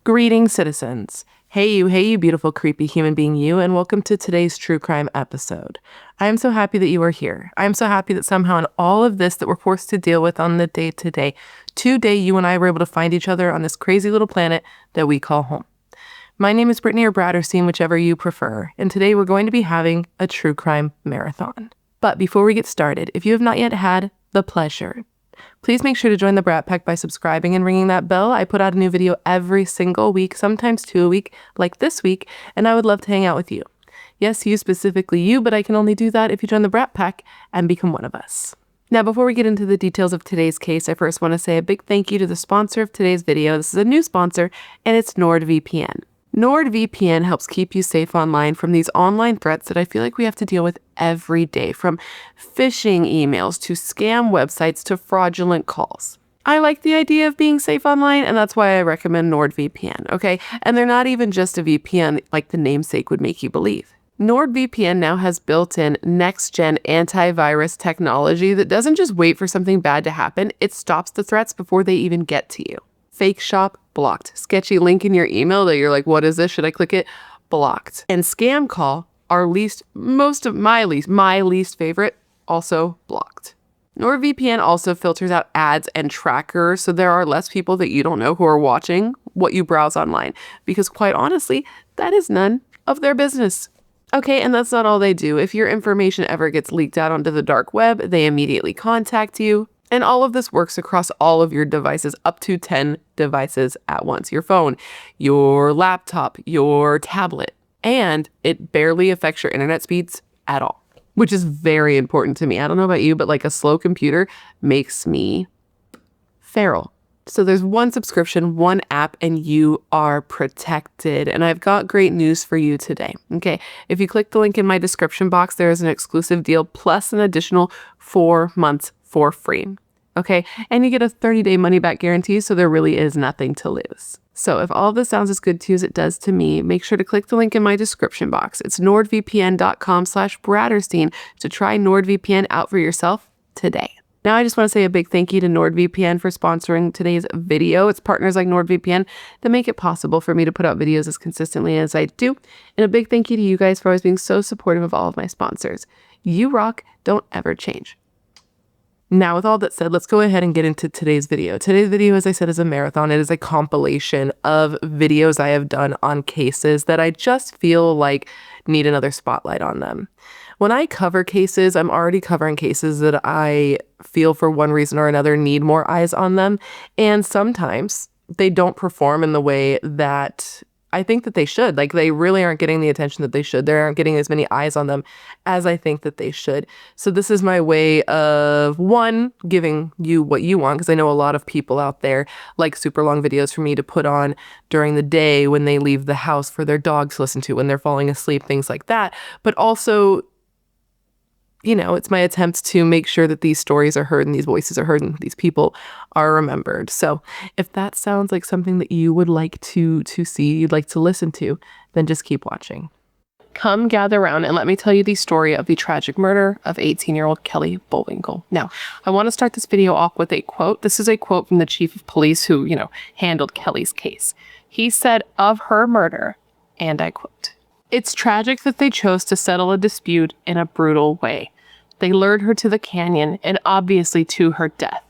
Greetings, citizens. Hey you beautiful, creepy human being you, and welcome to today's true crime episode. I am so happy that you are here. I am so happy that somehow in all of this that we're forced to deal with on the day-to-day, today you and I were able to find each other on this crazy little planet that we call home. My name is Brittany or Bratterstein, whichever you prefer, and today we're going to be having a true crime marathon. But before we get started, if you have not yet had the pleasure, please make sure to join the Brat Pack by subscribing and ringing that bell. I put out a new video every single week, sometimes 2 a week, like this week, and I would love to hang out with you. Yes, you, specifically you, but I can only do that if you join the Brat Pack and become one of us. Now, before we get into the details of today's case, I first want to say a big thank you to the sponsor of today's video. This is a new sponsor, and it's NordVPN. NordVPN helps keep you safe online from these online threats that I feel like we have to deal with every day, from phishing emails to scam websites to fraudulent calls. I like the idea of being safe online, and that's why I recommend NordVPN, okay? And they're not even just a VPN like the namesake would make you believe. NordVPN now has built-in next-gen antivirus technology that doesn't just wait for something bad to happen, it stops the threats before they even get to you. Fake shop, blocked. Sketchy link in your email that you're like, what is this? Should I click it? Blocked. And scam call, my least favorite, also blocked. NordVPN also filters out ads and trackers, so there are less people that you don't know who are watching what you browse online, because quite honestly, that is none of their business. Okay, and that's not all they do. If your information ever gets leaked out onto the dark web, they immediately contact you. And all of this works across all of your devices, up to 10 devices at once. Your phone, your laptop, your tablet. And it barely affects your internet speeds at all, which is very important to me. I don't know about you, but like a slow computer makes me feral. So there's one subscription, one app, and you are protected. And I've got great news for you today. Okay, if you click the link in my description box, there is an exclusive deal plus an additional 4 months for free. Okay, and you get a 30-day money-back guarantee, so there really is nothing to lose. So if all of this sounds as good to you as it does to me, make sure to click the link in my description box. It's nordvpn.com/Bratterstein to try NordVPN out for yourself today. Now, I just want to say a big thank you to NordVPN for sponsoring today's video. It's partners like NordVPN that make it possible for me to put out videos as consistently as I do. And a big thank you to you guys for always being so supportive of all of my sponsors. You rock, don't ever change. Now, with all that said, let's go ahead and get into today's video. Today's video, as I said, is a marathon. It is a compilation of videos I have done on cases that I just feel like need another spotlight on them. When I cover cases, I'm already covering cases that I feel for one reason or another need more eyes on them. And sometimes they don't perform in the way that I think that they should. Like, they really aren't getting the attention that they should. They aren't getting as many eyes on them as I think that they should. So this is my way of, one, giving you what you want, because I know a lot of people out there like super long videos for me to put on during the day when they leave the house for their dogs to listen to, when they're falling asleep, things like that. But also, you know, it's my attempt to make sure that these stories are heard and these voices are heard and these people are remembered. So if that sounds like something that you would like to see, you'd like to listen to, then just keep watching. Come gather around and let me tell you the story of the tragic murder of 18-year-old Kelly Bullwinkle. Now, I want to start this video off with a quote. This is a quote from the chief of police who, handled Kelly's case. He said of her murder, and I quote, "It's tragic that they chose to settle a dispute in a brutal way. They lured her to the canyon and obviously to her death.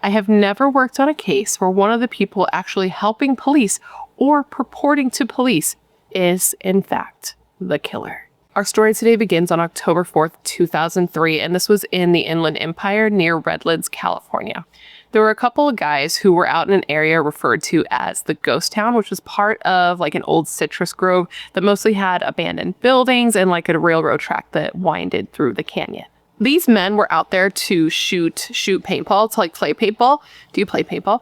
I have never worked on a case where one of the people actually helping police or purporting to police is, in fact, the killer." Our story today begins on October 4th, 2003, and this was in the Inland Empire near Redlands, California. There were a couple of guys who were out in an area referred to as the Ghost Town, which was part of like an old citrus grove that mostly had abandoned buildings and like a railroad track that winded through the canyon. These men were out there to shoot paintball, to like play paintball. Do you play paintball?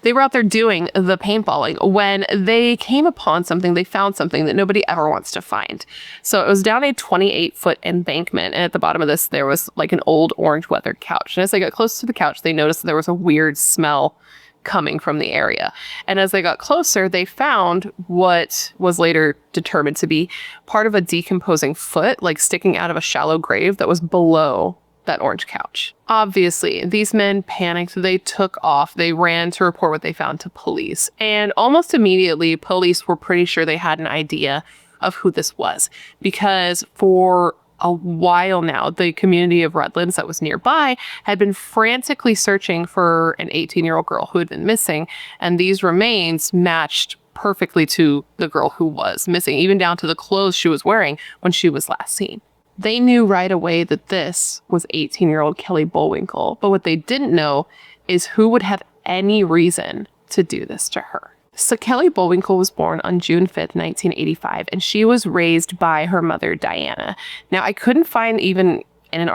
They were out there doing the paintballing when they came upon something, they found something that nobody ever wants to find. So it was down a 28-foot embankment, and at the bottom of this, there was like an old orange weathered couch. And as they got close to the couch, they noticed that there was a weird smell coming from the area. And as they got closer, they found what was later determined to be part of a decomposing foot, like sticking out of a shallow grave that was below that orange couch. Obviously, these men panicked. They took off. They ran to report what they found to police. And almost immediately, police were pretty sure they had an idea of who this was, because for a while now, the community of Redlands that was nearby had been frantically searching for an 18-year-old girl who had been missing, and these remains matched perfectly to the girl who was missing, even down to the clothes she was wearing when she was last seen. They knew right away that this was 18-year-old Kelly Bullwinkle, but what they didn't know is who would have any reason to do this to her. So Kelly Bullwinkle was born on June 5th, 1985, and she was raised by her mother, Diana. Now, I couldn't find even in an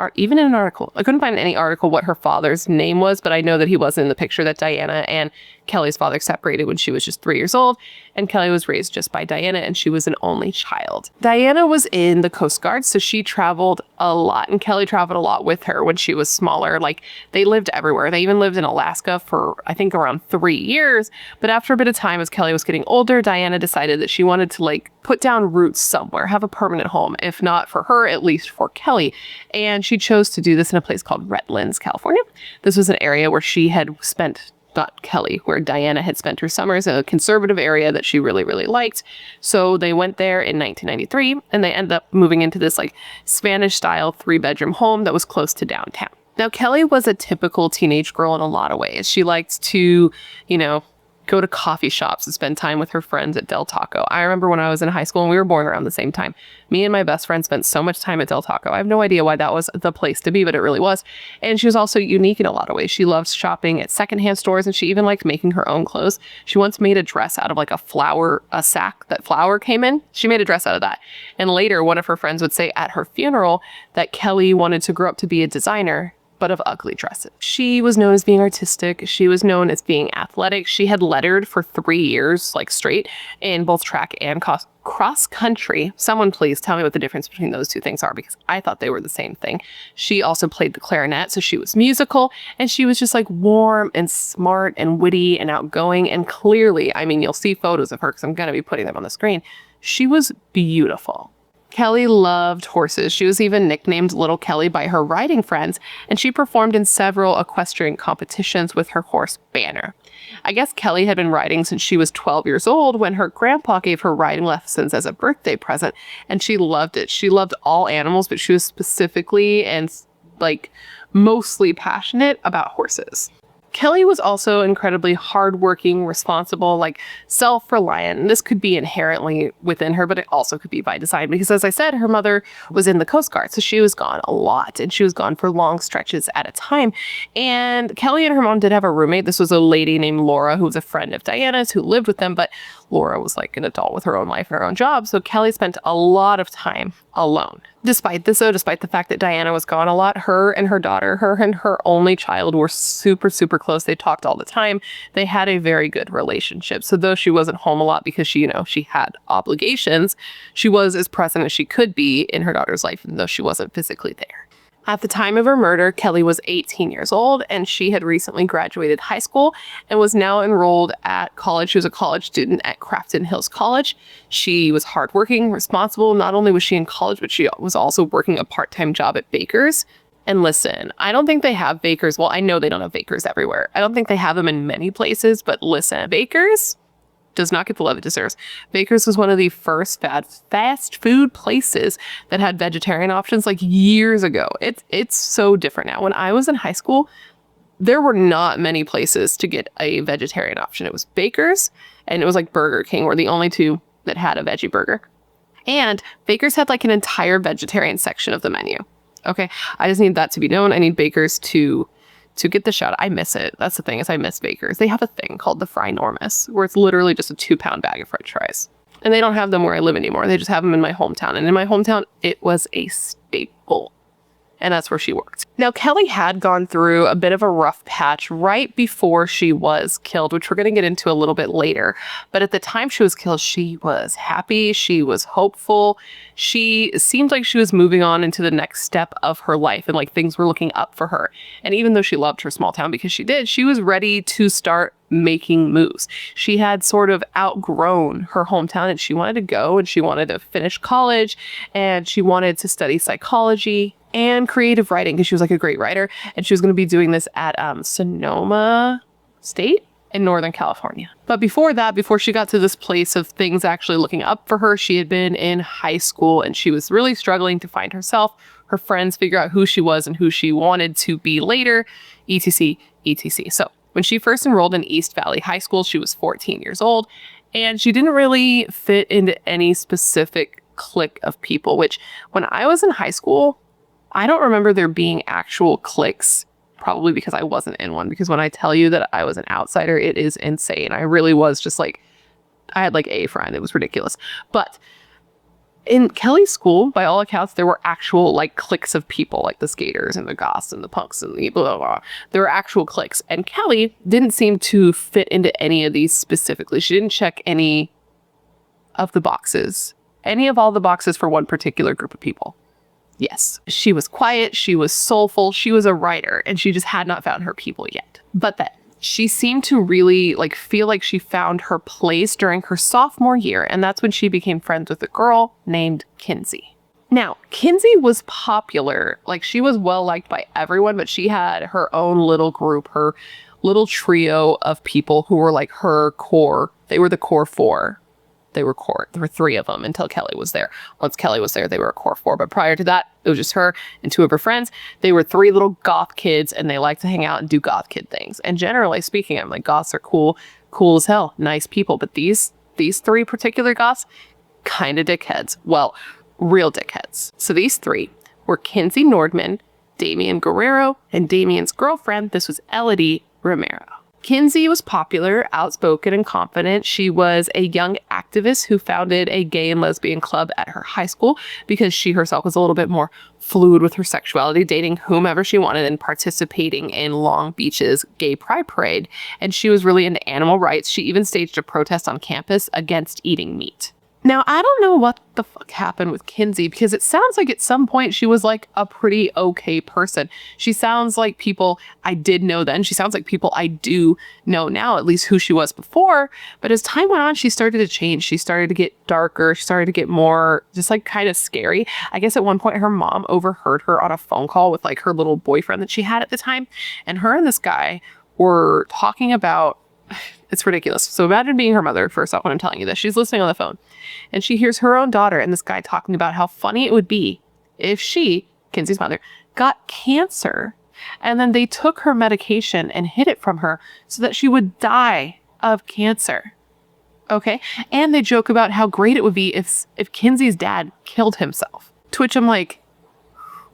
article, I couldn't find any article what her father's name was, but I know that he wasn't in the picture, that Diana and Kelly's father separated when she was just 3 years old, and Kelly was raised just by Diana, and she was an only child. Diana was in the Coast Guard, so she traveled a lot, and Kelly traveled a lot with her when she was smaller. Like, they lived everywhere. They even lived in Alaska for, I think, around 3 years. But after a bit of time, as Kelly was getting older, Diana decided that she wanted to, like, put down roots somewhere, have a permanent home, if not for her, at least for Kelly. And she chose to do this in a place called Redlands, California. This was an area where she had spent, not Kelly, where Diana had spent her summers, a conservative area that she really, really liked. So they went there in 1993, and they ended up moving into this like Spanish-style 3-bedroom home that was close to downtown. Now, Kelly was a typical teenage girl in a lot of ways. She liked to, go to coffee shops and spend time with her friends at Del Taco. I remember when I was in high school, and we were born around the same time, me and my best friend spent so much time at Del Taco. I have no idea why that was the place to be, but it really was. And she was also unique in a lot of ways. She loved shopping at secondhand stores, and she even liked making her own clothes. She once made a dress out of like a sack that flour came in. She made a dress out of that. And later, one of her friends would say at her funeral that Kelly wanted to grow up to be a designer, but of ugly dresses. She was known as being artistic. She was known as being athletic. She had lettered for 3 years, like straight, in both track and cross country. Someone please tell me what the difference between those two things are, because I thought they were the same thing. She also played the clarinet, so she was musical, and she was just like warm and smart and witty and outgoing. And clearly, I mean, you'll see photos of her because I'm going to be putting them on the screen. She was beautiful. Kelly loved horses. She was even nicknamed Little Kelly by her riding friends, and she performed in several equestrian competitions with her horse, Banner. I guess Kelly had been riding since she was 12 years old when her grandpa gave her riding lessons as a birthday present, and she loved it. She loved all animals, but she was specifically and mostly passionate about horses. Kelly was also incredibly hardworking, responsible, self-reliant. This could be inherently within her, but it also could be by design because, as I said, her mother was in the Coast Guard, so she was gone a lot, and she was gone for long stretches at a time. And Kelly and her mom did have a roommate. This was a lady named Laura, who was a friend of Diana's, who lived with them, but Laura was like an adult with her own life and her own job, so Kelly spent a lot of time alone. Despite this, though, despite the fact that Diana was gone a lot, her and her only child were super, super close. They talked all the time. They had a very good relationship. So though she wasn't home a lot because she had obligations, she was as present as she could be in her daughter's life, even though she wasn't physically there. At the time of her murder, Kelly was 18 years old, and she had recently graduated high school and was now enrolled at college. She was a college student at Crafton Hills College. She was hardworking, responsible. Not only was she in college, but she was also working a part-time job at Baker's. And listen, I don't think they have Baker's. Well, I know they don't have Baker's everywhere. I don't think they have them in many places, but listen, Baker's does not get the love it deserves. Baker's was one of the first fast food places that had vegetarian options years ago. It's so different now. When I was in high school, there were not many places to get a vegetarian option. It was Baker's and it was Burger King were the only two that had a veggie burger. And Baker's had an entire vegetarian section of the menu. Okay, I just need that to be known. I need Baker's to get the shout. I miss it. That's the thing, is I miss Baker's. They have a thing called the Fry-normous, where it's literally just a 2-pound bag of french fries. And they don't have them where I live anymore. They just have them in my hometown. And in my hometown, it was a staple. And that's where she worked. Now, Kelly had gone through a bit of a rough patch right before she was killed, which we're going to get into a little bit later. But at the time she was killed, she was happy. She was hopeful. She seemed like she was moving on into the next step of her life, and things were looking up for her. And even though she loved her small town, because she did, she was ready to start making moves. She had sort of outgrown her hometown and she wanted to go and she wanted to finish college and she wanted to study psychology and creative writing because she was like a great writer, and she was going to be doing this at Sonoma State in Northern California. But before that, before she got to this place of things actually looking up for her, she had been in high school and she was really struggling to find herself, her friends, figure out who she was and who she wanted to be later, etc, etc. So when she first enrolled in East Valley High School, she was 14 years old and she didn't really fit into any specific clique of people, which when I was in high school, I don't remember there being actual cliques, probably because I wasn't in one. Because when I tell you that I was an outsider, it is insane. I really was just like, I had like a friend. It was ridiculous. But in Kelly's school, by all accounts, there were actual like cliques of people, like the skaters and the goths and the punks and the blah, blah, blah. There were actual cliques. And Kelly didn't seem to fit into any of these specifically. She didn't check any of the boxes, any of all the boxes for one particular group of people. Yes, she was quiet, she was soulful, she was a writer, and she just had not found her people yet. But then she seemed to really like feel like she found her place during her sophomore year, and that's when she became friends with a girl named Kinsey. Now, Kinsey was popular, like she was well liked by everyone, but she had her own little group, her little trio of people who were like her core. They were the core four. They were core. There were three of them until Kelly was there. Once Kelly was there, they were a core four. But prior to that, it was just her and two of her friends. They were three little goth kids, and they like to hang out and do goth kid things. And generally speaking, I'm like, goths are cool as hell, nice people. But these three particular goths, kind of dickheads. Well, real dickheads. So these three were Kinsey Nordman, Damian Guerrero, and Damian's girlfriend. This was Elodie Romero. Kinsey was popular, outspoken, and confident. She was a young activist who founded a gay and lesbian club at her high school because she herself was a little bit more fluid with her sexuality, dating whomever she wanted and participating in Long Beach's Gay Pride Parade. And she was really into animal rights. She even staged a protest on campus against eating meat. Now, I don't know what the fuck happened with Kinsey because it sounds like at some point she was like a pretty okay person. She sounds like people I did know then. She sounds like people I do know now, at least who she was before. But as time went on, she started to change. She started to get darker. She started to get more just like kind of scary. I guess at one point her mom overheard her on a phone call with like her little boyfriend that she had at the time. And her and this guy were talking about, it's ridiculous. So imagine being her mother, first off, when I'm telling you this. She's listening on the phone and she hears her own daughter and this guy talking about how funny it would be if she, Kinsey's mother, got cancer and then they took her medication and hid it from her so that she would die of cancer. Okay? And they joke about how great it would be if Kinsey's dad killed himself. To which I'm like,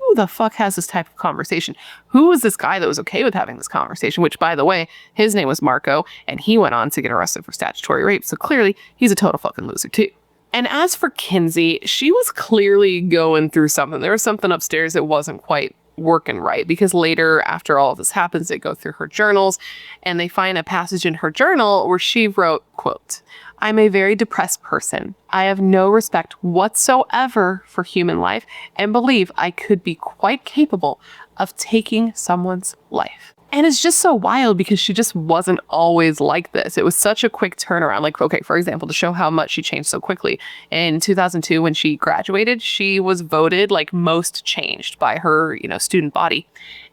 who the fuck has this type of conversation? Who was this guy that was okay with having this conversation? Which, by the way, his name was Marco, and he went on to get arrested for statutory rape. So clearly, he's a total fucking loser too. And as for Kinsey, she was clearly going through something. There was something upstairs that wasn't quite working right, because later, after all of this happens, they go through her journals and they find a passage in her journal where she wrote, quote, "I'm a very depressed person. I have no respect whatsoever for human life and believe I could be quite capable of taking someone's life." And it's just so wild because she just wasn't always like this. It was such a quick turnaround. Like, okay, for example, to show how much she changed so quickly. In 2002, when she graduated, she was voted like most changed by her, student body.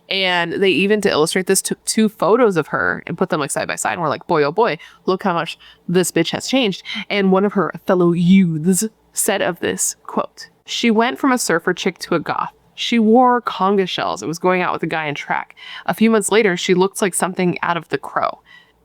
And they even, to illustrate this, took 2 photos of her and put them like side by side. And we're like, boy, oh boy, look how much this bitch has changed. And one of her fellow youths said of this, quote, "She went from a surfer chick to a goth. She wore conga shells and was going out with a guy in track. A few months later, she looked like something out of The Crow.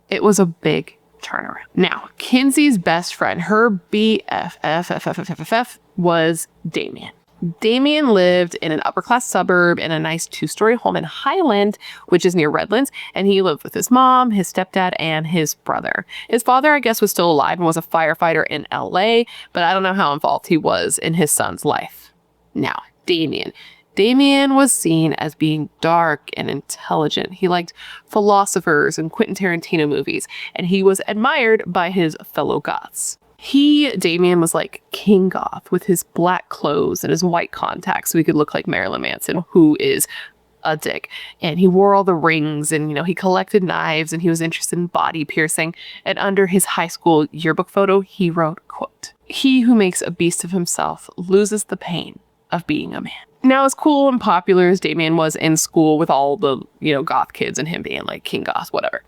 It was a big turnaround." Now, Kinsey's best friend, her BFF, was Damian. Damian lived in an upper-class suburb in a nice 2-story home in Highland, which is near Redlands, and he lived with his mom, his stepdad, and his brother. His father, I guess, was still alive and was a firefighter in LA, but I don't know how involved he was in his son's life. Now, Damian was seen as being dark and intelligent. He liked philosophers and Quentin Tarantino movies, and he was admired by his fellow goths. Damian was like King Goth with his black clothes and his white contacts so he could look like Marilyn Manson, who is a dick. And he wore all the rings and, you know, he collected knives and he was interested in body piercing. And under his high school yearbook photo, he wrote, quote, "He who makes a beast of himself loses the pain of being a man." Now, as cool and popular as Damien was in school with all the, you know, goth kids and him being like King Goth, whatever,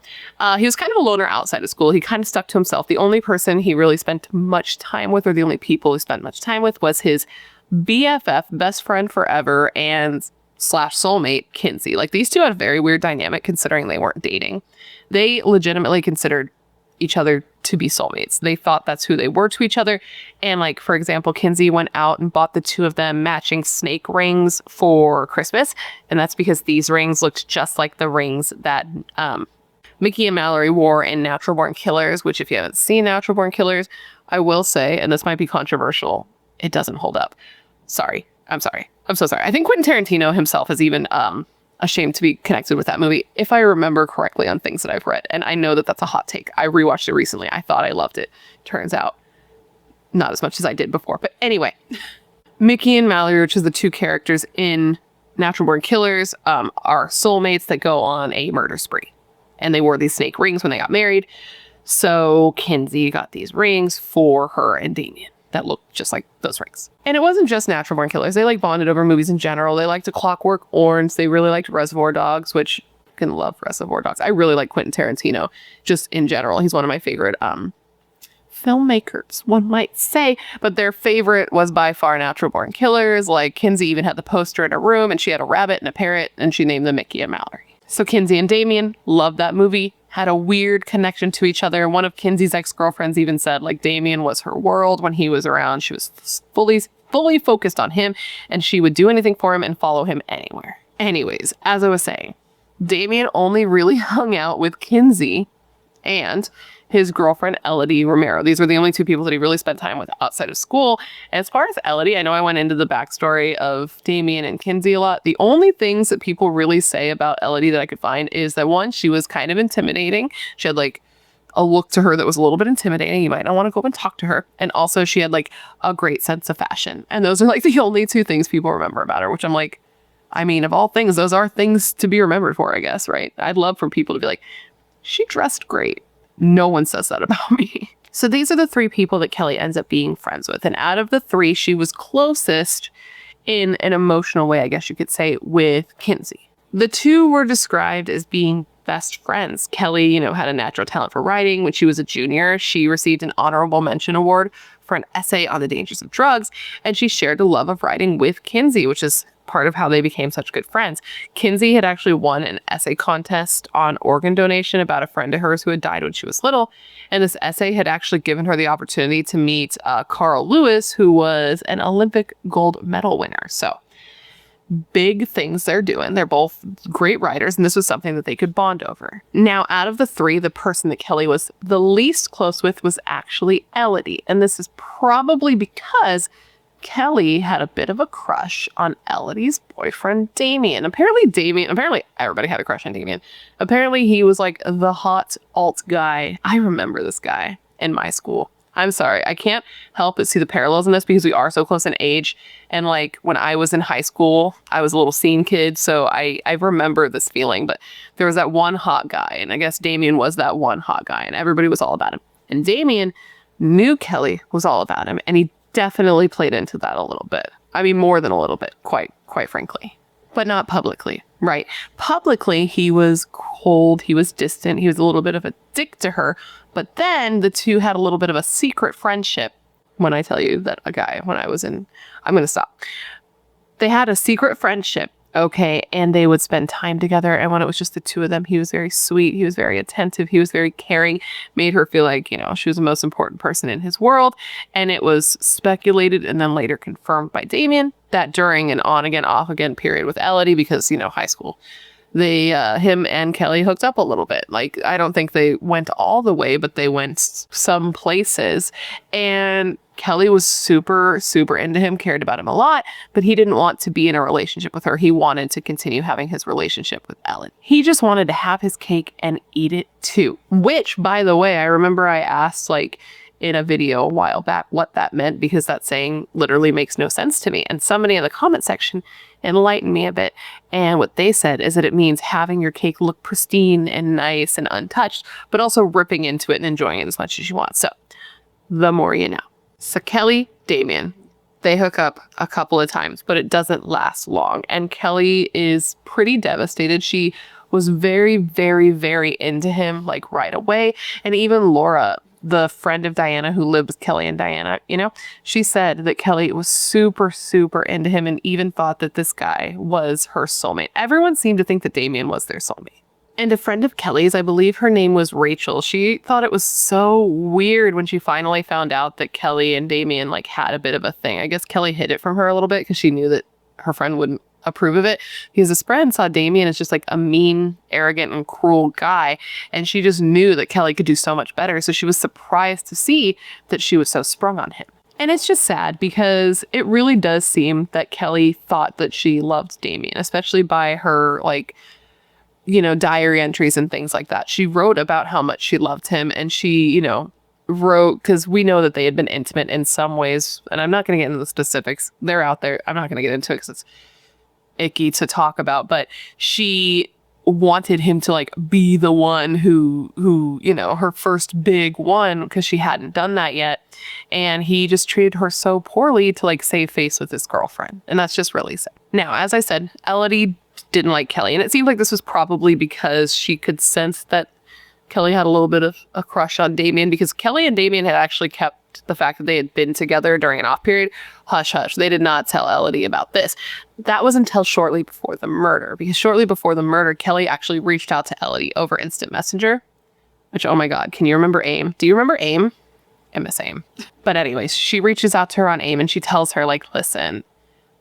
he was kind of a loner outside of school. He kind of stuck to himself. The only person he really spent much time with, or the only people he spent much time with, was his BFF, best friend forever, and slash soulmate, Kinsey. Like, these two had a very weird dynamic considering they weren't dating. They legitimately considered each other to be soulmates. They thought that's who they were to each other. And like, for example, Kinsey went out and bought the two of them matching snake rings for Christmas. And that's because these rings looked just like the rings that Mickey and Mallory wore in Natural Born Killers, which if you haven't seen Natural Born Killers, I will say, and this might be controversial, it doesn't hold up. Sorry. I'm sorry. I'm so sorry. I think Quentin Tarantino himself is even ashamed to be connected with that movie, if I remember correctly on things that I've read. And I know that that's a hot take. I rewatched it recently. I thought I loved it. Turns out not as much as I did before. But anyway, Mickey and Mallory, which is the two characters in Natural Born Killers, are soulmates that go on a murder spree. And they wore these snake rings when they got married. So Kinsey got these rings for her and Damien that looked just like those rings. And it wasn't just Natural Born Killers. They like bonded over movies in general. They liked A Clockwork Orange. They really liked Reservoir Dogs, which I can love Reservoir Dogs. I really like Quentin Tarantino just in general. He's one of my favorite filmmakers, one might say. But their favorite was by far Natural Born Killers. Like, Kinsey even had the poster in her room, and she had a rabbit and a parrot, and she named them Mickey and Mallory. So Kinsey and Damien loved that movie, had a weird connection to each other. One of Kinsey's ex-girlfriends even said, like, Damien was her world when he was around. She was fully focused on him, and she would do anything for him and follow him anywhere. Anyways, as I was saying, Damien only really hung out with Kinsey and his girlfriend, Elodie Romero. These were the only two people that he really spent time with outside of school. And as far as Elodie, I know I went into the backstory of Damien and Kinsey a lot. The only things that people really say about Elodie that I could find is that, one, she was kind of intimidating. She had like a look to her that was a little bit intimidating. You might not want to go up and talk to her. And also she had like a great sense of fashion. And those are like the only two things people remember about her, which I'm like, I mean, of all things, those are things to be remembered for, I guess, right? I'd love for people to be like, she dressed great. No one says that about me. So these are the three people that Kelly ends up being friends with. And out of the three, she was closest in an emotional way, I guess you could say, with Kinsey. The two were described as being best friends. Kelly, you know, had a natural talent for writing. When she was a junior, she received an honorable mention award for an essay on the dangers of drugs. And she shared the love of writing with Kinsey, which is part of how they became such good friends. Kinsey had actually won an essay contest on organ donation about a friend of hers who had died when she was little. And this essay had actually given her the opportunity to meet Carl Lewis, who was an Olympic gold medal winner. So big things they're doing. They're both great writers, and this was something that they could bond over. Now, out of the three, the person that Kelly was the least close with was actually Elodie. And this is probably because Kelly had a bit of a crush on Elodie's boyfriend, Damien. Apparently everybody had a crush on Damien. Apparently he was like the hot alt guy. I remember this guy in my school. I'm sorry, I can't help but see the parallels in this because we are so close in age. And like when I was in high school, I was a little scene kid, so I remember this feeling. But there was that one hot guy, and I guess Damien was that one hot guy, and everybody was all about him. And Damien knew Kelly was all about him, and he definitely played into that a little bit. I mean, more than a little bit, quite frankly. But not publicly, right? Publicly, he was cold, he was distant, he was a little bit of a dick to her. But then the two had a little bit of a secret friendship. When I tell you that a guy, when I was in, I'm going to stop. They had a secret friendship, okay? And they would spend time together. And when it was just the two of them, he was very sweet. He was very attentive. He was very caring, made her feel like, you know, she was the most important person in his world. And it was speculated and then later confirmed by Damien that during an on again, off again period with Elodie, because, you know, high school, they, him and Kelly hooked up a little bit. Like, I don't think they went all the way, but they went some places. And Kelly was super, super into him, cared about him a lot, but he didn't want to be in a relationship with her. He wanted to continue having his relationship with Ellen. He just wanted to have his cake and eat it too. Which, by the way, I remember I asked, like, in a video a while back what that meant, because that saying literally makes no sense to me. And somebody in the comment section enlightened me a bit. And what they said is that it means having your cake look pristine and nice and untouched, but also ripping into it and enjoying it as much as you want. So the more you know. So Kelly, Damian, they hook up a couple of times, but it doesn't last long. And Kelly is pretty devastated. She was very, very, very into him, like right away. And even Laura, the friend of Diana who lived with Kelly and Diana, you know, she said that Kelly was super, super into him and even thought that this guy was her soulmate. Everyone seemed to think that Damian was their soulmate. And a friend of Kelly's, I believe her name was Rachel, she thought it was so weird when she finally found out that Kelly and Damian like had a bit of a thing. I guess Kelly hid it from her a little bit because she knew that her friend wouldn't approve of it, because his friend saw Damian as just like a mean, arrogant, and cruel guy, and she just knew that Kelly could do so much better. So she was surprised to see that she was so sprung on him. And it's just sad because it really does seem that Kelly thought that she loved Damian, especially by her like, you know, diary entries and things like that. She wrote about how much she loved him, and she, you know, wrote, because we know that they had been intimate in some ways, and I'm not going to get into the specifics. They're out there. I'm not going to get into it because it's icky to talk about, but she wanted him to like be the one who, you know, her first big one, because she hadn't done that yet. And he just treated her so poorly to like save face with his girlfriend. And that's just really sad. Now, as I said, Elodie didn't like Kelly. And it seemed like this was probably because she could sense that Kelly had a little bit of a crush on Damian, because Kelly and Damian had actually kept the fact that they had been together during an off period hush hush. They did not tell Elodie about this. That was until shortly before the murder, because shortly before the murder, Kelly actually reached out to Elodie over instant messenger, which, oh my God, can you remember AIM? Do you remember AIM? I miss AIM. But anyways, she reaches out to her on AIM and she tells her like, listen,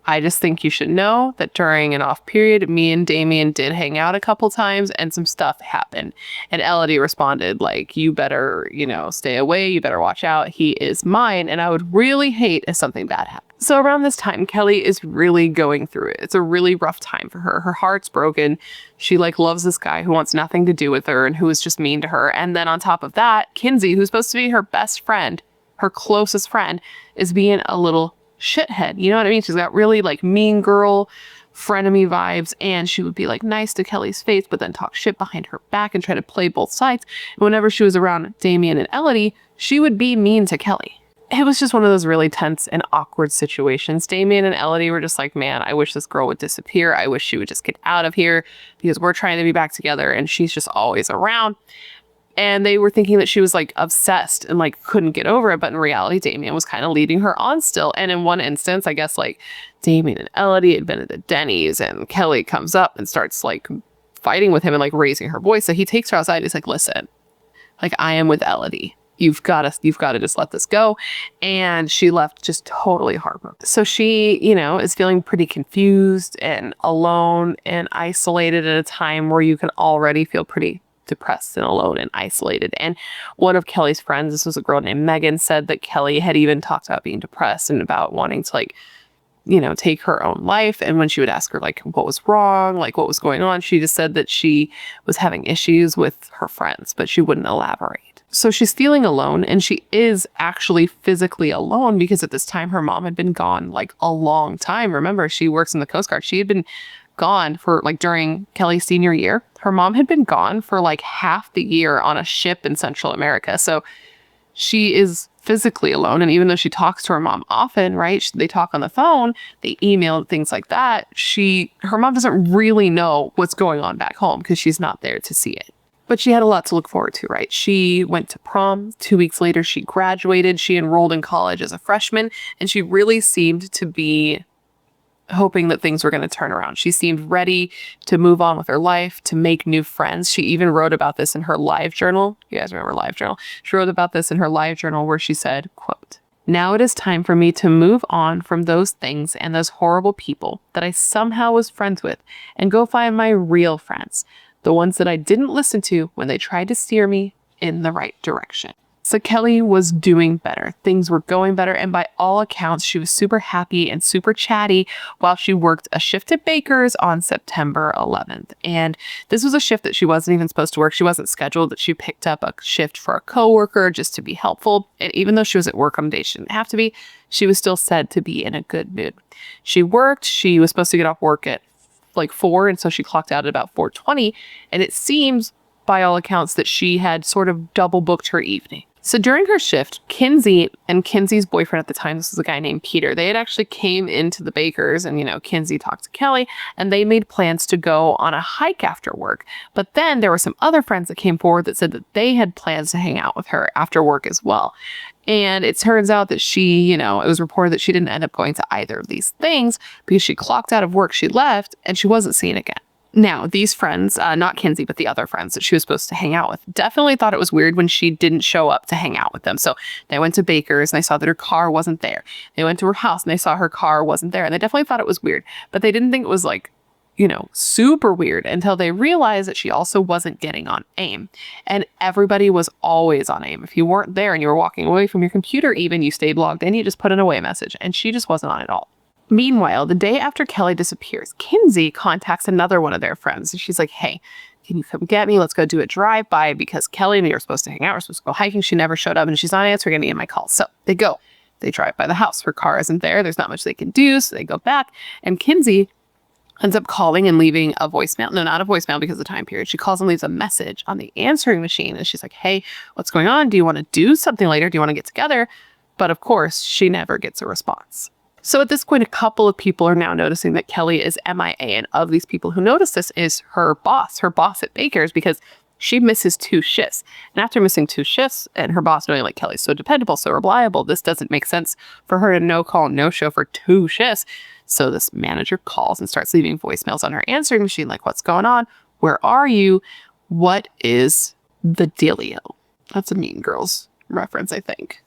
I just think you should know that during an off period, me and Damian did hang out a couple times and some stuff happened. And Elodie responded like, you better, you know, stay away. You better watch out. He is mine. And I would really hate if something bad happened. So around this time, Kelly is really going through it. It's a really rough time for her. Her heart's broken. She like loves this guy who wants nothing to do with her and who is just mean to her. And then on top of that, Kinsey, who's supposed to be her best friend, her closest friend, is being a little shithead. You know what I mean? She's got really like mean girl frenemy vibes, and she would be like nice to Kelly's face, but then talk shit behind her back and try to play both sides. And whenever she was around Damian and Elodie, she would be mean to Kelly. It was just one of those really tense and awkward situations. Damian and Elodie were just like, man, I wish this girl would disappear. I wish she would just get out of here, because we're trying to be back together and she's just always around. And they were thinking that she was like obsessed and like couldn't get over it. But in reality, Damian was kind of leading her on still. And in one instance, I guess like Damian and Elodie had been at the Denny's, and Kelly comes up and starts like fighting with him and like raising her voice. So he takes her outside. He's like, listen, like I am with Elodie. You've got to just let this go. And she left just totally heartbroken. So she, you know, is feeling pretty confused and alone and isolated at a time where you can already feel pretty depressed and alone and isolated. And one of Kelly's friends, this was a girl named Megan, said that Kelly had even talked about being depressed and about wanting to like, you know, take her own life. And when she would ask her like what was wrong, like what was going on, she just said that she was having issues with her friends, but she wouldn't elaborate. So she's feeling alone, and she is actually physically alone, because at this time her mom had been gone like a long time. Remember, she works in the Coast Guard. She had been gone for like during Kelly's senior year. Her mom had been gone for like half the year on a ship in Central America. So she is physically alone. And even though she talks to her mom often, right? They talk on the phone, they email, things like that. Her mom doesn't really know what's going on back home because she's not there to see it. But she had a lot to look forward to, right? She went to prom. 2 weeks later, she graduated. She enrolled in college as a freshman, and she really seemed to be hoping that things were going to turn around. She seemed ready to move on with her life, to make new friends. She even wrote about this in her live journal. You guys remember live journal? She wrote about this in her live journal where she said, quote, "Now it is time for me to move on from those things and those horrible people that I somehow was friends with, and go find my real friends, the ones that I didn't listen to when they tried to steer me in the right direction." So Kelly was doing better. Things were going better. And by all accounts, she was super happy and super chatty while she worked a shift at Baker's on September 11th. And this was a shift that she wasn't even supposed to work. She wasn't scheduled, that she picked up a shift for a coworker just to be helpful. And even though she was at work on the day she didn't have to be, she was still said to be in a good mood. She worked. She was supposed to get off work at like 4. And so she clocked out at about 4:20. And it seems, by all accounts, that she had sort of double booked her evening. So during her shift, Kinsey and Kinsey's boyfriend at the time, this was a guy named Peter, they had actually came into the Bakers and, Kinsey talked to Kelly and they made plans to go on a hike after work. But then there were some other friends that came forward that said that they had plans to hang out with her after work as well. And it turns out that she, it was reported that she didn't end up going to either of these things because she clocked out of work, she left, and she wasn't seen again. Now, these friends, not Kinsey, but the other friends that she was supposed to hang out with, definitely thought it was weird when she didn't show up to hang out with them. So they went to Baker's and they saw that her car wasn't there. They went to her house and they saw her car wasn't there. And they definitely thought it was weird, but they didn't think it was like, super weird until they realized that she also wasn't getting on AIM. And everybody was always on AIM. If you weren't there and you were walking away from your computer, even you stayed logged in, you just put an away message. And she just wasn't on at all. Meanwhile, the day after Kelly disappears, Kinsey contacts another one of their friends. And she's like, hey, can you come get me? Let's go do a drive-by because Kelly and me are supposed to hang out. We're supposed to go hiking. She never showed up and she's not answering any of my calls. So they go. They drive by the house. Her car isn't there. There's not much they can do. So they go back. And Kinsey ends up calling and leaving a voicemail. No, not a voicemail because of the time period. She calls and leaves a message on the answering machine. And she's like, hey, what's going on? Do you want to do something later? Do you want to get together? But of course, she never gets a response. So at this point, a couple of people are now noticing that Kelly is MIA. And of these people who notice this is her boss at Baker's, because she misses 2 shifts. And after missing 2 shifts and her boss knowing like Kelly's so dependable, so reliable, this doesn't make sense for her to no call, no show for 2 shifts. So this manager calls and starts leaving voicemails on her answering machine. Like, what's going on? Where are you? What is the dealio? That's a Mean Girls reference, I think.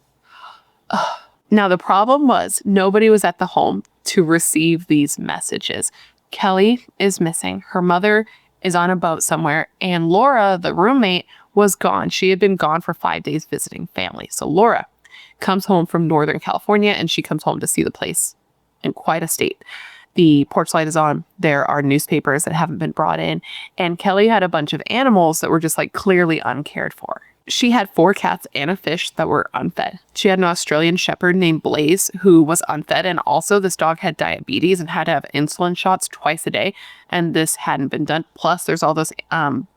Now, the problem was nobody was at the home to receive these messages. Kelly is missing. Her mother is on a boat somewhere. And Laura, the roommate, was gone. She had been gone for 5 days visiting family. So Laura comes home from Northern California and she comes home to see the place in quite a state. The porch light is on. There are newspapers that haven't been brought in. And Kelly had a bunch of animals that were just like clearly uncared for. She had 4 cats and a fish that were unfed. She had an Australian shepherd named Blaze who was unfed. And also this dog had diabetes and had to have insulin shots twice a day. And this hadn't been done. Plus there's all those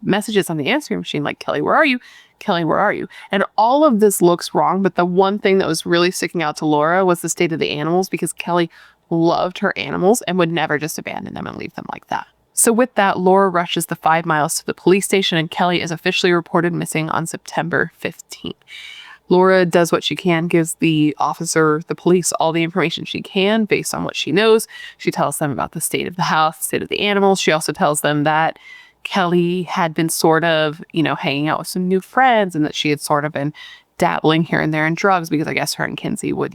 messages on the answering machine like, Kelly, where are you? Kelly, where are you? And all of this looks wrong. But the one thing that was really sticking out to Laura was the state of the animals, because Kelly loved her animals and would never just abandon them and leave them like that. So with that, Laura rushes the 5 miles to the police station and Kelly is officially reported missing on September 15th. Laura does what she can, gives the police, all the information she can based on what she knows. She tells them about the state of the house, the state of the animals. She also tells them that Kelly had been sort of, hanging out with some new friends and that she had sort of been dabbling here and there in drugs because I guess her and Kinsey would,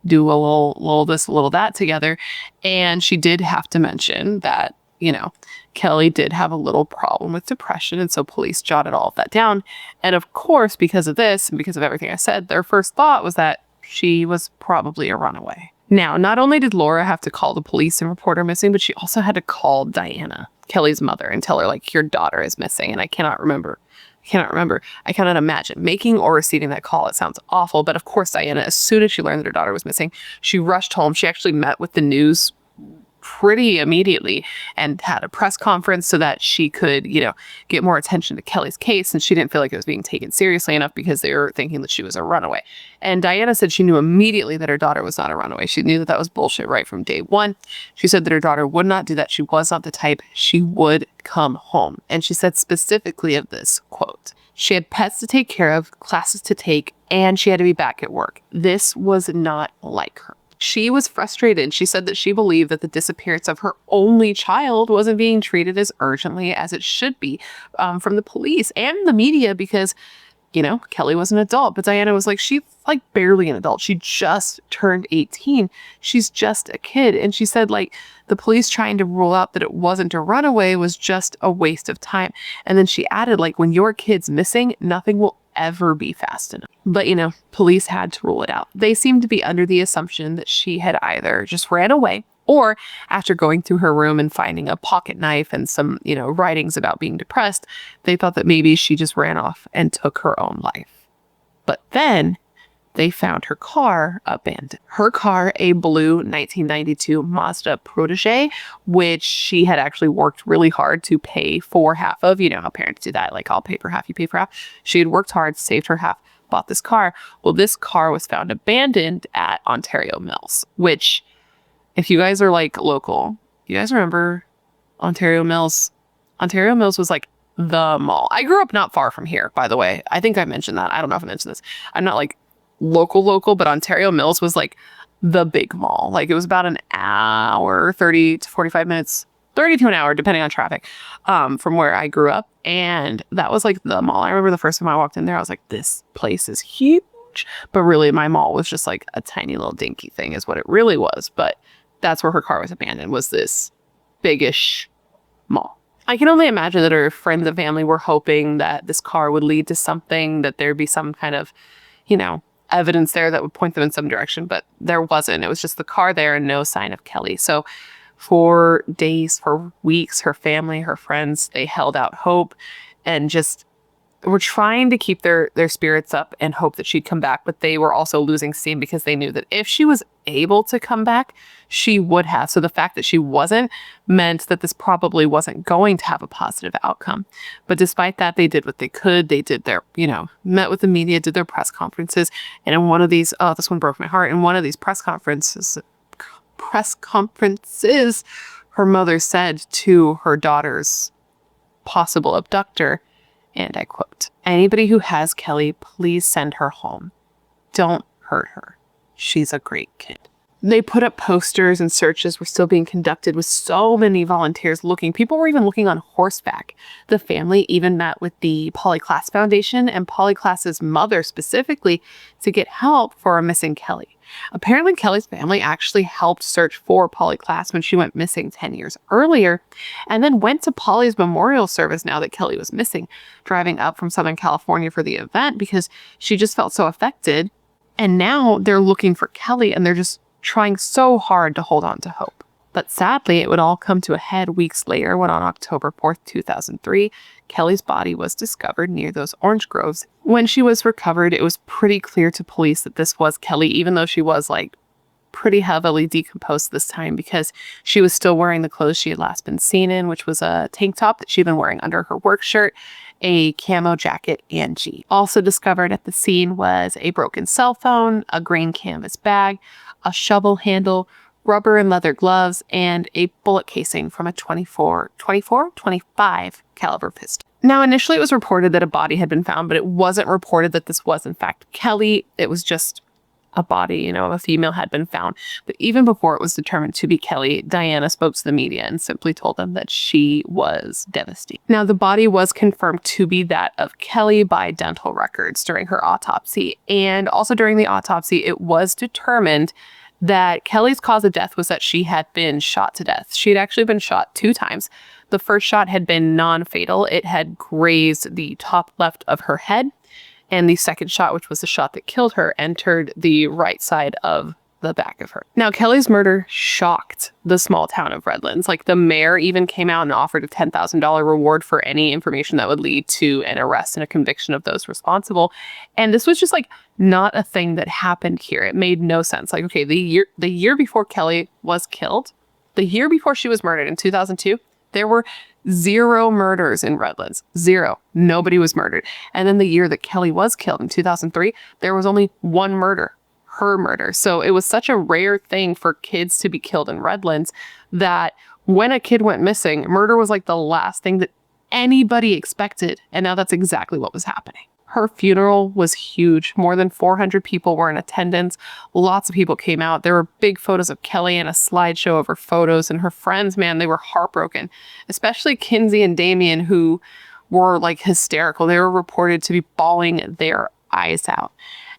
do a little this, a little that together. And she did have to mention that, Kelly did have a little problem with depression. And so police jotted all of that down. And of course, because of this and because of everything I said, their first thought was that she was probably a runaway. Now, not only did Laura have to call the police and report her missing, but she also had to call Diana, Kelly's mother, and tell her, like, your daughter is missing. And I cannot imagine making or receiving that call. It sounds awful. But of course, Diana, as soon as she learned that her daughter was missing, she rushed home. She actually met with the news pretty immediately and had a press conference so that she could, get more attention to Kelly's case. And she didn't feel like it was being taken seriously enough because they were thinking that she was a runaway. And Diana said she knew immediately that her daughter was not a runaway. She knew that that was bullshit right from day one. She said that her daughter would not do that. She was not the type. She would come home. And she said specifically of this, quote, she had pets to take care of, classes to take, and she had to be back at work. This was not like her. She was frustrated. She said that she believed that the disappearance of her only child wasn't being treated as urgently as it should be from the police and the media because, Kelly was an adult. But Diana was like, she's like barely an adult. She just turned 18. She's just a kid. And she said, like, the police trying to rule out that it wasn't a runaway was just a waste of time. And then she added, like, when your kid's missing, nothing will ever be fast enough. But, police had to rule it out. They seemed to be under the assumption that she had either just ran away, or after going through her room and finding a pocket knife and some, writings about being depressed, they thought that maybe she just ran off and took her own life. But then they found her car abandoned. Her car, a blue 1992 Mazda Protege, which she had actually worked really hard to pay for half of. You know how parents do that, like I'll pay for half, you pay for half. She had worked hard, saved her half, bought this car. Well, this car was found abandoned at Ontario Mills, which, if you guys are like local, you guys remember Ontario Mills? Ontario Mills was like the mall. I grew up not far from here, by the way. I think I mentioned that. I don't know if I mentioned this. I'm not like local, but Ontario Mills was like the big mall. Like it was about an hour, 30 to 45 minutes, 30 to an hour, depending on traffic, from where I grew up. And that was like the mall. I remember the first time I walked in there, I was like, this place is huge. But really my mall was just like a tiny little dinky thing is what it really was. But that's where her car was abandoned, was this biggish mall. I can only imagine that her friends and family were hoping that this car would lead to something, that there'd be some kind of, evidence there that would point them in some direction, but there wasn't. It was just the car there and no sign of Kelly. So for days, for weeks, her family, her friends, they held out hope and just were trying to keep their spirits up and hope that she'd come back. But they were also losing steam because they knew that if she was able to come back, she would have. So the fact that she wasn't meant that this probably wasn't going to have a positive outcome. But despite that, they did what they could. They did their, met with the media, did their press conferences. And in one of these, this one broke my heart. In one of these press conferences, her mother said to her daughter's possible abductor, and I quote, "Anybody who has Kelly, please send her home. Don't hurt her. She's a great kid." They put up posters and searches were still being conducted with so many volunteers looking. People were even looking on horseback. The family even met with the Polyclass Foundation and Polyclass's mother specifically to get help for a missing Kelly. Apparently, Kelly's family actually helped search for Polyclass when she went missing 10 years earlier, and then went to Polly's memorial service now that Kelly was missing, driving up from Southern California for the event because she just felt so affected. And now they're looking for Kelly and they're just trying so hard to hold on to hope. But sadly, it would all come to a head weeks later when on October 4th, 2003, Kelly's body was discovered near those orange groves. When she was recovered, it was pretty clear to police that this was Kelly, even though she was like pretty heavily decomposed this time because she was still wearing the clothes she had last been seen in, which was a tank top that she'd been wearing under her work shirt, a camo jacket, and jeans. Also discovered at the scene was a broken cell phone, a green canvas bag, a shovel handle, rubber and leather gloves, and a bullet casing from a 25 caliber pistol. Now, initially it was reported that a body had been found, but it wasn't reported that this was in fact Kelly. It was just a body, of a female had been found. But even before it was determined to be Kelly, Diana spoke to the media and simply told them that she was devastated. Now, the body was confirmed to be that of Kelly by dental records during her autopsy. And also during the autopsy, it was determined that Kelly's cause of death was that she had been shot to death. She had actually been shot 2 times. The first shot had been non-fatal. It had grazed the top left of her head. And the second shot, which was the shot that killed her, entered the right side of the back of her. Now, Kelly's murder shocked the small town of Redlands. Like, the mayor even came out and offered a $10,000 reward for any information that would lead to an arrest and a conviction of those responsible. And this was just like not a thing that happened here. It made no sense. Like, okay, the year before Kelly was killed, the year before she was murdered in 2002, there were 0 murders in Redlands. 0. Nobody was murdered. And then the year that Kelly was killed in 2003, there was only 1 murder. Her murder. So it was such a rare thing for kids to be killed in Redlands that when a kid went missing, murder was like the last thing that anybody expected. And now that's exactly what was happening. Her funeral was huge. More than 400 people were in attendance. Lots of people came out. There were big photos of Kelly and a slideshow of her photos, and her friends, man, they were heartbroken, especially Kinsey and Damien, who were like hysterical. They were reported to be bawling their eyes out.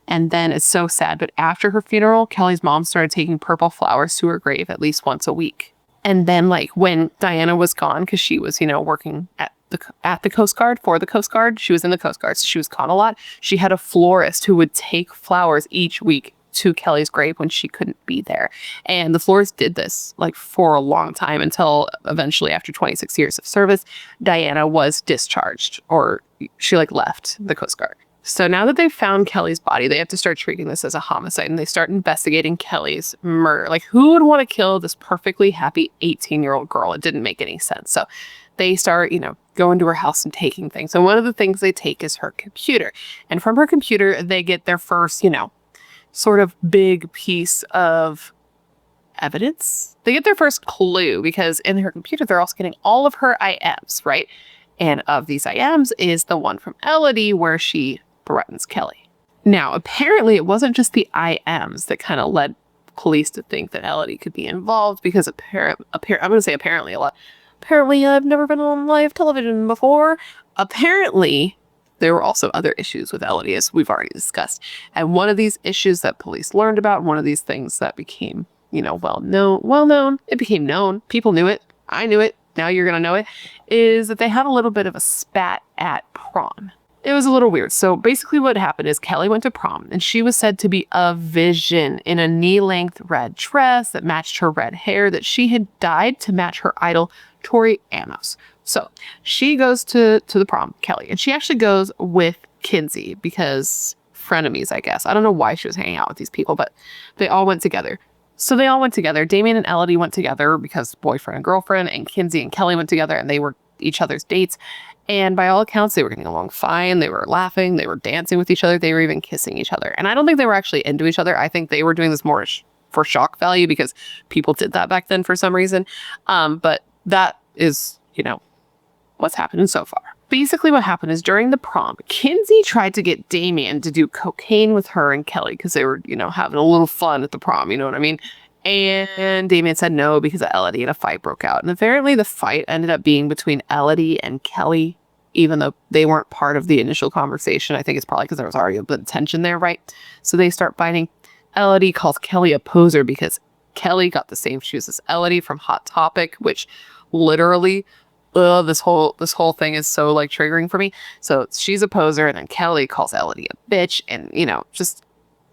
And then it's so sad, but after her funeral, Kelly's mom started taking purple flowers to her grave at least once a week. And then like when Diana was gone, because she was, working at at the Coast Guard, for the Coast Guard. She was in the Coast Guard, so she was gone a lot. She had a florist who would take flowers each week to Kelly's grave when she couldn't be there. And the florist did this like for a long time until eventually, after 26 years of service, Diana was discharged, or she like left the Coast Guard. So now that they've found Kelly's body, they have to start treating this as a homicide, and they start investigating Kelly's murder. Like, who would want to kill this perfectly happy 18-year-old girl? It didn't make any sense. So they start, going to her house and taking things. And one of the things they take is her computer. And from her computer, they get their first, sort of big piece of evidence. They get their first clue, because in her computer, they're also getting all of her IMs, right? And of these IMs is the one from Elodie where she threatens Kelly. Now, apparently it wasn't just the IMs that kind of led police to think that Elodie could be involved, because I'm going to say apparently a lot. Apparently, I've never been on live television before. Apparently, there were also other issues with Elodie, as we've already discussed. And one of these issues that police learned about, one of these things that became, well known, it became known. People knew it. I knew it. Now you're going to know it, is that they had a little bit of a spat at prom. It was a little weird. So basically what happened is Kelly went to prom, and she was said to be a vision in a knee-length red dress that matched her red hair that she had dyed to match her idol, Tori Amos. So she goes to the prom, Kelly, and she actually goes with Kinsey because frenemies, I guess. I don't know why she was hanging out with these people, but they all went together. So they all went together. Damien and Elodie went together because boyfriend and girlfriend, and Kinsey and Kelly went together, and they were each other's dates. And by all accounts, they were getting along fine. They were laughing. They were dancing with each other. They were even kissing each other. And I don't think they were actually into each other. I think they were doing this more for shock value, because people did that back then for some reason. But that is, what's happening so far. Basically what happened is during the prom, Kinsey tried to get Damien to do cocaine with her and Kelly because they were, having a little fun at the prom, you know what I mean? And Damien said no because of Elodie, and a fight broke out. And apparently the fight ended up being between Elodie and Kelly, even though they weren't part of the initial conversation. I think it's probably because there was already a bit of tension there, right? So they start fighting. Elodie calls Kelly a poser because Kelly got the same shoes as Elodie from Hot Topic, which literally... this whole thing is so like triggering for me. So she's a poser, and then Kelly calls Elodie a bitch, and just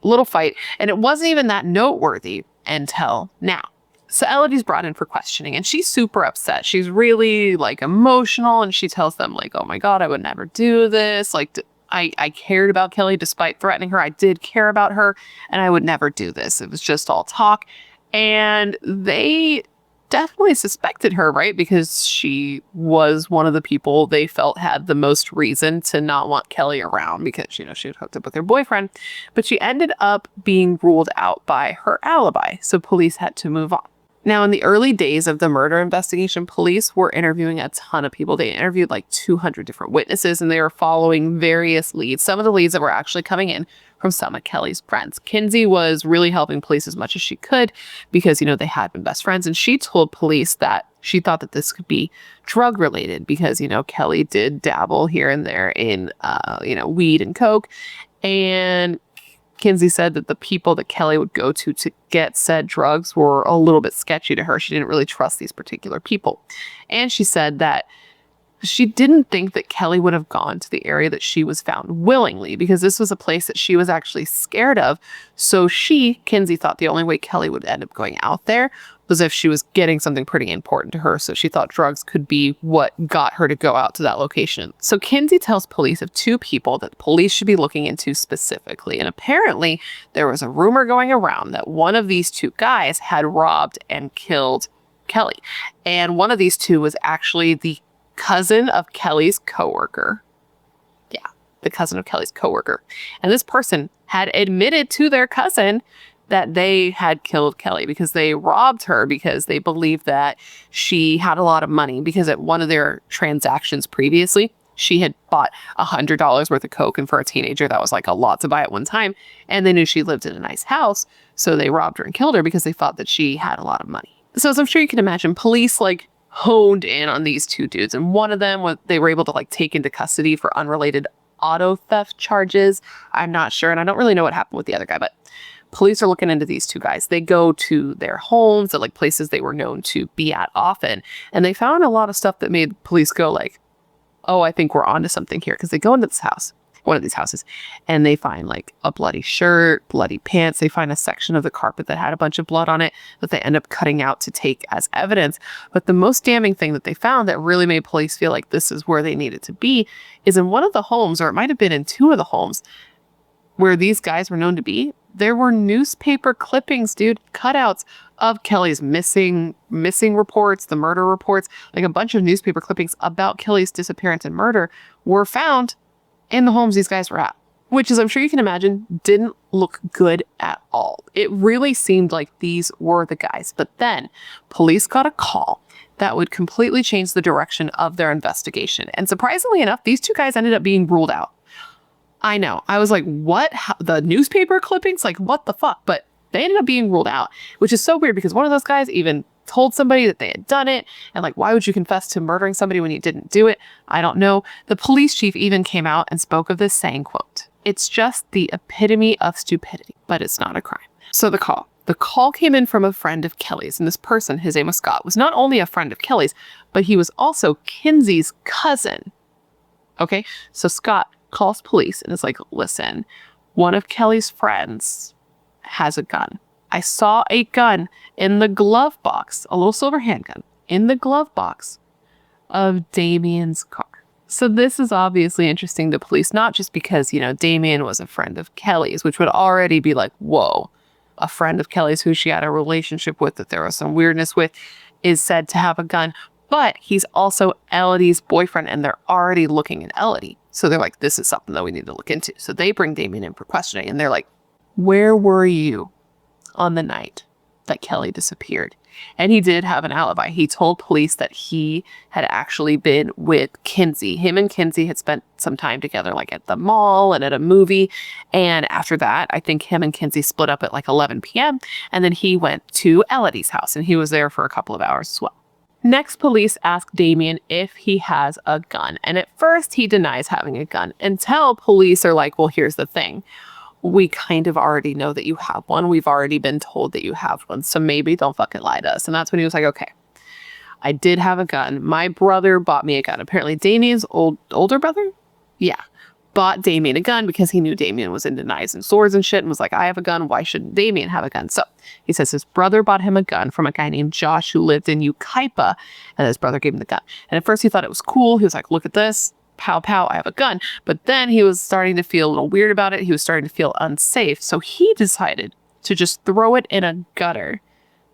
a little fight. And it wasn't even that noteworthy until now. So Elodie's brought in for questioning, and she's super upset. She's really like emotional, and she tells them like, oh my God, I would never do this. Like, I cared about Kelly despite threatening her. I did care about her, and I would never do this. It was just all talk. And they definitely suspected her, right? Because she was one of the people they felt had the most reason to not want Kelly around, because, she had hooked up with her boyfriend. But she ended up being ruled out by her alibi, so police had to move on. Now, in the early days of the murder investigation, police were interviewing a ton of people. They interviewed like 200 different witnesses, and they were following various leads. Some of the leads that were actually coming in from some of Kelly's friends. Kinsey was really helping police as much as she could because, they had been best friends. And she told police that she thought that this could be drug related because, Kelly did dabble here and there in, weed and coke. And Kinsey said that the people that Kelly would go to get said drugs were a little bit sketchy to her. She didn't really trust these particular people. And she said that she didn't think that Kelly would have gone to the area that she was found willingly, because this was a place that she was actually scared of. So Kinsey thought the only way Kelly would end up going out there was if she was getting something pretty important to her. So she thought drugs could be what got her to go out to that location. So Kinsey tells police of two people that police should be looking into specifically. And apparently there was a rumor going around that one of these two guys had robbed and killed Kelly. And one of these two was actually the cousin of Kelly's coworker. Yeah, the cousin of Kelly's coworker. And this person had admitted to their cousin that they had killed Kelly because they robbed her because they believed that she had a lot of money, because at one of their transactions previously, she had bought $100 worth of coke, and for a teenager, that was like a lot to buy at one time. And they knew she lived in a nice house, so they robbed her and killed her because they thought that she had a lot of money. So as I'm sure you can imagine, police honed in on these two dudes, and one of them they were able to take into custody for unrelated auto theft charges. I'm not sure, and I don't really know what happened with the other guy, but police are looking into these two guys. They go to their homes at places they were known to be at often, and they found a lot of stuff that made police go oh, I think we're onto something here. Because they go into this house, one of these houses, and they find like a bloody shirt, bloody pants. They find a section of the carpet that had a bunch of blood on it that they end up cutting out to take as evidence. But the most damning thing that they found that really made police feel like this is where they needed to be is in one of the homes, or it might have been in two of the homes where these guys were known to be. There were newspaper clippings, dude, cutouts of Kelly's missing reports, the murder reports, like a bunch of newspaper clippings about Kelly's disappearance and murder were found in the homes these guys were at, which, as I'm sure you can imagine, didn't look good at all. It really seemed like these were the guys. But then police got a call that would completely change the direction of their investigation. And surprisingly enough, these two guys ended up being ruled out. I know. I was like, what? How, the newspaper clippings? Like, what the fuck? But they ended up being ruled out, which is so weird because one of those guys even told somebody that they had done it. And like, why would you confess to murdering somebody when you didn't do it? I don't know. The police chief even came out and spoke of this saying, quote, "It's just the epitome of stupidity, but it's not a crime." So the call came in from a friend of Kelly's. And this person, his name was Scott, was not only a friend of Kelly's, but he was also Kinsey's cousin. Okay. So Scott calls police and is like, listen, one of Kelly's friends has a gun. I saw a gun in the glove box, a little silver handgun, in the glove box of Damien's car. So this is obviously interesting to police, not just because, you know, Damien was a friend of Kelly's, which would already be like, whoa, a friend of Kelly's who she had a relationship with, that there was some weirdness with, is said to have a gun. But he's also Elodie's boyfriend, and they're already looking at Elodie. So they're like, this is something that we need to look into. So they bring Damien in for questioning, and they're like, where were you on the night that Kelly disappeared? And he did have an alibi. He told police that he had actually been with Kinsey. Him and Kinsey had spent some time together, like at the mall and at a movie. And after that, I think him and Kinsey split up at like 11 p.m. And then he went to Elodie's house, and he was there for a couple of hours as well. Next, police ask Damien if he has a gun. And at first, he denies having a gun until police are like, well, here's the thing. We kind of already know that you have one. We've already been told that you have one. So maybe don't fucking lie to us. And that's when he was like, okay, I did have a gun. My brother bought me a gun. Apparently Damien's older brother? Yeah. Bought Damien a gun because he knew Damien was into knives and swords and shit and was like, I have a gun. Why shouldn't Damien have a gun? So he says his brother bought him a gun from a guy named Josh who lived in Ukaipa, and his brother gave him the gun. And at first he thought it was cool. He was like, look at this. Pow, pow, I have a gun. But then he was starting to feel a little weird about it. He was starting to feel unsafe. So he decided to just throw it in a gutter,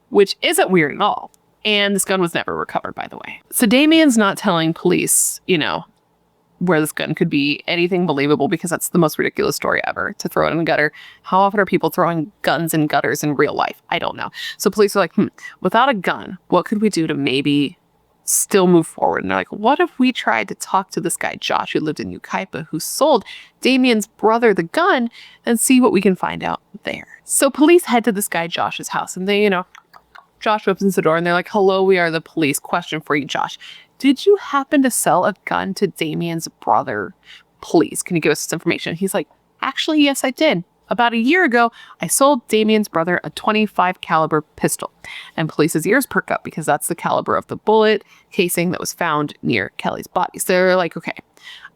which isn't weird at all. And this gun was never recovered, by the way. So Damien's not telling police, you know, where this gun could be anything believable, because that's the most ridiculous story ever, to throw it in a gutter. How often are people throwing guns in gutters in real life? I don't know. So police are like, without a gun, what could we do to maybe still move forward? And they're like, what if we tried to talk to this guy, Josh, who lived in Ukaipa, who sold Damien's brother the gun, and see what we can find out there. So police head to this guy, Josh's house, and they, you know, Josh opens the door and they're like, hello, we are the police. Question for you, Josh. Did you happen to sell a gun to Damien's brother? Please, can you give us this information? He's like, actually, yes, I did. About a year ago, I sold Damien's brother a .25 caliber pistol. And police's ears perk up because that's the caliber of the bullet casing that was found near Kelly's body. So they're like, okay,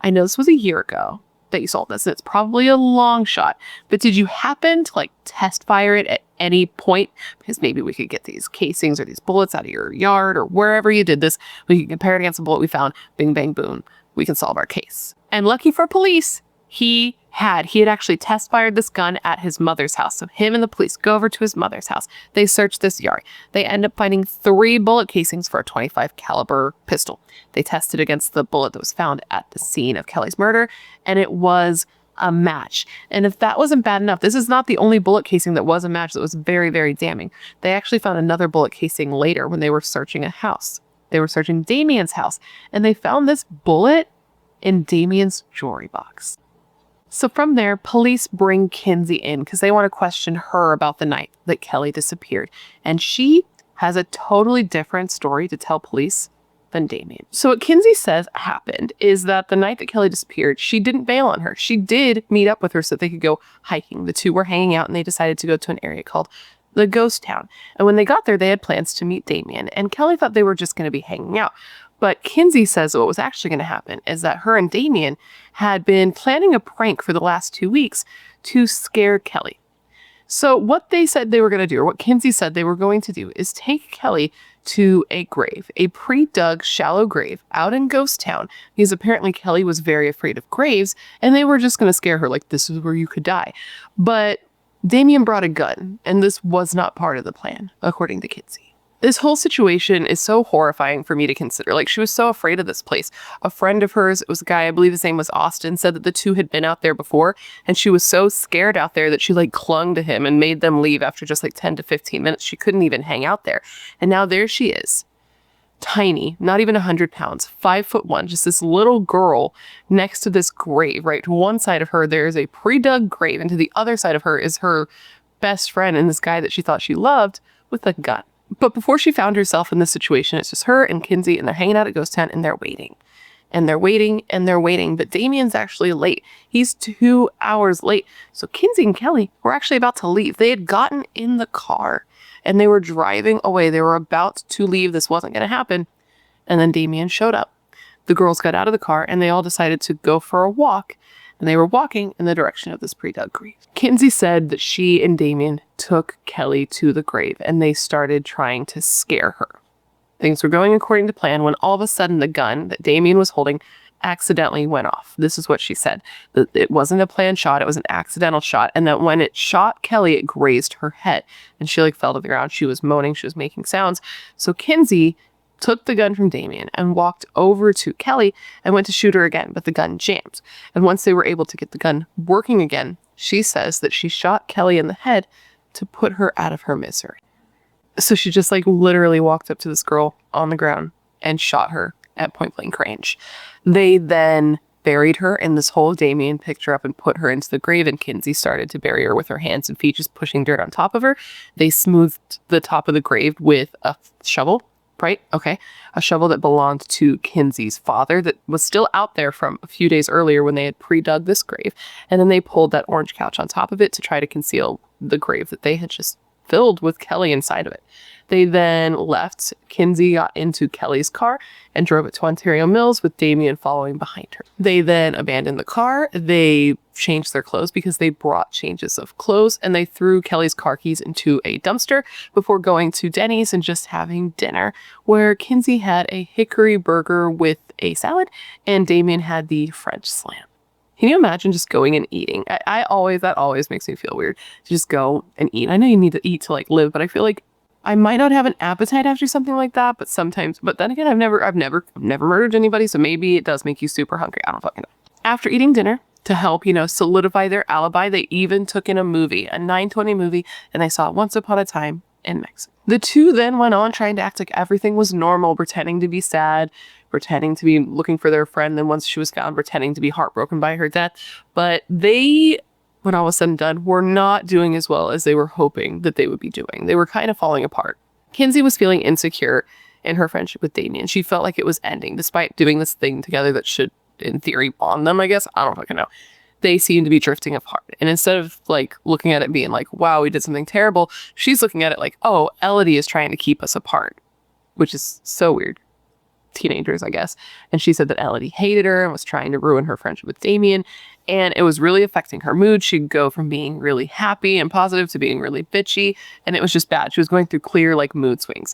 I know this was a year ago that you sold this, and it's probably a long shot, but did you happen to like test fire it at any point? Because maybe we could get these casings or these bullets out of your yard or wherever you did this. We can compare it against the bullet we found. Bing, bang, boom. We can solve our case. And lucky for police, he had actually test fired this gun at his mother's house. So him and the police go over to his mother's house. They search this yard. They end up finding 3 bullet casings for a .25 caliber pistol. They tested against the bullet that was found at the scene of Kelly's murder, and it was a match. And if that wasn't bad enough, this is not the only bullet casing that was a match that was very, very damning. They actually found another bullet casing later when they were searching a house. They were searching Damien's house, and they found this bullet in Damien's jewelry box. So from there, police bring Kinsey in because they want to question her about the night that Kelly disappeared. And she has a totally different story to tell police than Damien. So what Kinsey says happened is that the night that Kelly disappeared, she didn't bail on her. She did meet up with her so that they could go hiking. The two were hanging out and they decided to go to an area called the Ghost Town. And when they got there, they had plans to meet Damien. And Kelly thought they were just going to be hanging out. But Kinsey says what was actually going to happen is that her and Damien had been planning a prank for the last 2 weeks to scare Kelly. So what they said they were going to do, or what Kinsey said they were going to do, is take Kelly to a grave, a pre-dug shallow grave out in Ghost Town, because apparently Kelly was very afraid of graves, and they were just going to scare her like, this is where you could die. But Damien brought a gun, and this was not part of the plan, according to Kinsey. This whole situation is so horrifying for me to consider. Like, she was so afraid of this place. A friend of hers, it was a guy, I believe his name was Austin, said that the two had been out there before, and she was so scared out there that she like clung to him and made them leave after just like 10 to 15 minutes. She couldn't even hang out there. And now there she is, tiny, not even 100 pounds, 5'1", just this little girl next to this grave, right? To one side of her, there's a pre-dug grave, and to the other side of her is her best friend and this guy that she thought she loved with a gun. But before she found herself in this situation, it's just her and Kinsey, and they're hanging out at Ghost Town, and they're waiting. And they're waiting, and they're waiting. But Damien's actually late. He's 2 hours late. So Kinsey and Kelly were actually about to leave. They had gotten in the car, and they were driving away. They were about to leave. This wasn't going to happen. And then Damien showed up. The girls got out of the car, and they all decided to go for a walk. And they were walking in the direction of this pre-dug grave. Kinsey said that she and Damien took Kelly to the grave, and they started trying to scare her. Things were going according to plan when all of a sudden the gun that Damien was holding accidentally went off. This is what she said. That it wasn't a planned shot, it was an accidental shot, and that when it shot Kelly, it grazed her head. And she like fell to the ground. She was moaning, she was making sounds. So Kinsey took the gun from Damien and walked over to Kelly and went to shoot her again, but the gun jammed. And once they were able to get the gun working again, she says that she shot Kelly in the head to put her out of her misery. So she just like literally walked up to this girl on the ground and shot her at point blank range. They then buried her in this hole. Damien picked her up and put her into the grave, and Kinsey started to bury her with her hands and feet, just pushing dirt on top of her. They smoothed the top of the grave with a shovel. Right? Okay. A shovel that belonged to Kinsey's father that was still out there from a few days earlier when they had pre-dug this grave. And then they pulled that orange couch on top of it to try to conceal the grave that they had just filled with Kelly inside of it. They then left. Kinsey got into Kelly's car and drove it to Ontario Mills with Damien following behind her. They then abandoned the car. They changed their clothes because they brought changes of clothes, and they threw Kelly's car keys into a dumpster before going to Denny's and just having dinner, where Kinsey had a hickory burger with a salad and Damien had the French slam. Can you imagine just going and eating? That always makes me feel weird to just go and eat. I know you need to eat to like live, but I feel like I might not have an appetite after something like that, but sometimes, but then again, I've never murdered anybody. So maybe it does make you super hungry. I don't fucking know. After eating dinner, to help, solidify their alibi, they even took in a movie, a 920 movie, and they saw Once Upon a Time in Mexico. The two then went on trying to act like everything was normal, pretending to be sad, pretending to be looking for their friend. Then once she was found, pretending to be heartbroken by her death. But they, when all was said and done, were not doing as well as they were hoping that they would be doing. They were kind of falling apart. Kinsey was feeling insecure in her friendship with Damien. She felt like it was ending, despite doing this thing together that should, in theory, bond them, I guess. I don't fucking know. They seem to be drifting apart. And instead of like looking at it being like, wow, we did something terrible, she's looking at it like, oh, Elodie is trying to keep us apart, which is so weird. Teenagers, I guess. And she said that Elodie hated her and was trying to ruin her friendship with Damien, and it was really affecting her mood. She'd go from being really happy and positive to being really bitchy, and it was just bad. She was going through clear like mood swings.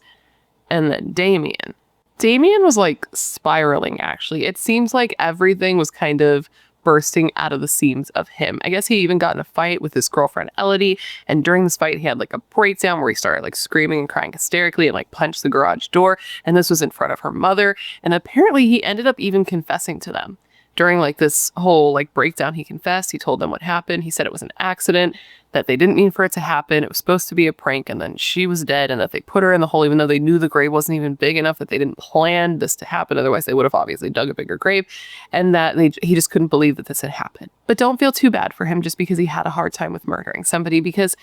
And then Damien was like spiraling, actually. It seems like everything was kind of bursting out of the seams of him. I guess he even got in a fight with his girlfriend Elodie, and during this fight he had like a breakdown where he started like screaming and crying hysterically and like punched the garage door, and this was in front of her mother. And apparently he ended up even confessing to them. During like this whole like breakdown, he confessed. He told them what happened. He said it was an accident, that they didn't mean for it to happen. It was supposed to be a prank, and then she was dead, and that they put her in the hole even though they knew the grave wasn't even big enough, that they didn't plan this to happen. Otherwise, they would have obviously dug a bigger grave, and that he just couldn't believe that this had happened. But don't feel too bad for him just because he had a hard time with murdering somebody, because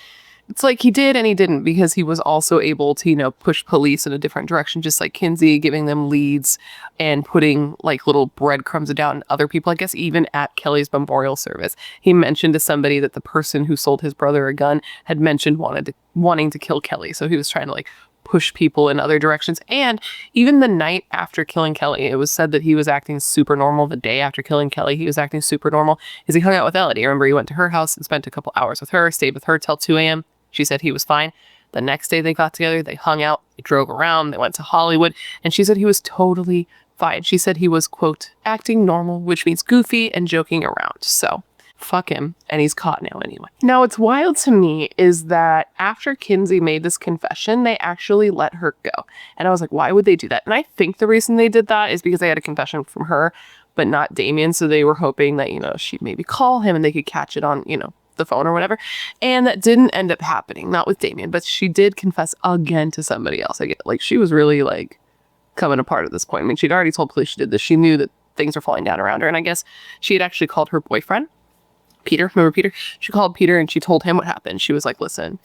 it's like he did and he didn't, because he was also able to, push police in a different direction, just like Kinsey, giving them leads and putting like little breadcrumbs down in other people. I guess even at Kelly's memorial service, he mentioned to somebody that the person who sold his brother a gun had mentioned wanting to kill Kelly. So he was trying to like push people in other directions. And even the night after killing Kelly, it was said that he was acting super normal. The day after killing Kelly, he was acting super normal as he hung out with Elodie. Remember, he went to her house and spent a couple hours with her, stayed with her till 2 a.m. She said he was fine. The next day they got together, they hung out, they drove around, they went to Hollywood, and she said he was totally fine. She said he was, quote, acting normal, which means goofy and joking around. So fuck him, and he's caught now anyway. Now, what's wild to me is that after Kinsey made this confession, they actually let her go. And I was like, why would they do that? And I think the reason they did that is because they had a confession from her, but not Damien. So they were hoping that, she'd maybe call him and they could catch it on, the phone or whatever. And that didn't end up happening, not with Damien, but she did confess again to somebody else. She was really coming apart at this point. I mean, she'd already told police she did this. She knew that things were falling down around her. And I guess she had actually called her boyfriend, Peter. Remember Peter? She called Peter and she told him what happened. She was like, listen,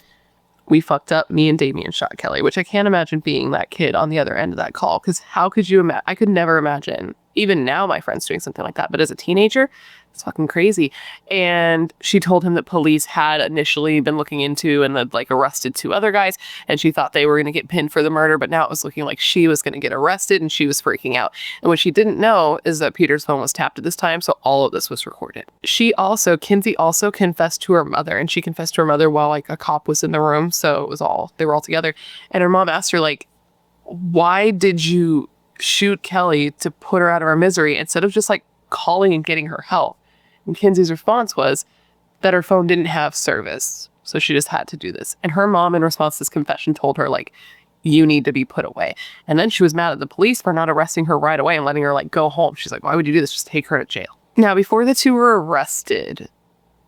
we fucked up. Me and Damien shot Kelly, which I can't imagine being that kid on the other end of that call. Because how could you imagine? I could never imagine. Even now, my friend's doing something like that. But as a teenager, it's fucking crazy. And she told him that police had initially been looking into and had arrested 2 other guys. And she thought they were going to get pinned for the murder. But now it was looking like she was going to get arrested and she was freaking out. And what she didn't know is that Peter's phone was tapped at this time. So all of this was recorded. Kinsey also confessed to her mother. And she confessed to her mother while a cop was in the room. So they were all together. And her mom asked her why did you shoot Kelly to put her out of her misery instead of just calling and getting her help? And Kinsey's response was that her phone didn't have service. So she just had to do this. And her mom, in response to this confession, told her, you need to be put away. And then she was mad at the police for not arresting her right away and letting her, go home. She's like, why would you do this? Just take her to jail. Now, before the 2 were arrested,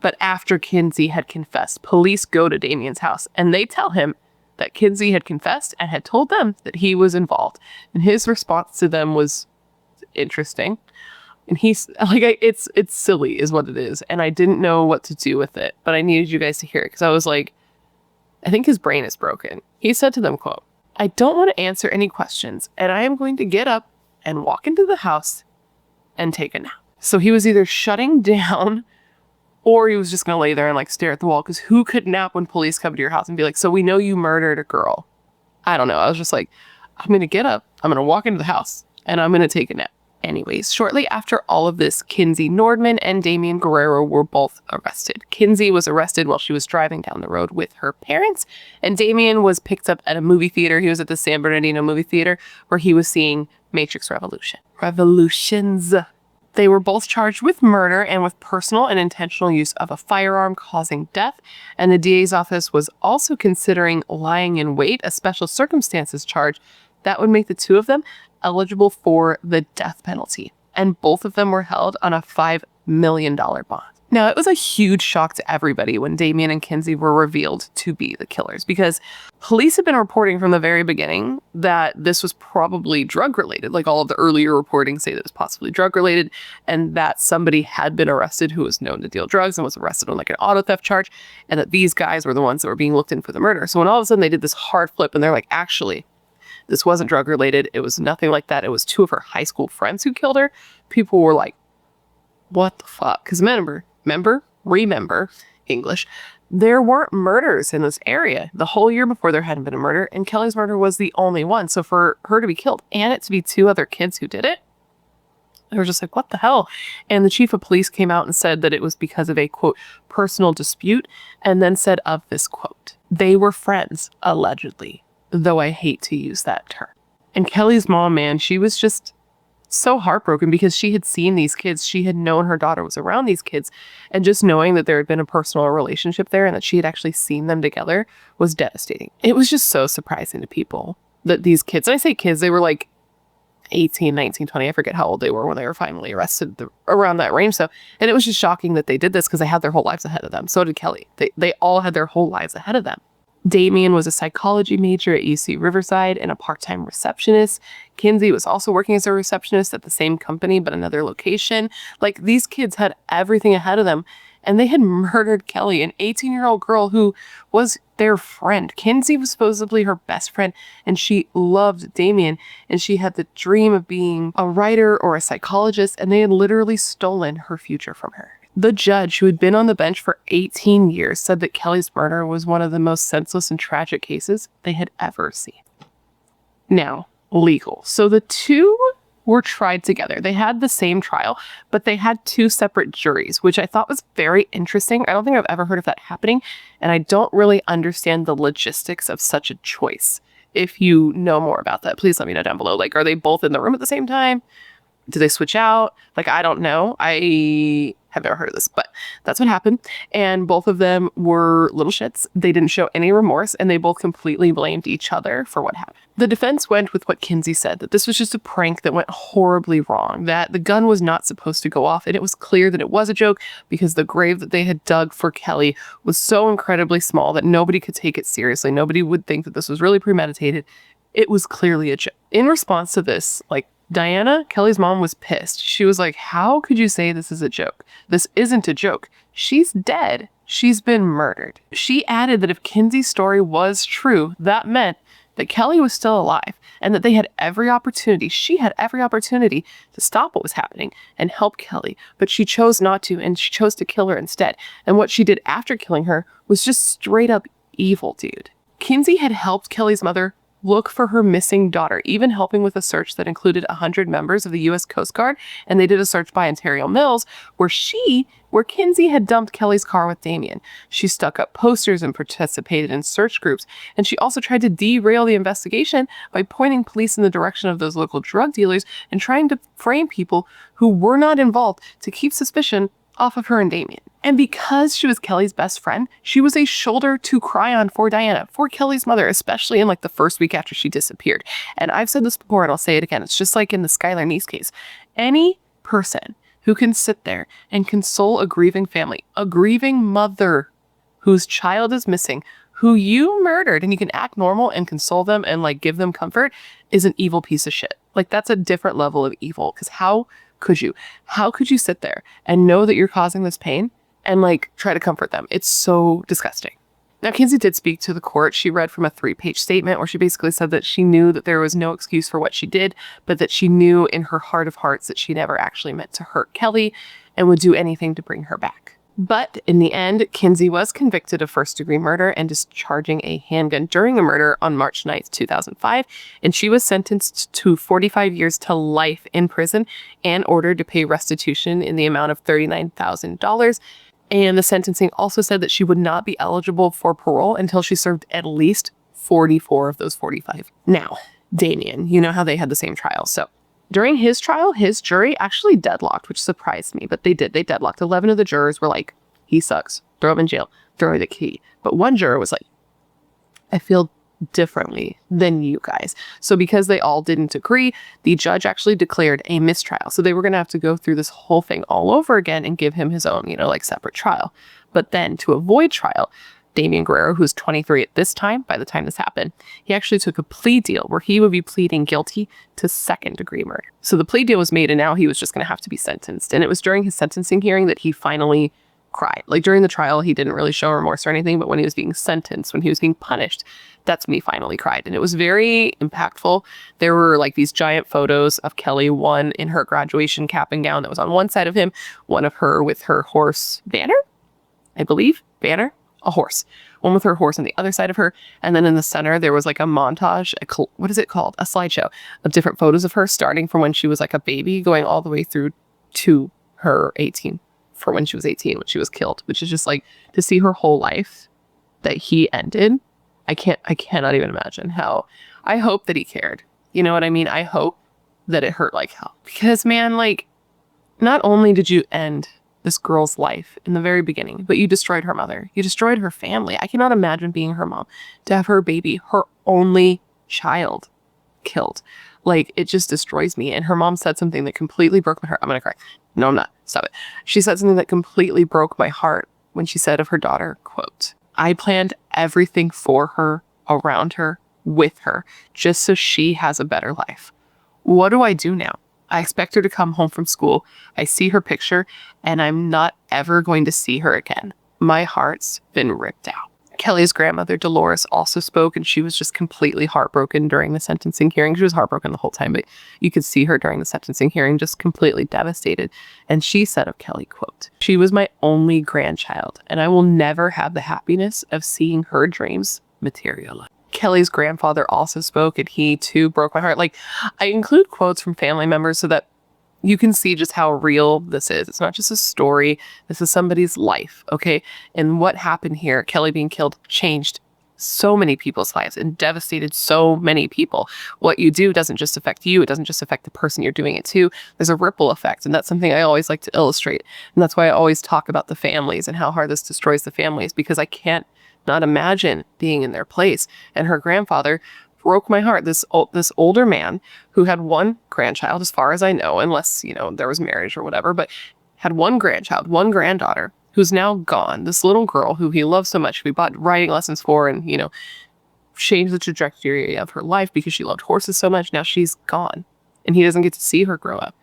but after Kinsey had confessed, police go to Damien's house and they tell him that Kinsey had confessed and had told them that he was involved. And his response to them was interesting. And he's it's silly is what it is. And I didn't know what to do with it, but I needed you guys to hear it because I was like, I think his brain is broken. He said to them, quote, I don't want to answer any questions and I am going to get up and walk into the house and take a nap. So he was either shutting down or he was just going to lay there and stare at the wall, because who could nap when police come to your house and be like, so we know you murdered a girl? I don't know. I was just like, I'm going to get up, I'm going to walk into the house and I'm going to take a nap. Anyways, shortly after all of this, Kinsey Nordman and Damien Guerrero were both arrested. Kinsey was arrested while she was driving down the road with her parents, and Damien was picked up at a movie theater. He was at the San Bernardino movie theater where he was seeing Matrix Revolutions. They were both charged with murder and with personal and intentional use of a firearm causing death, and the DA's office was also considering lying in wait, a special circumstances charge that would make the 2 of them eligible for the death penalty. And both of them were held on a $5 million bond. Now, it was a huge shock to everybody when Damien and Kinsey were revealed to be the killers, because police had been reporting from the very beginning that this was probably drug-related. All of the earlier reporting say that it was possibly drug-related, and that somebody had been arrested who was known to deal drugs and was arrested on an auto theft charge, and that these guys were the ones that were being looked in for the murder. So when all of a sudden they did this hard flip and they're like, actually, this wasn't drug related. It was nothing like that. It was 2 of her high school friends who killed her. People were like, what the fuck? Because remember, English, there weren't murders in this area. The whole year before there hadn't been a murder, and Kelly's murder was the only one. So for her to be killed and it to be 2 other kids who did it, they were just like, what the hell? And the chief of police came out and said that it was because of a, quote, personal dispute, and then said of this, quote, they were friends, allegedly. Though I hate to use that term. And Kelly's mom, man, she was just so heartbroken because she had seen these kids. She had known her daughter was around these kids. And just knowing that there had been a personal relationship there and that she had actually seen them together was devastating. It was just so surprising to people that these kids, and I say kids, they were 18, 19, 20. I forget how old they were when they were finally arrested, around that range. So, and it was just shocking that they did this because they had their whole lives ahead of them. So did Kelly. They all had their whole lives ahead of them. Damien was a psychology major at UC Riverside and a part-time receptionist. Kinsey was also working as a receptionist at the same company, but another location. These kids had everything ahead of them, and they had murdered Kelly, an 18-year-old girl who was their friend. Kinsey was supposedly her best friend, and she loved Damien, and she had the dream of being a writer or a psychologist, and they had literally stolen her future from her. The judge, who had been on the bench for 18 years, said that Kelly's murder was one of the most senseless and tragic cases they had ever seen. Now, legal. So the two were tried together. They had the same trial, but they had two separate juries, which I thought was very interesting. I don't think I've ever heard of that happening, and I don't really understand the logistics of such a choice. If you know more about that, please let me know down below. Like, are they both in the room at the same time? Do they switch out? Like, I don't know. I have never heard of this, but that's what happened. And both of them were little shits. They didn't show any remorse, and they both completely blamed each other for what happened. The defense went with what Kinsey said, that this was just a prank that went horribly wrong, that the gun was not supposed to go off, and it was clear that it was a joke because the grave that they had dug for Kelly was so incredibly small that nobody could take it seriously. Nobody would think that this was really premeditated. It was clearly a joke. In response to this, like, Diana, Kelly's mom, was pissed. She was like, how could you say this is a joke? This isn't a joke. She's dead. She's been murdered. She added that if Kinsey's story was true, that meant that Kelly was still alive and that they had every opportunity, she had every opportunity to stop what was happening and help Kelly, but she chose not to, and she chose to kill her instead. And what she did after killing her was just straight up evil, dude. Kinsey had helped Kelly's mother look for her missing daughter, even helping with a search that included 100 members of the U.S. Coast Guard, and they did a search by Ontario Mills, where Kinsey had dumped Kelly's car with Damien. She stuck up posters and participated in search groups, and she also tried to derail the investigation by pointing police in the direction of those local drug dealers and trying to frame people who were not involved to keep suspicion off of her and Damien. And because she was Kelly's best friend, she was a shoulder to cry on for Diana, for Kelly's mother, especially in like the first week after she disappeared. And I've said this before and I'll say it again. It's just like in the Skylar Neese case. Any person who can sit there and console a grieving family, a grieving mother whose child is missing, who you murdered, and you can act normal and console them and like give them comfort, is an evil piece of shit. Like, that's a different level of evil. Because how could you sit there and know that you're causing this pain and like try to comfort them? It's so disgusting. Now, Kinsey did speak to the court. She read from a 3-page statement where she basically said that she knew that there was no excuse for what she did, but that she knew in her heart of hearts that she never actually meant to hurt Kelly and would do anything to bring her back. But in the end, Kinsey was convicted of first-degree murder and discharging a handgun during a murder on March 9th, 2005, and she was sentenced to 45 years to life in prison and ordered to pay restitution in the amount of $39,000. And the sentencing also said that she would not be eligible for parole until she served at least 44 of those 45. Now, Damien, you know how they had the same trial. So during his trial, his jury actually deadlocked, which surprised me, but they did. They deadlocked. 11 of the jurors were like, he sucks. Throw him in jail. Throw away the key. But one juror was like, I feel differently than you guys. So because they all didn't agree, the judge actually declared a mistrial. So they were going to have to go through this whole thing all over again and give him his own, like separate trial. But then to avoid trial, Damien Guerrero, who's 23 at this time, by the time this happened, he actually took a plea deal where he would be pleading guilty to second-degree murder. So the plea deal was made, and now he was just going to have to be sentenced. And it was during his sentencing hearing that he finally cried. Like, during the trial, he didn't really show remorse or anything, but when he was being sentenced, when he was being punished, that's when he finally cried. And it was very impactful. There were like these giant photos of Kelly, one in her graduation cap and gown that was on one side of him, one of her with her horse Banner, I believe. Banner? A horse. One with her horse on the other side of her. And then in the center, there was like a montage, what is it called? A slideshow of different photos of her, starting from when she was like a baby, going all the way through to her 18, for when she was 18, when she was killed, which is just like, to see her whole life that he ended. I cannot even imagine how. I hope that he cared. You know what I mean? I hope that it hurt like hell. Because, man, like, not only did you end this girl's life in the very beginning, but you destroyed her mother. You destroyed her family. I cannot imagine being her mom, to have her baby, her only child, killed. Like, it just destroys me. And her mom said something that completely broke my heart. I'm gonna cry. No, I'm not. Stop it. She said something that completely broke my heart when she said of her daughter, quote, I planned everything for her, around her, with her, just so she has a better life. What do I do now? I expect her to come home from school. I see her picture, and I'm not ever going to see her again. My heart's been ripped out. Kelly's grandmother, Dolores, also spoke, and she was just completely heartbroken during the sentencing hearing. She was heartbroken the whole time, but you could see her during the sentencing hearing just completely devastated. And she said of Kelly, quote, she was my only grandchild, and I will never have the happiness of seeing her dreams materialize. Kelly's grandfather also spoke, and he too broke my heart. Like, I include quotes from family members so that you can see just how real this is. It's not just a story. This is somebody's life, okay? And what happened here, Kelly being killed, changed so many people's lives and devastated so many people. What you do doesn't just affect you. It doesn't just affect the person you're doing it to. There's a ripple effect, and that's something I always like to illustrate. And that's why I always talk about the families and how hard this destroys the families, because I can't not imagine being in their place. And her grandfather broke my heart. This older man who had one grandchild, as far as I know, unless, you know, there was marriage or whatever, but had one grandchild, one granddaughter, who's now gone. This little girl who he loved so much, we bought writing lessons for, and, you know, changed the trajectory of her life because she loved horses so much. Now she's gone, and he doesn't get to see her grow up.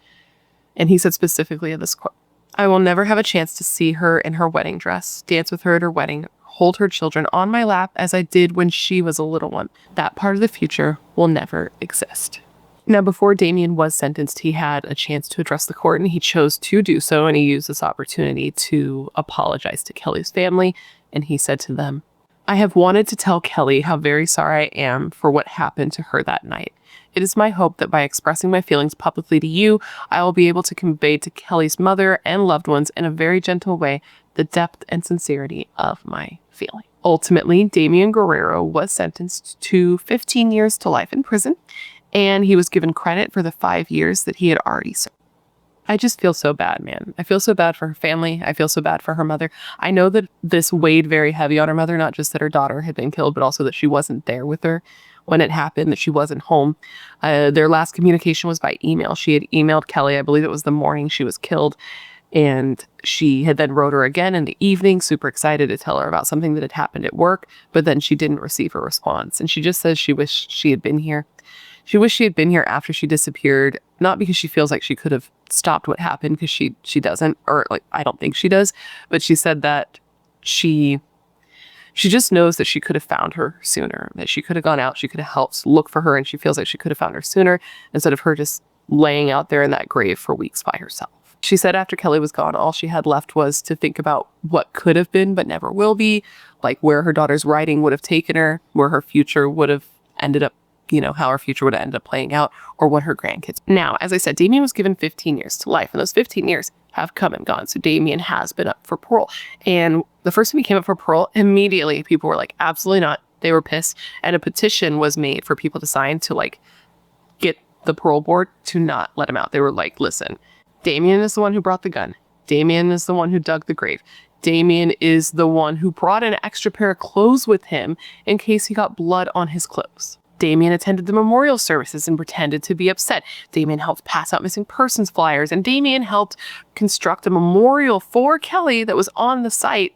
And he said specifically in this quote, "I will never have a chance to see her in her wedding dress, dance with her at her wedding, hold her children on my lap as I did when she was a little one. That part of the future will never exist." Now, before Damien was sentenced, he had a chance to address the court, and he chose to do so, and he used this opportunity to apologize to Kelly's family, and he said to them, "I have wanted to tell Kelly how very sorry I am for what happened to her that night. It is my hope that by expressing my feelings publicly to you, I will be able to convey to Kelly's mother and loved ones in a very gentle way the depth and sincerity of my feeling." Ultimately, Damien Guerrero was sentenced to 15 years to life in prison, and he was given credit for the 5 years that he had already served. I just feel so bad, man. I feel so bad for her family. I feel so bad for her mother. I know that this weighed very heavy on her mother, not just that her daughter had been killed, but also that she wasn't there with her when it happened, that she wasn't home. Their last communication was by email. She had emailed Kelly, I believe it was the morning she was killed, and she had then wrote her again in the evening, super excited to tell her about something that had happened at work, but then she didn't receive a response. And she just says she wished she had been here. She wished she had been here after she disappeared, not because she feels like she could have stopped what happened, because she doesn't, or like, I don't think she does, but she said that she just knows that she could have found her sooner, that she could have gone out, she could have helped look for her, and she feels like she could have found her sooner instead of her just laying out there in that grave for weeks by herself. She said after Kelly was gone, all she had left was to think about what could have been but never will be, like where her daughter's writing would have taken her, where her future would have ended up, you know, how her future would have ended up playing out, or what her grandkids. Now, as I said, Damien was given 15 years to life, and those 15 years have come and gone. So Damien has been up for parole. And the first time he came up for parole, immediately people were like, absolutely not. They were pissed. And a petition was made for people to sign to like get the parole board to not let him out. They were like, listen, Damien is the one who brought the gun. Damien is the one who dug the grave. Damien is the one who brought an extra pair of clothes with him in case he got blood on his clothes. Damien attended the memorial services and pretended to be upset. Damien helped pass out missing persons flyers, and Damien helped construct a memorial for Kelly that was on the site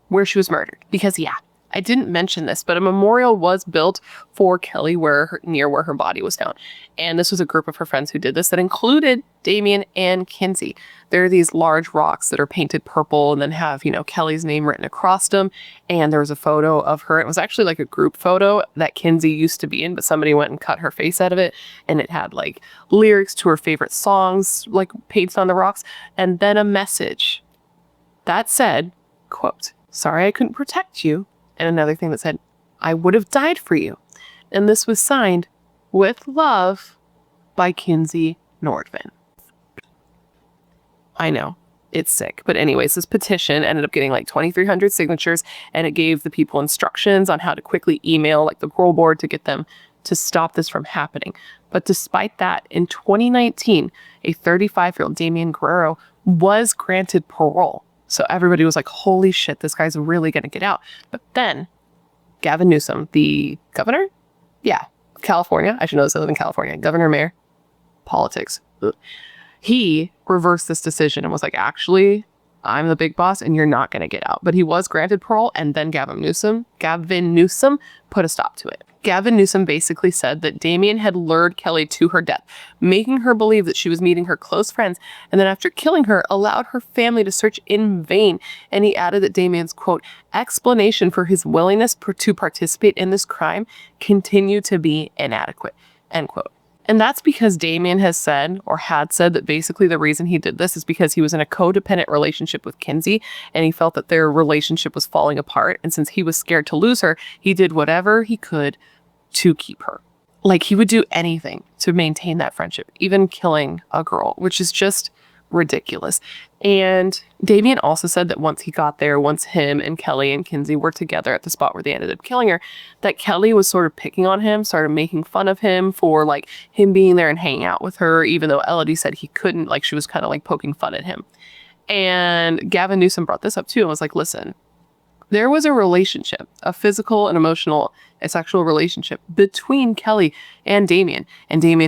where she was murdered. Because, yeah, I didn't mention this, but a memorial was built for Kelly near where her body was found. And this was a group of her friends who did this that included Damien and Kinsey. There are these large rocks that are painted purple and then have, you know, Kelly's name written across them. And there was a photo of her. It was actually like a group photo that Kinsey used to be in, but somebody went and cut her face out of it. And it had like lyrics to her favorite songs, like painted on the rocks. And then a message that said, quote, "Sorry I couldn't protect you." And another thing that said, "I would have died for you." And this was signed, "With love," by Kinsey Nordvin. I know, it's sick. But anyways, this petition ended up getting like 2,300 signatures, and it gave the people instructions on how to quickly email like the parole board to get them to stop this from happening. But despite that, in 2019, a 35-year-old Damien Guerrero was granted parole. So everybody was like, holy shit, this guy's really going to get out. But then Gavin Newsom, the governor? Yeah, California. I should know this, I live in California. Governor, mayor, politics. Ugh. He reversed this decision and was like, actually, I'm the big boss and you're not going to get out. But he was granted parole, and then Gavin Newsom put a stop to it. Gavin Newsom basically said that Damien had lured Kelly to her death, making her believe that she was meeting her close friends, and then after killing her, allowed her family to search in vain. And he added that Damien's, quote, explanation for his willingness to participate in this crime continued to be inadequate, end quote. And that's because Damien has said, or had said, that basically the reason he did this is because he was in a codependent relationship with Kinsey, and he felt that their relationship was falling apart. And since he was scared to lose her, he did whatever he could to keep her. Like, he would do anything to maintain that friendship, even killing a girl, which is just ridiculous. And Damien also said that once he got there, once him and Kelly and Kinsey were together at the spot where they ended up killing her, that Kelly was sort of picking on him, started making fun of him for like him being there and hanging out with her, even though Elodie said he couldn't. Like, she was kind of like poking fun at him. And Gavin Newsom brought this up too and was like, listen, there was a relationship, a physical and emotional, a sexual relationship between Kelly and Damien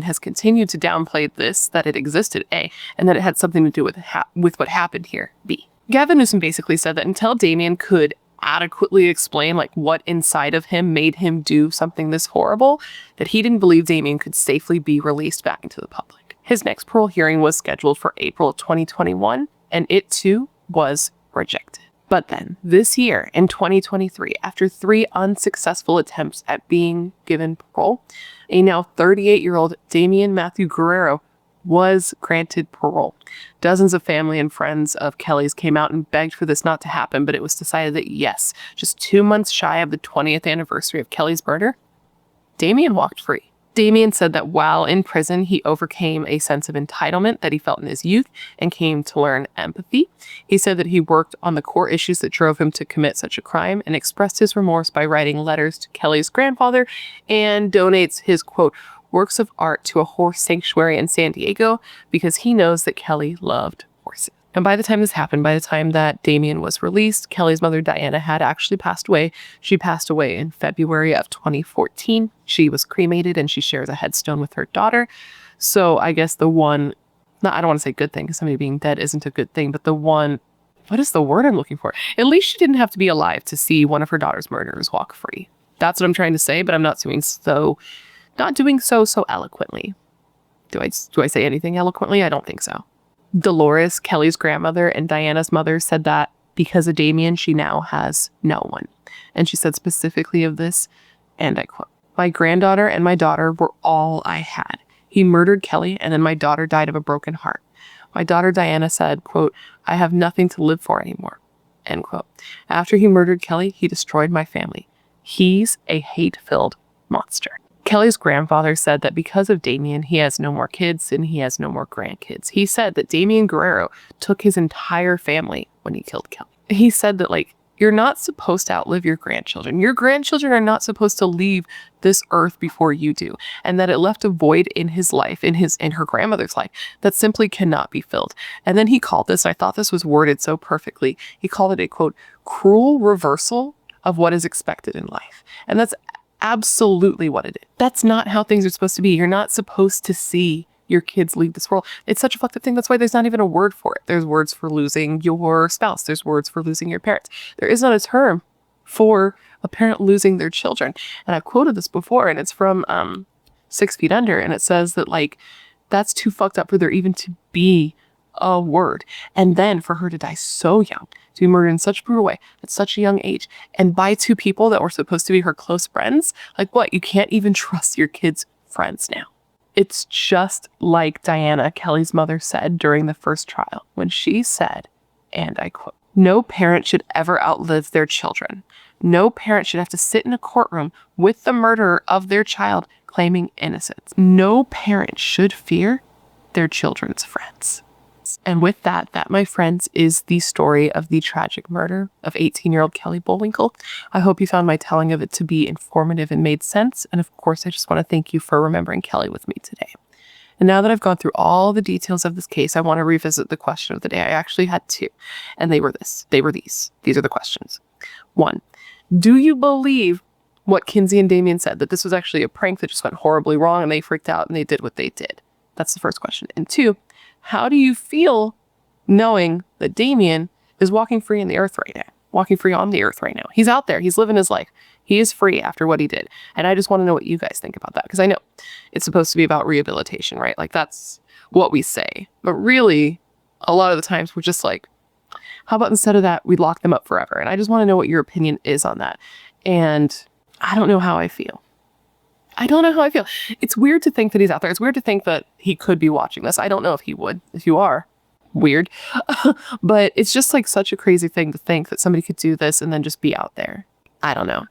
has continued to downplay this, that it existed, A, and that it had something to do with what happened here, B. Gavin Newsom basically said that until Damien could adequately explain like what inside of him made him do something this horrible, that he didn't believe Damien could safely be released back into the public. His next parole hearing was scheduled for April of 2021, and it too was rejected. But then, this year, in 2023, after 3 unsuccessful attempts at being given parole, a now 38-year-old Damien Matthew Guerrero was granted parole. Dozens of family and friends of Kelly's came out and begged for this not to happen, but it was decided that yes, just 2 months shy of the 20th anniversary of Kelly's murder, Damien walked free. Damien said that while in prison, he overcame a sense of entitlement that he felt in his youth and came to learn empathy. He said that he worked on the core issues that drove him to commit such a crime and expressed his remorse by writing letters to Kelly's grandfather and donates his, quote, works of art to a horse sanctuary in San Diego because he knows that Kelly loved horses. And by the time this happened, by the time that Damien was released, Kelly's mother, Diana, had actually passed away. She passed away in February of 2014. She was cremated and she shares a headstone with her daughter. So I guess the one, I don't want to say good thing because somebody being dead isn't a good thing, but the one, what is the word I'm looking for? At least she didn't have to be alive to see one of her daughter's murderers walk free. That's what I'm trying to say, but I'm not doing so eloquently. Do I say anything eloquently? I don't think so. Dolores, Kelly's grandmother, and Diana's mother said that because of Damien, she now has no one. And she said specifically of this, and I quote, "My granddaughter and my daughter were all I had. He murdered Kelly, and then my daughter died of a broken heart. My daughter Diana said, quote, I have nothing to live for anymore, end quote. After he murdered Kelly, he destroyed my family. He's a hate-filled monster." Kelly's grandfather said that because of Damien, he has no more kids and he has no more grandkids. He said that Damien Guerrero took his entire family when he killed Kelly. He said that, like, you're not supposed to outlive your grandchildren. Your grandchildren are not supposed to leave this earth before you do. And that it left a void in his life, in her grandmother's life, that simply cannot be filled. And then he called this, I thought this was worded so perfectly, he called it a, quote, cruel reversal of what is expected in life. And that's absolutely what it is. That's not how things are supposed to be. You're not supposed to see your kids leave this world. It's such a fucked up thing. That's why there's not even a word for it. There's words for losing your spouse. There's words for losing your parents. There is not a term for a parent losing their children. And I've quoted this before, and it's from 6 Feet Under, and it says that, like, that's too fucked up for there even to be a word. And then for her to die so young, to be murdered in such a brutal way at such a young age, and by 2 people that were supposed to be her close friends, like, what? You can't even trust your kids' friends now. It's just like Diana, Kelly's mother, said during the first trial when she said, and I quote, "No parent should ever outlive their children. No parent should have to sit in a courtroom with the murderer of their child claiming innocence. No parent should fear their children's friends." And with that, my friends, is the story of the tragic murder of 18-year-old Kelly Bullwinkle. I hope you found my telling of it to be informative and made sense. And of course, I just want to thank you for remembering Kelly with me today. And now that I've gone through all the details of this case, I want to revisit the question of the day. I actually had 2, and they were these. These are the questions. 1, do you believe what Kinsey and Damien said, that this was actually a prank that just went horribly wrong and they freaked out and they did what they did? That's the first question. And 2, how do you feel knowing that Damien is walking free in the earth right now? Walking free on the earth right now. He's out there. He's living his life. He is free after what he did. And I just want to know what you guys think about that. Because I know it's supposed to be about rehabilitation, right? Like, that's what we say. But really, a lot of the times we're just like, how about instead of that, we lock them up forever? And I just want to know what your opinion is on that. And I don't know how I feel. It's weird to think that he's out there. It's weird to think that he could be watching this. I don't know if he would. If you are, weird. But it's just like such a crazy thing to think that somebody could do this and then just be out there. I don't know.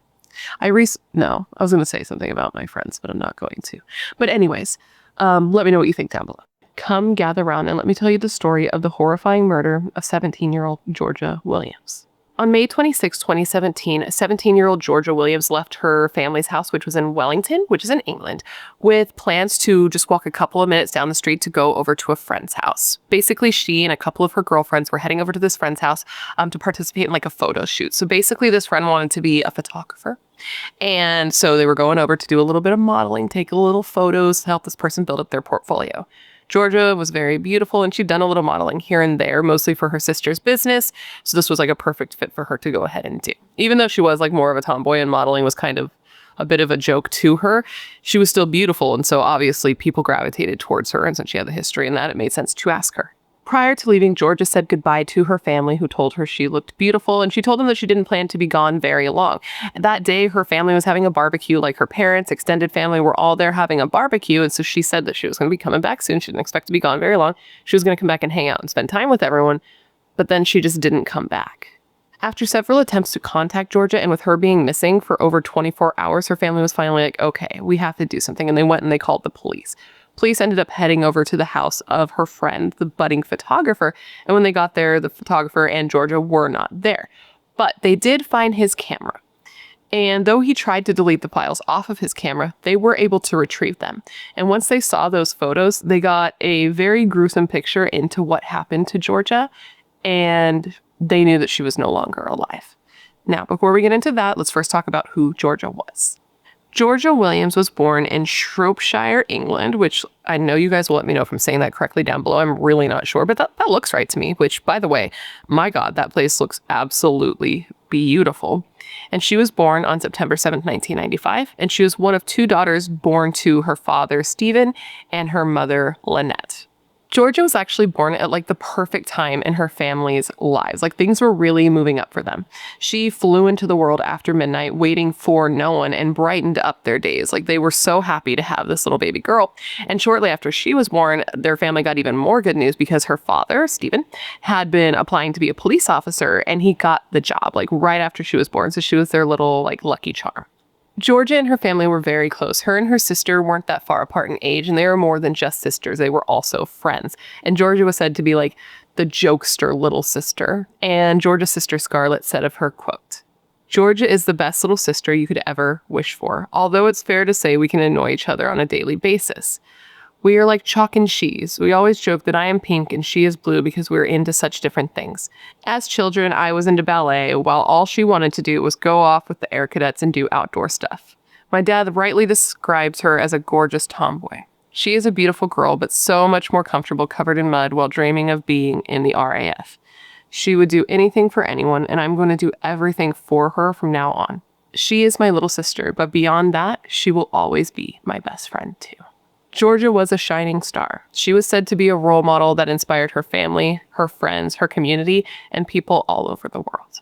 No, I was going to say something about my friends, but I'm not going to. But anyways, let me know what you think down below. Come gather around and let me tell you the story of the horrifying murder of 17-year-old Georgia Williams. On May 26, 2017, 17-year-old Georgia Williams left her family's house, which was in Wellington, which is in England, with plans to just walk a couple of minutes down the street to go over to a friend's house. Basically, she and a couple of her girlfriends were heading over to this friend's house to participate in like a photo shoot. So basically, this friend wanted to be a photographer. And so they were going over to do a little bit of modeling, take a little photos to help this person build up their portfolio. Georgia was very beautiful and she'd done a little modeling here and there, mostly for her sister's business. So this was like a perfect fit for her to go ahead and do. Even though she was like more of a tomboy and modeling was kind of a bit of a joke to her, she was still beautiful. And so obviously people gravitated towards her. And since she had the history in that, it made sense to ask her. Prior to leaving, Georgia said goodbye to her family, who told her she looked beautiful, and she told them that she didn't plan to be gone very long. That day, her family was having a barbecue, like her parents, extended family were all there having a barbecue, and so she said that she was going to be coming back soon. She didn't expect to be gone very long. She was going to come back and hang out and spend time with everyone, but then she just didn't come back. After several attempts to contact Georgia, and with her being missing for over 24 hours, her family was finally like, okay, we have to do something, and they went and they called the police. Police ended up heading over to the house of her friend, the budding photographer, and when they got there, the photographer and Georgia were not there. But they did find his camera. And though he tried to delete the files off of his camera, they were able to retrieve them. And once they saw those photos, they got a very gruesome picture into what happened to Georgia, and they knew that she was no longer alive. Now, before we get into that, let's first talk about who Georgia was. Georgia Williams was born in Shropshire, England, which I know you guys will let me know if I'm saying that correctly down below. I'm really not sure, but that looks right to me, which, by the way, my God, that place looks absolutely beautiful. And she was born on September 7th, 1995, and she was one of two daughters born to her father, Stephen, and her mother, Lynette. Georgia was actually born at like the perfect time in her family's lives. Like things were really moving up for them. She flew into the world after midnight, waiting for no one, and brightened up their days. Like they were so happy to have this little baby girl. And shortly after she was born, their family got even more good news because her father, Stephen, had been applying to be a police officer, and he got the job like right after she was born. So she was their little like lucky charm. Georgia and her family were very close. Her and her sister weren't that far apart in age, and they were more than just sisters. They were also friends. And Georgia was said to be like the jokester little sister. And Georgia's sister Scarlett said of her, quote, "Georgia is the best little sister you could ever wish for, although it's fair to say we can annoy each other on a daily basis. We are like chalk and cheese. We always joke that I am pink and she is blue because we're into such different things. As children, I was into ballet, while all she wanted to do was go off with the air cadets and do outdoor stuff. My dad rightly describes her as a gorgeous tomboy. She is a beautiful girl, but so much more comfortable covered in mud while dreaming of being in the RAF. She would do anything for anyone, and I'm going to do everything for her from now on. She is my little sister, but beyond that, she will always be my best friend too." Georgia was a shining star. She was said to be a role model that inspired her family, her friends, her community, and people all over the world.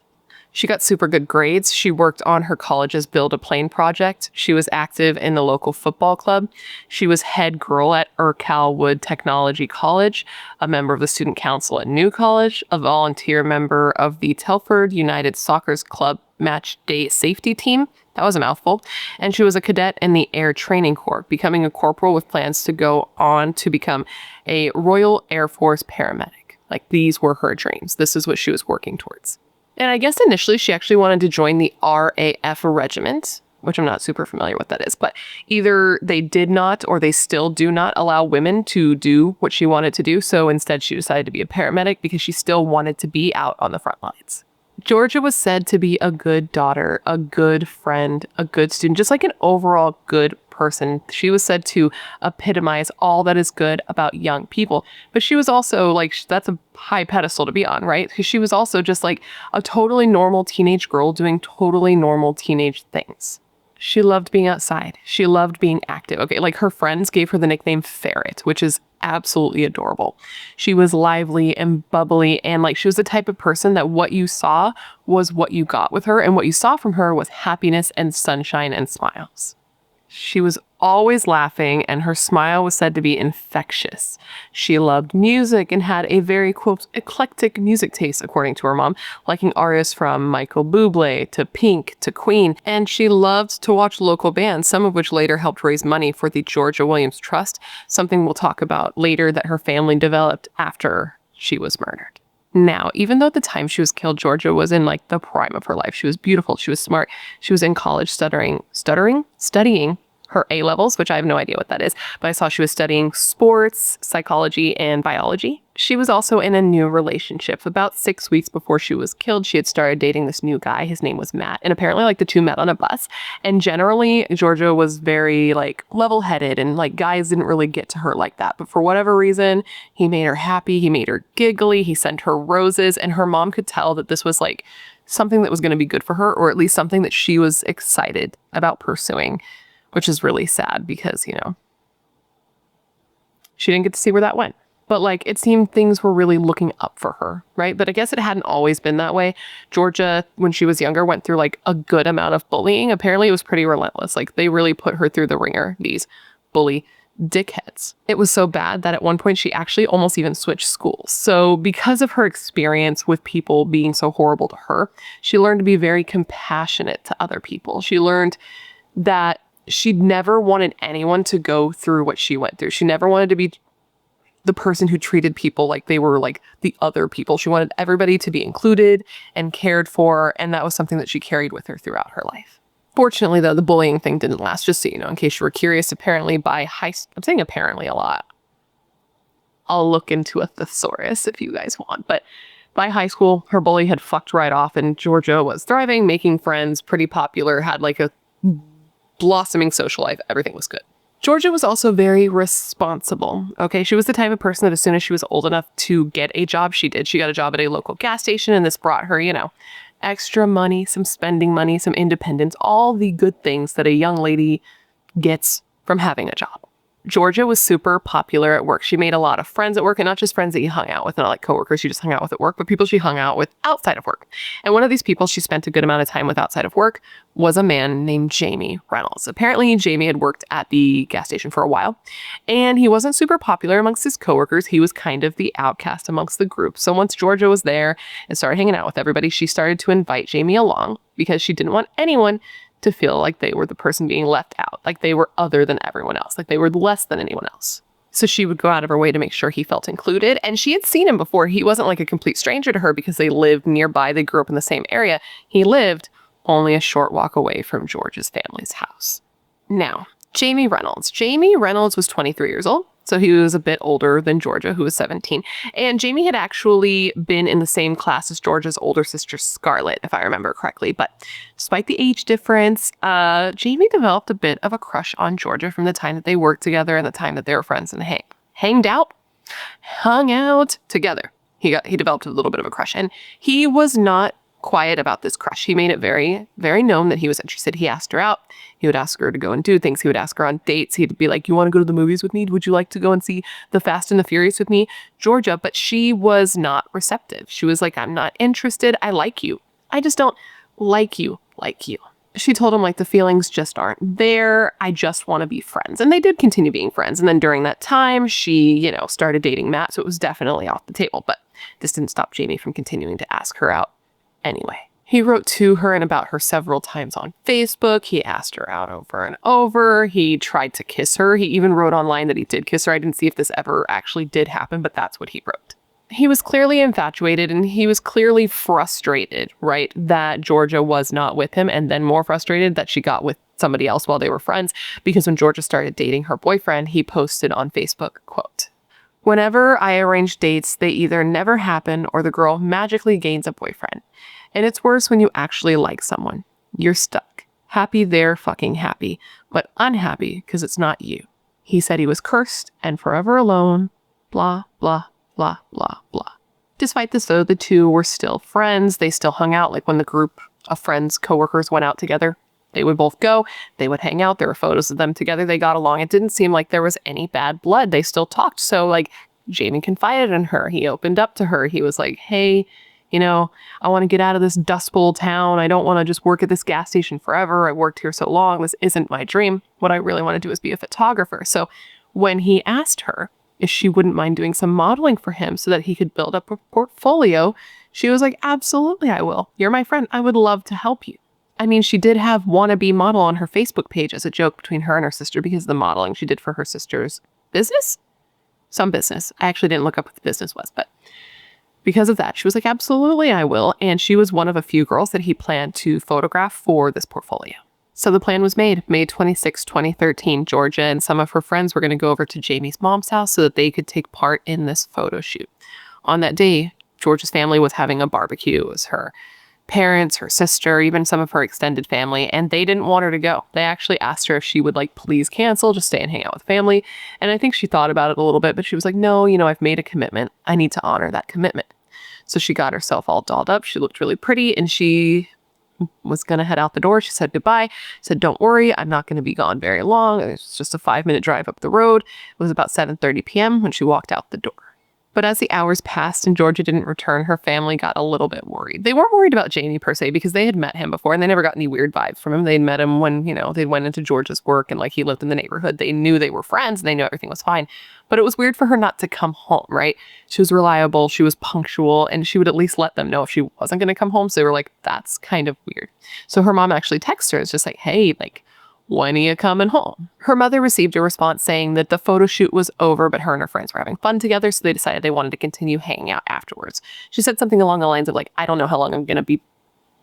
She got super good grades. She worked on her college's Build a Plane project. She was active in the local football club. She was head girl at Wood Technology College, a member of the student council at New College, a volunteer member of the Telford United Soccer's Club match day safety team. That was a mouthful. And she was a cadet in the Air Training Corps, becoming a corporal with plans to go on to become a Royal Air Force paramedic. Like these were her dreams. This is what she was working towards. And I guess initially she actually wanted to join the RAF regiment, which I'm not super familiar with what that is, but either they did not or they still do not allow women to do what she wanted to do. So instead she decided to be a paramedic because she still wanted to be out on the front lines. Georgia was said to be a good daughter, a good friend, a good student, just like an overall good person. She was said to epitomize all that is good about young people. But she was also like, that's a high pedestal to be on, right? Because she was also just like a totally normal teenage girl doing totally normal teenage things. She loved being outside. She loved being active. Okay, like her friends gave her the nickname Ferret, which is absolutely adorable. She was lively and bubbly, and like she was the type of person that what you saw was what you got with her, and what you saw from her was happiness and sunshine and smiles. She was always laughing, and her smile was said to be infectious. She loved music and had a very, quote, eclectic music taste, according to her mom, liking artists from Michael Bublé to Pink to Queen. And she loved to watch local bands, some of which later helped raise money for the Georgia Williams Trust, something we'll talk about later that her family developed after she was murdered. Now, even though at the time she was killed, Georgia was in like the prime of her life. She was beautiful. She was smart. She was in college studying her A-levels, which I have no idea what that is, but I saw she was studying sports, psychology, and biology. She was also in a new relationship. About 6 weeks before she was killed, she had started dating this new guy. His name was Matt. And apparently like the two met on a bus. And generally, Georgia was very like level-headed and like guys didn't really get to her like that. But for whatever reason, he made her happy. He made her giggly. He sent her roses. And her mom could tell that this was like something that was going to be good for her, or at least something that she was excited about pursuing, which is really sad because, you know, she didn't get to see where that went. But like, it seemed things were really looking up for her, right? But I guess it hadn't always been that way. Georgia, when she was younger, went through like a good amount of bullying. Apparently it was pretty relentless. Like they really put her through the ringer, these bully dickheads. It was so bad that at one point she actually almost even switched schools. So because of her experience with people being so horrible to her, she learned to be very compassionate to other people. She learned that she never wanted anyone to go through what she went through. She never wanted to be the person who treated people like they were like the other people. She wanted everybody to be included and cared for, and that was something that she carried with her throughout her life. Fortunately, though, the bullying thing didn't last, just so you know, in case you were curious. Apparently I'm saying apparently a lot. I'll look into a thesaurus if you guys want, but by high school, her bully had fucked right off, and Georgia was thriving, making friends, pretty popular, had like a blossoming social life. Everything was good. Georgia was also very responsible. Okay, she was the type of person that as soon as she was old enough to get a job, she did. She got a job at a local gas station, and this brought her, you know, extra money, some spending money, some independence, all the good things that a young lady gets from having a job. Georgia was super popular at work. She made a lot of friends at work, and not just friends that you hung out with, not like coworkers you just hung out with at work, but people she hung out with outside of work. And one of these people she spent a good amount of time with outside of work was a man named Jamie Reynolds. Apparently, Jamie had worked at the gas station for a while, and he wasn't super popular amongst his coworkers. He was kind of the outcast amongst the group. So once Georgia was there and started hanging out with everybody, she started to invite Jamie along because she didn't want anyone to feel like they were the person being left out, like they were other than everyone else, like they were less than anyone else. So she would go out of her way to make sure he felt included. And she had seen him before. He wasn't like a complete stranger to her because they lived nearby. They grew up in the same area. He lived only a short walk away from George's family's house. Now, Jamie Reynolds. Jamie Reynolds was 23 years old. So he was a bit older than Georgia, who was 17. And Jamie had actually been in the same class as Georgia's older sister, Scarlett, if I remember correctly. But despite the age difference, Jamie developed a bit of a crush on Georgia from the time that they worked together and the time that they were friends and hung out together. He developed a little bit of a crush, and he was not quiet about this crush. He made it very, very known that he was interested. He asked her out. He would ask her to go and do things. He would ask her on dates. He'd be like, you want to go to the movies with me? Would you like to go and see The Fast and the Furious with me, Georgia? But she was not receptive. She was like, I'm not interested. I like you. I just don't like you. She told him like the feelings just aren't there. I just want to be friends. And they did continue being friends. And then during that time, she, you know, started dating Matt. So it was definitely off the table. But this didn't stop Jamie from continuing to ask her out anyway. He wrote to her and about her several times on Facebook. He asked her out over and over. He tried to kiss her. He even wrote online that he did kiss her. I didn't see if this ever actually did happen, but that's what he wrote. He was clearly infatuated, and he was clearly frustrated, right, that Georgia was not with him, and then more frustrated that she got with somebody else while they were friends, because when Georgia started dating her boyfriend, he posted on Facebook, quote, "Whenever I arrange dates, they either never happen or the girl magically gains a boyfriend. And it's worse when you actually like someone. You're stuck. Happy they're fucking happy, but unhappy because it's not you. He said he was cursed and forever alone. Blah, blah, blah, blah, blah." Despite this, though, the two were still friends. They still hung out. Like when the group of friends, coworkers went out together, they would both go. They would hang out. There were photos of them together. They got along. It didn't seem like there was any bad blood. They still talked. So like Jamie confided in her. He opened up to her. He was like, hey, You know, I want to get out of this Dust Bowl town. I don't want to just work at this gas station forever. I worked here so long. This isn't my dream. What I really want to do is be a photographer. So when he asked her if she wouldn't mind doing some modeling for him so that he could build up a portfolio, she was like, absolutely, I will. You're my friend. I would love to help you. I mean, she did have wannabe model on her Facebook page as a joke between her and her sister because of the modeling she did for her sister's business. Some business. I actually didn't look up what the business was, but because of that, she was like, absolutely, I will. And she was one of a few girls that he planned to photograph for this portfolio. So the plan was made. May 26, 2013, Georgia and some of her friends were going to go over to Jamie's mom's house so that they could take part in this photo shoot. On that day, Georgia's family was having a barbecue. It was her parents, her sister, even some of her extended family, and they didn't want her to go. They actually asked her if she would like please cancel, just stay and hang out with family. And I think she thought about it a little bit, but she was like, no, you know, I've made a commitment. I need to honor that commitment. So she got herself all dolled up. She looked really pretty and she was going to head out the door. She said goodbye, said, don't worry, I'm not going to be gone very long. It was just a 5-minute drive up the road. It was about 7:30 p.m. when she walked out the door. But as the hours passed and Georgia didn't return, her family got a little bit worried. They weren't worried about Jamie per se because they had met him before and they never got any weird vibes from him. They'd met him when, you know, they went into Georgia's work and like he lived in the neighborhood. They knew they were friends and they knew everything was fine. But it was weird for her not to come home, right? She was reliable, she was punctual, and she would at least let them know if she wasn't going to come home. So they were like, that's kind of weird. So her mom actually texted her. It's just like, hey, like, when are you coming home? Her mother received a response saying that the photo shoot was over, but her and her friends were having fun together, so they decided they wanted to continue hanging out afterwards. She said something along the lines of like, I don't know how long I'm going to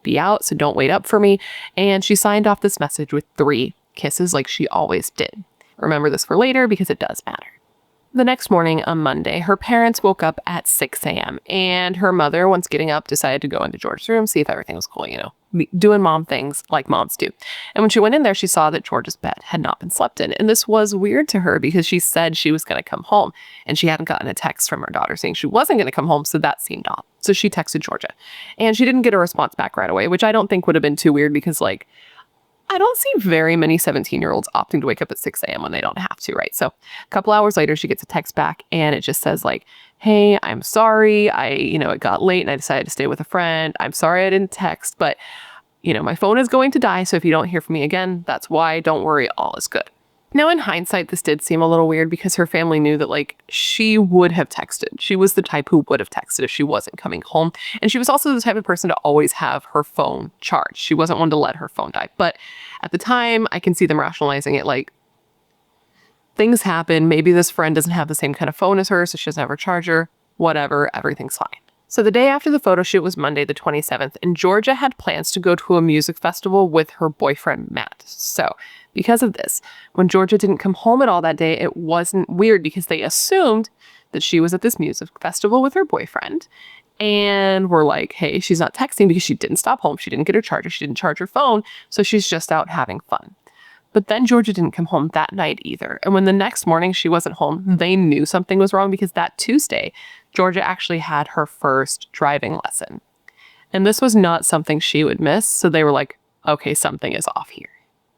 be out, so don't wait up for me. And she signed off this message with 3 kisses like she always did. Remember this for later because it does matter. The next morning on Monday, her parents woke up at 6 a.m. and her mother, once getting up, decided to go into George's room, see if everything was cool, you know, doing mom things like moms do. And when she went in there, she saw that George's bed had not been slept in. And this was weird to her because she said she was going to come home and she hadn't gotten a text from her daughter saying she wasn't going to come home. So that seemed odd. So she texted Georgia and she didn't get a response back right away, which I don't think would have been too weird because like, I don't see very many 17-year-olds opting to wake up at 6 a.m. when they don't have to, right? So a couple hours later, she gets a text back and it just says like, hey, I'm sorry. It got late and I decided to stay with a friend. I'm sorry I didn't text, but, my phone is going to die. So if you don't hear from me again, that's why. Don't worry, all is good. Now, in hindsight, this did seem a little weird because her family knew that, like, she would have texted. She was the type who would have texted if she wasn't coming home. And she was also the type of person to always have her phone charged. She wasn't one to let her phone die. But at the time, I can see them rationalizing it like, things happen. Maybe this friend doesn't have the same kind of phone as her, so she doesn't have her charger. Whatever, everything's fine. So the day after the photo shoot was Monday the 27th, and Georgia had plans to go to a music festival with her boyfriend, Matt. So because of this, when Georgia didn't come home at all that day, it wasn't weird because they assumed that she was at this music festival with her boyfriend and were like, hey, she's not texting because she didn't stop home. She didn't get her charger. She didn't charge her phone. So she's just out having fun. But then Georgia didn't come home that night either. And when the next morning she wasn't home, they knew something was wrong because that Tuesday, Georgia actually had her first driving lesson. And this was not something she would miss. So they were like, okay, something is off here.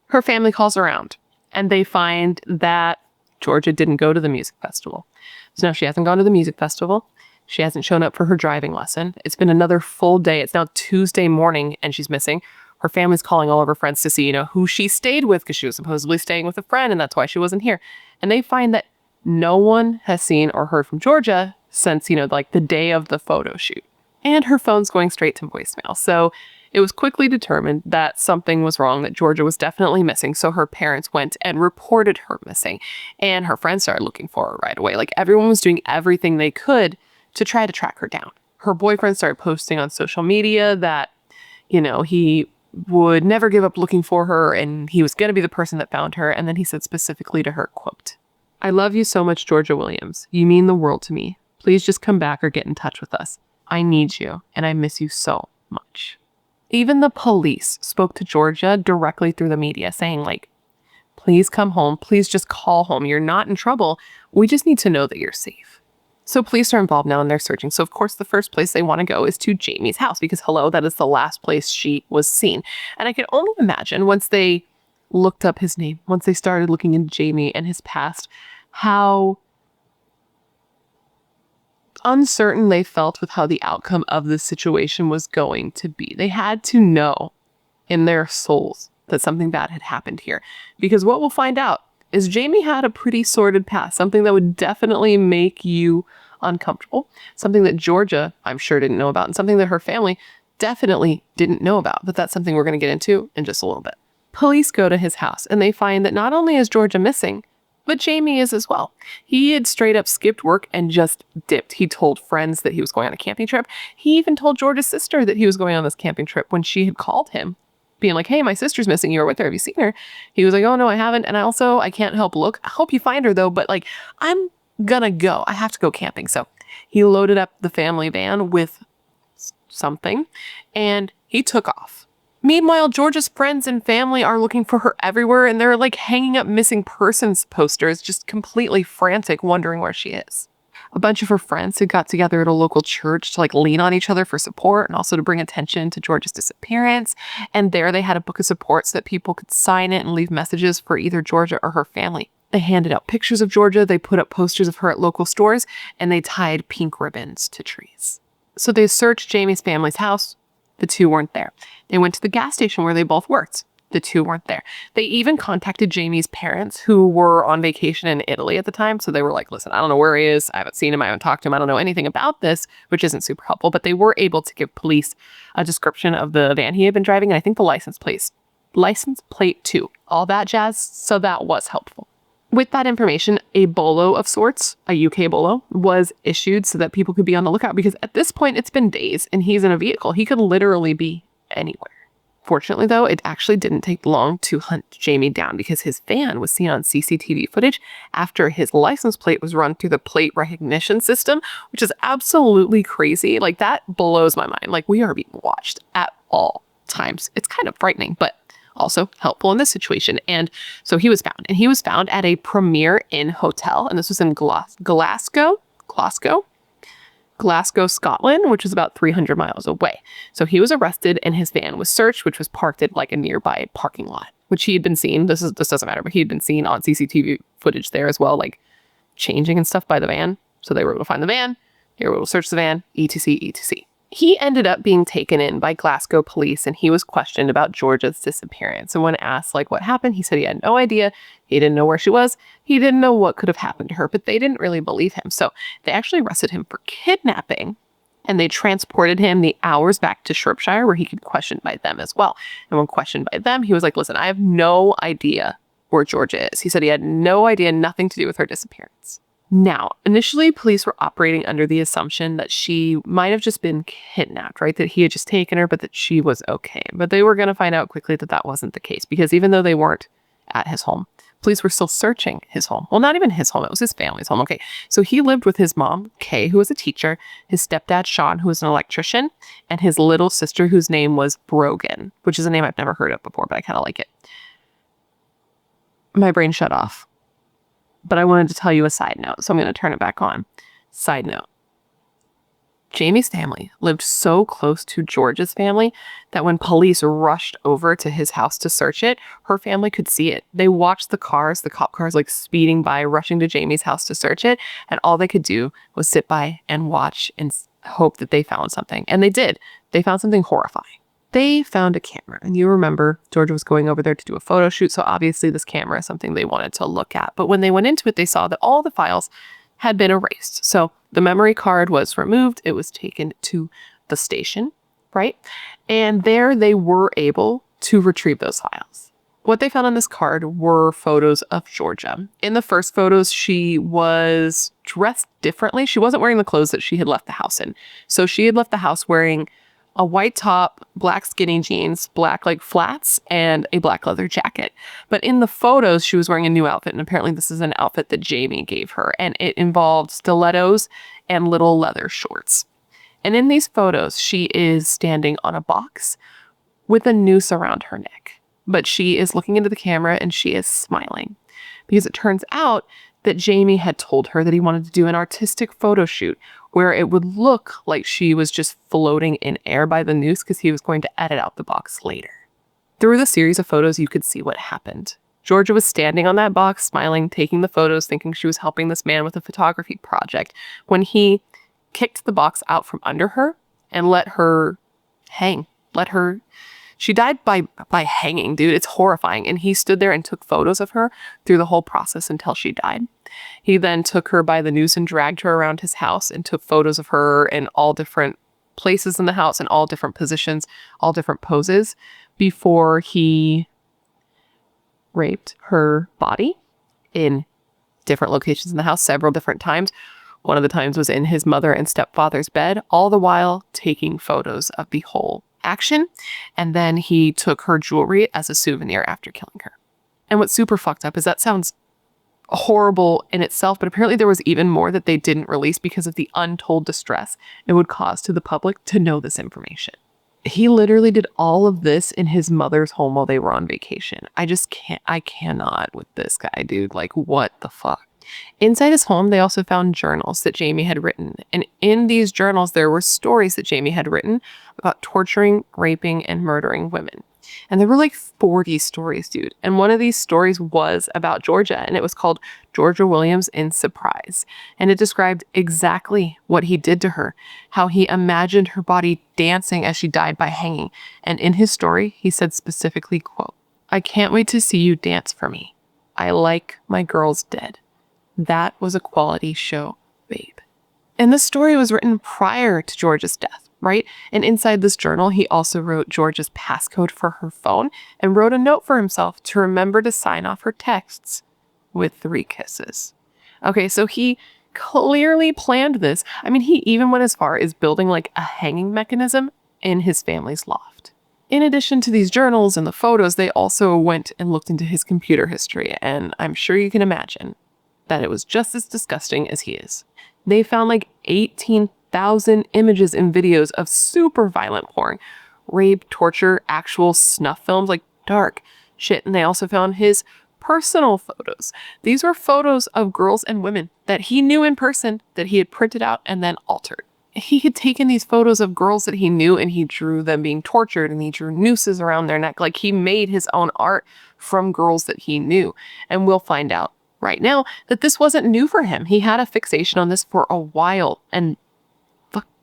Her family calls around and they find that Georgia didn't go to the music festival. So now she hasn't gone to the music festival. She hasn't shown up for her driving lesson. It's been another full day. It's now Tuesday morning and she's missing. Her family's calling all of her friends to see, who she stayed with because she was supposedly staying with a friend and that's why she wasn't here. And they find that no one has seen or heard from Georgia since, like the day of the photo shoot. And her phone's going straight to voicemail. So it was quickly determined that something was wrong, that Georgia was definitely missing. So her parents went and reported her missing. And her friends started looking for her right away. Like everyone was doing everything they could to try to track her down. Her boyfriend started posting on social media that, he would never give up looking for her and he was going to be the person that found her. And then he said specifically to her, quote, I love you so much, Georgia Williams. You mean the world to me. Please just come back or get in touch with us. I need you and I miss you so much. Even the police spoke to Georgia directly through the media saying like, please come home. Please just call home. You're not in trouble. We just need to know that you're safe. So police are involved now and they're searching. So of course, the first place they want to go is to Jamie's house because hello, that is the last place she was seen. And I can only imagine once they looked up his name, once they started looking into Jamie and his past, how uncertain they felt with how the outcome of this situation was going to be. They had to know in their souls that something bad had happened here. Because what we'll find out is Jamie had a pretty sordid past, something that would definitely make you uncomfortable, something that Georgia, I'm sure, didn't know about, and something that her family definitely didn't know about. But that's something we're going to get into in just a little bit. Police go to his house and they find that not only is Georgia missing, but Jamie is as well. He had straight up skipped work and just dipped. He told friends that he was going on a camping trip. He even told Georgia's sister that he was going on this camping trip when she had called him, being like, hey, my sister's missing. You were with her. Have you seen her? He was like, oh, no, I haven't. And I can't help look. I hope you find her, though. But like, I'm gonna go. I have to go camping. So he loaded up the family van with something and he took off. Meanwhile, Georgia's friends and family are looking for her everywhere, and they're like hanging up missing persons posters, just completely frantic, wondering where she is. A bunch of her friends had got together at a local church to like lean on each other for support and also to bring attention to Georgia's disappearance. And there they had a book of support so that people could sign it and leave messages for either Georgia or her family. They handed out pictures of Georgia, they put up posters of her at local stores, and they tied pink ribbons to trees. So they searched Jamie's family's house. The two weren't there. They went to the gas station where they both worked. The two weren't there. They even contacted Jamie's parents, who were on vacation in Italy at the time. So they were like, listen, I don't know where he is. I haven't seen him. I haven't talked to him. I don't know anything about this, which isn't super helpful. But they were able to give police a description of the van he had been driving. And I think the license plate too. All that jazz. So that was helpful. With that information, a bolo of sorts, a UK bolo, was issued so that people could be on the lookout, because at this point it's been days and he's in a vehicle. He could literally be anywhere. Fortunately, though, it actually didn't take long to hunt Jamie down, because his van was seen on CCTV footage after his license plate was run through the plate recognition system, which is absolutely crazy. Like, that blows my mind. Like, we are being watched at all times. It's kind of frightening, but also helpful in this situation. And so he was found, and he was found at a Premier Inn hotel, and this was in Glasgow, Scotland, which is about 300 miles away. So he was arrested and his van was searched, which was parked at like a nearby parking lot, which he had been seen. This doesn't matter, but he had been seen on CCTV footage there as well, like changing and stuff by the van. So they were able to find the van, they were able to search the van, etc. He ended up being taken in by Glasgow police, and he was questioned about Georgia's disappearance. And when asked like what happened, he said he had no idea. He didn't know where she was. He didn't know what could have happened to her, but they didn't really believe him. So they actually arrested him for kidnapping, and they transported him the hours back to Shropshire, where he could be questioned by them as well. And when questioned by them, he was like, listen, I have no idea where Georgia is. He said he had no idea, nothing to do with her disappearance. Now, initially, police were operating under the assumption that she might have just been kidnapped, right? That he had just taken her, but that she was okay. But they were going to find out quickly that that wasn't the case, because even though they weren't at his home, police were still searching his home. Well, not even his home. It was his family's home. Okay. So he lived with his mom, Kay, who was a teacher, his stepdad, Sean, who was an electrician, and his little sister, whose name was Brogan, which is a name I've never heard of before, but I kind of like it. My brain shut off. But I wanted to tell you a side note, so I'm going to turn it back on. Side note. Jamie's family lived so close to Georgia's family that when police rushed over to his house to search it, her family could see it. They watched the cop cars like speeding by, rushing to Jamie's house to search it, and all they could do was sit by and watch and hope that they found something. And they did. They found something horrifying. They found a camera, and you remember Georgia was going over there to do a photo shoot, so obviously this camera is something they wanted to look at. But when they went into it, they saw that all the files had been erased. So the memory card was removed. It was taken to the station, right? And there they were able to retrieve those files. What they found on this card were photos of Georgia. In the first photos, she was dressed differently. She wasn't wearing the clothes that she had left the house in. So she had left the house wearing a white top, black skinny jeans, black like flats, and a black leather jacket. But in the photos, she was wearing a new outfit, and apparently this is an outfit that Jamie gave her, and it involved stilettos and little leather shorts. And in these photos, she is standing on a box with a noose around her neck. But she is looking into the camera and she is smiling, because it turns out that Jamie had told her that he wanted to do an artistic photo shoot where it would look like she was just floating in air by the noose, because he was going to edit out the box later. Through the series of photos, you could see what happened. Georgia was standing on that box, smiling, taking the photos, thinking she was helping this man with a photography project, when he kicked the box out from under her and let her hang. She died by hanging, dude. It's horrifying. And he stood there and took photos of her through the whole process until she died. He then took her by the noose and dragged her around his house and took photos of her in all different places in the house in all different positions, all different poses before he raped her body in different locations in the house several different times. One of the times was in his mother and stepfather's bed, all the while taking photos of the whole action. And then he took her jewelry as a souvenir after killing her. And what's super fucked up is that sounds horrible in itself, but apparently there was even more that they didn't release because of the untold distress it would cause to the public to know this information. He literally did all of this in his mother's home while they were on vacation. I cannot with this guy, dude. Like, what the fuck? Inside his home, they also found journals that Jamie had written. And in these journals, there were stories that Jamie had written about torturing, raping, and murdering women. And there were like 40 stories, dude. And one of these stories was about Georgia, and it was called Georgia Williams in Surprise. And it described exactly what he did to her, how he imagined her body dancing as she died by hanging. And in his story, he said specifically, quote, "I can't wait to see you dance for me. I like my girls dead." That was a quality show, babe. And this story was written prior to Georgia's death, right? And inside this journal, he also wrote Georgia's passcode for her phone and wrote a note for himself to remember to sign off her texts with 3 kisses. Okay, so he clearly planned this. I mean, he even went as far as building like a hanging mechanism in his family's loft. In addition to these journals and the photos, they also went and looked into his computer history, and I'm sure you can imagine that it was just as disgusting as he is. They found like 18,000 images and videos of super violent porn, rape, torture, actual snuff films, like dark shit. And they also found his personal photos. These were photos of girls and women that he knew in person that he had printed out and then altered. He had taken these photos of girls that he knew and he drew them being tortured and he drew nooses around their neck. Like he made his own art from girls that he knew. And we'll find out right now that this wasn't new for him. He had a fixation on this for a while, and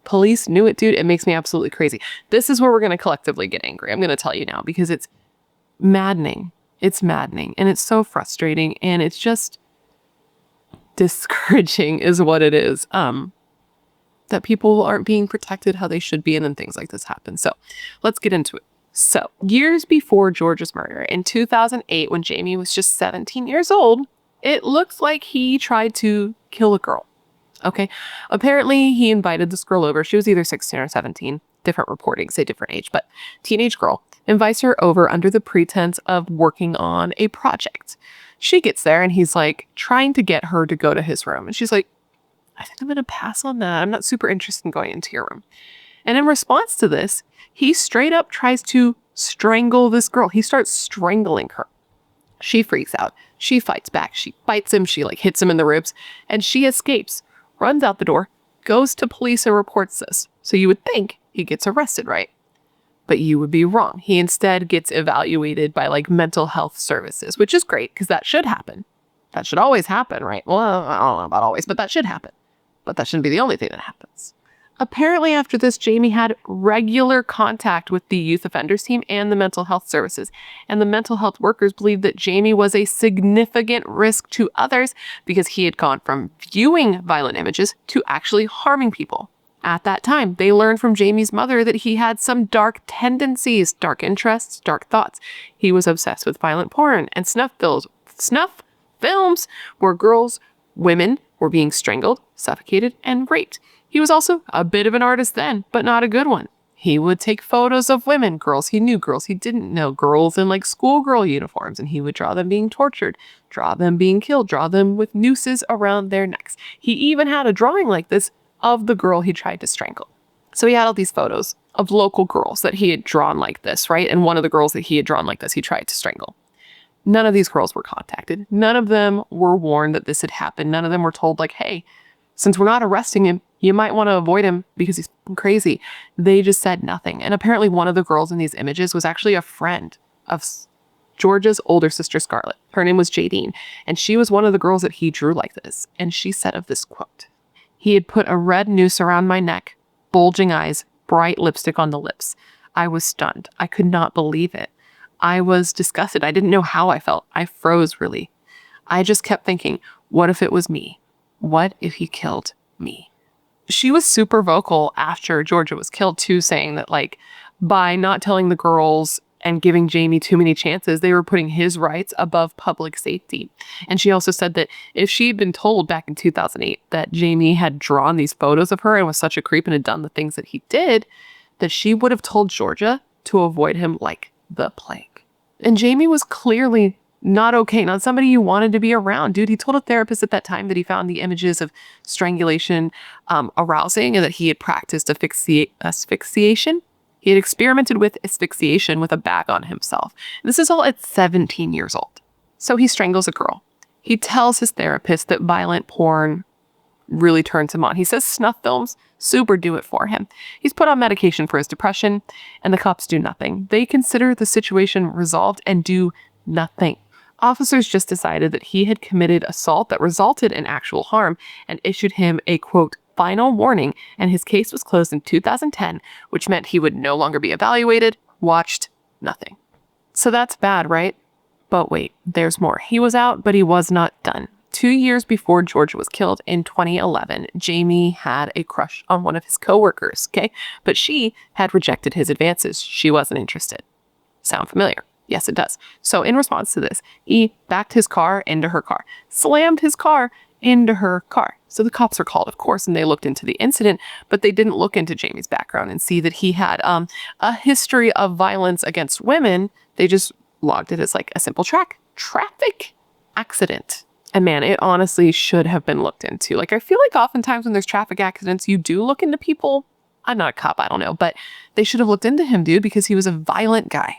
police knew it, dude. It makes me absolutely crazy. This is where we're going to collectively get angry. I'm going to tell you now because it's maddening. It's maddening, and it's so frustrating, and it's just discouraging is what it is. That people aren't being protected how they should be, and then things like this happen. So let's get into it. So years before Georgia's murder, in 2008, when Jamie was just 17 years old, it looks like he tried to kill a girl. Okay. Apparently he invited this girl over. She was either 16 or 17. Different reporting say different age, but teenage girl invites her over under the pretense of working on a project. She gets there and he's like trying to get her to go to his room. And she's like, "I think I'm going to pass on that. I'm not super interested in going into your room." And in response to this, he straight up tries to strangle this girl. He starts strangling her. She freaks out. She fights back. She bites him. She like hits him in the ribs, and she escapes, runs out the door, goes to police and reports this. So you would think he gets arrested, right? But you would be wrong. He instead gets evaluated by like mental health services, which is great because that should happen. That should always happen, right? Well, I don't know about always, but that should happen. But that shouldn't be the only thing that happens. Apparently after this, Jamie had regular contact with the youth offenders team and the mental health services. And the mental health workers believed that Jamie was a significant risk to others because he had gone from viewing violent images to actually harming people. At that time, they learned from Jamie's mother that he had some dark tendencies, dark interests, dark thoughts. He was obsessed with violent porn and snuff films where girls, women were being strangled, suffocated, and raped. He was also a bit of an artist then, but not a good one. He would take photos of women, girls he knew, girls he didn't know, girls in like schoolgirl uniforms, and he would draw them being tortured, draw them being killed, draw them with nooses around their necks. He even had a drawing like this of the girl he tried to strangle. So he had all these photos of local girls that he had drawn like this, right? And one of the girls that he had drawn like this, he tried to strangle. None of these girls were contacted. None of them were warned that this had happened. None of them were told like, hey, since we're not arresting him, you might want to avoid him because he's crazy. They just said nothing. And apparently one of the girls in these images was actually a friend of Georgia's older sister, Scarlett. Her name was Jadine, and she was one of the girls that he drew like this. And she said of this quote, He had put a red noose around my neck, bulging eyes, bright lipstick on the lips. I was stunned. I could not believe it. I was disgusted. I didn't know how I felt. I froze, really. I just kept thinking, what if it was me? What if he killed me? She was super vocal after Georgia was killed too, saying that like by not telling the girls and giving Jamie too many chances, they were putting his rights above public safety. And she also said that if she had been told back in 2008 that Jamie had drawn these photos of her and was such a creep and had done the things that he did, that she would have told Georgia to avoid him like the plague. And Jamie was clearly not okay, not somebody you wanted to be around, dude. He told a therapist at that time that he found the images of strangulation arousing and that he had practiced asphyxiation. He had experimented with asphyxiation with a bag on himself. This is all at 17 years old. So he strangles a girl. He tells his therapist that violent porn really turns him on. He says snuff films super do it for him. He's put on medication for his depression, and the cops do nothing. They consider the situation resolved and do nothing. Officers just decided that he had committed assault that resulted in actual harm and issued him a, quote, final warning, and his case was closed in 2010, which meant he would no longer be evaluated, watched, nothing. So that's bad, right? But wait, there's more. He was out, but he was not done. 2 years before Georgia was killed in 2011, Jamie had a crush on one of his coworkers, okay? But she had rejected his advances. She wasn't interested. Sound familiar? Yes, it does. So in response to this, he backed his car into her car, slammed his car into her car. So the cops are called, of course, and they looked into the incident, but they didn't look into Jamie's background and see that he had a history of violence against women. They just logged it as like a simple traffic accident. And man, it honestly should have been looked into. Like, I feel like oftentimes when there's traffic accidents, you do look into people. I'm not a cop, I don't know, but they should have looked into him, dude, because he was a violent guy.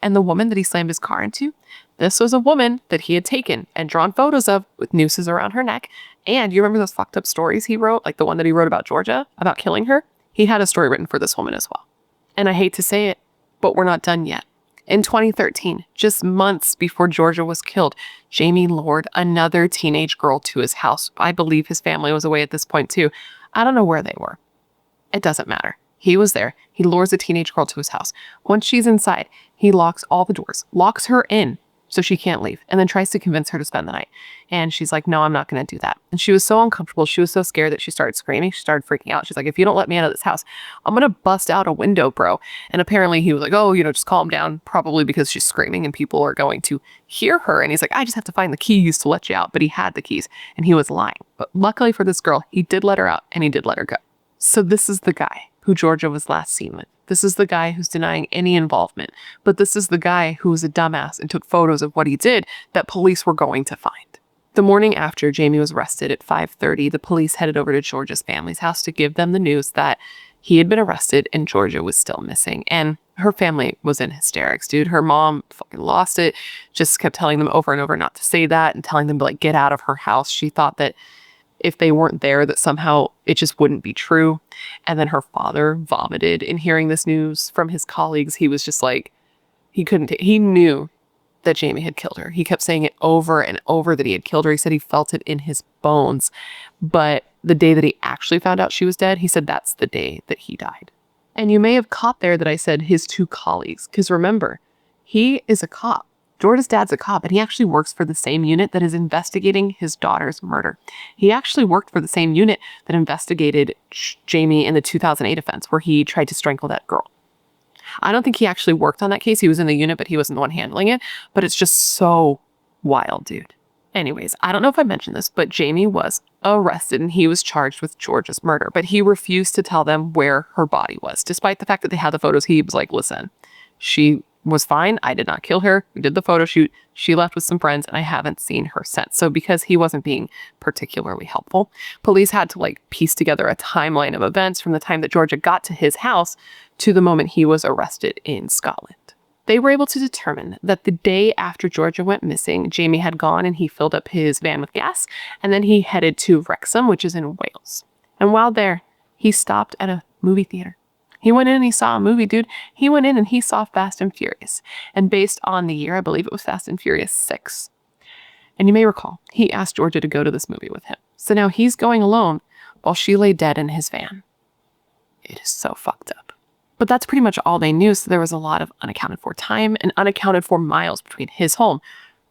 And the woman that he slammed his car into, this was a woman that he had taken and drawn photos of with nooses around her neck. And you remember those fucked up stories he wrote, like the one that he wrote about Georgia, about killing her? He had a story written for this woman as well. And I hate to say it, but we're not done yet. In 2013, just months before Georgia was killed, Jamie lured another teenage girl to his house. I believe his family was away at this point too. I don't know where they were. It doesn't matter. He was there. He lures a teenage girl to his house. Once she's inside, he locks all the doors, locks her in so she can't leave, and then tries to convince her to spend the night. And she's like, no, I'm not going to do that. And she was so uncomfortable. She was so scared that she started screaming. She started freaking out. She's like, if you don't let me out of this house, I'm going to bust out a window, bro. And apparently he was like, oh, just calm down, probably because she's screaming and people are going to hear her. And he's like, I just have to find the keys to let you out. But he had the keys and he was lying. But luckily for this girl, he did let her out and he did let her go. So this is the guy who Georgia was last seen with. This is the guy who's denying any involvement. But this is the guy who was a dumbass and took photos of what he did that police were going to find. The morning after Jamie was arrested at 5:30, the police headed over to Georgia's family's house to give them the news that he had been arrested and Georgia was still missing. And her family was in hysterics, dude. Her mom fucking lost it. Just kept telling them over and over not to say that and telling them to like get out of her house. She thought that if they weren't there, that somehow it just wouldn't be true. And then her father vomited in hearing this news from his colleagues. He was just like, he knew that Jamie had killed her. He kept saying it over and over that he had killed her. He said he felt it in his bones. But the day that he actually found out she was dead, he said that's the day that he died. And you may have caught there that I said his two colleagues, because remember, he is a cop. Georgia's dad's a cop, and he actually works for the same unit that is investigating his daughter's murder. He actually worked for the same unit that investigated Jamie in the 2008 offense where he tried to strangle that girl. I don't think he actually worked on that case. He was in the unit, but he wasn't the one handling it. But it's just so wild, dude. Anyways, I don't know if I mentioned this, but Jamie was arrested and he was charged with Georgia's murder. But he refused to tell them where her body was. Despite the fact that they had the photos, he was like, listen, she was fine. I did not kill her. We did the photo shoot. She left with some friends and I haven't seen her since. So because he wasn't being particularly helpful, police had to like piece together a timeline of events from the time that Georgia got to his house to the moment he was arrested in Scotland. They were able to determine that the day after Georgia went missing, Jamie had gone and he filled up his van with gas and then he headed to Wrexham, which is in Wales. And while there, he stopped at a movie theater. He went in and he saw a movie, dude. He went in and he saw Fast and Furious. And based on the year, I believe it was Fast and Furious 6. And you may recall, he asked Georgia to go to this movie with him. So now he's going alone, while she lay dead in his van. It is so fucked up. But that's pretty much all they knew, so there was a lot of unaccounted for time and unaccounted for miles between his home,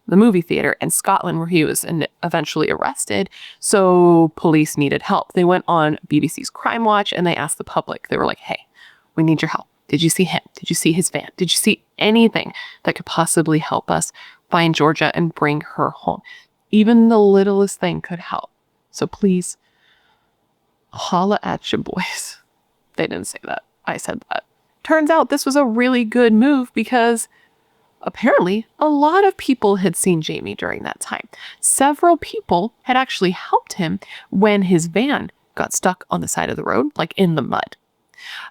the movie theater, and Scotland, where he was eventually arrested. So police needed help. They went on BBC's Crime Watch and they asked the public. They were like, hey, we need your help. Did you see him? Did you see his van? Did you see anything that could possibly help us find Georgia and bring her home? Even the littlest thing could help. So please, holla at your boys. They didn't say that. I said that. Turns out this was a really good move because apparently a lot of people had seen Jamie during that time. Several people had actually helped him when his van got stuck on the side of the road, like in the mud.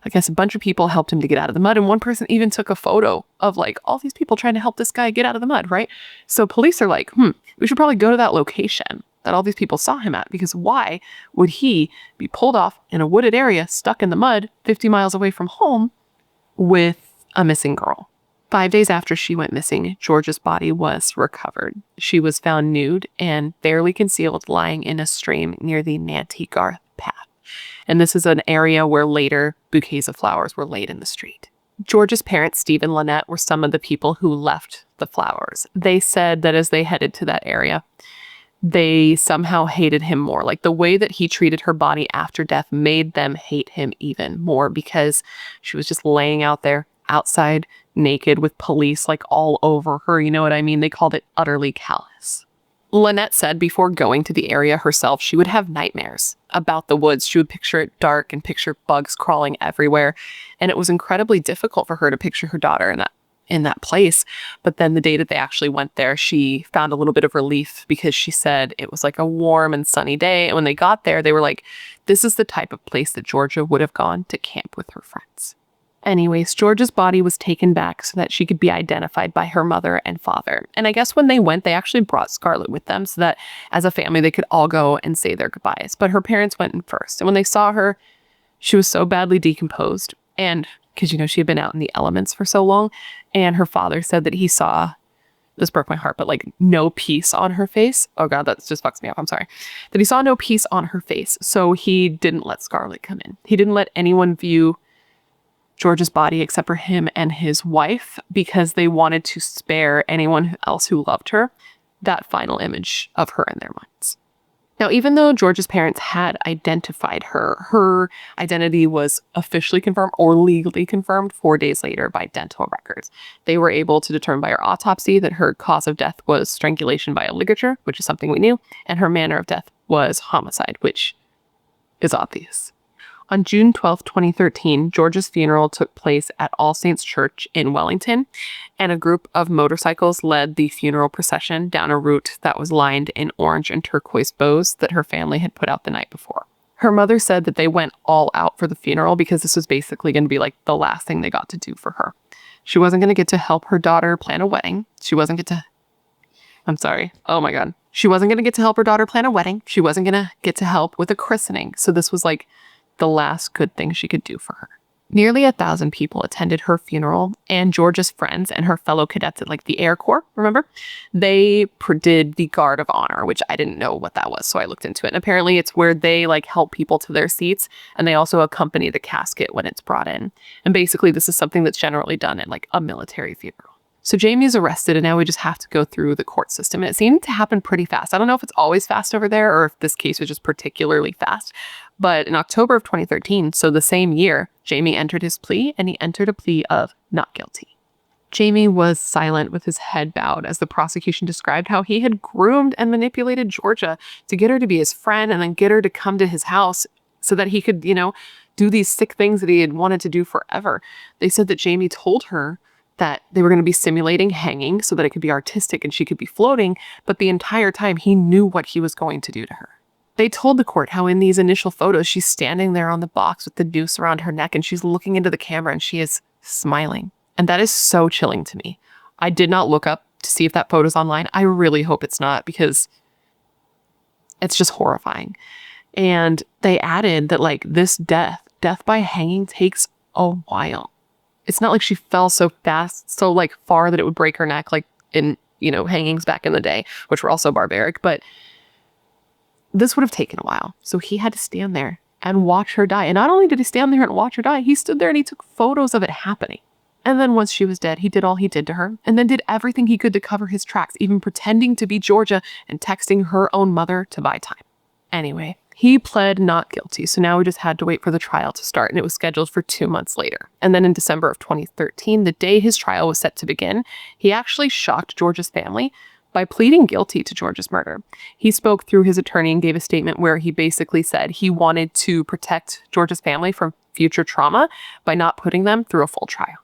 I guess a bunch of people helped him to get out of the mud, and one person even took a photo of like all these people trying to help this guy get out of the mud, right? So police are like, we should probably go to that location that all these people saw him at, because why would he be pulled off in a wooded area stuck in the mud 50 miles away from home with a missing girl? 5 days after she went missing, Georgia's body was recovered. She was found nude and barely concealed, lying in a stream near the Nanty Garth path. And this is an area where later bouquets of flowers were laid in the street. Georgia's parents, Steve and Lynette, were some of the people who left the flowers. They said that as they headed to that area, they somehow hated him more. Like the way that he treated her body after death made them hate him even more, because she was just laying out there outside naked with police like all over her. You know what I mean? They called it utterly callous. Lynette said before going to the area herself, she would have nightmares about the woods. She would picture it dark and picture bugs crawling everywhere. And it was incredibly difficult for her to picture her daughter in that place. But then the day that they actually went there, she found a little bit of relief, because she said it was like a warm and sunny day. And when they got there, they were like, this is the type of place that Georgia would have gone to camp with her friends. Anyways, Georgia's body was taken back so that she could be identified by her mother and father. And I guess when they went, they actually brought Scarlett with them so that as a family, they could all go and say their goodbyes. But her parents went in first. And when they saw her, she was so badly decomposed. And because, she had been out in the elements for so long. And her father said that he saw, this broke my heart, but like no peace on her face. Oh God, that just fucks me up. I'm sorry. That he saw no peace on her face. So he didn't let Scarlett come in. He didn't let anyone view George's body except for him and his wife, because they wanted to spare anyone else who loved her that final image of her in their minds. Now, even though George's parents had identified her, her identity was officially confirmed or legally confirmed 4 days later by dental records. They were able to determine by her autopsy that her cause of death was strangulation by a ligature, which is something we knew, and her manner of death was homicide, which is obvious. On June 12, 2013, Georgia's funeral took place at All Saints Church in Wellington, and a group of motorcycles led the funeral procession down a route that was lined in orange and turquoise bows that her family had put out the night before. Her mother said that they went all out for the funeral because this was basically going to be like the last thing they got to do for her. She wasn't going to get to help her daughter plan a wedding. She wasn't going to get to help her daughter plan a wedding. She wasn't going to get to help with a christening. So this was like the last good thing she could do for her. Nearly 1,000 people attended her funeral, and Georgia's friends and her fellow cadets at like the Air Corps, remember? They did the Guard of Honor, which I didn't know what that was, so I looked into it. And apparently it's where they like help people to their seats, and they also accompany the casket when it's brought in. And basically this is something that's generally done at like a military funeral. So Jamie's arrested, and now we just have to go through the court system. And it seemed to happen pretty fast. I don't know if it's always fast over there or if this case was just particularly fast. But in October of 2013, so the same year, Jamie entered his plea, and he entered a plea of not guilty. Jamie was silent with his head bowed as the prosecution described how he had groomed and manipulated Georgia to get her to be his friend and then get her to come to his house so that he could, do these sick things that he had wanted to do forever. They said that Jamie told her that they were going to be simulating hanging so that it could be artistic and she could be floating, but the entire time he knew what he was going to do to her. They told the court how in these initial photos, she's standing there on the box with the noose around her neck and she's looking into the camera and she is smiling. And that is so chilling to me. I did not look up to see if that photo's online. I really hope it's not, because it's just horrifying. And they added that like this death by hanging takes a while. It's not like she fell so fast, so like far that it would break her neck, like in, hangings back in the day, which were also barbaric. But This would have taken a while. So he had to stand there and watch her die. And not only did he stand there and watch her die, he stood there and he took photos of it happening. And then once she was dead, he did all he did to her and then did everything he could to cover his tracks, even pretending to be Georgia and texting her own mother to buy time. Anyway, he pled not guilty, so now we just had to wait for the trial to start, and it was scheduled for 2 months later. And then in December of 2013, the day his trial was set to begin, he actually shocked Georgia's family by pleading guilty to Georgia's murder. He spoke through his attorney and gave a statement where he basically said he wanted to protect Georgia's family from future trauma by not putting them through a full trial.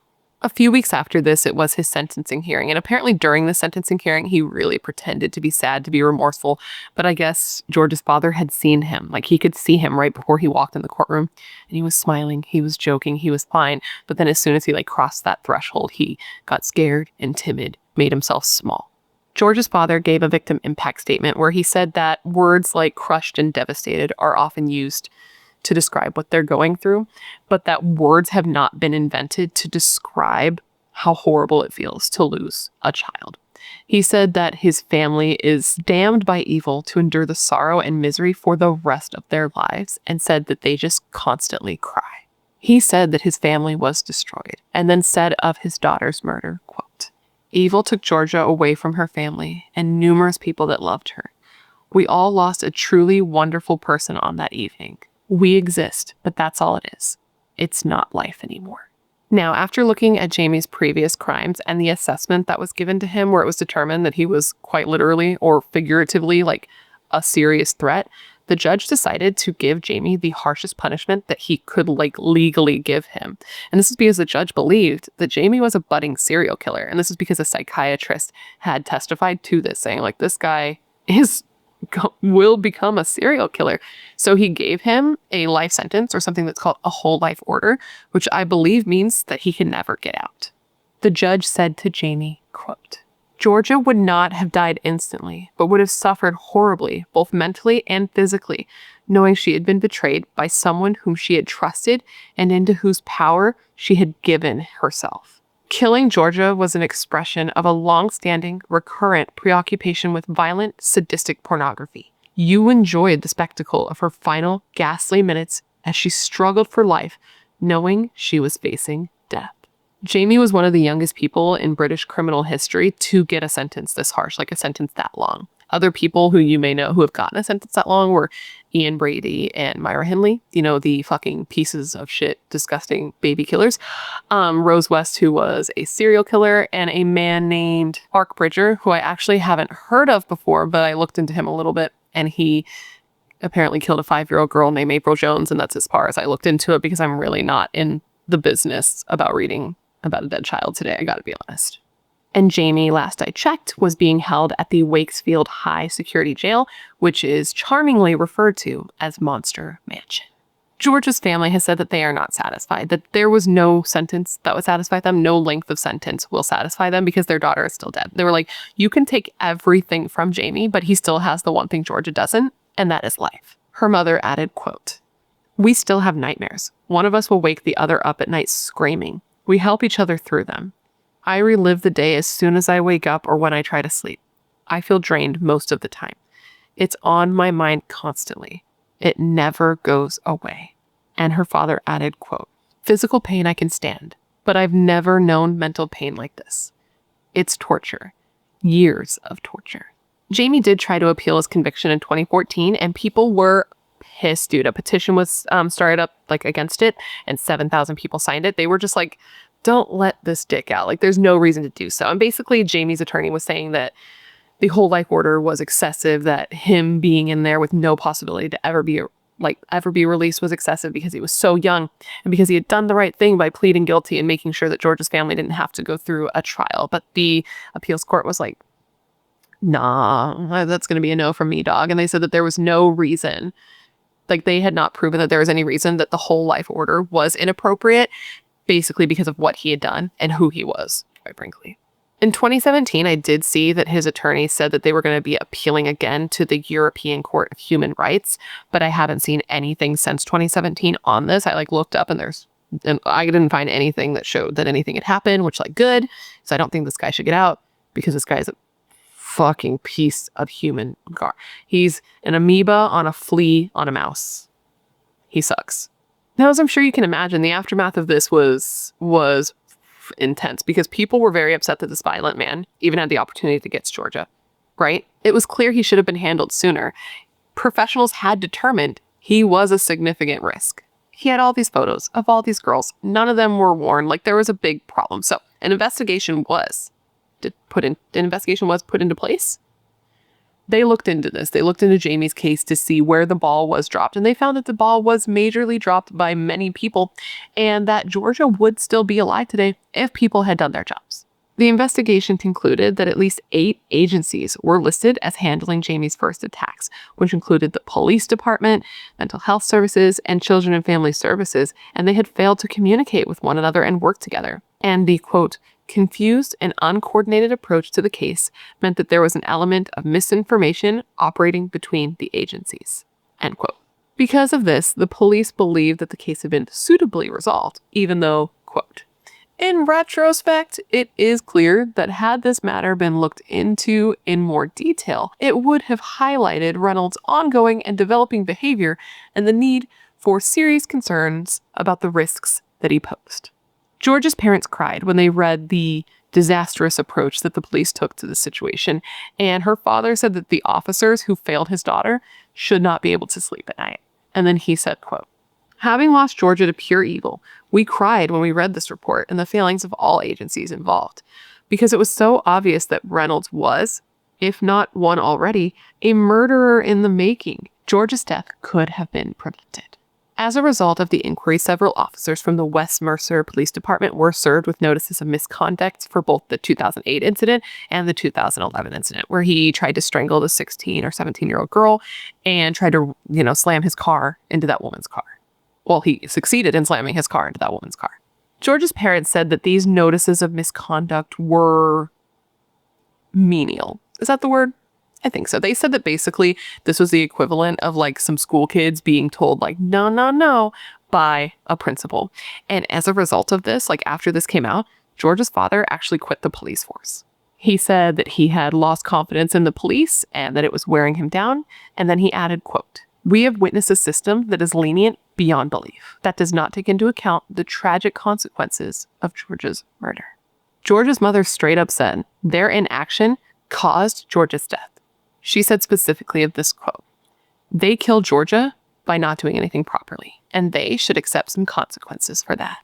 A few weeks after this, it was his sentencing hearing, and apparently during the sentencing hearing, he really pretended to be sad, to be remorseful, but I guess Georgia's father had seen him. Like, he could see him right before he walked in the courtroom, and he was smiling, he was joking, he was fine, but then as soon as he crossed that threshold, he got scared and timid, made himself small. Georgia's father gave a victim impact statement where he said that words like crushed and devastated are often used to describe what they're going through, but that words have not been invented to describe how horrible it feels to lose a child. He said that his family is damned by evil to endure the sorrow and misery for the rest of their lives, and said that they just constantly cry. He said that his family was destroyed, and then said of his daughter's murder, quote, "Evil took Georgia away from her family and numerous people that loved her. We all lost a truly wonderful person on that evening. We exist, but that's all it is. It's not life anymore." Now, after looking at Jamie's previous crimes and the assessment that was given to him, where it was determined that he was quite literally or figuratively a serious threat, the judge decided to give Jamie the harshest punishment that he could legally give him. And this is because the judge believed that Jamie was a budding serial killer. And this is because a psychiatrist had testified to this, saying this guy will become a serial killer. So he gave him a life sentence, or something that's called a whole life order, which I believe means that he can never get out. The judge said to Jamie, quote, "Georgia would not have died instantly, but would have suffered horribly, both mentally and physically, knowing she had been betrayed by someone whom she had trusted and into whose power she had given herself. Killing Georgia was an expression of a long-standing, recurrent preoccupation with violent, sadistic pornography. You enjoyed the spectacle of her final, ghastly minutes as she struggled for life, knowing she was facing death." Jamie was one of the youngest people in British criminal history to get a sentence this harsh, a sentence that long. Other people who you may know who have gotten a sentence that long were Ian Brady and Myra Hindley, the fucking pieces of shit, disgusting baby killers. Rose West, who was a serial killer, and a man named Mark Bridger, who I actually haven't heard of before, but I looked into him a little bit, and he apparently killed a 5-year-old girl named April Jones, and that's as far as I looked into it, because I'm really not in the business about reading about a dead child today, I gotta be honest. And Jamie, last I checked, was being held at the Wakefield High Security Jail, which is charmingly referred to as Monster Mansion. Georgia's family has said that they are not satisfied, that there was no sentence that would satisfy them, no length of sentence will satisfy them, because their daughter is still dead. They were like, you can take everything from Jamie, but he still has the one thing Georgia doesn't, and that is life. Her mother added, quote, "We still have nightmares. One of us will wake the other up at night screaming. We help each other through them. I relive the day as soon as I wake up or when I try to sleep. I feel drained most of the time. It's on my mind constantly. It never goes away." And her father added, quote, "Physical pain I can stand, but I've never known mental pain like this. It's torture. Years of torture." Jamie did try to appeal his conviction in 2014, and people were pissed, dude. A petition was started up against it, and 7,000 people signed it. They were just don't let this dick out. There's no reason to do so. And basically, Jamie's attorney was saying that the whole life order was excessive, that him being in there with no possibility to ever be released was excessive because he was so young, and because he had done the right thing by pleading guilty and making sure that Georgia's family didn't have to go through a trial. But the appeals court was like, nah, that's going to be a no from me, dog. And they said that there was no reason, they had not proven that there was any reason that the whole life order was inappropriate, basically because of what he had done and who he was, quite frankly. In 2017, I did see that his attorney said that they were going to be appealing again to the European Court of Human Rights, but I haven't seen anything since 2017 on this. I looked up and I didn't find anything that showed that anything had happened, which good. So I don't think this guy should get out, because this guy is a fucking piece of human gar. He's an amoeba on a flea on a mouse. He sucks. Now, as I'm sure you can imagine, the aftermath of this was intense because people were very upset that this violent man even had the opportunity to get to Georgia, right? It was clear he should have been handled sooner. Professionals had determined he was a significant risk. He had all these photos of all these girls. None of them were worn. Like, there was a big problem. So an investigation was put into place. They looked into this. They looked into Jamie's case to see where the ball was dropped, and they found that the ball was majorly dropped by many people and that Georgia would still be alive today if people had done their jobs. The investigation concluded that at least 8 agencies were listed as handling Jamie's first attacks, which included the police department, mental health services, and children and family services, and they had failed to communicate with one another and work together. And the, quote, confused and uncoordinated approach to the case meant that there was an element of misinformation operating between the agencies, end quote. Because of this, the police believed that the case had been suitably resolved, even though, quote, in retrospect, it is clear that had this matter been looked into in more detail, it would have highlighted Reynolds' ongoing and developing behavior and the need for serious concerns about the risks that he posed. Georgia's parents cried when they read the disastrous approach that the police took to the situation, and her father said that the officers who failed his daughter should not be able to sleep at night. And then he said, quote, having lost Georgia to pure evil, we cried when we read this report and the failings of all agencies involved, because it was so obvious that Reynolds was, if not one already, a murderer in the making. Georgia's death could have been prevented. As a result of the inquiry, several officers from the West Mercer Police Department were served with notices of misconduct for both the 2008 incident and the 2011 incident, where he tried to strangle the 16 or 17-year-old girl and tried to, slam his car into that woman's car. Well, he succeeded in slamming his car into that woman's car. Georgia's parents said that these notices of misconduct were menial. Is that the word? I think so. They said that basically this was the equivalent of like some school kids being told like, no, no, no, by a principal. And as a result of this, like after this came out, Georgia's father actually quit the police force. He said that he had lost confidence in the police and that it was wearing him down. And then he added, quote, we have witnessed a system that is lenient beyond belief, that does not take into account the tragic consequences of Georgia's murder. Georgia's mother straight up said their inaction caused Georgia's death. She said specifically of this quote, they killed Georgia by not doing anything properly, and they should accept some consequences for that.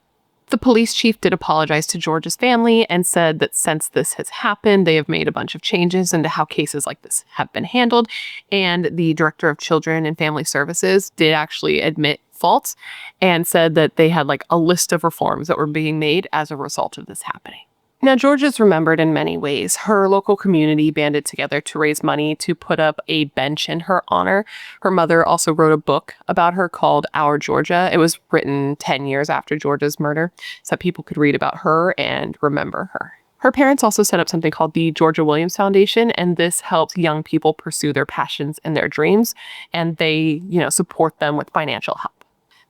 The police chief did apologize to Georgia's family and said that since this has happened, they have made a bunch of changes into how cases like this have been handled. And the director of children and family services did actually admit faults and said that they had like a list of reforms that were being made as a result of this happening. Now, Georgia's remembered in many ways. Her local community banded together to raise money to put up a bench in her honor. Her mother also wrote a book about her called Our Georgia. It was written 10 years after Georgia's murder, so that people could read about her and remember her. Her parents also set up something called the Georgia Williams Foundation, and this helps young people pursue their passions and their dreams, and they, support them with financial help.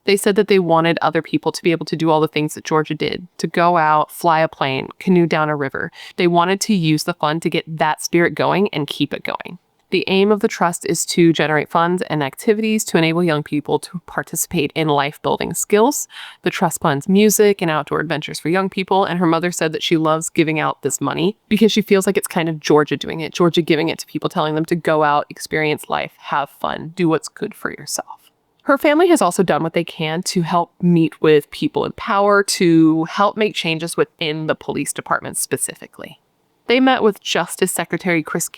They said that they wanted other people to be able to do all the things that Georgia did, to go out, fly a plane, canoe down a river. They wanted to use the fund to get that spirit going and keep it going. The aim of the trust is to generate funds and activities to enable young people to participate in life-building skills. The trust funds music and outdoor adventures for young people, and her mother said that she loves giving out this money because she feels like it's kind of Georgia doing it, Georgia giving it to people, telling them to go out, experience life, have fun, do what's good for yourself. Her family has also done what they can to help meet with people in power to help make changes within the police department specifically. They met with Justice Secretary Chris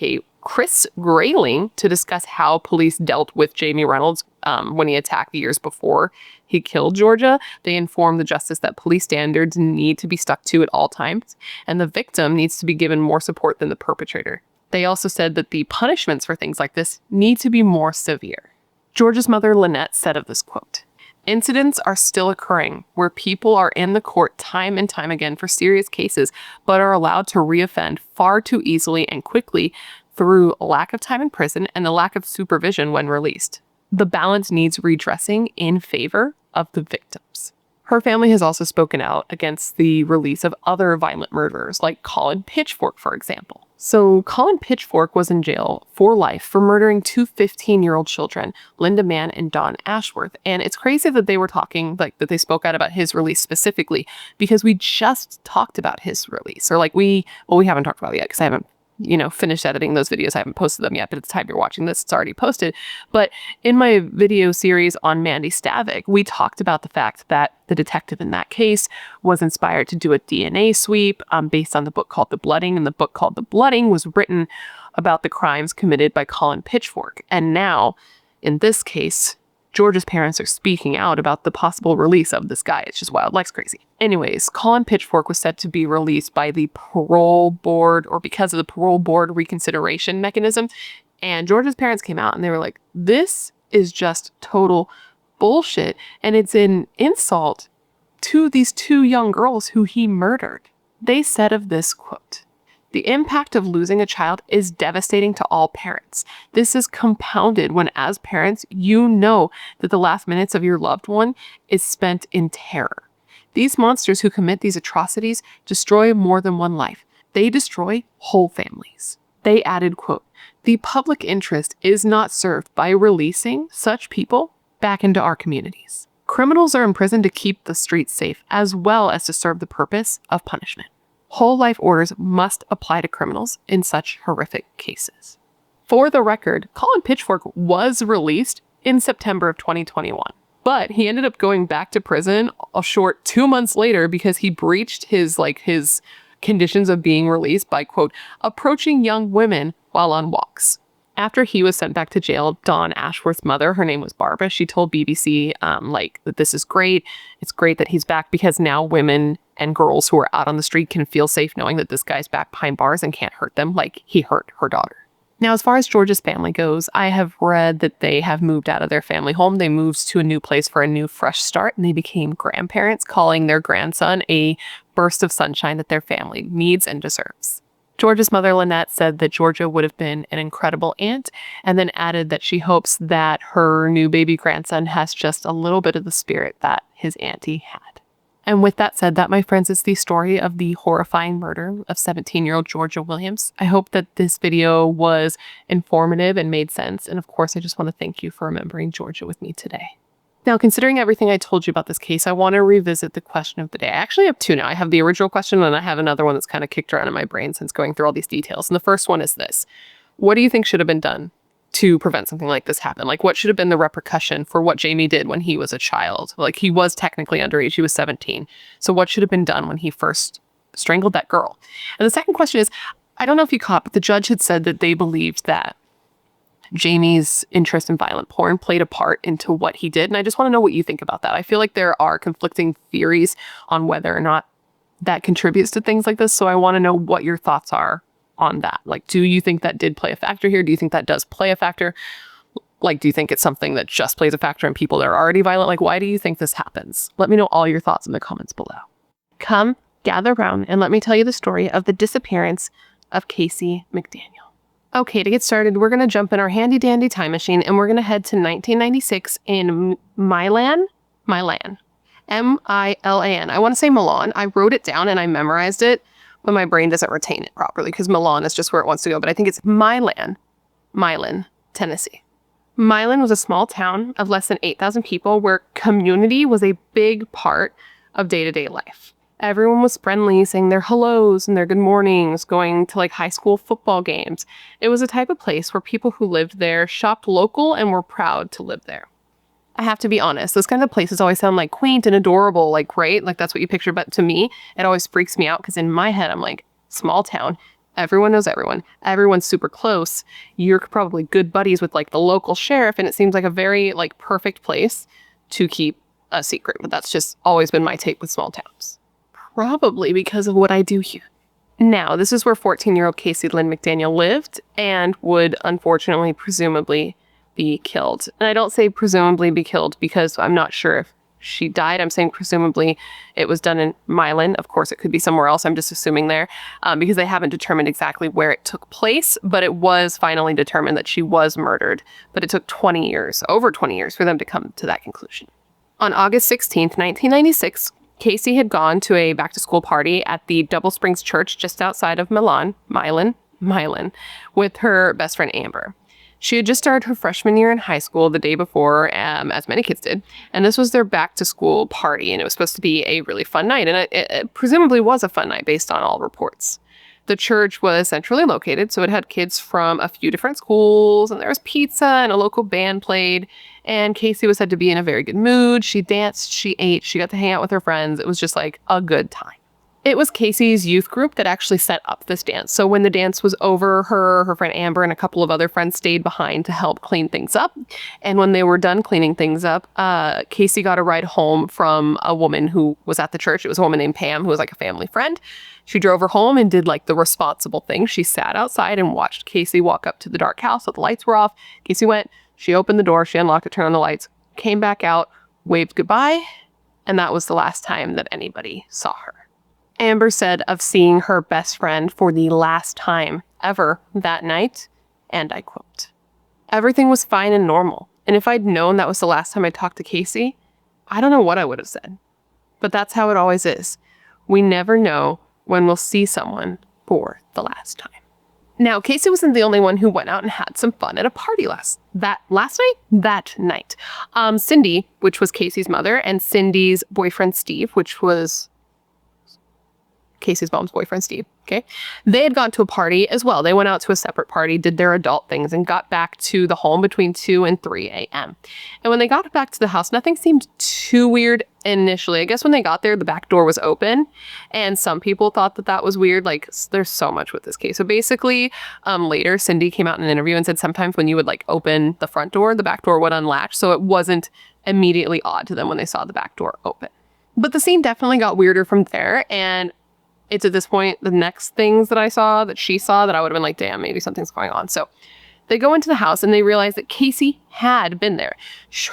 Grayling to discuss how police dealt with Jamie Reynolds when he attacked years before he killed Georgia. They informed the justice that police standards need to be stuck to at all times, and the victim needs to be given more support than the perpetrator. They also said that the punishments for things like this need to be more severe. Georgia's mother, Lynette, said of this quote, incidents are still occurring where people are in the court time and time again for serious cases, but are allowed to reoffend far too easily and quickly through a lack of time in prison and the lack of supervision when released. The balance needs redressing in favor of the victims. Her family has also spoken out against the release of other violent murderers, like Colin Pitchfork, for example. So Colin Pitchfork was in jail for life for murdering two 15-year-old children, Linda Mann and Dawn Ashworth. And it's crazy that they were talking, like that they spoke out about his release specifically, because we just talked about his release. Or like we haven't talked about it yet because I haven't finished editing those videos. I haven't posted them yet, but at the time you're watching this, it's already posted. But in my video series on Mandy Stavik, we talked about the fact that the detective in that case was inspired to do a DNA sweep based on the book called The Blooding. And the book called The Blooding was written about the crimes committed by Colin Pitchfork. And now, in this case, George's parents are speaking out about the possible release of this guy. It's just wild. Life's crazy. Anyways, Colin Pitchfork was set to be released by the parole board, or because of the parole board reconsideration mechanism. And George's parents came out and they were like, this is just total bullshit. And it's an insult to these two young girls who he murdered. They said of this quote, "The impact of losing a child is devastating to all parents. This is compounded when, as parents, you know that the last minutes of your loved one is spent in terror. These monsters who commit these atrocities destroy more than one life. They destroy whole families." They added, quote, "The public interest is not served by releasing such people back into our communities. Criminals are imprisoned to keep the streets safe, as well as to serve the purpose of punishment. Whole life orders must apply to criminals in such horrific cases." For the record, Colin Pitchfork was released in September of 2021, but he ended up going back to prison a short 2 months later because he breached his conditions of being released by, quote, "approaching young women while on walks." After he was sent back to jail, Dawn Ashworth's mother, her name was Barbara, she told BBC that this is great. It's great that he's back because now women and girls who are out on the street can feel safe knowing that this guy's back behind bars and can't hurt them like he hurt her daughter. Now, as far as George's family goes, I have read that they have moved out of their family home. They moved to a new place for a new fresh start, and they became grandparents, calling their grandson a burst of sunshine that their family needs and deserves. George's mother, Lynette, said that Georgia would have been an incredible aunt, and then added that she hopes that her new baby grandson has just a little bit of the spirit that his auntie had. And with that said, that, my friends, is the story of the horrifying murder of 17-year-old Georgia Williams. I hope that this video was informative and made sense. And of course, I just want to thank you for remembering Georgia with me today. Now, considering everything I told you about this case, I want to revisit the question of the day. I actually have two now. I have the original question and I have another one that's kind of kicked around in my brain since going through all these details. And the first one is this: what do you think should have been done to prevent something like this happen? Like, what should have been the repercussion for what Jamie did when he was a child? Like, he was technically underage. He was 17. So what should have been done when he first strangled that girl? And the second question is, I don't know if you caught, but the judge had said that they believed that Jamie's interest in violent porn played a part into what he did. And I just want to know what you think about that. I feel like there are conflicting theories on whether or not that contributes to things like this. So I want to know what your thoughts are on that. Like, do you think that did play a factor here? Do you think that does play a factor? Like, do you think it's something that just plays a factor in people that are already violent? Like, why do you think this happens? Let me know all your thoughts in the comments below. Come, gather around, and let me tell you the story of the disappearance of Cayce McDaniel. Okay, to get started, we're going to jump in our handy dandy time machine and we're going to head to 1996 in Milan. M-I-L-A-N. I want to say Milan. I wrote it down and I memorized it, but my brain doesn't retain it properly because Milan is just where it wants to go. But I think it's Milan, Tennessee. Milan was a small town of less than 8,000 people where community was a big part of day-to-day life. Everyone was friendly, saying their hellos and their good mornings, going to like high school football games. It was a type of place where people who lived there shopped local and were proud to live there. I have to be honest, those kind of places always sound like quaint and adorable, like, right? Like, that's what you picture. But to me, it always freaks me out because in my head, I'm like, small town. Everyone knows everyone. Everyone's super close. You're probably good buddies with like the local sheriff. And it seems like a very like perfect place to keep a secret. But that's just always been my take with small towns. Probably because of what I do here. Now, this is where 14-year-old Cayce Lynn McDaniel lived and would unfortunately, presumably, be killed. And I don't say presumably be killed because I'm not sure if she died. I'm saying presumably it was done in Milan. Of course, it could be somewhere else. I'm just assuming there because they haven't determined exactly where it took place. But it was finally determined that she was murdered. But it took 20 years, over 20 years, for them to come to that conclusion. On August 16th, 1996, Cayce had gone to a back-to-school party at the Double Springs Church just outside of Milan, Mylan, with her best friend Amber. She had just started her freshman year in high school the day before, as many kids did, and this was their back-to-school party, and it was supposed to be a really fun night, and it presumably was a fun night based on all reports. The church was centrally located, so it had kids from a few different schools, and there was pizza, and a local band played, and Cayce was said to be in a very good mood. She danced, she ate, she got to hang out with her friends. It was just like a good time. It was Cayce's youth group that actually set up this dance. So when the dance was over, her friend Amber and a couple of other friends stayed behind to help clean things up. And when they were done cleaning things up, Cayce got a ride home from a woman who was at the church. It was a woman named Pam, who was like a family friend. She drove her home and did like the responsible thing. She sat outside and watched Cayce walk up to the dark house. So the lights were off. Cayce went, she opened the door, she unlocked it, turned on the lights, came back out, waved goodbye. And that was the last time that anybody saw her. Amber said of seeing her best friend for the last time ever that night, and I quote, "Everything was fine and normal, and if I'd known that was the last time I talked to Cayce, I don't know what I would have said. But that's how it always is. We never know when we'll see someone for the last time." Now, Cayce wasn't the only one who went out and had some fun at a party that night. Cindy, which was Cayce's mother, and Cindy's boyfriend Steve, which was Cayce's mom's boyfriend, Steve, okay? They had gone to a party as well. They went out to a separate party, did their adult things, and got back to the home between 2 and 3 a.m. And when they got back to the house, nothing seemed too weird initially. I guess when they got there, the back door was open, and some people thought that that was weird. Like, there's so much with this case. So basically, later, Cindy came out in an interview and said sometimes when you would, like, open the front door, the back door would unlatch, so it wasn't immediately odd to them when they saw the back door open. But the scene definitely got weirder from there, and it's at this point, the next things that she saw, that I would have been like, damn, maybe something's going on. So they go into the house and they realize that Cayce had been there.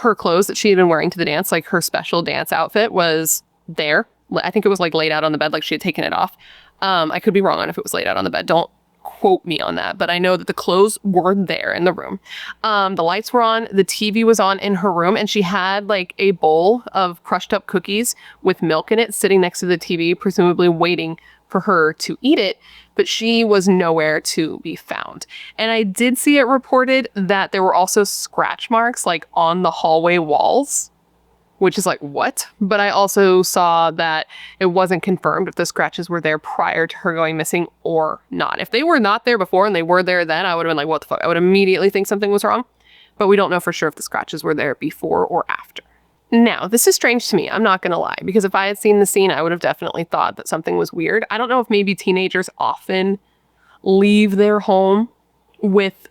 Her clothes that she had been wearing to the dance, like her special dance outfit, was there. I think it was like laid out on the bed, like she had taken it off. I could be wrong on if it was laid out on the bed. Don't quote me on that, but I know that the clothes were there in the room. The lights were on, the TV was on in her room, and she had like a bowl of crushed up cookies with milk in it sitting next to the TV, presumably waiting for her to eat it, but she was nowhere to be found. And I did see it reported that there were also scratch marks like on the hallway walls, which is like, what? But I also saw that it wasn't confirmed if the scratches were there prior to her going missing or not. If they were not there before and they were there then, I would have been like, what the fuck? I would immediately think something was wrong. But we don't know for sure if the scratches were there before or after. Now, this is strange to me, I'm not gonna lie, because if I had seen the scene, I would have definitely thought that something was weird. I don't know if maybe teenagers often leave their home with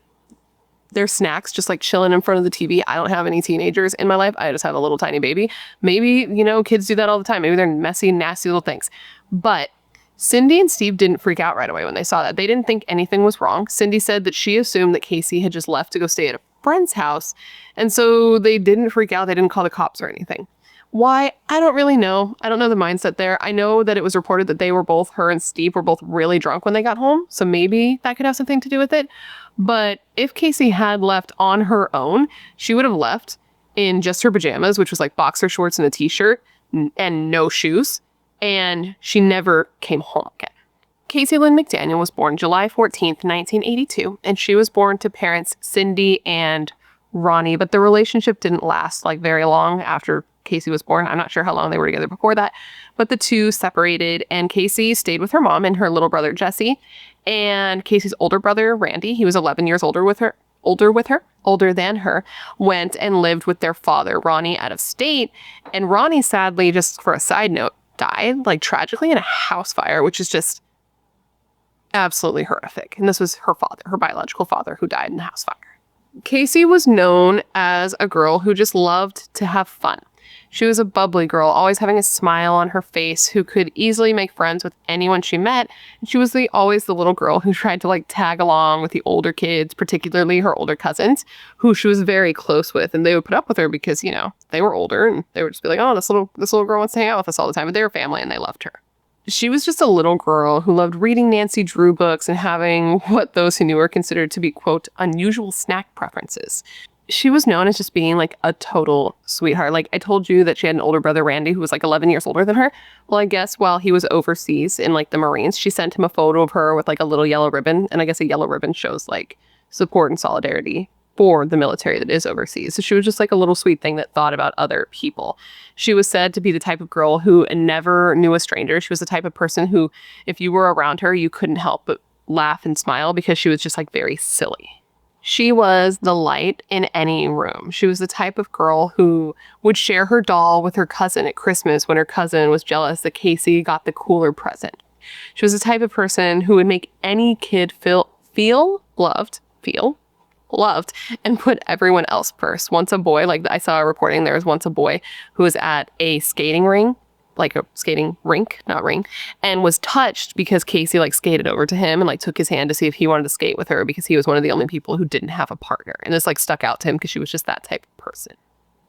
their snacks just like chilling in front of the TV. I don't have any teenagers in my life. I just have a little tiny baby. Maybe, kids do that all the time. Maybe they're messy, nasty little things. But Cindy and Steve didn't freak out right away when they saw that. They didn't think anything was wrong. Cindy said that she assumed that Cayce had just left to go stay at a friend's house. And so they didn't freak out. They didn't call the cops or anything. Why? I don't really know. I don't know the mindset there. I know that it was reported that her and Steve were both really drunk when they got home. So maybe that could have something to do with it. But if Cayce had left on her own, she would have left in just her pajamas, which was like boxer shorts and a t-shirt and no shoes. And she never came home again. Cayce Lynn McDaniel was born July 14th, 1982, and she was born to parents Cindy and Ronnie, but the relationship didn't last like very long after Cayce was born. I'm not sure how long they were together before that, but the two separated, and Cayce stayed with her mom and her little brother Jesse, and Cayce's older brother Randy, he was 11 years older than her, went and lived with their father Ronnie out of state. And Ronnie, sadly, just for a side note, died like tragically in a house fire, which is just absolutely horrific. And this was her father, her biological father, who died in the house fire. Cayce was known as a girl who just loved to have fun. She was a bubbly girl, always having a smile on her face, who could easily make friends with anyone she met. And she was always the little girl who tried to like tag along with the older kids, particularly her older cousins, who she was very close with. And they would put up with her because, they were older, and they would just be like, oh, this little girl wants to hang out with us all the time. But they were family and they loved her. She was just a little girl who loved reading Nancy Drew books and having what those who knew her considered to be, quote, unusual snack preferences. she was known as just being like a total sweetheart. Like I told you that she had an older brother, Randy, who was like 11 years older than her. Well, I guess while he was overseas in like the Marines, she sent him a photo of her with like a little yellow ribbon. And I guess a yellow ribbon shows like support and solidarity for the military that is overseas. So she was just like a little sweet thing that thought about other people. She was said to be the type of girl who never knew a stranger. She was the type of person who, if you were around her, you couldn't help but laugh and smile because she was just like very silly. She was the light in any room. She was the type of girl who would share her doll with her cousin at Christmas when her cousin was jealous that Cayce got the cooler present. She was the type of person who would make any kid feel loved, and put everyone else first. Once a boy, like I saw a reporting, there was once a boy who was at a skating ring, like a skating rink, not ring, and was touched because Cayce like skated over to him and like took his hand to see if he wanted to skate with her because he was one of the only people who didn't have a partner. And this like stuck out to him because she was just that type of person.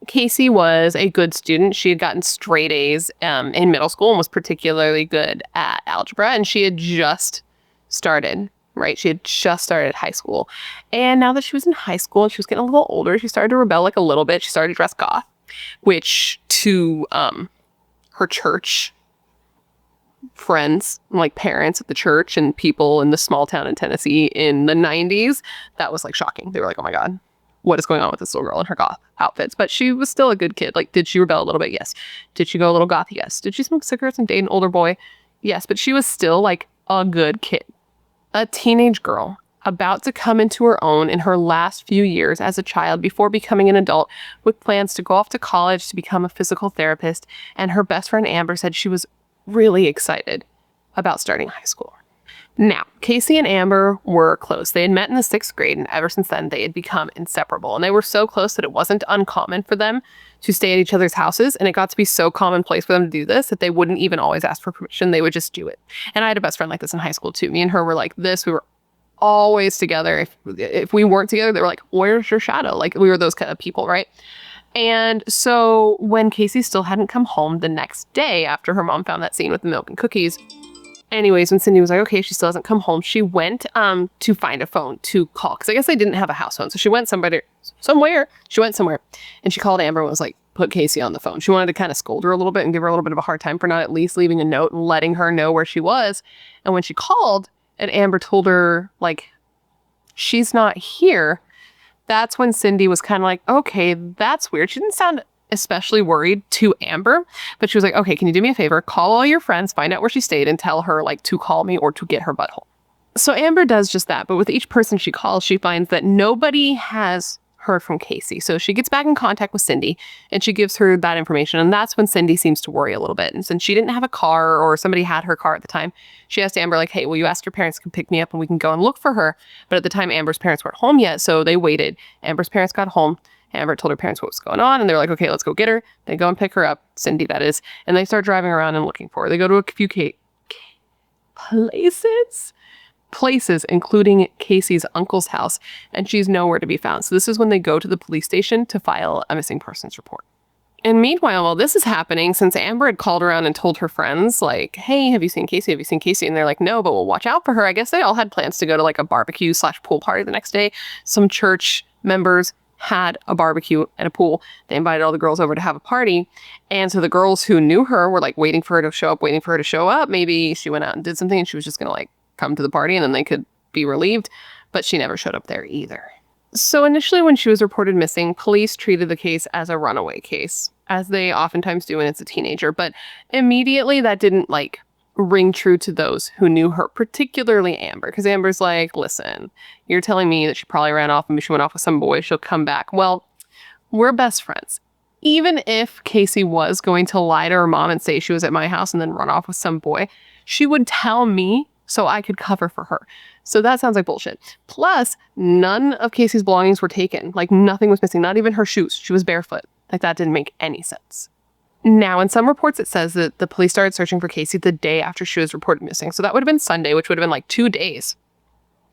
Cayce was a good student. She had gotten straight A's in middle school and was particularly good at algebra. And she had just started, right? She had just started high school. And now that she was in high school and she was getting a little older, she started to rebel like a little bit. She started to dress goth, which to her church friends, like parents at the church and people in the small town in Tennessee in the 90s, that was like shocking. They were like, oh my God, what is going on with this little girl in her goth outfits? But she was still a good kid. Like, did she rebel a little bit? Yes. Did she go a little goth? Yes. Did she smoke cigarettes and date an older boy? Yes. But she was still like a good kid. A teenage girl about to come into her own in her last few years as a child before becoming an adult with plans to go off to college to become a physical therapist. And her best friend Amber said she was really excited about starting high school. Now, Cayce and Amber were close. They had met in the 6th grade, and ever since then, they had become inseparable. And they were so close that it wasn't uncommon for them to stay at each other's houses. And it got to be so commonplace for them to do this that they wouldn't even always ask for permission. They would just do it. And I had a best friend like this in high school, too. Me and her were like this. We were always together. If we weren't together, they were like, where's your shadow? Like, we were those kind of people, right? And so when Cayce still hadn't come home the next day after her mom found that scene with the milk and cookies, anyways, when Cindy was like, okay, she still hasn't come home, she went to find a phone to call. Because I guess they didn't have a house phone. So she went somewhere. She went somewhere. And she called Amber and was like, put Cayce on the phone. She wanted to kind of scold her a little bit and give her a little bit of a hard time for not at least leaving a note and letting her know where she was. And when she called and Amber told her, like, she's not here, that's when Cindy was kind of like, okay, that's weird. She didn't sound especially worried to Amber, but she was like, okay, can you do me a favor? Call all your friends, find out where she stayed, and tell her like to call me or to get her butthole. So Amber does just that, but with each person she calls, she finds that nobody has heard from Cayce. So she gets back in contact with Cindy and she gives her that information. And that's when Cindy seems to worry a little bit. And since she didn't have a car, or somebody had her car at the time, she asked Amber like, hey, will you ask your parents to pick me up and we can go and look for her? But at the time, Amber's parents weren't home yet. So they waited. Amber's parents got home. Amber told her parents what was going on, and they're like, okay, let's go get her. They go and pick her up, Cindy that is, and they start driving around and looking for her. They go to a few places, including Cayce's uncle's house, and she's nowhere to be found. So this is when they go to the police station to file a missing persons report. And meanwhile, while this is happening, since Amber had called around and told her friends, like, hey, have you seen Cayce? Have you seen Cayce? And they're like, no, but we'll watch out for her. I guess they all had plans to go to like a barbecue/pool party the next day. Some church members had a barbecue and a pool. They invited all the girls over to have a party. And so the girls who knew her were like waiting for her to show up. Maybe she went out and did something and she was just going to like come to the party and then they could be relieved. But she never showed up there either. So initially when she was reported missing, police treated the case as a runaway case, as they oftentimes do when it's a teenager. But immediately that didn't like ring true to those who knew her, particularly Amber, because Amber's like, listen, you're telling me that she probably ran off and she went off with some boy, she'll come back. Well, we're best friends. Even if Cayce was going to lie to her mom and say she was at my house and then run off with some boy, she would tell me so I could cover for her. So that sounds like bullshit. Plus, none of Cayce's belongings were taken. Like, nothing was missing, not even her shoes. She was barefoot. Like, that didn't make any sense. Now, in some reports, it says that the police started searching for Cayce the day after she was reported missing. So that would have been Sunday, which would have been like 2 days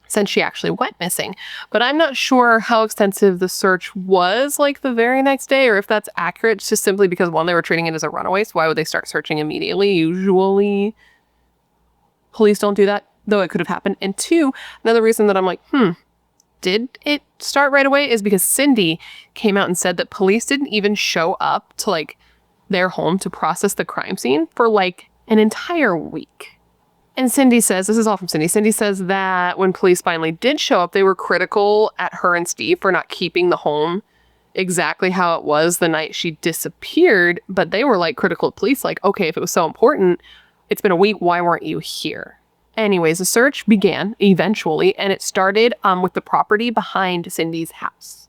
since she actually went missing. But I'm not sure how extensive the search was like the very next day, or if that's accurate, just simply because one, they were treating it as a runaway. So why would they start searching immediately? Usually police don't do that, though it could have happened. And two, another reason that I'm like, did it start right away is because Cindy came out and said that police didn't even show up to like their home to process the crime scene for like an entire week. And Cindy says, this is all from Cindy. Cindy says that when police finally did show up, they were critical at her and Steve for not keeping the home exactly how it was the night she disappeared. But they were like critical of police, like, okay, if it was so important, it's been a week, why weren't you here? Anyways, the search began eventually, and it started with the property behind Cindy's house.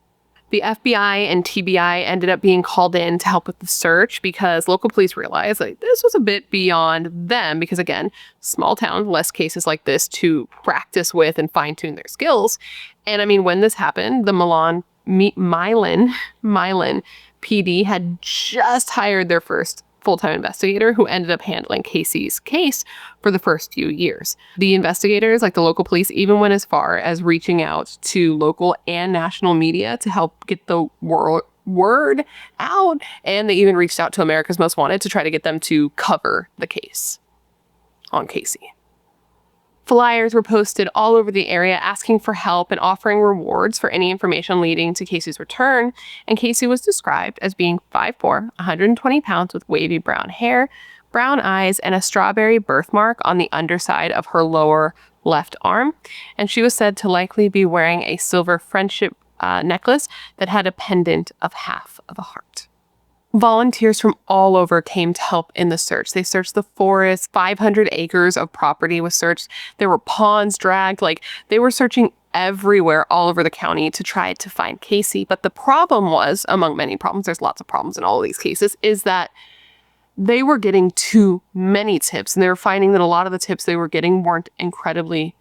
The FBI and TBI ended up being called in to help with the search because local police realized like this was a bit beyond them because, again, small town, less cases like this to practice with and fine-tune their skills. And I mean, when this happened, the Milan PD had just hired their first full-time investigator who ended up handling Cayce's case for the first few years. The investigators, like the local police, even went as far as reaching out to local and national media to help get the word out, and they even reached out to America's Most Wanted to try to get them to cover the case on Cayce. Flyers were posted all over the area asking for help and offering rewards for any information leading to Cayce's return, and Cayce was described as being 5'4", 120 pounds with wavy brown hair, brown eyes, and a strawberry birthmark on the underside of her lower left arm, and she was said to likely be wearing a silver friendship necklace that had a pendant of half of a heart. Volunteers from all over came to help in the search. They searched the forest, 500 acres of property was searched. There were ponds dragged, like they were searching everywhere all over the county to try to find Cayce. But the problem was, among many problems, there's lots of problems in all of these cases, is that they were getting too many tips. And they were finding that a lot of the tips they were getting weren't incredibly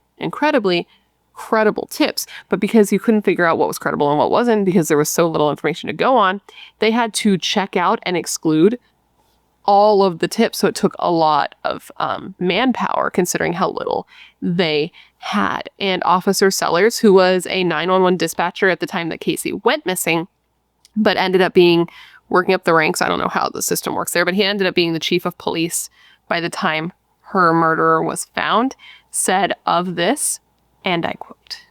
credible tips, but because you couldn't figure out what was credible and what wasn't, because there was so little information to go on, they had to check out and exclude all of the tips. So it took a lot of manpower considering how little they had. And Officer Sellers, who was a 911 dispatcher at the time that Cayce went missing, but ended up being working up the ranks. I don't know how the system works there, but he ended up being the chief of police by the time her murderer was found, said of this, and I quote,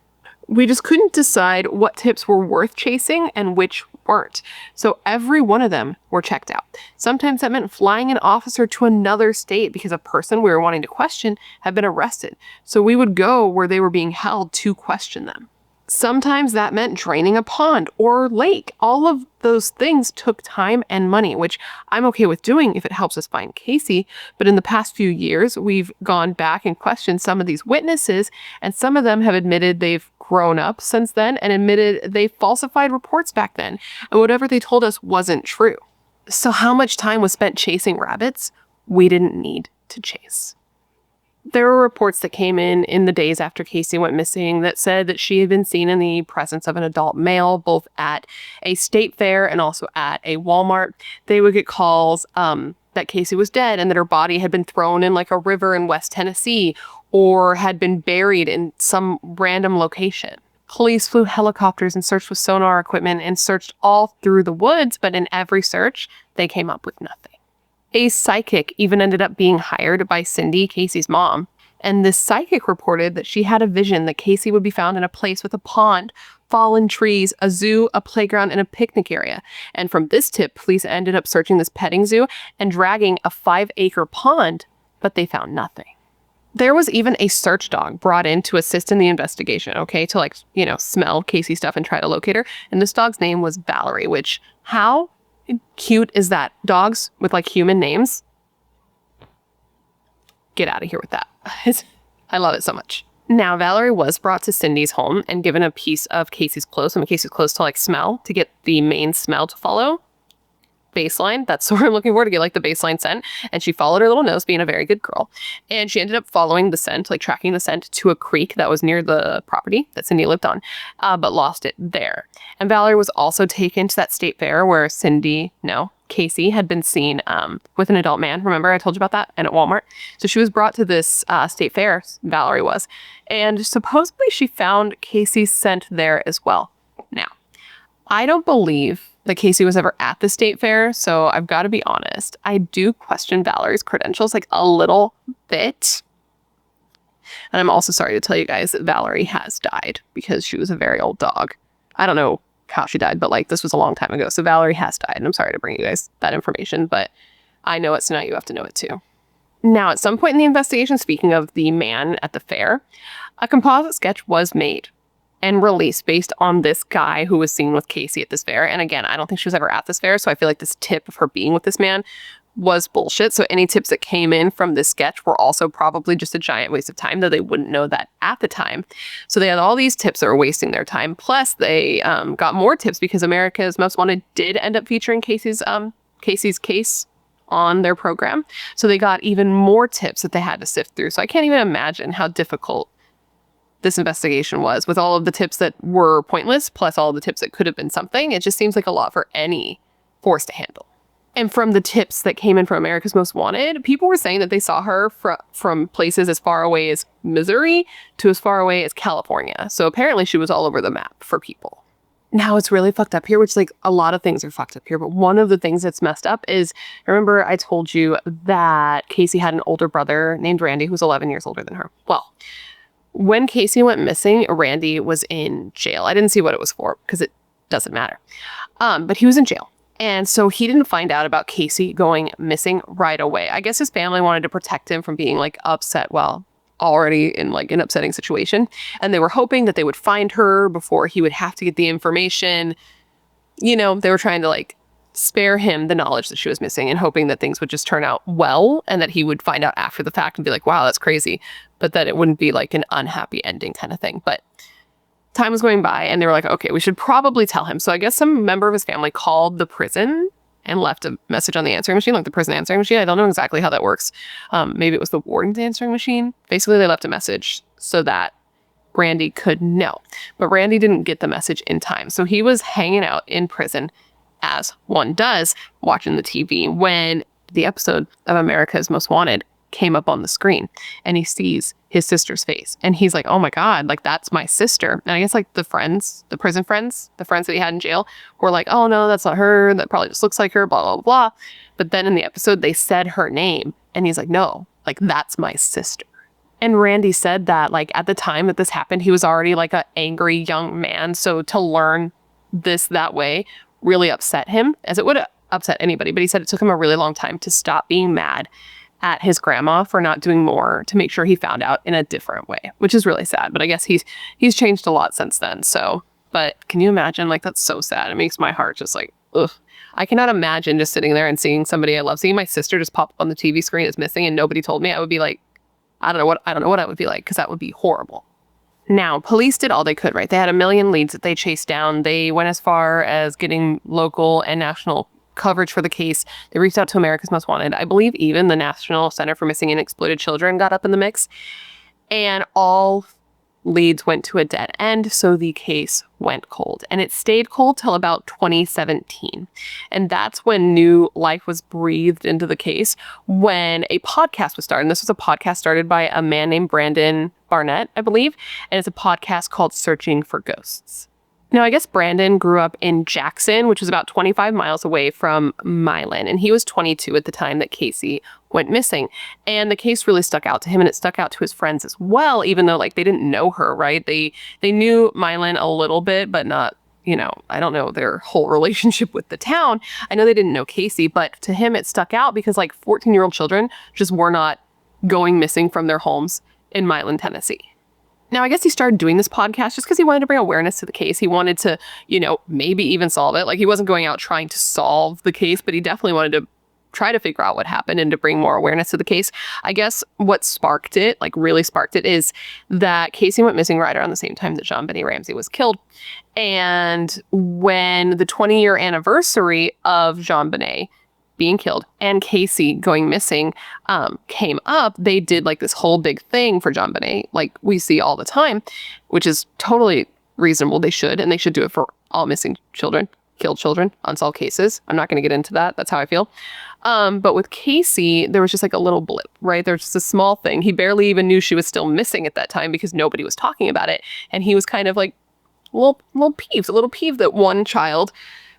"We just couldn't decide what tips were worth chasing and which weren't. So every one of them were checked out. Sometimes that meant flying an officer to another state because a person we were wanting to question had been arrested. So we would go where they were being held to question them. Sometimes that meant draining a pond or lake. All of those things took time and money, which I'm okay with doing if it helps us find Cayce. But in the past few years, we've gone back and questioned some of these witnesses, and some of them have admitted they've grown up since then and admitted they falsified reports back then, and whatever they told us wasn't true. So how much time was spent chasing rabbits we didn't need to chase?" There were reports that came in the days after Cayce went missing that said that she had been seen in the presence of an adult male, both at a state fair and also at a Walmart. They would get calls that Cayce was dead and that her body had been thrown in like a river in West Tennessee or had been buried in some random location. Police flew helicopters and searched with sonar equipment and searched all through the woods, but in every search, they came up with nothing. A psychic even ended up being hired by Cindy, Cayce's mom, and this psychic reported that she had a vision that Cayce would be found in a place with a pond, fallen trees, a zoo, a playground, and a picnic area. And from this tip, police ended up searching this petting zoo and dragging a 5-acre pond, but they found nothing. There was even a search dog brought in to assist in the investigation, okay, to like, smell Cayce stuff and try to locate her. And this dog's name was Valerie, which how cute is that? Dogs with like human names? Get out of here with that. I love it so much. Now, Valerie was brought to Cindy's home and given a piece of Cayce's clothes, some of Cayce's clothes to like smell, to get the main smell to follow. Baseline, that's what I'm looking for, to get like the baseline scent. And she followed her little nose, being a very good girl. And she ended up following the scent, like tracking the scent to a creek that was near the property that Cindy lived on, but lost it there. And Valerie was also taken to that state fair where Cayce had been seen with an adult man. Remember, I told you about that? And at Walmart. So she was brought to this state fair, Valerie was. And supposedly she found Cayce's scent there as well. Now, I don't believe that Cayce was ever at the state fair, so I've got to be honest. I do question Valerie's credentials like a little bit. And I'm also sorry to tell you guys that Valerie has died because she was a very old dog. I don't know how she died, but like this was a long time ago. So Valerie has died, and I'm sorry to bring you guys that information, but I know it, so now you have to know it too. Now, at some point in the investigation, speaking of the man at the fair, a composite sketch was made and released based on this guy who was seen with Cayce at this fair. And again, I don't think she was ever at this fair, so I feel like this tip of her being with this man was bullshit. So any tips that came in from this sketch were also probably just a giant waste of time, though they wouldn't know that at the time. So they had all these tips that were wasting their time. Plus, they got more tips because America's Most Wanted did end up featuring Cayce's case on their program. So they got even more tips that they had to sift through. So I can't even imagine how difficult this investigation was with all of the tips that were pointless, plus all of the tips that could have been something. It just seems like a lot for any force to handle. And from the tips that came in from America's Most Wanted, people were saying that they saw her from places as far away as Missouri to as far away as California. So apparently she was all over the map for people. Now it's really fucked up here, which like a lot of things are fucked up here. But one of the things that's messed up is, remember I told you that Cayce had an older brother named Randy who was 11 years older than her. Well, when Cayce went missing, Randy was in jail. I didn't see what it was for because it doesn't matter. But he was in jail. And so he didn't find out about Cayce going missing right away. I guess his family wanted to protect him from being like upset, well, already in like an upsetting situation. And they were hoping that they would find her before he would have to get the information. You know, they were trying to like spare him the knowledge that she was missing and hoping that things would just turn out well and that he would find out after the fact and be like, wow, that's crazy. But that it wouldn't be like an unhappy ending kind of thing. But time was going by and they were like, okay, we should probably tell him. So I guess some member of his family called the prison and left a message on the answering machine, like the prison answering machine. I don't know exactly how that works. Maybe it was the warden's answering machine. Basically, they left a message so that Randy could know. But Randy didn't get the message in time. So he was hanging out in prison, as one does, watching the TV, when the episode of America's Most Wanted came up on the screen and he sees his sister's face and he's like, oh my God, like that's my sister. And I guess like the prison friends that he had in jail were like, oh no, that's not her. That probably just looks like her, blah, blah, blah. But then in the episode, they said her name and he's like, no, like that's my sister. And Randy said that like at the time that this happened, he was already like an angry young man. So to learn this that way really upset him, as it would upset anybody. But he said it took him a really long time to stop being mad at his grandma for not doing more to make sure he found out in a different way, which is really sad. But I guess he's changed a lot since then. So, but can you imagine? Like, that's so sad. It makes my heart just like, ugh. I cannot imagine just sitting there and seeing somebody I love, seeing my sister just pop up on the TV screen as missing and nobody told me. I would be like, I don't know what I would be like, because that would be horrible. Now, police did all they could, right? They had a million leads that they chased down. They went as far as getting local and national coverage for the case. They reached out to America's Most Wanted. I believe even the National Center for Missing and Exploited Children got up in the mix. And all leads went to a dead end, so the case went cold. And it stayed cold till about 2017. And that's when new life was breathed into the case, when a podcast was started. And this was a podcast started by a man named Brandon Barnett, I believe. And it's a podcast called Searching for Ghosts. Now, I guess Brandon grew up in Jackson, which was about 25 miles away from Milan, and he was 22 at the time that Cayce went missing. And the case really stuck out to him, and it stuck out to his friends as well, even though like they didn't know her, right? They knew Milan a little bit, but not, you know, I don't know their whole relationship with the town. I know they didn't know Cayce, but to him it stuck out because like 14-year-old children just were not going missing from their homes in Milan, Tennessee. Now, I guess he started doing this podcast just because he wanted to bring awareness to the case. He wanted to, you know, maybe even solve it. Like, he wasn't going out trying to solve the case, but he definitely wanted to try to figure out what happened and to bring more awareness to the case. I guess what sparked it, like really sparked it, is that Cayce went missing right around the same time that JonBenét Ramsey was killed. And when the 20-year anniversary of JonBenét being killed and Cayce going missing came up, they did like this whole big thing for JonBenét, like we see all the time, which is totally reasonable. They should, and they should do it for all missing children, killed children, unsolved cases. I'm not going to get into that. That's how I feel. But with Cayce, there was just like a little blip, right? There's just a small thing. He barely even knew she was still missing at that time because nobody was talking about it. And he was kind of like a little peeved that one child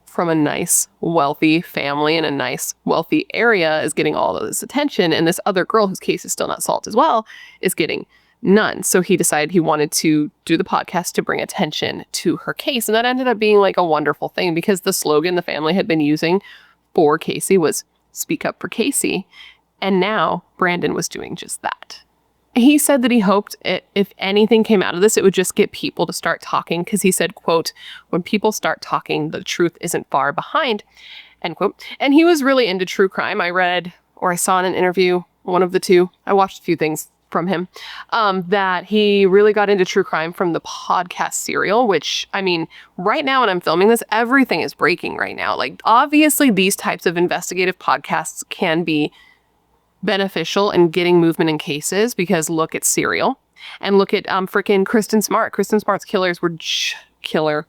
from a nice, wealthy family in a nice, wealthy area is getting all of this attention. And this other girl whose case is still not solved as well is getting None. So he decided he wanted to do the podcast to bring attention to her case. And that ended up being like a wonderful thing, because the slogan the family had been using for Cayce was "Speak Up for Cayce." And now Brandon was doing just that. He said that he hoped if anything came out of this, it would just get people to start talking, because he said, quote, "When people start talking, the truth isn't far behind," end quote. And he was really into true crime. I read, or I saw in an interview, one of the two, I watched a few things from him, that he really got into true crime from the podcast Serial, which, I mean, right now when I'm filming this, everything is breaking right now. Like, obviously these types of investigative podcasts can be beneficial in getting movement in cases, because look at Serial and look at freaking Kristen Smart. Kristen Smart's killers were killer.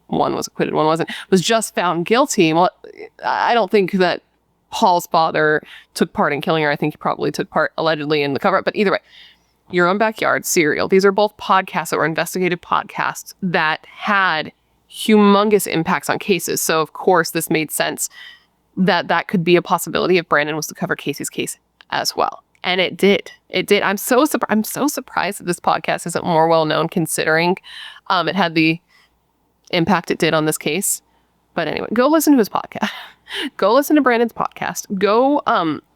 One was acquitted, one wasn't, was just found guilty. Well, I don't think that Paul's father took part in killing her. I think he probably took part allegedly in the cover-up. But either way, Your Own Backyard, Serial, these are both podcasts that were investigative podcasts that had humongous impacts on cases. So of course this made sense that that could be a possibility if Brandon was to cover Cayce's case as well. And it did. It did. I'm so surprised that this podcast isn't more well known, considering it had the impact it did on this case. But anyway, go listen to his podcast. Go listen to Brandon's podcast. Go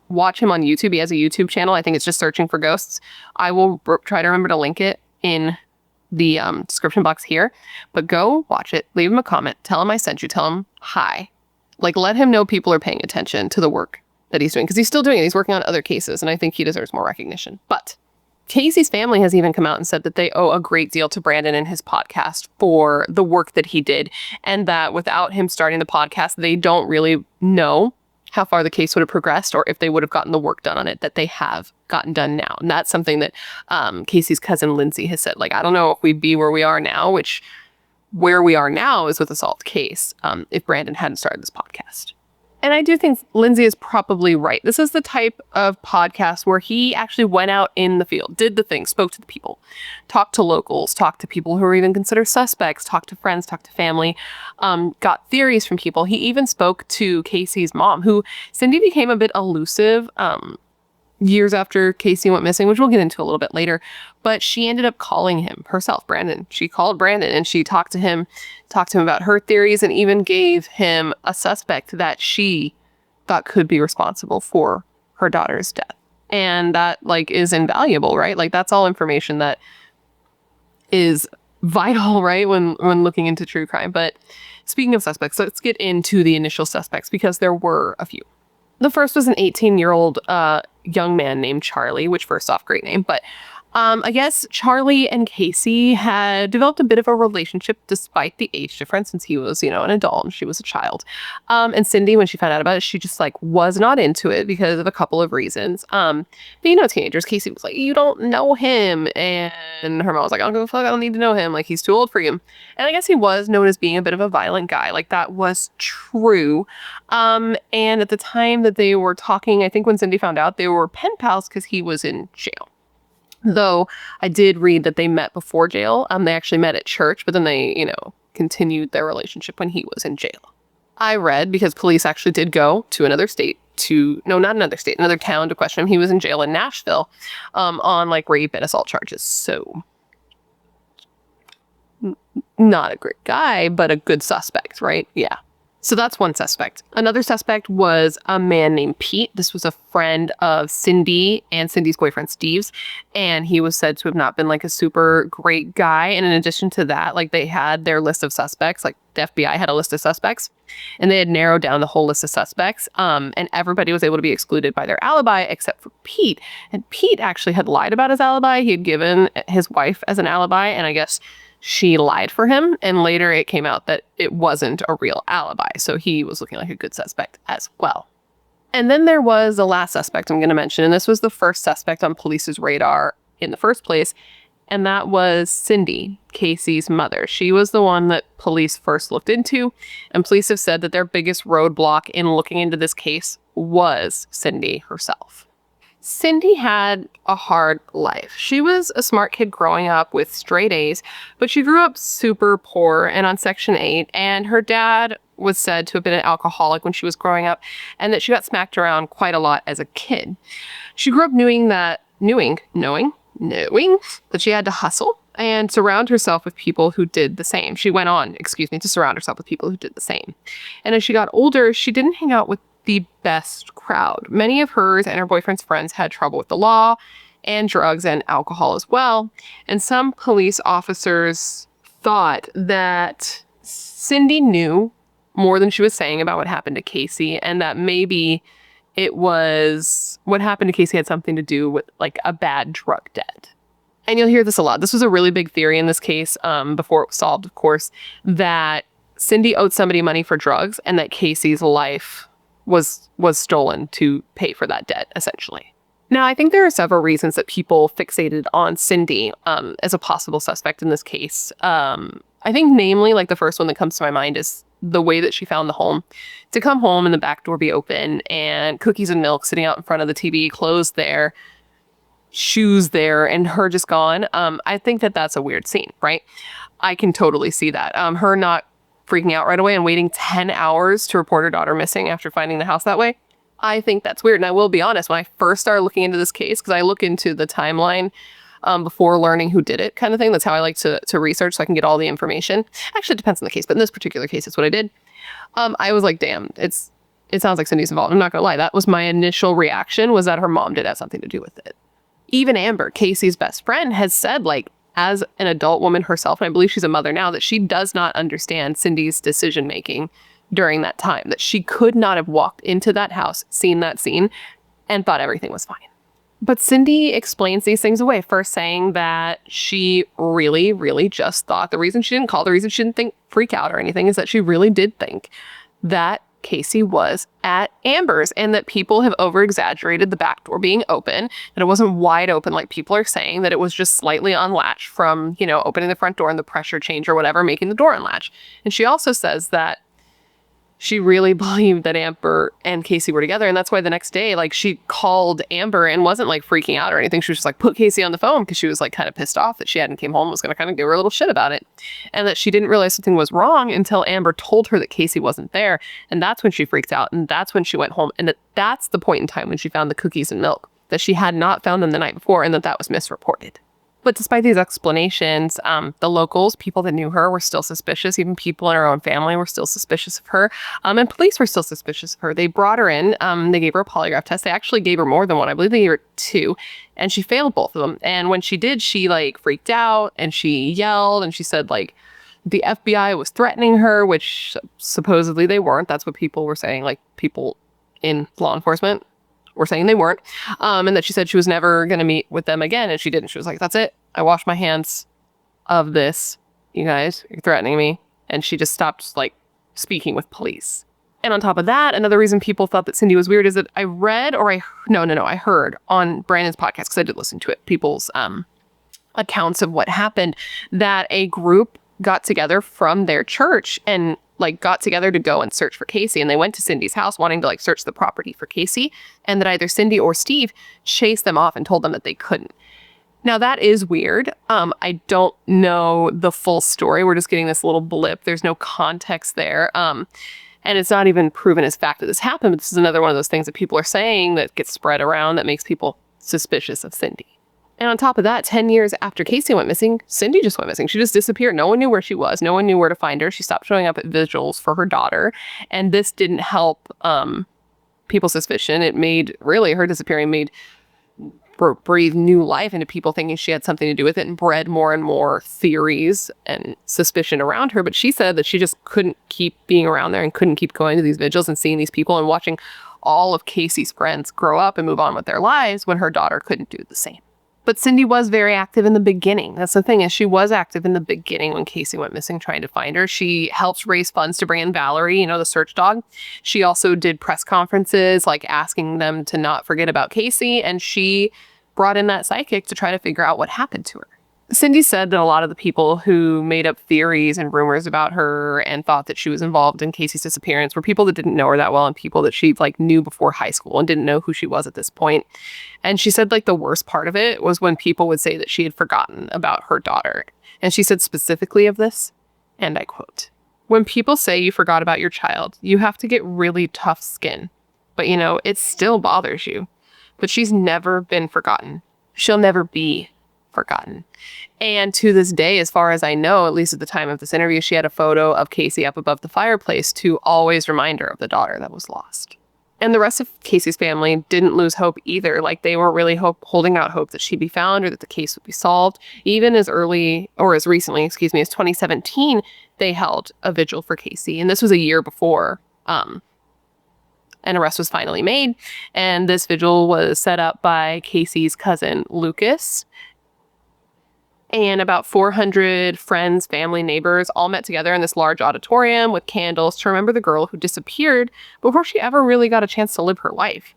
watch him on YouTube. He has a YouTube channel. I think it's just Searching for Ghosts. I will try to remember to link it in the description box here. But go watch it. Leave him a comment. Tell him I sent you. Tell him hi. Like, let him know people are paying attention to the work that he's doing, because he's still doing it. He's working on other cases, and I think he deserves more recognition. But Cayce's family has even come out and said that they owe a great deal to Brandon and his podcast for the work that he did, and that without him starting the podcast, they don't really know how far the case would have progressed, or if they would have gotten the work done on it that they have gotten done now. And that's something that Cayce's cousin Lindsay has said, like, I don't know if we'd be where we are now, which where we are now is with a solved case, if Brandon hadn't started this podcast. And I do think Lindsay is probably right. This is the type of podcast where he actually went out in the field, did the thing, spoke to the people, talked to locals, talked to people who are even considered suspects, talked to friends, talked to family, got theories from people. He even spoke to Cayce's mom, who Cindy became a bit elusive years after Cayce went missing, which we'll get into a little bit later. But she ended up calling him herself, Brandon. She called Brandon and she talked to him about her theories, and even gave him a suspect that she thought could be responsible for her daughter's death. And that, like, is invaluable, right? Like, that's all information that is vital, right? When looking into true crime. But speaking of suspects, let's get into the initial suspects, because there were a few. The first was an 18-year-old young man named Charlie, which, first off, great name. But I guess Charlie and Cayce had developed a bit of a relationship despite the age difference, since he was, an adult and she was a child. And Cindy, when she found out about it, she just was not into it because of a couple of reasons. But teenagers, Cayce was like, you don't know him. And her mom was like, I don't give a fuck, I don't need to know him. Like, he's too old for you. And I guess he was known as being a bit of a violent guy. Like, that was true. And at the time that they were talking, I think when Cindy found out, they were pen pals because he was in jail. Though I did read that they met before jail. They actually met at church, but then they, continued their relationship when he was in jail. I read, because police actually did go to another town to question him. He was in jail in Nashville on rape and assault charges. So not a great guy, but a good suspect, right? Yeah. So that's one suspect. Another suspect was a man named Pete. This was a friend of Cindy and Cindy's boyfriend Steve's, and he was said to have not been a super great guy. And in addition to that, they had their list of suspects, the FBI had a list of suspects, and they had narrowed down the whole list of suspects, and everybody was able to be excluded by their alibi except for Pete. And Pete actually had lied about his alibi. He had given his wife as an alibi, and I guess she lied for him, and later it came out that it wasn't a real alibi. So he was looking like a good suspect as well. And then there was the last suspect I'm going to mention, and this was the first suspect on police's radar in the first place, and that was Cindy, Cayce's mother. She was the one that police first looked into, and police have said that their biggest roadblock in looking into this case was Cindy herself. Cindy had a hard life. She was a smart kid growing up with straight A's, but she grew up super poor and on Section 8, and her dad was said to have been an alcoholic when she was growing up, and that she got smacked around quite a lot as a kid. She grew up knowing knowing that she had to hustle and surround herself with people who did the same. She went on, to surround herself with people who did the same. And as she got older, she didn't hang out with the best crowd. Many of hers and her boyfriend's friends had trouble with the law and drugs and alcohol as well. And some police officers thought that Cindy knew more than she was saying about what happened to Cayce, and that maybe it was what happened to Cayce had something to do with like a bad drug debt. And you'll hear this a lot. This was a really big theory in this case, before it was solved, of course, that Cindy owed somebody money for drugs and that Cayce's life was stolen to pay for that debt, essentially. Now, I think there are several reasons that people fixated on Cindy as a possible suspect in this case. I think namely, like the first one that comes to my mind is the way that she found the home. To come home and the back door be open and cookies and milk sitting out in front of the TV, clothes there, shoes there, and her just gone. I think that that's a weird scene, right? I can totally see that. Her not freaking out right away and waiting 10 hours to report her daughter missing after finding the house that way. I think that's weird. And I will be honest, when I first started looking into this case, because I look into the timeline before learning who did it kind of thing. That's how I like to research so I can get all the information. Actually, it depends on the case, but in this particular case, it's what I did. I was like, damn, it sounds like Cindy's involved. I'm not gonna lie. That was my initial reaction, was that her mom did have something to do with it. Even Amber, Cayce's best friend, has said, like, as an adult woman herself, and I believe she's a mother now, that she does not understand Cindy's decision making during that time, that she could not have walked into that house, seen that scene, and thought everything was fine. But Cindy explains these things away, first saying that she really, really just thought, the reason she didn't call, the reason she didn't freak out or anything, is that she really did think that Cayce was at Amber's and that people have over-exaggerated the back door being open, that it wasn't wide open like people are saying, that it was just slightly unlatched from, opening the front door and the pressure change or whatever, making the door unlatch. And she also says that she really believed that Amber and Cayce were together. And that's why the next day, like, she called Amber and wasn't like freaking out or anything. She was just like, put Cayce on the phone, because she was like kind of pissed off that she hadn't came home and was going to kind of give her a little shit about it. And that she didn't realize something was wrong until Amber told her that Cayce wasn't there. And that's when she freaked out. And that's when she went home. And that's the point in time when she found the cookies and milk, that she had not found them the night before, and that was misreported. But despite these explanations, the locals, people that knew her, were still suspicious. Even people in her own family were still suspicious of her. And police were still suspicious of her. They brought her in. They gave her a polygraph test. They actually gave her more than one. I believe they gave her 2. And she failed both of them. And when she did, she like freaked out and she yelled and she said like the FBI was threatening her, which supposedly they weren't. That's what people were saying, like people in law enforcement were saying they weren't, and that she said she was never going to meet with them again, and she didn't. She was like, that's it. I wash my hands of this. You guys, you're threatening me. And she just stopped, like, speaking with police. And on top of that, another reason people thought that Cindy was weird is that I heard on Brandon's podcast, because I did listen to it, people's accounts of what happened, that a group got together from their church and got together to go and search for Cayce. And they went to Cindy's house wanting to search the property for Cayce, and that either Cindy or Steve chased them off and told them that they couldn't. Now that is weird. I don't know the full story. We're just getting this little blip. There's no context there. And it's not even proven as fact that this happened, but this is another one of those things that people are saying that gets spread around that makes people suspicious of Cindy. And on top of that, 10 years after Cayce went missing, Cindy just went missing. She just disappeared. No one knew where she was. No one knew where to find her. She stopped showing up at vigils for her daughter. And this didn't help people's suspicion. It made, really, her disappearing made breathe new life into people thinking she had something to do with it, and bred more and more theories and suspicion around her. But she said that she just couldn't keep being around there and couldn't keep going to these vigils and seeing these people and watching all of Cayce's friends grow up and move on with their lives when her daughter couldn't do the same. But Cindy was very active in the beginning. That's the thing, is she was active in the beginning when Cayce went missing, trying to find her. She helped raise funds to bring in Valerie, the search dog. She also did press conferences, asking them to not forget about Cayce. And she brought in that psychic to try to figure out what happened to her. Cindy said that a lot of the people who made up theories and rumors about her and thought that she was involved in Cayce's disappearance were people that didn't know her that well, and people that she knew before high school and didn't know who she was at this point. And she said the worst part of it was when people would say that she had forgotten about her daughter. And she said specifically of this, and I quote, "When people say you forgot about your child, you have to get really tough skin. But it still bothers you. But she's never been forgotten. She'll never be forgotten. And to this day, as far as I know, at least at the time of this interview, she had a photo of Cayce up above the fireplace to always remind her of the daughter that was lost. And the rest of Cayce's family didn't lose hope either. Like, they weren't really holding out hope that she'd be found or that the case would be solved. Even as recently, as 2017, they held a vigil for Cayce. And this was a year before an arrest was finally made. And this vigil was set up by Cayce's cousin, Lucas. And about 400 friends, family, neighbors all met together in this large auditorium with candles to remember the girl who disappeared before she ever really got a chance to live her life.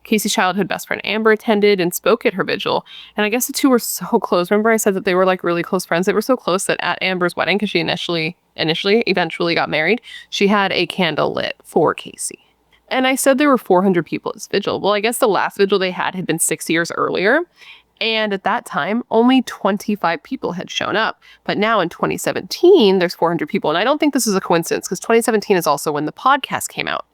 Cayce's childhood best friend Amber attended and spoke at her vigil. And I guess the two were so close. Remember I said that they were like really close friends? They were so close that at Amber's wedding, because she eventually got married, she had a candle lit for Cayce. And I said there were 400 people at this vigil. Well, I guess the last vigil they had been 6 years earlier. And at that time, only 25 people had shown up. But now in 2017, there's 400 people. And I don't think this is a coincidence, because 2017 is also when the podcast came out.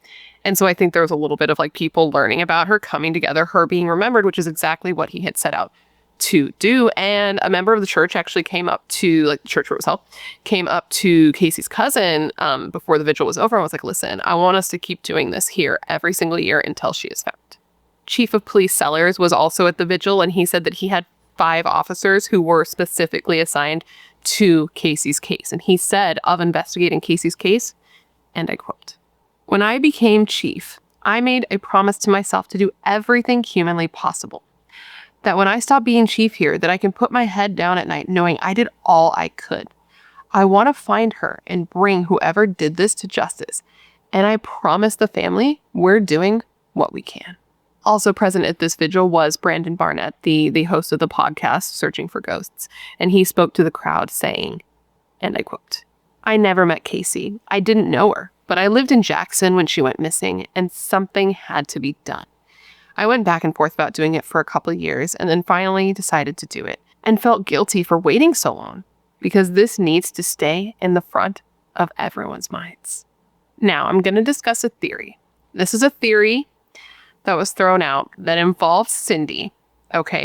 And so I think there was a little bit of like people learning about her, coming together, her being remembered, which is exactly what he had set out to do. And a member of the church actually came up to, like the church where it was held, came up to Cayce's cousin before the vigil was over and was like, listen, I want us to keep doing this here every single year until she is found. Chief of Police Sellers was also at the vigil, and he said that he had 5 officers who were specifically assigned to Cayce's case. And he said of investigating Cayce's case, and I quote, "When I became chief, I made a promise to myself to do everything humanly possible. That when I stop being chief here, that I can put my head down at night knowing I did all I could. I want to find her and bring whoever did this to justice. And I promise the family we're doing what we can." Also present at this vigil was Brandon Barnett, the host of the podcast, Searching for Ghosts. And he spoke to the crowd saying, and I quote, "I never met Cayce. I didn't know her, but I lived in Jackson when she went missing, and something had to be done. I went back and forth about doing it for a couple of years, and then finally decided to do it, and felt guilty for waiting so long, because this needs to stay in the front of everyone's minds." Now, I'm going to discuss a theory. This is a theory that was thrown out that involves Cindy,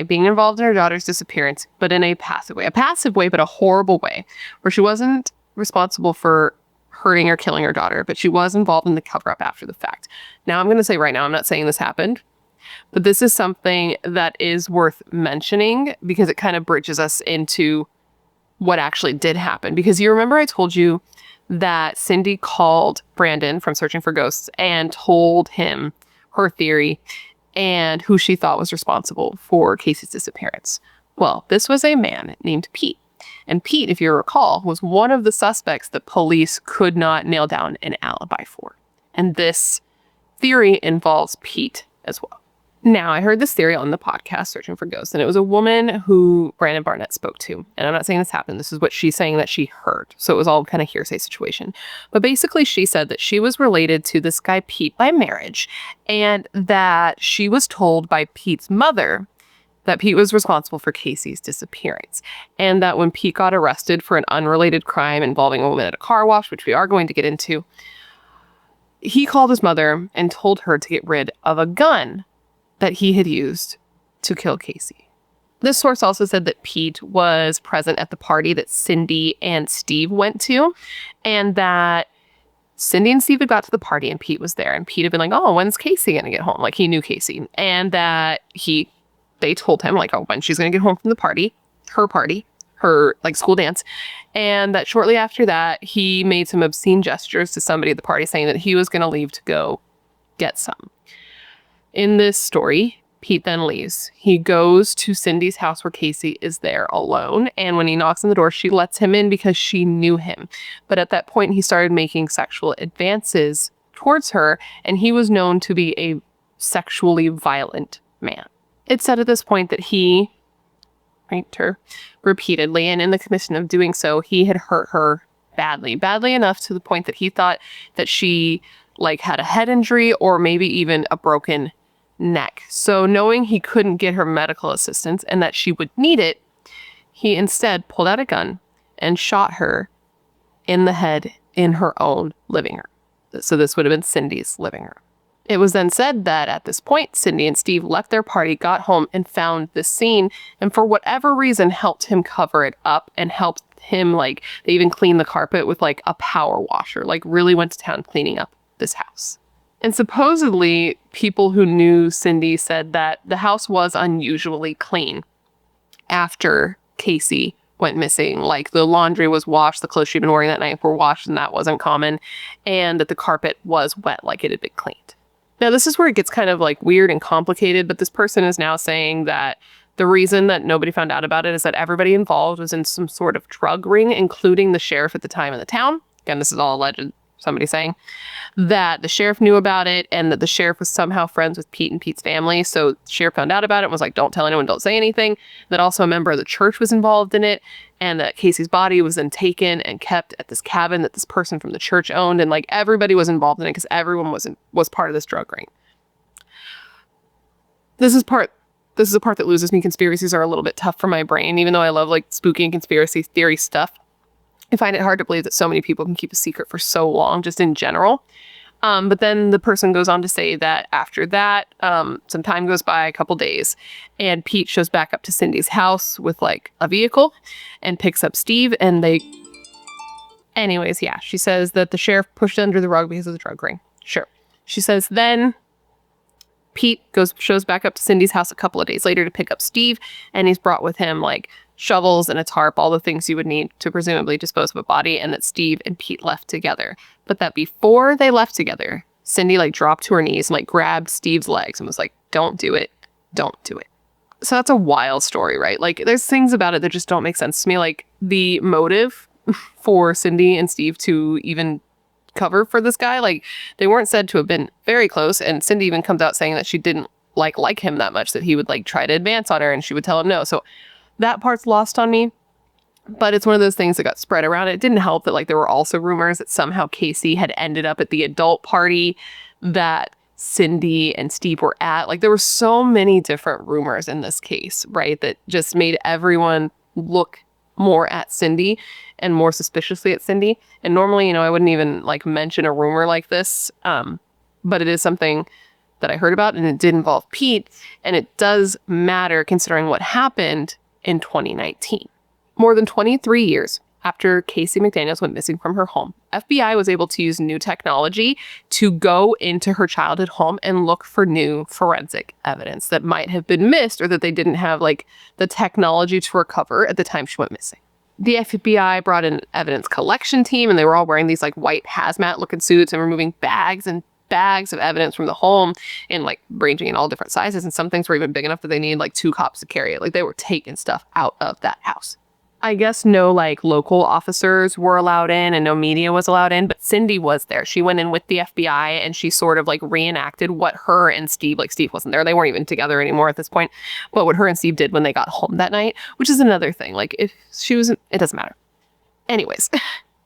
being involved in her daughter's disappearance, but in a passive way, but a horrible way, where she wasn't responsible for hurting or killing her daughter, but she was involved in the cover-up after the fact. Now, I'm going to say right now, I'm not saying this happened, but this is something that is worth mentioning because it kind of bridges us into what actually did happen. Because you remember I told you that Cindy called Brandon from Searching for Ghosts and told him her theory and who she thought was responsible for Cayce's disappearance. Well, this was a man named Pete. And Pete, if you recall, was one of the suspects that police could not nail down an alibi for. And this theory involves Pete as well. Now, I heard this theory on the podcast, Searching for Ghosts, and it was a woman who Brandon Barnett spoke to. And I'm not saying this happened. This is what she's saying that she heard. So it was all kind of hearsay situation. But basically, she said that she was related to this guy, Pete, by marriage, and that she was told by Pete's mother that Pete was responsible for Cayce's disappearance. And that when Pete got arrested for an unrelated crime involving a woman at a car wash, which we are going to get into, he called his mother and told her to get rid of a gun that he had used to kill Cayce. This source also said that Pete was present at the party that Cindy and Steve went to, and that Cindy and Steve had got to the party and Pete was there, and Pete had been like, "Oh, when's Cayce gonna get home?" Like, he knew Cayce, and that they told him like, "Oh, when she's gonna get home from the party, her like school dance," and that shortly after that he made some obscene gestures to somebody at the party saying that he was gonna leave to go get some. In this story, Pete then leaves. He goes to Cindy's house where Cayce is there alone. And when he knocks on the door, she lets him in because she knew him. But at that point, he started making sexual advances towards her. And he was known to be a sexually violent man. It's said at this point that he raped her repeatedly. And in the commission of doing so, he had hurt her badly enough to the point that he thought that she had a head injury or maybe even a broken neck. So knowing he couldn't get her medical assistance and that she would need it, he instead pulled out a gun and shot her in the head in her own living room. So this would have been Cindy's living room. It was then said that at this point, Cindy and Steve left their party, got home, and found this scene, and for whatever reason helped him cover it up and helped him, like, they even cleaned the carpet with, like, a power washer, like, really went to town cleaning up this house. And supposedly, people who knew Cindy said that the house was unusually clean after Cayce went missing. Like, the laundry was washed, the clothes she'd been wearing that night were washed, and that wasn't common, and that the carpet was wet, like it had been cleaned. Now, this is where it gets kind of like weird and complicated, but this person is now saying that the reason that nobody found out about it is that everybody involved was in some sort of drug ring, including the sheriff at the time in the town. Again, this is all alleged, somebody saying, that the sheriff knew about it and that the sheriff was somehow friends with Pete and Pete's family. So the sheriff found out about it and was like, don't tell anyone, don't say anything. That also a member of the church was involved in it, and that Cayce's body was then taken and kept at this cabin that this person from the church owned, and like everybody was involved in it because everyone was part of this drug ring. This is a part that loses me. Conspiracies are a little bit tough for my brain, even though I love like spooky and conspiracy theory stuff. I find it hard to believe that so many people can keep a secret for so long, just in general. But then the person goes on to say that after that, some time goes by, a couple days, and Pete shows back up to Cindy's house with like a vehicle and picks up Steve, and anyways, yeah, she says that the sheriff pushed it under the rug because of the drug ring. Sure. She says then Pete shows back up to Cindy's house a couple of days later to pick up Steve, and he's brought with him like shovels and a tarp, all the things you would need to presumably dispose of a body, and that Steve and Pete left together. But that before they left together, Cindy like dropped to her knees and like grabbed Steve's legs and was like, don't do it. Don't do it. So that's a wild story, right? Like there's things about it that just don't make sense to me. Like the motive for Cindy and Steve to even cover for this guy, like they weren't said to have been very close. And Cindy even comes out saying that she didn't like him that much, that he would like try to advance on her and she would tell him no. So that part's lost on me, but it's one of those things that got spread around. It didn't help that like there were also rumors that somehow Cayce had ended up at the adult party that Cindy and Steve were at. Like there were so many different rumors in this case, right? That just made everyone look more at Cindy and more suspiciously at Cindy. And normally, you know, I wouldn't even like mention a rumor like this, but it is something that I heard about, and it did involve Pete, and it does matter considering what happened in 2019. More than 23 years after Cayce McDaniel went missing from her home, FBI was able to use new technology to go into her childhood home and look for new forensic evidence that might have been missed or that they didn't have like the technology to recover at the time she went missing. The FBI brought in an evidence collection team, and they were all wearing these like white hazmat looking suits and removing bags and bags of evidence from the home, and like ranging in all different sizes, and some things were even big enough that they needed like 2 cops to carry it. Like they were taking stuff out of that house. I guess no like local officers were allowed in and no media was allowed in, but Cindy was there. She went in with the FBI and she sort of like reenacted what her and Steve, like Steve wasn't there, they weren't even together anymore at this point, but what her and Steve did when they got home that night, which is another thing. Like if she was, it doesn't matter. Anyways,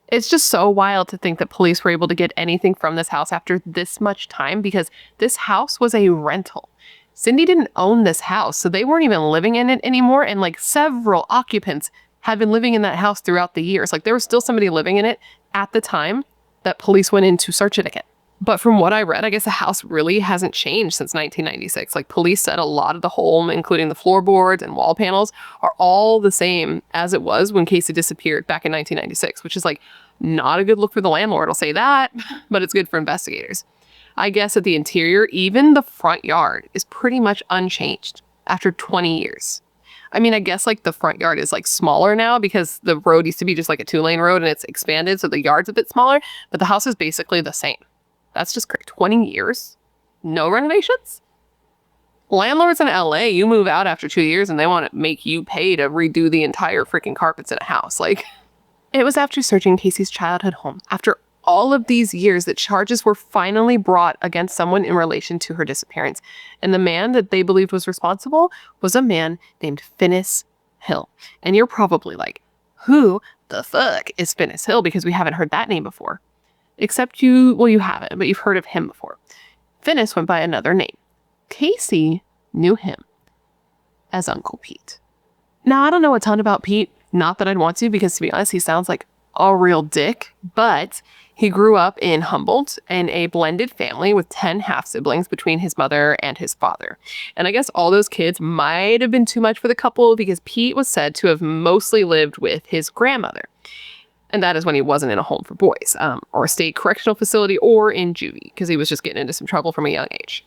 it's just so wild to think that police were able to get anything from this house after this much time, because this house was a rental. Cindy didn't own this house, so they weren't even living in it anymore. And like several occupants had been living in that house throughout the years. Like there was still somebody living in it at the time that police went in to search it again. But from what I read, I guess the house really hasn't changed since 1996. Like police said a lot of the home, including the floorboards and wall panels, are all the same as it was when Cayce disappeared back in 1996, which is like not a good look for the landlord, I'll say that, but it's good for investigators. I guess at the interior, even the front yard is pretty much unchanged after 20 years. I mean, I guess like the front yard is like smaller now because the road used to be just like a 2-lane road and it's expanded, so the yard's a bit smaller, but the house is basically the same. That's just great. 20 years? No renovations? Landlords in LA, you move out after 2 years and they want to make you pay to redo the entire freaking carpets in a house. Like, it was after searching Cayce's childhood home, after all of these years, that charges were finally brought against someone in relation to her disappearance. And the man that they believed was responsible was a man named Finis Hill. And you're probably like, who the fuck is Finis Hill? Because we haven't heard that name before. Except you haven't, but you've heard of him before. Finis went by another name. Cayce knew him as Uncle Pete. Now, I don't know a ton about Pete. Not that I'd want to, because to be honest, he sounds like a real dick, but He grew up in Humboldt in a blended family with 10 half-siblings between his mother and his father. And I guess all those kids might have been too much for the couple because Pete was said to have mostly lived with his grandmother. And that is when he wasn't in a home for boys, or a state correctional facility, or in juvie, because he was just getting into some trouble from a young age.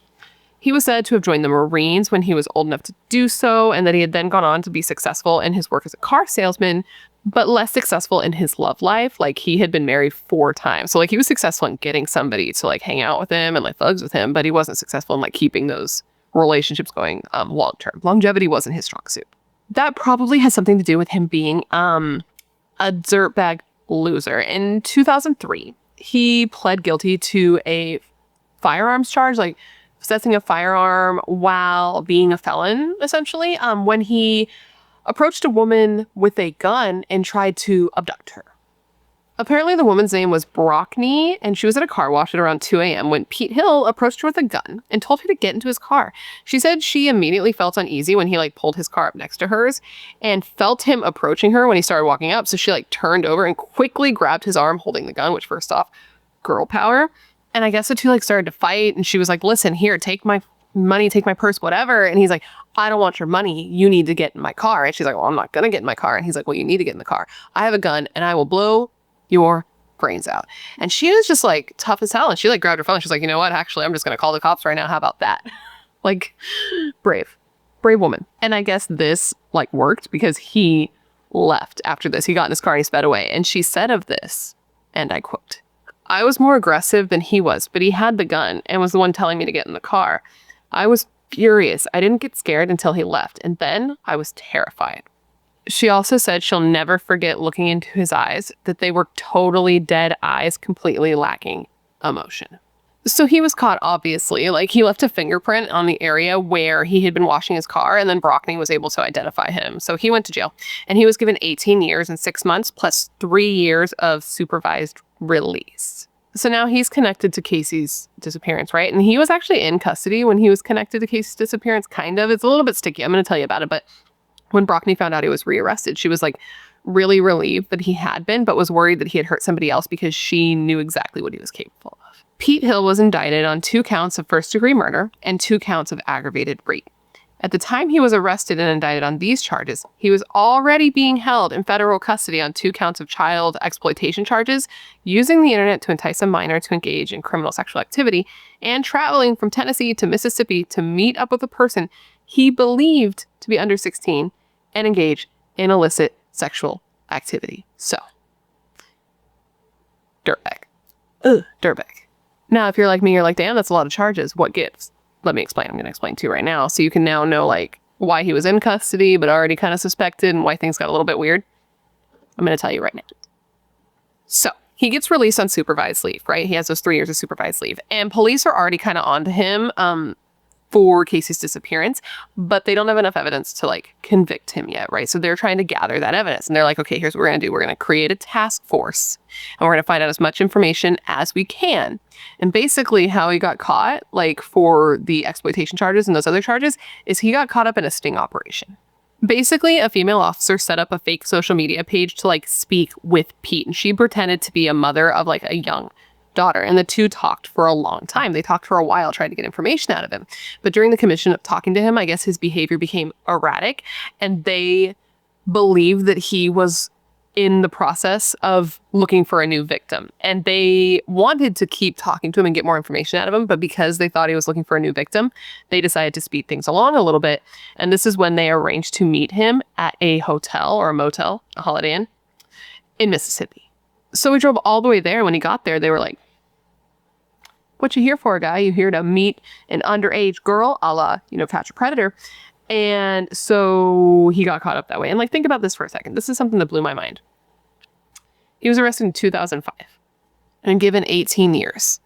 He was said to have joined the Marines when he was old enough to do so, and that he had then gone on to be successful in his work as a car salesman, but less successful in his love life. Like, he had been married 4 times. So, like, he was successful in getting somebody to, like, hang out with him and, like, thugs with him, but he wasn't successful in, like, keeping those relationships going long-term. Longevity wasn't his strong suit. That probably has something to do with him being a dirtbag loser. In 2003, he pled guilty to a firearms charge, like possessing a firearm while being a felon, essentially, when he approached a woman with a gun and tried to abduct her. Apparently, the woman's name was Bratterstein, and she was at a car wash at around 2 a.m. when Pete Hill approached her with a gun and told her to get into his car. She said she immediately felt uneasy when he, like, pulled his car up next to hers and felt him approaching her when he started walking up. So she, like, turned over and quickly grabbed his arm holding the gun, which, first off, girl power. And I guess the two, like, started to fight, and she was like, listen, here, take my money, take my purse, whatever. And he's like, I don't want your money. You need to get in my car. And she's like, well, I'm not going to get in my car. And he's like, well, you need to get in the car. I have a gun, and I will blow your brains out. And she was just, like, tough as hell. And she, like, grabbed her phone. She's like, you know what? Actually, I'm just going to call the cops right now. How about that? Like, brave woman. And I guess this, like, worked because he left after this. He got in his car and he sped away. And she said of this, and I quote, I was more aggressive than he was, but he had the gun and was the one telling me to get in the car. I was furious. I didn't get scared until he left. And then I was terrified. She also said she'll never forget looking into his eyes, that they were totally dead eyes, completely lacking emotion. So he was caught, obviously. Like, he left a fingerprint on the area where he had been washing his car, and then Bratterstein was able to identify him. So he went to jail, and he was given 18 years and 6 months plus 3 years of supervised release. So now he's connected to Cayce's disappearance, right? And he was actually in custody when he was connected to Cayce's disappearance, kind of. It's a little bit sticky. I'm going to tell you about it, but when Bratterstein found out he was rearrested, she was, like, really relieved that he had been, but was worried that he had hurt somebody else because she knew exactly what he was capable of. Pete Hill was indicted on 2 counts of first-degree murder and 2 counts of aggravated rape. At the time he was arrested and indicted on these charges, he was already being held in federal custody on 2 counts of child exploitation charges, using the internet to entice a minor to engage in criminal sexual activity, and traveling from Tennessee to Mississippi to meet up with a person he believed to be under 16 and engage in illicit sexual activity. So, dirtbag. Dirtbag. Now, if you're like me, you're like, damn, that's a lot of charges. What gives? Let me explain. I'm going to explain to you right now. So you can now know, like, why he was in custody, but already kind of suspected, and why things got a little bit weird. I'm going to tell you right now. So he gets released on supervised leave, right? He has those 3 years of supervised leave, and police are already kind of onto him for Cayce's disappearance, but they don't have enough evidence to, like, convict him yet, right? So they're trying to gather that evidence, and they're like, okay, here's what we're going to do. We're going to create a task force, and we're going to find out as much information as we can. And basically how he got caught, like, for the exploitation charges and those other charges, is he got caught up in a sting operation. Basically, a female officer set up a fake social media page to, like, speak with Pete, and she pretended to be a mother of, like, a young daughter, and the two talked for a long time. They talked for a while, trying to get information out of him. But during the commission of talking to him, I guess his behavior became erratic, and they believed that he was in the process of looking for a new victim. And they wanted to keep talking to him and get more information out of him, but because they thought he was looking for a new victim, they decided to speed things along a little bit. And this is when they arranged to meet him at a hotel or a motel, a Holiday Inn, in Mississippi. So we drove all the way there. When he got there, they were like, what you here for, guy? You here to meet an underage girl, a la, you know, catch a predator. And so he got caught up that way. And, like, think about this for a second. This is something that blew my mind. He was arrested in 2005 and given 18 years.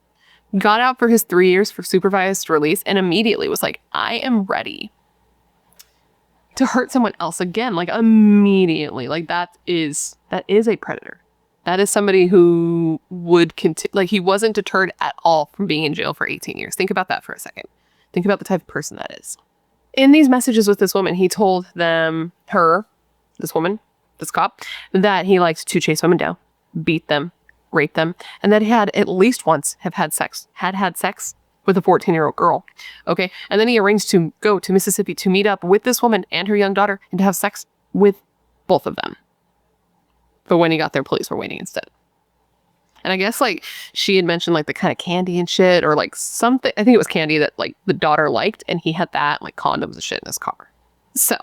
Got out for his 3 years for supervised release and immediately was like, I am ready to hurt someone else again. Like, immediately. Like, that is a predator. That is somebody who would continue. Like, he wasn't deterred at all from being in jail for 18 years. Think about that for a second. Think about the type of person that is. In these messages with this woman, he told this woman, this cop, that he liked to chase women down, beat them, raped them, and that he had at least once had sex with a 14-year-old girl. Okay. And then he arranged to go to Mississippi to meet up with this woman and her young daughter and to have sex with both of them. But when he got there, police were waiting instead. And I guess like she had mentioned like the kind of candy and shit, or like something. I think it was candy that like the daughter liked, and he had that, like condoms and shit in his car. So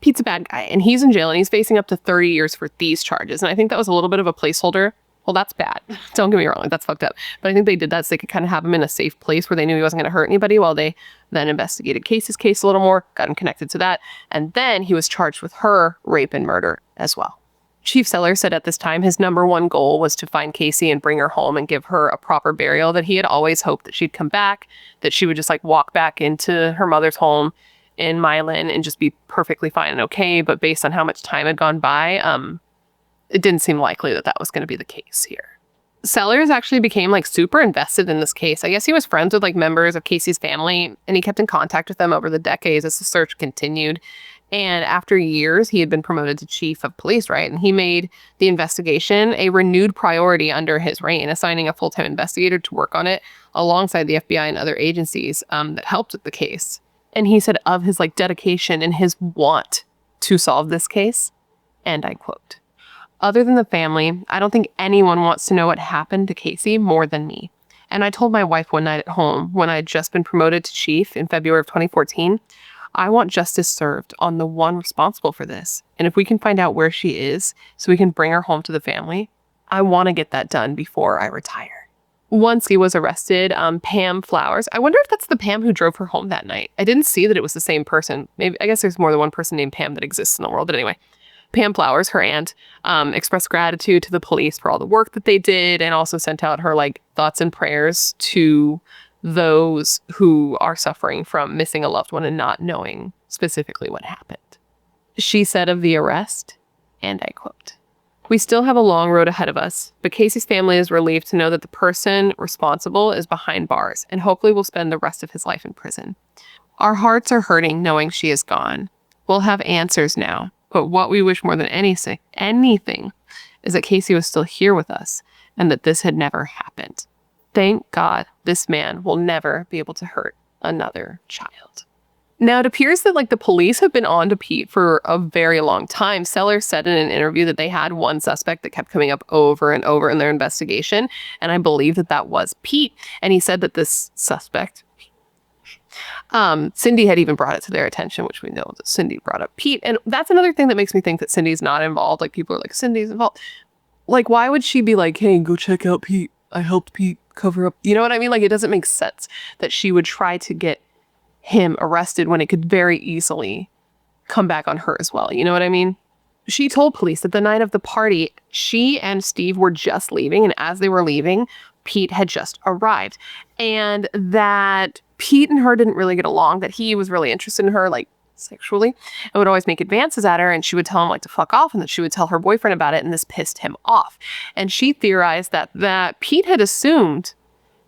Pete's a bad guy, and he's in jail, and he's facing up to 30 years for these charges. And I think that was a little bit of a placeholder. Well, that's bad. Don't get me wrong. Like, that's fucked up. But I think they did that so they could kind of have him in a safe place where they knew he wasn't going to hurt anybody, while they then investigated Cayce's case a little more, got him connected to that. And then he was charged with her rape and murder as well. Chief Sellers said at this time his number one goal was to find Cayce and bring her home and give her a proper burial, that he had always hoped that she'd come back, that she would just like walk back into her mother's home in Milan and just be perfectly fine and okay. But based on how much time had gone by, it didn't seem likely that that was going to be the case here. Sellers actually became like super invested in this case. I guess he was friends with like members of Cayce's family, and he kept in contact with them over the decades as the search continued. And after years, he had been promoted to chief of police, right? And he made the investigation a renewed priority under his reign, assigning a full-time investigator to work on it alongside the FBI and other agencies that helped with the case. And he said of his like dedication and his want to solve this case, and I quote, "Other than the family, I don't think anyone wants to know what happened to Cayce more than me. And I told my wife one night at home when I had just been promoted to chief in February of 2014, I want justice served on the one responsible for this. And if we can find out where she is so we can bring her home to the family, I want to get that done before I retire." Once he was arrested, Pam Flowers, I wonder if that's the Pam who drove her home that night. I didn't see that it was the same person. Maybe, I guess there's more than one person named Pam that exists in the world. But anyway, Pam Flowers, her aunt, expressed gratitude to the police for all the work that they did, and also sent out her like thoughts and prayers to those who are suffering from missing a loved one and not knowing specifically what happened. She said of the arrest, and I quote, "We still have a long road ahead of us, but Cayce's family is relieved to know that the person responsible is behind bars and hopefully will spend the rest of his life in prison. Our hearts are hurting knowing she is gone. We'll have answers now, but what we wish more than anything is that Cayce was still here with us and that this had never happened. Thank God this man will never be able to hurt another child." Now, it appears that like the police have been on to Pete for a very long time. Sellers said in an interview that they had one suspect that kept coming up over and over in their investigation, and I believe that that was Pete. And he said that this suspect, Cindy had even brought it to their attention, which we know that Cindy brought up Pete. And that's another thing that makes me think that Cindy's not involved. Like, people are like, Cindy's involved. Like, why would she be like, hey, go check out Pete. I helped Pete cover up. You know what I mean? Like, it doesn't make sense that she would try to get him arrested when it could very easily come back on her as well. You know what I mean? She told police that the night of the party, she and Steve were just leaving. And as they were leaving, Pete had just arrived. And that Pete and her didn't really get along, that he was really interested in her, like, sexually, and would always make advances at her, and she would tell him like to fuck off, and that she would tell her boyfriend about it, and this pissed him off. And she theorized that Pete had assumed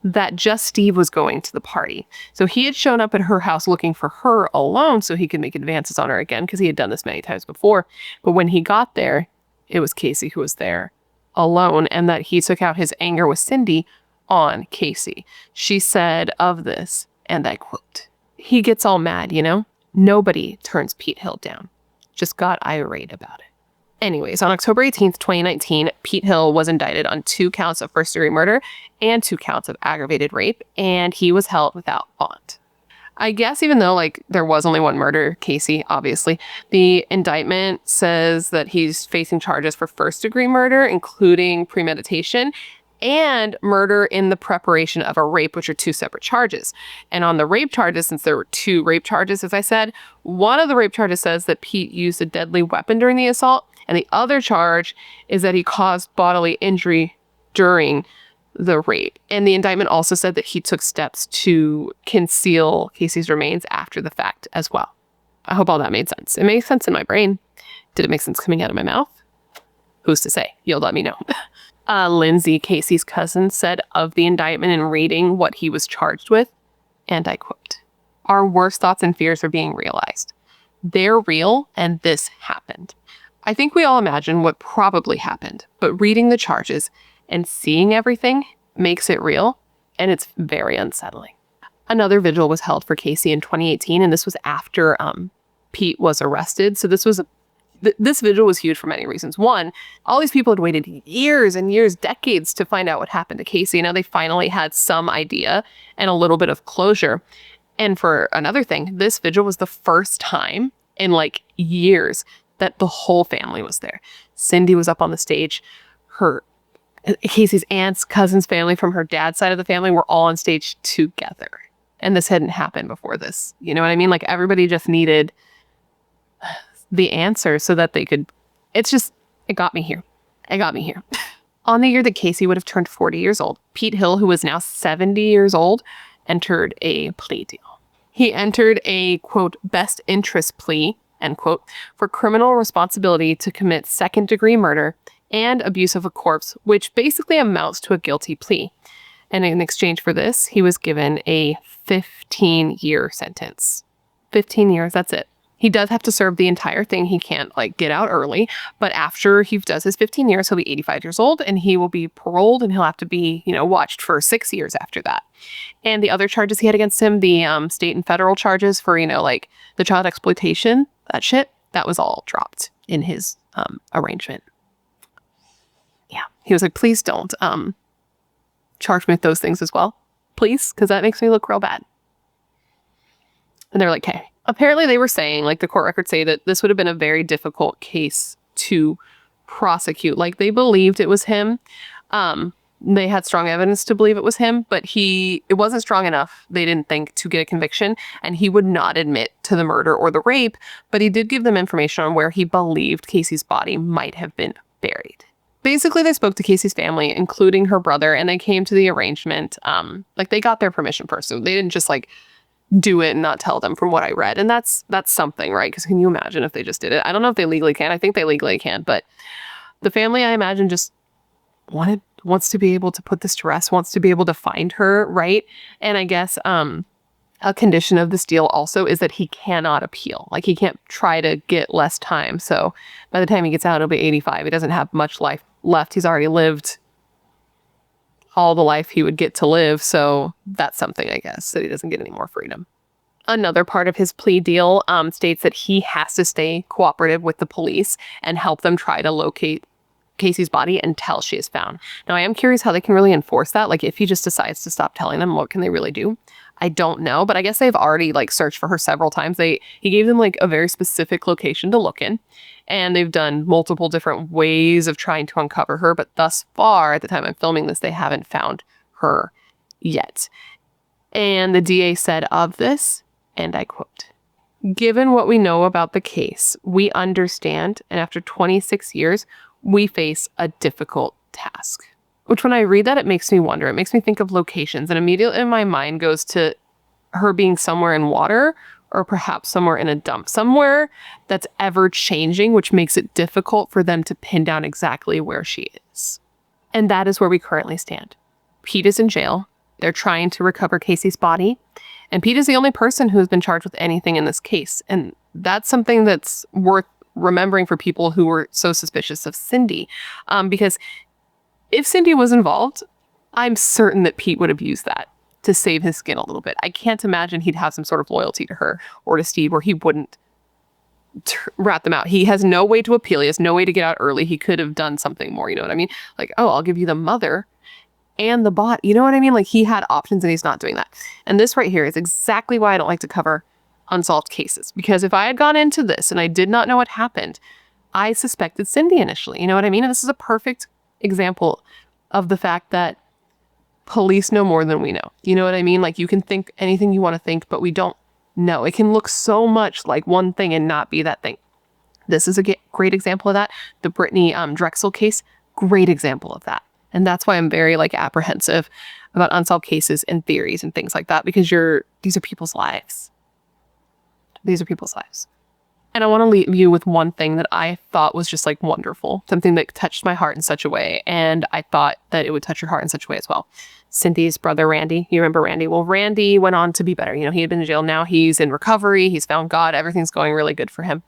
that just Steve was going to the party. So he had shown up at her house looking for her alone so he could make advances on her again, because he had done this many times before. But when he got there, it was Cayce who was there alone, and that he took out his anger with Cindy on Cayce. She said of this, and I quote, "He gets all mad, you know? Nobody turns Pete Hill down. Just got irate about it." Anyways, on October 18th, 2019, Pete Hill was indicted on 2 counts of first-degree murder and 2 counts of aggravated rape, and he was held without bond. I guess even though like there was only one murder, Cayce, obviously, the indictment says that he's facing charges for first-degree murder, including premeditation, and murder in the preparation of a rape, which are 2 separate charges. And on the rape charges, since there were 2 rape charges, as I said, one of the rape charges says that Pete used a deadly weapon during the assault, and the other charge is that he caused bodily injury during the rape. And the indictment also said that he took steps to conceal Cayce's remains after the fact as well. I hope all that made sense. It made sense in my brain. Did it make sense coming out of my mouth? Who's to say? You'll let me know. Lindsay, Cayce's cousin, said of the indictment in reading what he was charged with, and I quote, "Our worst thoughts and fears are being realized. They're real, and this happened. I think we all imagine what probably happened, but reading the charges, and seeing everything makes it real, and it's very unsettling. Another vigil was held for Cayce in 2018, and this was after Pete was arrested. So this vigil was huge for many reasons. One, all these people had waited years and years, decades to find out what happened to Cayce. Now they finally had some idea and a little bit of closure. And for another thing, this vigil was the first time in like years that the whole family was there. Cindy was up on the stage. Cayce's aunts, cousins, family from her dad's side of the family were all on stage together. And this hadn't happened before this. You know what I mean? Like everybody just needed the answer so that they could, it got me here. It got me here. On the year that Cayce would have turned 40 years old, Pete Hill, who was now 70 years old, entered a plea deal. He entered a, quote, best interest plea, end quote, for criminal responsibility to commit second-degree murder and abuse of a corpse, which basically amounts to a guilty plea. And in exchange for this, he was given a 15-year sentence. 15 years, that's it. He does have to serve the entire thing. He can't like get out early, but after he does his 15 years, he'll be 85 years old and he will be paroled and he'll have to be, watched for 6 years after that. And the other charges he had against him, the state and federal charges for, like the child exploitation, that shit, that was all dropped in his arrangement. Yeah. He was like, please don't charge me with those things as well, please, because that makes me look real bad. And they're like, okay. Apparently they were saying, like the court records say, that this would have been a very difficult case to prosecute. Like they believed it was him. They had strong evidence to believe it was him, but it wasn't strong enough, they didn't think, to get a conviction. And he would not admit to the murder or the rape, but he did give them information on where he believed Cayce's body might have been buried. Basically, they spoke to Cayce's family, including her brother, and they came to the arrangement. Like they got their permission first, so they didn't just like do it and not tell them, from what I read. And that's something, right? Because can you imagine if they just did it? I don't know if they legally can. I think they legally can, but the family, I imagine, just wants to be able to put this to rest, wants to be able to find her, right? And I guess a condition of this deal also is that he cannot appeal. Like he can't try to get less time. So by the time he gets out, he'll be 85. He doesn't have much life left. He's already lived all the life he would get to live. So that's something, I guess, that he doesn't get any more freedom. Another part of his plea deal states that he has to stay cooperative with the police and help them try to locate Cayce's body until she is found. Now, I am curious how they can really enforce that. Like if he just decides to stop telling them, what can they really do? I don't know, but I guess they've already like searched for her several times. He gave them like a very specific location to look in, and they've done multiple different ways of trying to uncover her. But thus far, at the time I'm filming this, they haven't found her yet. And the DA said of this, and I quote, "Given what we know about the case, we understand, and after 26 years, we face a difficult task." Which when I read that, it makes me wonder. It makes me think of locations. And immediately my mind goes to her being somewhere in water or perhaps somewhere in a dump. Somewhere that's ever changing, which makes it difficult for them to pin down exactly where she is. And that is where we currently stand. Pete is in jail. They're trying to recover Cayce's body. And Pete is the only person who has been charged with anything in this case. And that's something that's worth remembering for people who were so suspicious of Cindy. Because if Cindy was involved, I'm certain that Pete would have used that to save his skin a little bit. I can't imagine he'd have some sort of loyalty to her or to Steve where he wouldn't rat them out. He has no way to appeal. He has no way to get out early. He could have done something more. You know what I mean? Like, oh, I'll give you the mother and the bot. You know what I mean? Like he had options and he's not doing that. And this right here is exactly why I don't like to cover unsolved cases. Because if I had gone into this and I did not know what happened, I suspected Cindy initially. You know what I mean? And this is a perfect example of the fact that police know more than we know. You know what I mean? Like you can think anything you want to think, but we don't know. It can look so much like one thing and not be that thing. This is a great example of that. The Brittany Drexel case, great example of that. And that's why I'm very like apprehensive about unsolved cases and theories and things like that, because these are people's lives. These are people's lives. And I want to leave you with one thing that I thought was just like wonderful, something that touched my heart in such a way. And I thought that it would touch your heart in such a way as well. Cindy's brother, Randy, you remember Randy? Well, Randy went on to be better. You know, he had been in jail. Now he's in recovery. He's found God. Everything's going really good for him.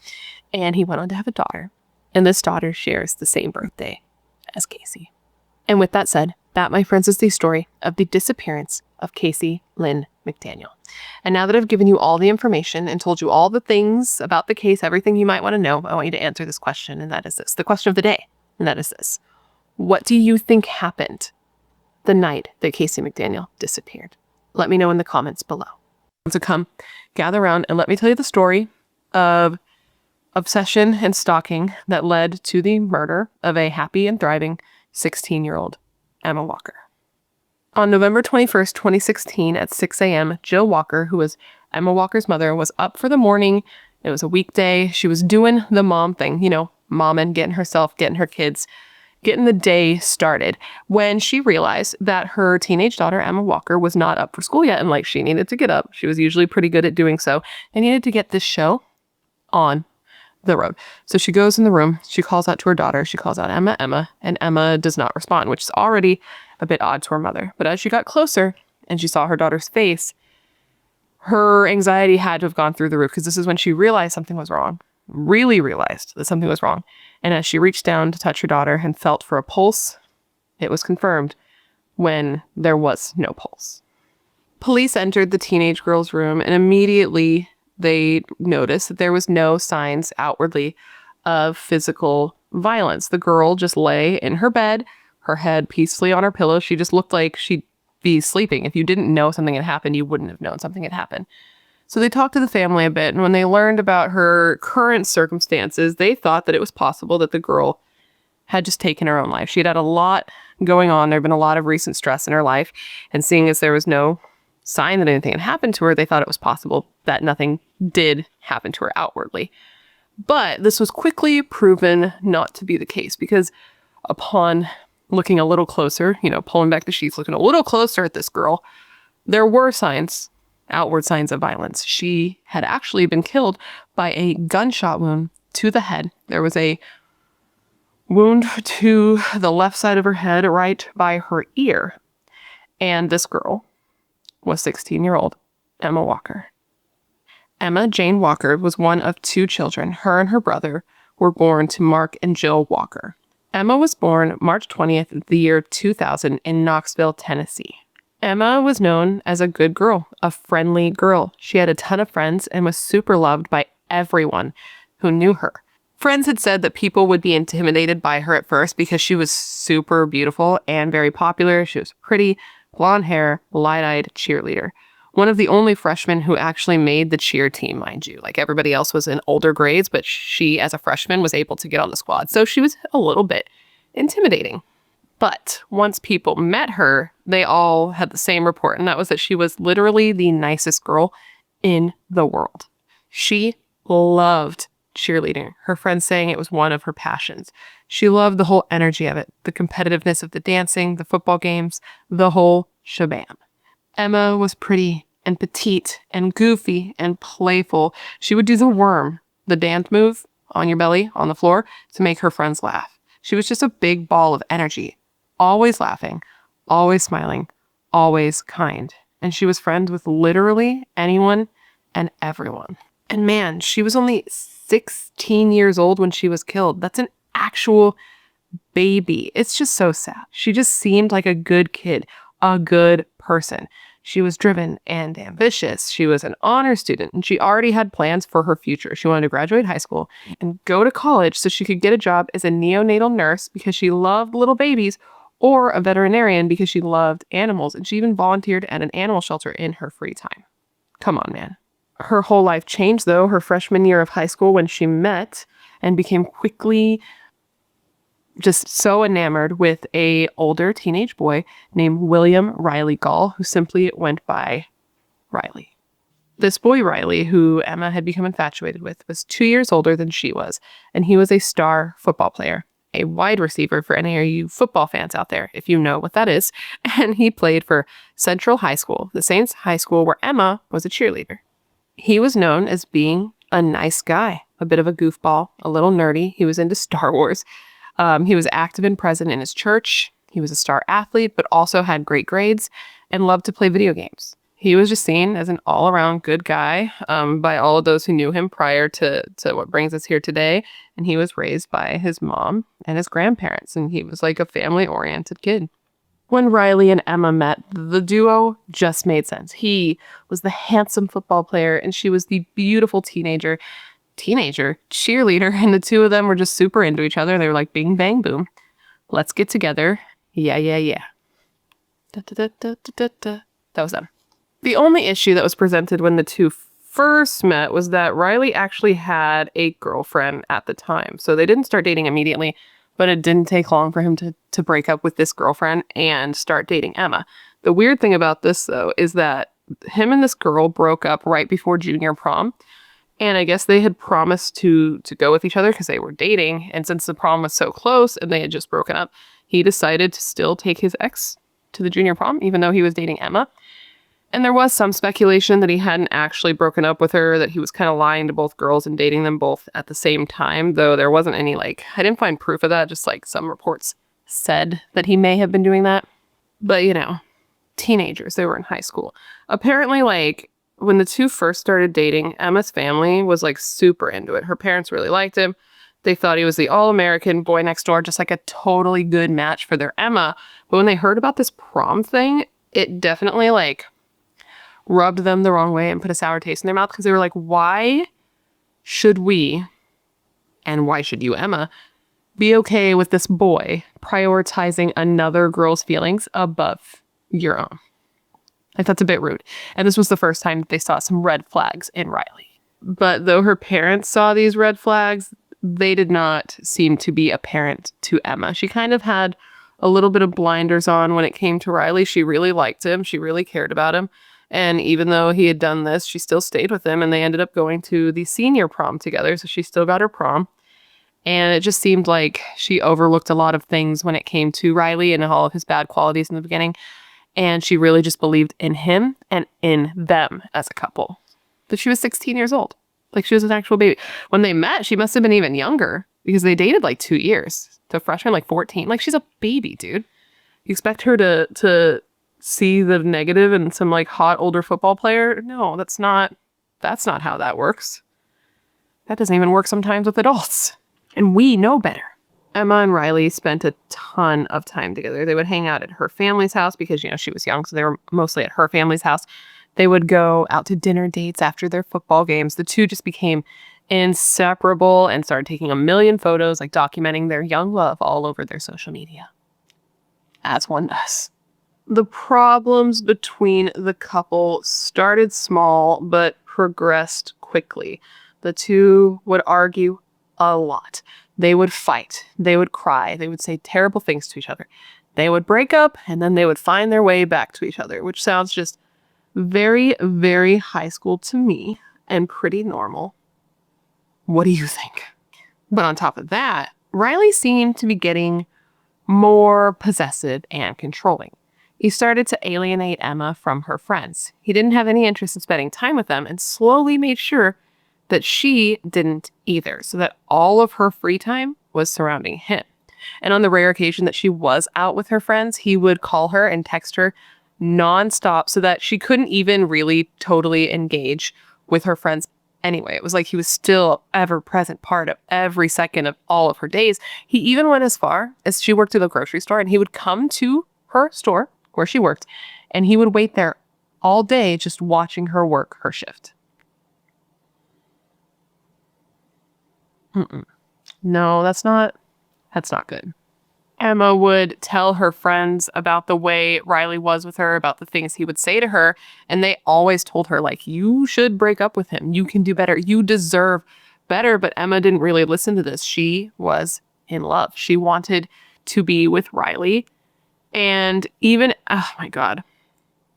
And he went on to have a daughter. And this daughter shares the same birthday as Cayce. And with that said, that, my friends, is the story of the disappearance of Cayce Lynn McDaniel. And now that I've given you all the information and told you all the things about the case, everything you might want to know, I want you to answer this question, and that is this. The question of the day, and that is this. What do you think happened the night that Cayce McDaniel disappeared? Let me know in the comments below. So come, gather around, and let me tell you the story of obsession and stalking that led to the murder of a happy and thriving 16-year-old Emma Walker. On November 21st, 2016 at 6 a.m., Jill Walker, who was Emma Walker's mother, was up for the morning. It was a weekday. She was doing the mom thing, momming, getting herself, getting her kids, getting the day started, when she realized that her teenage daughter, Emma Walker, was not up for school yet, and she needed to get up. She was usually pretty good at doing so, and needed to get this show on the road. So she goes in the room, she calls out to her daughter, she calls out Emma, and Emma does not respond, which is already a bit odd to her mother. But as she got closer and she saw her daughter's face, her anxiety had to have gone through the roof, because this is when she realized something was wrong, really realized that something was wrong. And as she reached down to touch her daughter and felt for a pulse, it was confirmed when there was no pulse. Police entered the teenage girl's room, and immediately they noticed that there was no signs outwardly of physical violence. The girl just lay in her bed, her head peacefully on her pillow. She just looked like she'd be sleeping. If you didn't know something had happened, you wouldn't have known something had happened. So they talked to the family a bit, and when they learned about her current circumstances, they thought that it was possible that the girl had just taken her own life. She had had a lot going on. There had been a lot of recent stress in her life, and seeing as there was no sign that anything had happened to her, they thought it was possible that nothing did happen to her outwardly. But this was quickly proven not to be the case, because upon looking a little closer, pulling back the sheets, looking a little closer at this girl, there were signs, outward signs of violence. She had actually been killed by a gunshot wound to the head. There was a wound to the left side of her head, right by her ear. And this girl was 16-year-old Emma Walker. Emma Jane Walker was one of two children. Her and her brother were born to Mark and Jill Walker. Emma was born March 20th of the year 2000 in Knoxville, Tennessee. Emma was known as a good girl, a friendly girl. She had a ton of friends and was super loved by everyone who knew her. Friends had said that people would be intimidated by her at first because she was super beautiful and very popular. She was pretty, blonde hair, light-eyed cheerleader. One of the only freshmen who actually made the cheer team, mind you. Everybody else was in older grades, but she, as a freshman, was able to get on the squad. So she was a little bit intimidating. But once people met her, they all had the same report, and that was that she was literally the nicest girl in the world. She loved cheerleading. Her friends saying it was one of her passions. She loved the whole energy of it, the competitiveness of the dancing, the football games, the whole shebang. Emma was pretty and petite and goofy and playful. She would do the worm, the dance move on your belly on the floor, to make her friends laugh. She was just a big ball of energy, always laughing, always smiling, always kind. And she was friends with literally anyone and everyone. And man, she was only 16 years old when she was killed. That's an actual baby. It's just so sad. She just seemed like a good kid, a good person. She was driven and ambitious. She was an honor student, and she already had plans for her future. She wanted to graduate high school and go to college so she could get a job as a neonatal nurse because she loved little babies, or a veterinarian because she loved animals, and she even volunteered at an animal shelter in her free time. Come on, man. Her whole life changed, though, her freshman year of high school, when she met and became quickly just so enamored with a older teenage boy named William Riley Gall, who simply went by Riley. This boy, Riley, who Emma had become infatuated with, was 2 years older than she was, and he was a star football player, a wide receiver for any of you football fans out there, if you know what that is, and he played for Central High School, the same high school where Emma was a cheerleader. He was known as being a nice guy, a bit of a goofball, a little nerdy. He was into Star Wars. He was active and present in his church. He was a star athlete, but also had great grades and loved to play video games. He was just seen as an all-around good guy by all of those who knew him prior to what brings us here today. And he was raised by his mom and his grandparents, and he was like a family-oriented kid. When Riley and Emma met, the duo just made sense. He was the handsome football player, and she was the beautiful teenager cheerleader, and the two of them were just super into each other. They were like, bing, bang, boom. Let's get together. Yeah, yeah, yeah. Da, da, da, da, da, da. That was them. The only issue that was presented when the two first met was that Riley actually had a girlfriend at the time. So they didn't start dating immediately, but it didn't take long for him to break up with this girlfriend and start dating Emma. The weird thing about this, though, is that him and this girl broke up right before junior prom. And I guess they had promised to go with each other because they were dating. And since the prom was so close and they had just broken up, he decided to still take his ex to the junior prom, even though he was dating Emma. And there was some speculation that he hadn't actually broken up with her, that he was kind of lying to both girls and dating them both at the same time, though there wasn't any, I didn't find proof of that, just some reports said that he may have been doing that. But, teenagers, they were in high school. Apparently, when the two first started dating, Emma's family was, super into it. Her parents really liked him. They thought he was the all-American boy next door, just a totally good match for their Emma. But when they heard about this prom thing, it definitely, rubbed them the wrong way and put a sour taste in their mouth, because they were like, why should we, and why should you, Emma, be okay with this boy prioritizing another girl's feelings above your own? That's a bit rude. And this was the first time that they saw some red flags in Riley. But though her parents saw these red flags, they did not seem to be apparent to Emma. She kind of had a little bit of blinders on when it came to Riley. She really liked him. She really cared about him. And even though he had done this, she still stayed with him, and they ended up going to the senior prom together. So she still got her prom. And it just seemed like she overlooked a lot of things when it came to Riley and all of his bad qualities in the beginning. And she really just believed in him and in them as a couple. But she was 16 years old. She was an actual baby. When they met, she must have been even younger, because they dated 2 years. To freshman, 14. She's a baby, dude. You expect her to see the negative in some hot older football player? No, that's not how that works. That doesn't even work sometimes with adults. And we know better. Emma and Riley spent a ton of time together. They would hang out at her family's house because, she was young, so they were mostly at her family's house. They would go out to dinner dates after their football games. The two just became inseparable and started taking a million photos, documenting their young love all over their social media. As one does. The problems between the couple started small but progressed quickly. The two would argue a lot. They would fight. They would cry. They would say terrible things to each other. They would break up, and then they would find their way back to each other, which sounds just very, very high school to me and pretty normal. What do you think? But on top of that, Riley seemed to be getting more possessive and controlling. He started to alienate Emma from her friends. He didn't have any interest in spending time with them, and slowly made sure that she didn't either, so that all of her free time was surrounding him. And on the rare occasion that she was out with her friends, he would call her and text her nonstop so that she couldn't even really totally engage with her friends anyway. It was he was still ever-present part of every second of all of her days. He even went as far as she worked at a grocery store, and he would come to her store where she worked, and he would wait there all day just watching her work her shift. No, that's not good. Emma would tell her friends about the way Riley was with her, about the things he would say to her, and they always told her, you should break up with him. You can do better. You deserve better. But Emma didn't really listen to this. She was in love. She wanted to be with Riley. And even, oh my God,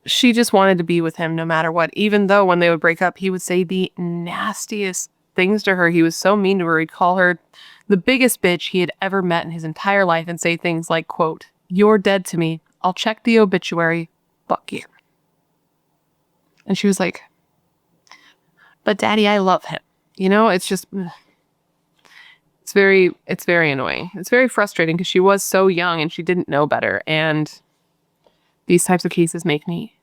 she just wanted to be with him no matter what. Even though when they would break up, he would say the nastiest things to her. He was so mean to her. He'd call her the biggest bitch he had ever met in his entire life and say things like, quote, "You're dead to me. I'll check the obituary. Fuck you." And she was like, "But Daddy, I love him." It's just, it's very annoying. It's very frustrating because she was so young and she didn't know better. And these types of cases make me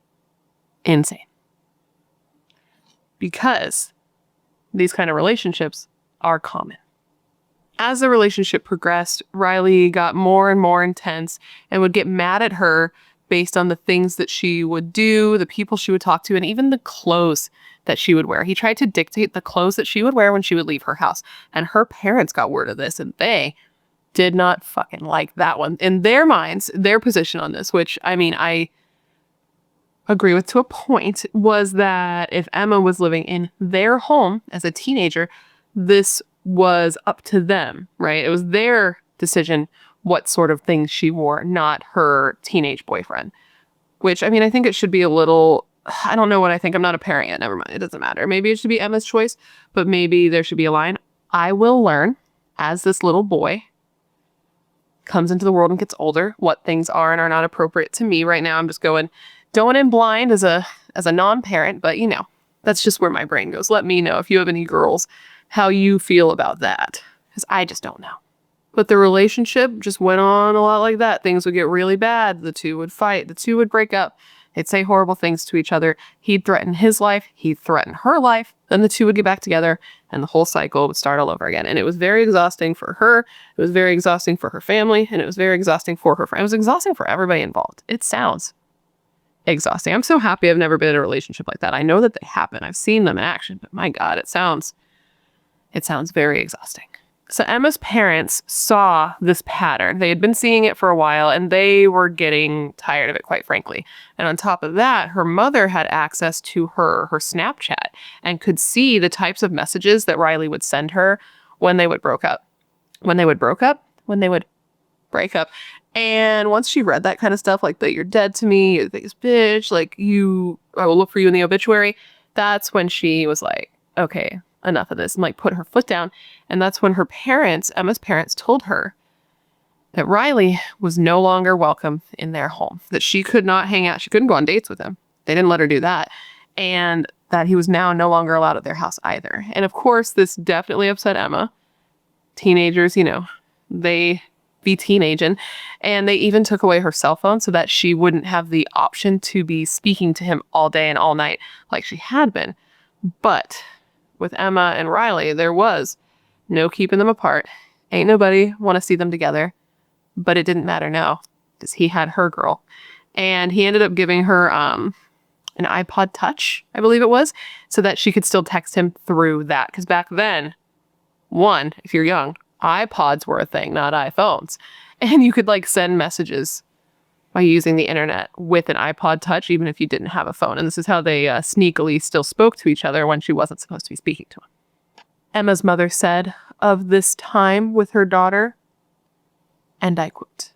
insane. because these kind of relationships are common. As the relationship progressed, Riley got more and more intense and would get mad at her based on the things that she would do, the people she would talk to, and even the clothes that she would wear. He tried to dictate the clothes that she would wear when she would leave her house. And her parents got word of this, and they did not fucking like that one. In their minds, their position on this, which, I mean, I agree with to a point, was that if Emma was living in their home as a teenager, this was up to them, right? It was their decision what sort of things she wore, not her teenage boyfriend. Which, I mean, I think it should be a little, I don't know what I think. I'm not a parent yet. Never mind. It doesn't matter. Maybe it should be Emma's choice, but maybe there should be a line. I will learn as this little boy comes into the world and gets older what things are and are not appropriate to me. Right now, I'm just going in blind as a non-parent, but you know, that's just where my brain goes. Let me know if you have any girls, how you feel about that, because I just don't know. But the relationship just went on a lot like that. Things would get really bad. The two would fight. The two would break up. They'd say horrible things to each other. He'd threaten his life. He'd threaten her life. Then the two would get back together and the whole cycle would start all over again. And it was very exhausting for her. It was very exhausting for her family. And it was very exhausting for her friends. It was exhausting for everybody involved. It sounds exhausting. I'm so happy I've never been in a relationship like that. I know that they happen. I've seen them in action, but my God, it sounds very exhausting. So Emma's parents saw this pattern. They had been seeing it for a while and they were getting tired of it, quite frankly. And on top of that, her mother had access to her Snapchat and could see the types of messages that Riley would send her when they would break up. And once she read that kind of stuff, like that you're dead to me, you're the biggest bitch, like I will look for you in the obituary, that's when she was like, okay, enough of this, and like put her foot down. And that's when her parents, Emma's parents, told her that Riley was no longer welcome in their home, that she could not hang out. She couldn't go on dates with him. They didn't let her do that. And that he was now no longer allowed at their house either. And of course, this definitely upset Emma. Teenagers, you know, they be teenaging. And they even took away her cell phone so that she wouldn't have the option to be speaking to him all day and all night like she had been. But with Emma and Riley, there was no keeping them apart. Ain't nobody want to see them together. But it didn't matter now because he had her girl. And he ended up giving her an iPod Touch, I believe it was, so that she could still text him through that. Because back then, one, if you're young, iPods were a thing, not iPhones. And you could like send messages by using the internet with an iPod Touch, even if you didn't have a phone. And this is how they sneakily still spoke to each other when she wasn't supposed to be speaking to him. Emma's mother said of this time with her daughter, and I quote,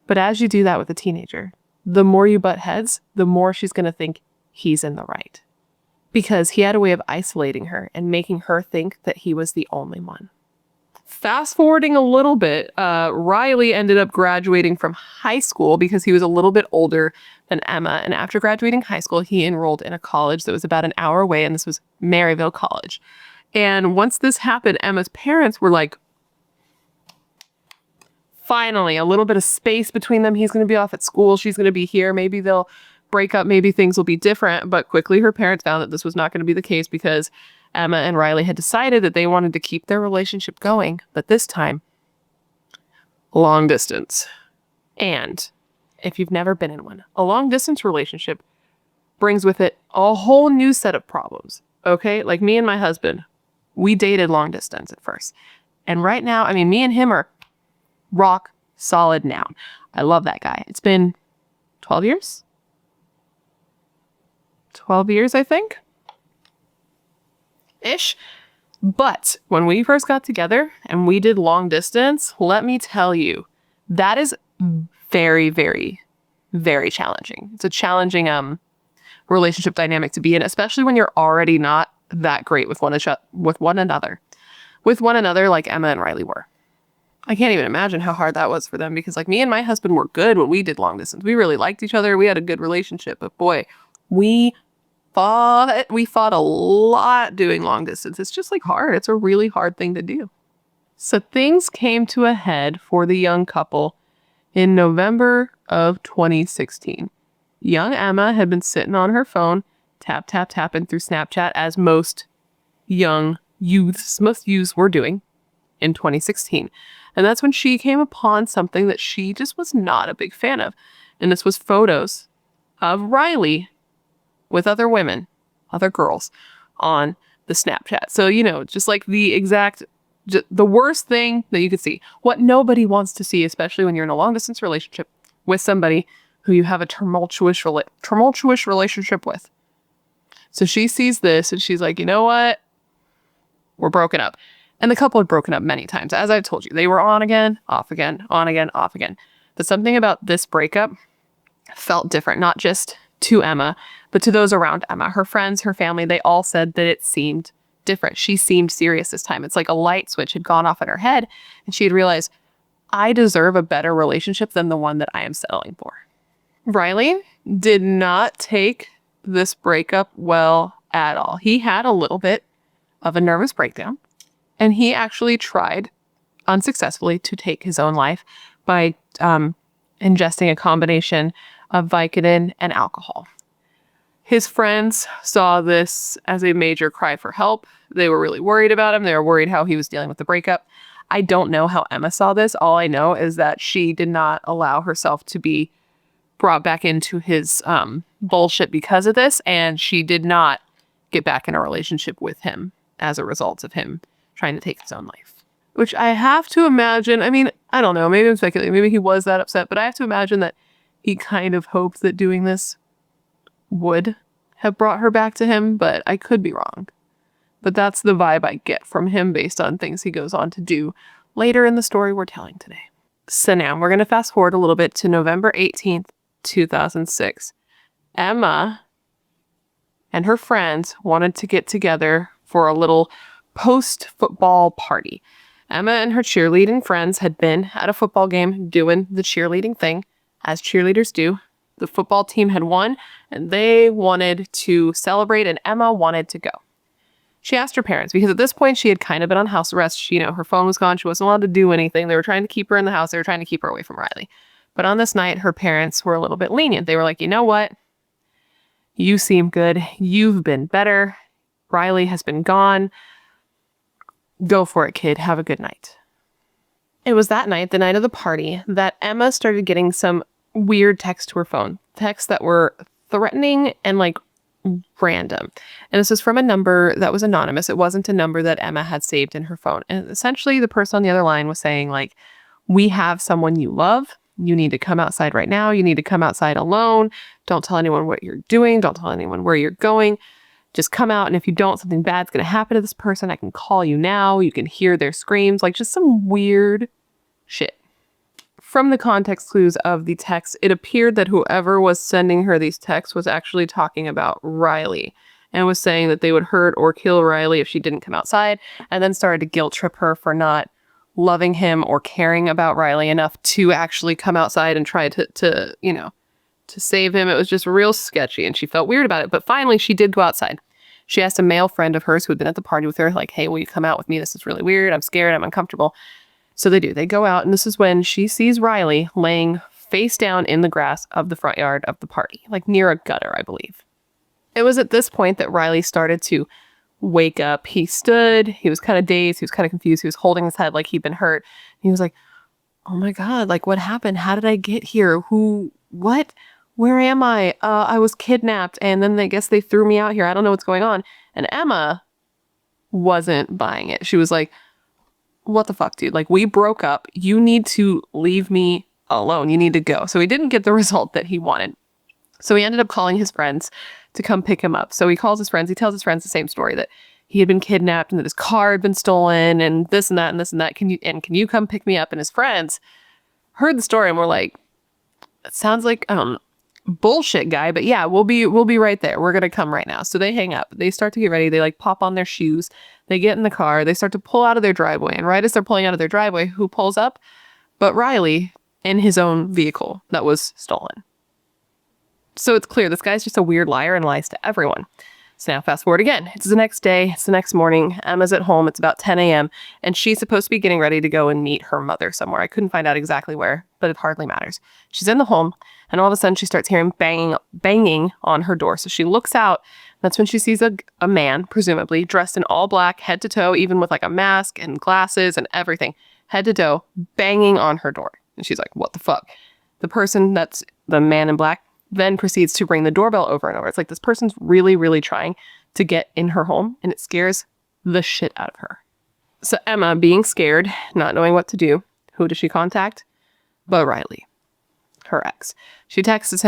"But as you do that with a teenager, the more you butt heads, the more she's going to think he's in the right." Because he had a way of isolating her and making her think that he was the only one. Fast forwarding a little bit, Riley ended up graduating from high school because he was a little bit older than Emma. And after graduating high school, he enrolled in a college that was about an hour away, and this was Maryville College. And once this happened, Emma's parents were like, finally, a little bit of space between them. He's going to be off at school. She's going to be here. Maybe they'll break up. Maybe things will be different. But quickly, her parents found that this was not going to be the case because Emma and Riley had decided that they wanted to keep their relationship going, but this time, long distance. And if you've never been in one, a long distance relationship brings with it a whole new set of problems, okay? Like me and my husband, we dated long distance at first. And right now, I mean, me and him are rock solid now. I love that guy. It's been 12 years? 12 years, I think. Ish. But when we first got together and we did long distance, let me tell you, that is very, very, very challenging. It's a challenging relationship dynamic to be in, especially when you're already not that great with one another, like Emma and Riley were. I can't even imagine how hard that was for them because like me and my husband were good when we did long distance. We really liked each other. We had a good relationship, but boy, we fought a lot doing long distance. It's just like hard. It's a really hard thing to do. So things came to a head for the young couple in November of 2016. Young Emma had been sitting on her phone tapping through Snapchat as most youths were doing in 2016. And that's when she came upon something that she just was not a big fan of. And this was photos of Riley with other women, other girls on the Snapchat. So, just like the worst thing that you could see, what nobody wants to see, especially when you're in a long distance relationship with somebody who you have a tumultuous relationship with. So she sees this and she's like, you know what? We're broken up. And the couple had broken up many times. As I've told you, they were on again, off again, on again, off again. But something about this breakup felt different, not just to Emma, but to those around Emma. Her friends, her family, they all said that it seemed different. She seemed serious this time. It's like a light switch had gone off in her head and she had realized, I deserve a better relationship than the one that I am settling for. Riley did not take this breakup well at all. He had a little bit of a nervous breakdown, and he actually tried unsuccessfully to take his own life by ingesting a combination of Vicodin and alcohol. His friends saw this as a major cry for help. They were really worried about him. They were worried how he was dealing with the breakup. I don't know how Emma saw this. All I know is that she did not allow herself to be brought back into his bullshit because of this, and she did not get back in a relationship with him as a result of him trying to take his own life. Which I have to imagine, I mean, I don't know, maybe I'm speculating, maybe he was that upset, but I have to imagine that he kind of hoped that doing this would have brought her back to him, but I could be wrong. But that's the vibe I get from him based on things he goes on to do later in the story we're telling today. So now we're going to fast forward a little bit to November 18th, 2006. Emma and her friends wanted to get together for a little post-football party. Emma and her cheerleading friends had been at a football game doing the cheerleading thing, as cheerleaders do. The football team had won, and they wanted to celebrate, and Emma wanted to go. She asked her parents, because at this point she had kind of been on house arrest. Her phone was gone. She wasn't allowed to do anything. They were trying to keep her in the house. They were trying to keep her away from Riley. But on this night, her parents were a little bit lenient. They were like, you know what? You seem good. You've been better. Riley has been gone. Go for it, kid. Have a good night. It was that night, the night of the party, that Emma started getting some weird texts to her phone. Texts that were threatening and random. And this was from a number that was anonymous. It wasn't a number that Emma had saved in her phone. And essentially the person on the other line was saying we have someone you love. You need to come outside right now. You need to come outside alone. Don't tell anyone what you're doing. Don't tell anyone where you're going. Just come out. And if you don't, something bad's going to happen to this person. I can call you now. You can hear their screams. Just some weird shit. From the context clues of the text, it appeared that whoever was sending her these texts was actually talking about Riley and was saying that they would hurt or kill Riley if she didn't come outside, and then started to guilt trip her for not loving him or caring about Riley enough to actually come outside and try to save him. It was just real sketchy, and she felt weird about it. But finally, she did go outside. She asked a male friend of hers who had been at the party with her, hey, will you come out with me? This is really weird. I'm scared. I'm uncomfortable. So they do. They go out, and this is when she sees Riley laying face down in the grass of the front yard of the party, near a gutter, I believe. It was at this point that Riley started to wake up. He stood. He was kind of dazed. He was kind of confused. He was holding his head like he'd been hurt. He was like, oh my God, what happened? How did I get here? What? Where am I? I was kidnapped, and then I guess they threw me out here. I don't know what's going on. And Emma wasn't buying it. She was like, what the fuck, dude? We broke up. You need to leave me alone. You need to go. So he didn't get the result that he wanted. So he ended up calling his friends to come pick him up. So he calls his friends. He tells his friends the same story, that he had been kidnapped and that his car had been stolen and this and that and this and that. Can you come pick me up? And his friends heard the story and were like, it sounds like, I don't know, bullshit, guy, but yeah, we'll be right there. We're gonna come right now. So they hang up. They start to get ready. They pop on their shoes. They get in the car. They start to pull out of their driveway. And right as they're pulling out of their driveway, who pulls up? But Riley in his own vehicle that was stolen. So it's clear this guy's just a weird liar and lies to everyone. So now fast forward again. It's the next day. It's the next morning. Emma's at home. It's about 10 a.m. and she's supposed to be getting ready to go and meet her mother somewhere. I couldn't find out exactly where, but it hardly matters. She's in the home and all of a sudden she starts hearing banging on her door. So she looks out. That's when she sees a man, presumably dressed in all black, head to toe, even with like a mask and glasses and everything, head to toe, banging on her door. And she's like, what the fuck? The person that's the man in black then proceeds to ring the doorbell over and over. It's like this person's really, really trying to get in her home, and it scares the shit out of her. So Emma, being scared, not knowing what to do, who does she contact? But Riley, her ex. She texted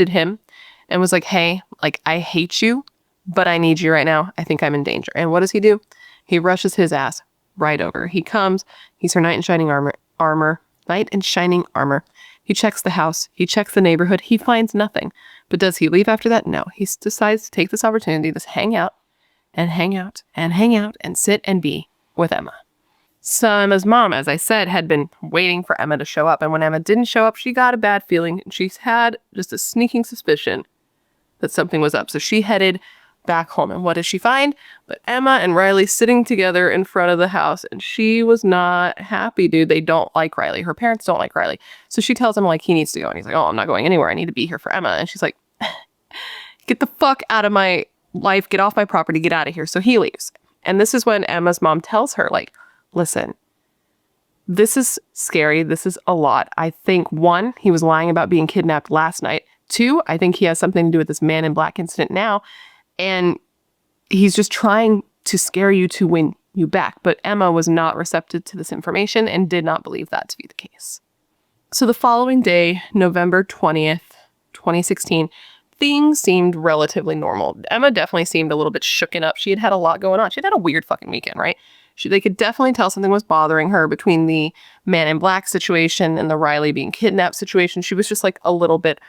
him and was like, hey, like, I hate you, but I need you right now. I think I'm in danger. And what does he do? He rushes his ass right over. He comes, he's her knight in shining armor. He checks the house. He checks the neighborhood. He finds nothing. But does he leave after that? No. He decides to take this opportunity to hang out and sit and be with Emma. So Emma's mom, as I said, had been waiting for Emma to show up. And when Emma didn't show up, she got a bad feeling. She's had just a sneaking suspicion that something was up. So she headed back home. And what does she find? But Emma and Riley sitting together in front of the house. And she was not happy, dude. They don't like Riley. Her parents don't like Riley. So she tells him, like, he needs to go. And he's like, oh, I'm not going anywhere. I need to be here for Emma. And she's like, get the fuck out of my life. Get off my property. Get out of here. So he leaves. And this is when Emma's mom tells her, like, listen, this is scary. This is a lot. I think, 1, he was lying about being kidnapped last night. 2, I think he has something to do with this man in black incident now. And he's just trying to scare you to win you back. But Emma was not receptive to this information and did not believe that to be the case. So the following day, November 20th, 2016, things seemed relatively normal. Emma definitely seemed a little bit shooken up. She had had a lot going on. She had had a weird fucking weekend, right? They could definitely tell something was bothering her between the man in black situation and the Riley being kidnapped situation. She was just like a little bit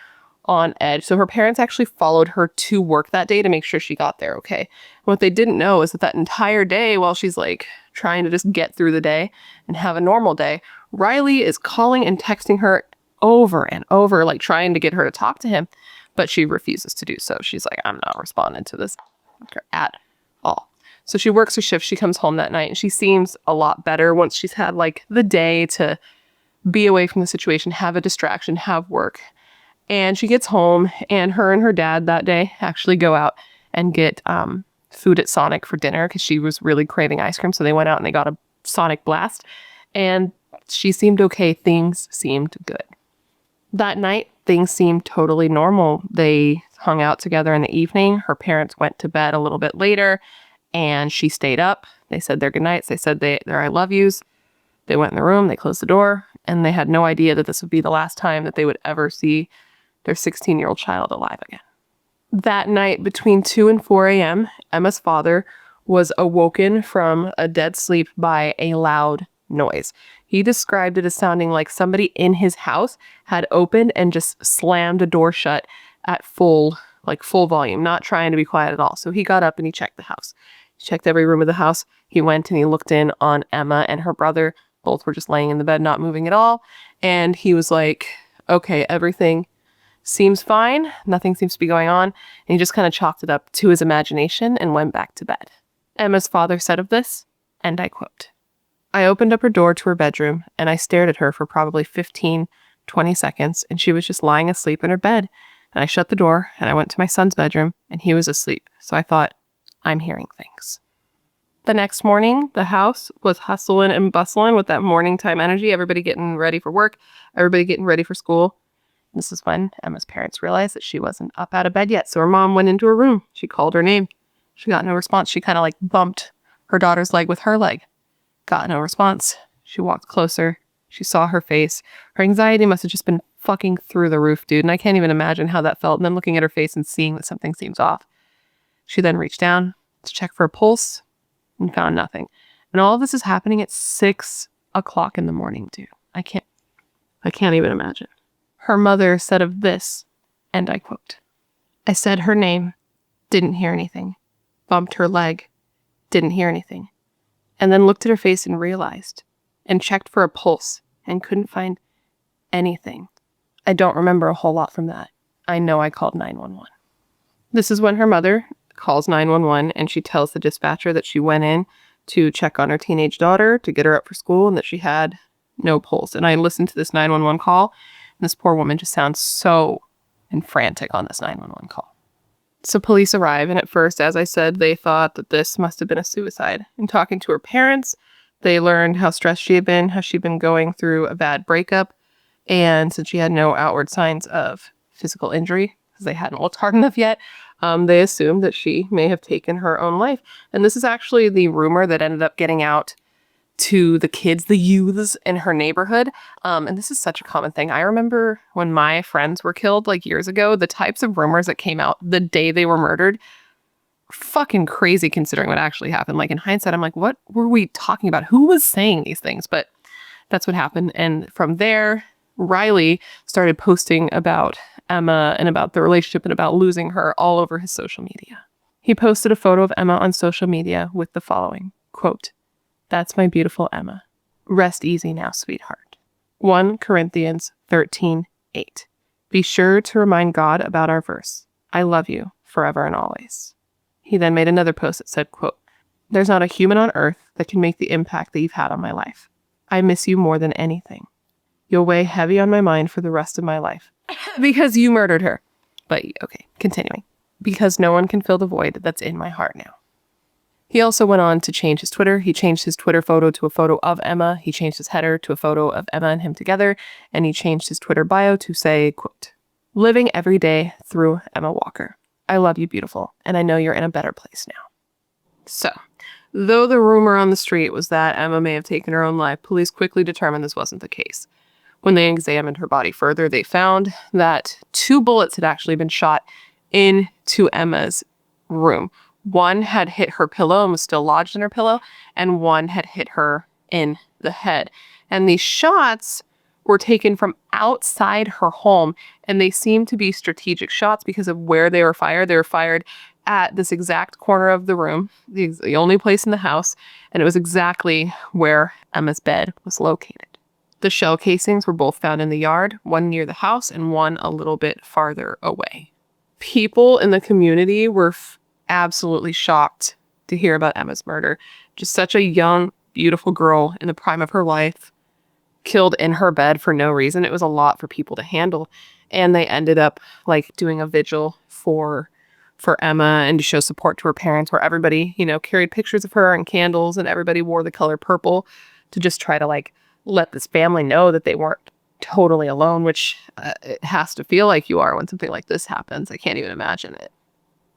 on edge. So her parents actually followed her to work that day to make sure she got there okay. And what they didn't know is that entire day, while she's like trying to just get through the day and have a normal day, Riley is calling and texting her over and over, like trying to get her to talk to him, but she refuses to do so. She's like, I'm not responding to this at all. So she works her shift. She comes home that night and she seems a lot better once she's had like the day to be away from the situation, have a distraction, have work. And she gets home and her dad that day actually go out and get food at Sonic for dinner because she was really craving ice cream. So they went out and they got a Sonic blast and she seemed okay. Things seemed good. That night, things seemed totally normal. They hung out together in the evening. Her parents went to bed a little bit later and she stayed up. They said their goodnights. They said their I love yous. They went in the room. They closed the door and they had no idea that this would be the last time that they would ever see their 16-year-old child alive again. That night between 2 and 4 a.m., Emma's father was awoken from a dead sleep by a loud noise. He described it as sounding like somebody in his house had opened and just slammed a door shut at full volume, not trying to be quiet at all. So he got up and he checked the house. He checked every room of the house. He went and he looked in on Emma and her brother. Both were just laying in the bed, not moving at all. And he was like, okay, everything seems fine. Nothing seems to be going on. And he just kind of chalked it up to his imagination and went back to bed. Emma's father said of this, and I quote, I opened up her door to her bedroom and I stared at her for probably 15, 20 seconds and she was just lying asleep in her bed. And I shut the door and I went to my son's bedroom and he was asleep. So I thought, I'm hearing things. The next morning, the house was hustling and bustling with that morning time energy. Everybody getting ready for work. Everybody getting ready for school. This is when Emma's parents realized that she wasn't up out of bed yet. So her mom went into her room. She called her name. She got no response. She kind of like bumped her daughter's leg with her leg. Got no response. She walked closer. She saw her face. Her anxiety must have just been fucking through the roof, dude. And I can't even imagine how that felt. And then looking at her face and seeing that something seems off. She then reached down to check for a pulse and found nothing. And all of this is happening at 6 o'clock in the morning, dude. I can't even imagine. Her mother said of this, and I quote, I said her name, didn't hear anything, bumped her leg, didn't hear anything, and then looked at her face and realized, and checked for a pulse, and couldn't find anything. I don't remember a whole lot from that. I know I called 911. This is when her mother calls 911 and she tells the dispatcher that she went in to check on her teenage daughter to get her up for school and that she had no pulse. And I listened to this 911 call, and this poor woman just sounds so frantic on this 911 call. So police arrive, and at first, as I said, they thought that this must have been a suicide. In talking to her parents, they learned how stressed she had been, how she'd been going through a bad breakup, and since she had no outward signs of physical injury, because they hadn't looked hard enough yet, they assumed that she may have taken her own life. And this is actually the rumor that ended up getting out to the kids, the youths in her neighborhood. And this is such a common thing. I remember when my friends were killed like years ago, the types of rumors that came out the day they were murdered, fucking crazy considering what actually happened. Like in hindsight, I'm like, what were we talking about? Who was saying these things? But that's what happened. And from there, Riley started posting about Emma and about the relationship and about losing her all over his social media. He posted a photo of Emma on social media with the following, quote, "That's my beautiful Emma. Rest easy now, sweetheart." 1 Corinthians 13:8. Be sure to remind God about our verse. I love you forever and always. He then made another post that said, quote, "There's not a human on earth that can make the impact that you've had on my life. I miss you more than anything. You'll weigh heavy on my mind for the rest of my life." Because you murdered her. But okay, continuing. "Because no one can fill the void that's in my heart now." He also went on to change his Twitter. He changed his Twitter photo to a photo of Emma. He changed his header to a photo of Emma and him together. And he changed his Twitter bio to say, quote, "Living every day through Emma Walker. I love you, beautiful. And I know you're in a better place now." So, though the rumor on the street was that Emma may have taken her own life, police quickly determined this wasn't the case. When they examined her body further, they found that 2 bullets had actually been shot into Emma's room. One had hit her pillow and was still lodged in her pillow, and one had hit her in the head. And these shots were taken from outside her home, and they seemed to be strategic shots because of where they were fired. They were fired at this exact corner of the room, the only place in the house, and it was exactly where Emma's bed was located. The shell casings were both found in the yard, one near the house and one a little bit farther away. People in the community were absolutely shocked to hear about Emma's murder. Just such a young, beautiful girl in the prime of her life, killed in her bed for no reason. It was a lot for people to handle. And they ended up like doing a vigil for Emma and to show support to her parents, where everybody, carried pictures of her and candles, and everybody wore the color purple to just try to let this family know that they weren't totally alone, which it has to feel like you are when something like this happens. I can't even imagine it.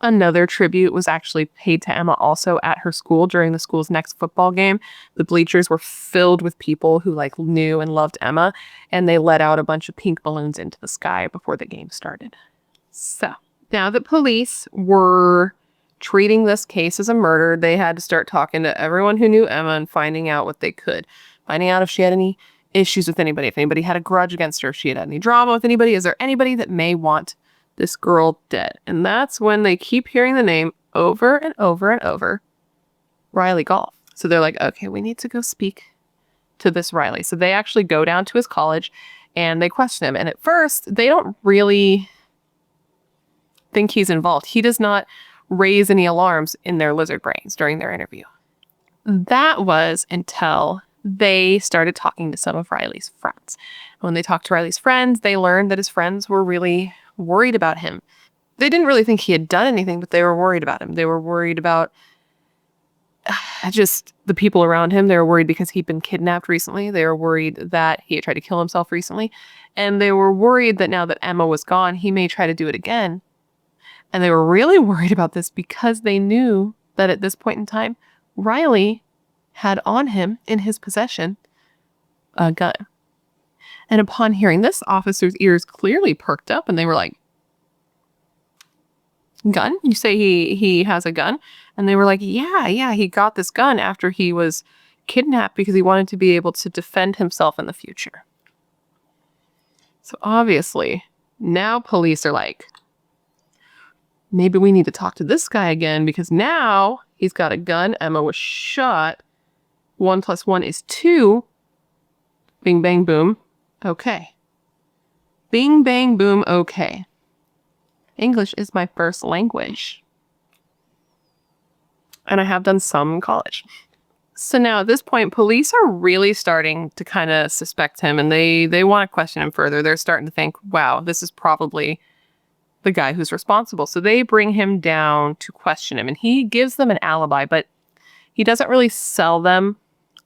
Another tribute was actually paid to Emma also at her school during the school's next football game. The bleachers were filled with people who knew and loved Emma, and they let out a bunch of pink balloons into the sky before the game started. So now that police were treating this case as a murder, they had to start talking to everyone who knew Emma and finding out what they could. Finding out if she had any issues with anybody, if anybody had a grudge against her, if she had any drama with anybody. Is there anybody that may want this girl dead? And that's when they keep hearing the name over and over and over, Riley Golf. So they're like, okay, we need to go speak to this Riley. So they actually go down to his college and they question him. And at first, they don't really think he's involved. He does not raise any alarms in their lizard brains during their interview. That was until they started talking to some of Riley's friends. When they talked to Riley's friends, they learned that his friends were really worried about him. They didn't really think he had done anything, but they were worried about him. They were worried about just the people around him. They were worried because he'd been kidnapped recently. They were worried that he had tried to kill himself recently. And they were worried that now that Emma was gone, he may try to do it again. And they were really worried about this because they knew that at this point in time, Riley had on him, in his possession, a gun. And upon hearing this, officers' ears clearly perked up and they were like, "Gun? You say he has a gun?" And they were like, yeah, he got this gun after he was kidnapped because he wanted to be able to defend himself in the future. So obviously, now police are like, maybe we need to talk to this guy again because now he's got a gun. Emma was shot. 1 + 1 is 2. Bing, bang, boom. Okay. Bing, bang, boom. Okay. English is my first language. And I have done some in college. So now at this point, police are really starting to kind of suspect him, and they want to question him further. They're starting to think, wow, this is probably the guy who's responsible. So they bring him down to question him, and he gives them an alibi, but he doesn't really sell them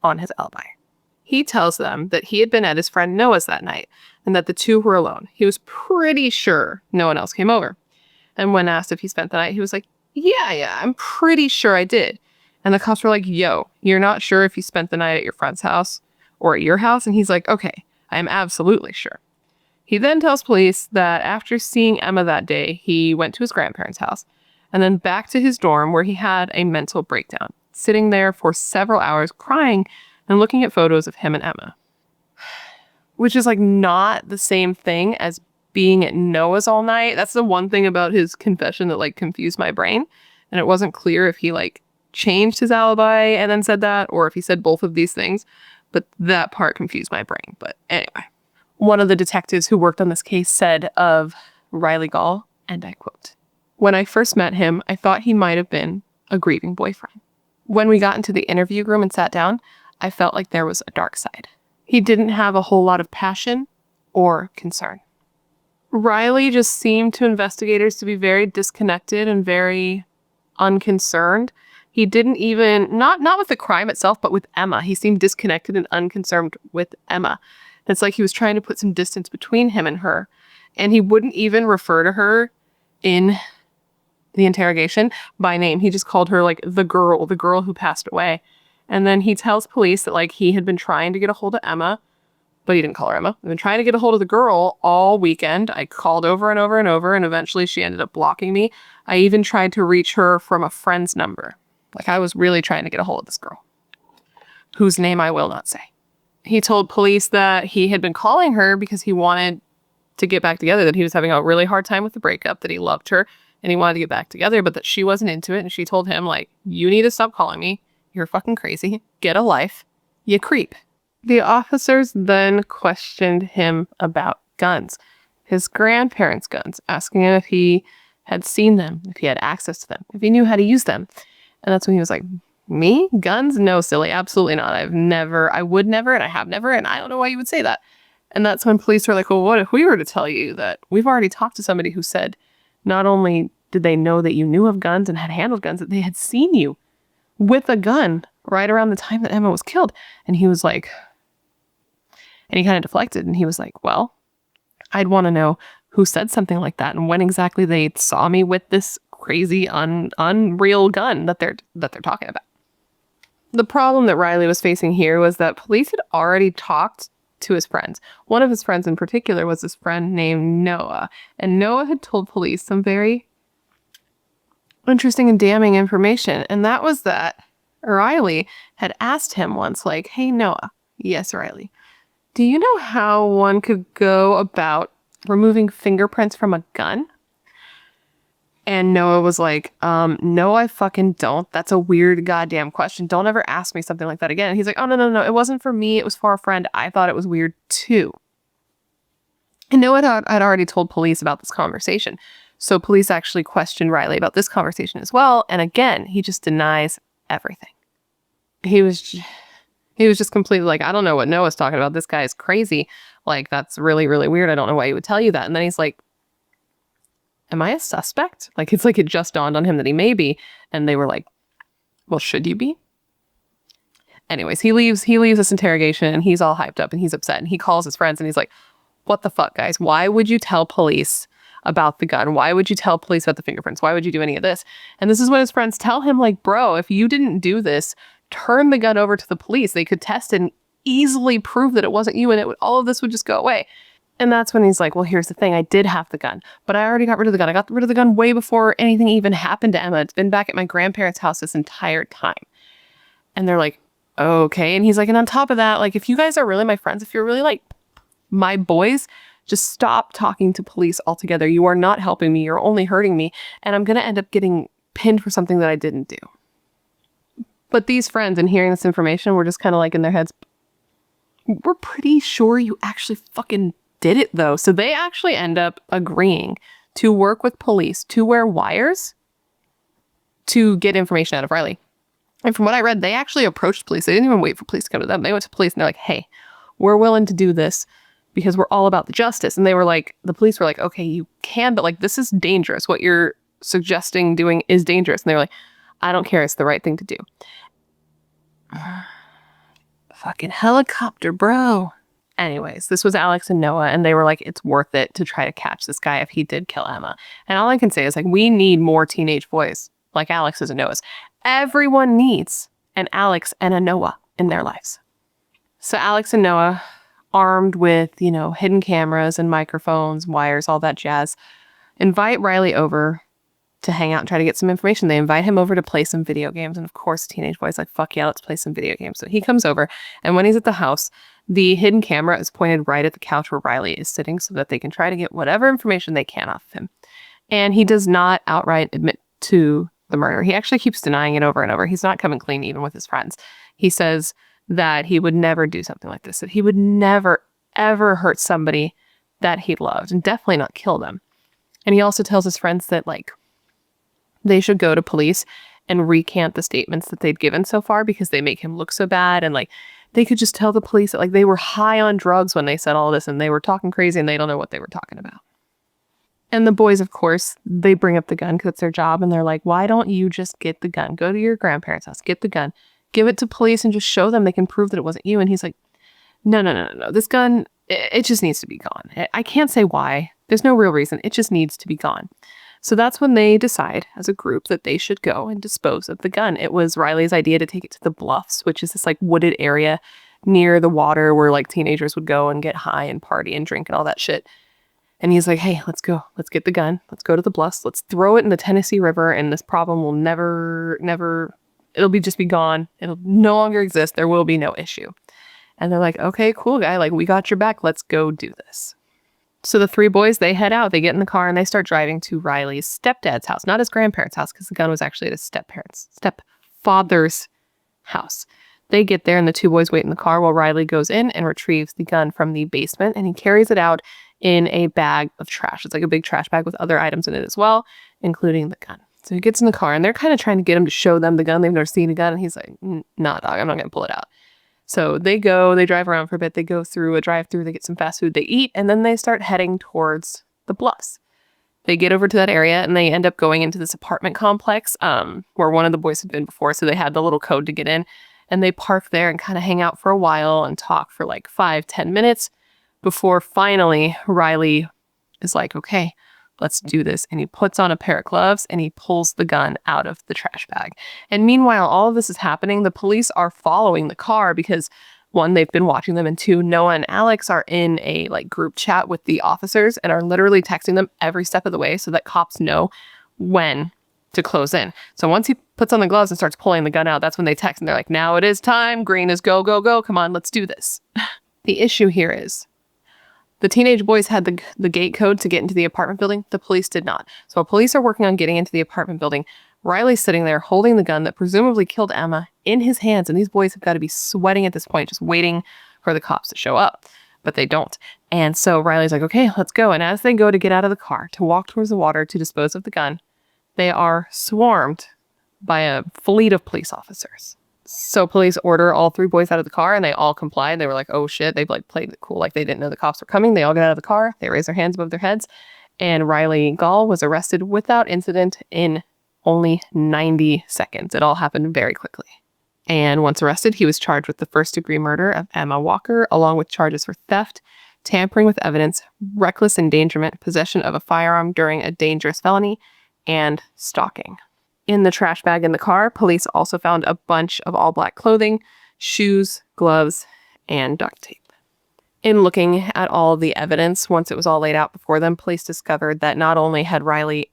on his alibi. He tells them that he had been at his friend Noah's that night and that the two were alone. He was pretty sure no one else came over. And when asked if he spent the night, he was like, yeah, I'm pretty sure I did. And the cops were like, yo, you're not sure if you spent the night at your friend's house or at your house? And he's like, okay, I am absolutely sure. He then tells police that after seeing Emma that day, he went to his grandparents' house and then back to his dorm where he had a mental breakdown, sitting there for several hours crying and looking at photos of him and Emma. Which is like not the same thing as being at Noah's all night. That's the one thing about his confession that like confused my brain. And it wasn't clear if he like changed his alibi and then said that, or if he said both of these things. But that part confused my brain. But anyway, one of the detectives who worked on this case said of Riley Gall, and I quote, "When I first met him, I thought he might have been a grieving boyfriend. When we got into the interview room and sat down, I felt like there was a dark side. He didn't have a whole lot of passion or concern." Riley just seemed to investigators to be very disconnected and very unconcerned. He didn't even, not with the crime itself, but with Emma. He seemed disconnected and unconcerned with Emma. It's like he was trying to put some distance between him and her. And he wouldn't even refer to her in the interrogation by name. He just called her like the girl who passed away. And then he tells police that like he had been trying to get a hold of Emma, but he didn't call her Emma. I've been trying to get a hold of the girl all weekend. I called over and over and over, and eventually she ended up blocking me. I even tried to reach her from a friend's number. Like I was really trying to get a hold of this girl, whose name I will not say. He told police that he had been calling her because he wanted to get back together, that he was having a really hard time with the breakup, that he loved her and he wanted to get back together, but that she wasn't into it. And she told him like, you need to stop calling me. You're fucking crazy. Get a life. You creep. The officers then questioned him about guns, his grandparents' guns, asking him if he had seen them, if he had access to them, if he knew how to use them. And that's when he was like, me? Guns? No, silly. Absolutely not. I would never, and I have never, and I don't know why you would say that. And that's when police were like, well, what if we were to tell you that we've already talked to somebody who said not only did they know that you knew of guns and had handled guns, that they had seen you with a gun right around the time that Emma was killed. And he was like, and he kind of deflected, and he was like, well, I'd want to know who said something like that and when exactly they saw me with this crazy, unreal gun that they're talking about. The problem that Riley was facing here was that police had already talked to his friends. One of his friends in particular was this friend named Noah, and Noah had told police some very interesting and damning information, and that was that Riley had asked him once, like, hey, Noah, yes, Riley, do you know how one could go about removing fingerprints from a gun? And Noah was like, no, I fucking don't. That's a weird goddamn question. Don't ever ask me something like that again. And he's like, oh, no. It wasn't for me. It was for a friend. I thought it was weird too. And Noah had already told police about this conversation. So police actually questioned Riley about this conversation as well. And again, he just denies everything. He was just completely like, I don't know what Noah's talking about. This guy is crazy. Like, that's really, really weird. I don't know why he would tell you that. And then he's like, am I a suspect? Like, it's like it just dawned on him that he may be. And they were like, well, should you be? Anyways, he leaves this interrogation and he's all hyped up and he's upset. And he calls his friends and he's like, what the fuck, guys? Why would you tell police about the gun? Why would you tell police about the fingerprints? Why would you do any of this? And this is when his friends tell him, like, bro, if you didn't do this, turn the gun over to the police. They could test it and easily prove that it wasn't you, and all of this would just go away. And that's when he's like, well, here's the thing. I did have the gun, but I already got rid of the gun. I got rid of the gun way before anything even happened to Emma. It's been back at my grandparents' house this entire time. And they're like, okay. And he's like, and on top of that, like, if you guys are really my friends, if you're really like my boys, just stop talking to police altogether. You are not helping me. You're only hurting me. And I'm going to end up getting pinned for something that I didn't do. But these friends, and hearing this information, were just kind of like in their heads, we're pretty sure you actually fucking did it though. So they actually end up agreeing to work with police to wear wires to get information out of Riley. And from what I read, they actually approached police. They didn't even wait for police to come to them. They went to police and they're like, hey, we're willing to do this because we're all about the justice. And they were like, the police were like, okay, you can, but like, this is dangerous. What you're suggesting doing is dangerous. And they were like, I don't care. It's the right thing to do. Fucking helicopter, bro. Anyways, this was Alex and Noah, and they were like, it's worth it to try to catch this guy if he did kill Emma. And all I can say is, like, we need more teenage boys like Alex's and Noah's. Everyone needs an Alex and a Noah in their lives. So Alex and Noah, armed with, hidden cameras and microphones, wires, all that jazz, invite Riley over to hang out and try to get some information. They invite him over to play some video games. And of course, teenage boys like, fuck yeah, let's play some video games. So he comes over, and when he's at the house, the hidden camera is pointed right at the couch where Riley is sitting so that they can try to get whatever information they can off of him. And he does not outright admit to the murder. He actually keeps denying it over and over. He's not coming clean even with his friends. He says that he would never do something like this, that he would never, ever hurt somebody that he loved, and definitely not kill them. And he also tells his friends that, like, they should go to police and recant the statements that they'd given so far because they make him look so bad. And like, they could just tell the police that like they were high on drugs when they said all this and they were talking crazy and they don't know what they were talking about. And the boys, of course, they bring up the gun because it's their job. And they're like, why don't you just get the gun? Go to your grandparents' house, get the gun, give it to police and just show them they can prove that it wasn't you. And he's like, no. This gun, it just needs to be gone. I can't say why. There's no real reason. It just needs to be gone. So that's when they decide as a group that they should go and dispose of the gun. It was Riley's idea to take it to the Bluffs, which is this like wooded area near the water where like teenagers would go and get high and party and drink and all that shit. And he's like, hey, let's go. Let's get the gun. Let's go to the Bluffs. Let's throw it in the Tennessee River and this problem will never, it'll just be gone. It'll no longer exist. There will be no issue. And they're like, okay, cool guy. Like, we got your back. Let's go do this. So the three boys, they head out, they get in the car and they start driving to Riley's stepdad's house, not his grandparents' house, because the gun was actually at his stepfather's house. They get there and the two boys wait in the car while Riley goes in and retrieves the gun from the basement, and he carries it out in a bag of trash. It's like a big trash bag with other items in it as well, including the gun. So he gets in the car and they're kind of trying to get him to show them the gun. They've never seen a gun, and he's like, nah, dog, I'm not going to pull it out. So they drive around for a bit. They go through a drive-thru, they get some fast food, they eat, and then they start heading towards the Bluffs. They get over to that area and they end up going into this apartment complex where one of the boys had been before. So they had the little code to get in, and they park there and kind of hang out for a while and talk for like 5-10 minutes before finally Riley is like, okay, let's do this. And he puts on a pair of gloves and he pulls the gun out of the trash bag. And meanwhile, all of this is happening. The police are following the car because, one, they've been watching them, and two, Noah and Alex are in a like group chat with the officers and are literally texting them every step of the way so that cops know when to close in. So once he puts on the gloves and starts pulling the gun out, that's when they text and they're like, now it is time. Green is go, go, go. Come on, let's do this. The issue here is the teenage boys had the gate code to get into the apartment building. The police did not. So while police are working on getting into the apartment building, Riley's sitting there holding the gun that presumably killed Emma in his hands. And these boys have got to be sweating at this point, just waiting for the cops to show up. But they don't. And so Riley's like, okay, let's go. And as they go to get out of the car, to walk towards the water to dispose of the gun, they are swarmed by a fleet of police officers. So police order all three boys out of the car, and they all complied. They were like, oh shit. They like played it cool. Like they didn't know the cops were coming. They all get out of the car. They raise their hands above their heads. And Riley Gall was arrested without incident in only 90 seconds. It all happened very quickly. And once arrested, he was charged with the first-degree murder of Emma Walker, along with charges for theft, tampering with evidence, reckless endangerment, possession of a firearm during a dangerous felony, and stalking. In the trash bag in the car, police also found a bunch of all-black clothing, shoes, gloves, and duct tape. In looking at all the evidence, once it was all laid out before them, police discovered that not only had Riley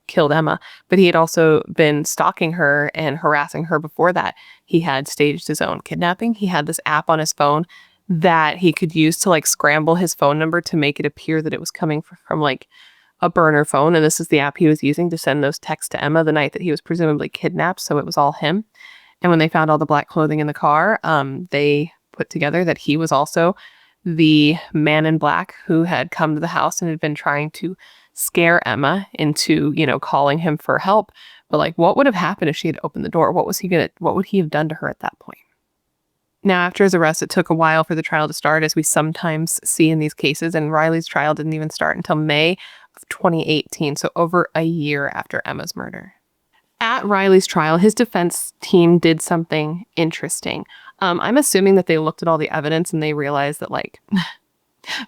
killed Emma, but he had also been stalking her and harassing her before that. He had staged his own kidnapping. He had this app on his phone that he could use to like scramble his phone number to make it appear that it was coming from like a burner phone. And this is the app he was using to send those texts to Emma the night that he was presumably kidnapped. So it was all him. And when they found all the black clothing in the car, they put together that he was also the man in black who had come to the house and had been trying to scare Emma into, calling him for help. But like, what would have happened if she had opened the door? What would he have done to her at that point? Now, after his arrest, it took a while for the trial to start, as we sometimes see in these cases, and Riley's trial didn't even start until May of 2018, so over a year after Emma's murder. At Riley's trial, his defense team did something interesting. I'm assuming that they looked at all the evidence and they realized that, like,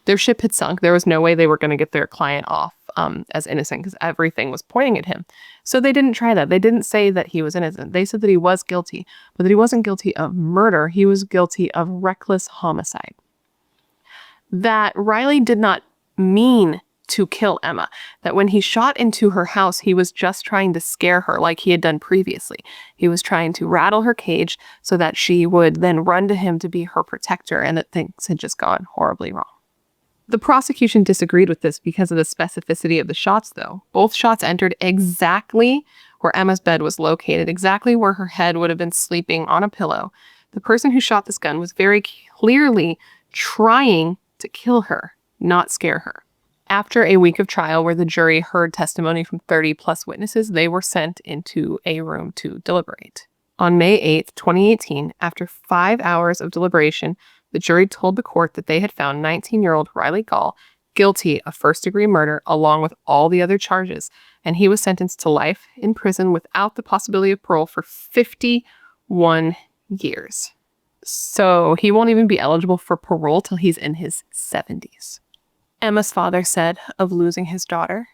their ship had sunk. There was no way they were going to get their client off as innocent because everything was pointing at him. So they didn't try that. They didn't say that he was innocent. They said that he was guilty, but that he wasn't guilty of murder. He was guilty of reckless homicide. That Riley did not mean to kill Emma. That when he shot into her house, he was just trying to scare her like he had done previously. He was trying to rattle her cage so that she would then run to him to be her protector, and that things had just gone horribly wrong. The prosecution disagreed with this because of the specificity of the shots, though. Both shots entered exactly where Emma's bed was located, exactly where her head would have been sleeping on a pillow. The person who shot this gun was very clearly trying to kill her, not scare her. After a week of trial where the jury heard testimony from 30 plus witnesses, they were sent into a room to deliberate. On May 8th, 2018, after 5 hours of deliberation, the jury told the court that they had found 19-year-old Riley Gall guilty of first-degree murder along with all the other charges, and he was sentenced to life in prison without the possibility of parole for 51 years. So he won't even be eligible for parole till he's in his 70s. Emma's father said of losing his daughter,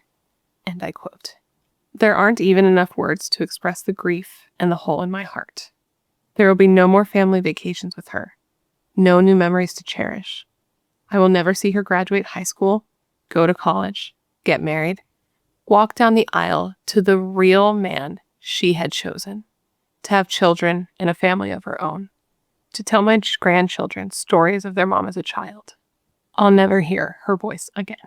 and I quote, "There aren't even enough words to express the grief and the hole in my heart. There will be no more family vacations with her. No new memories to cherish. I will never see her graduate high school, go to college, get married, walk down the aisle to the real man she had chosen, to have children and a family of her own, to tell my grandchildren stories of their mom as a child. I'll never hear her voice again."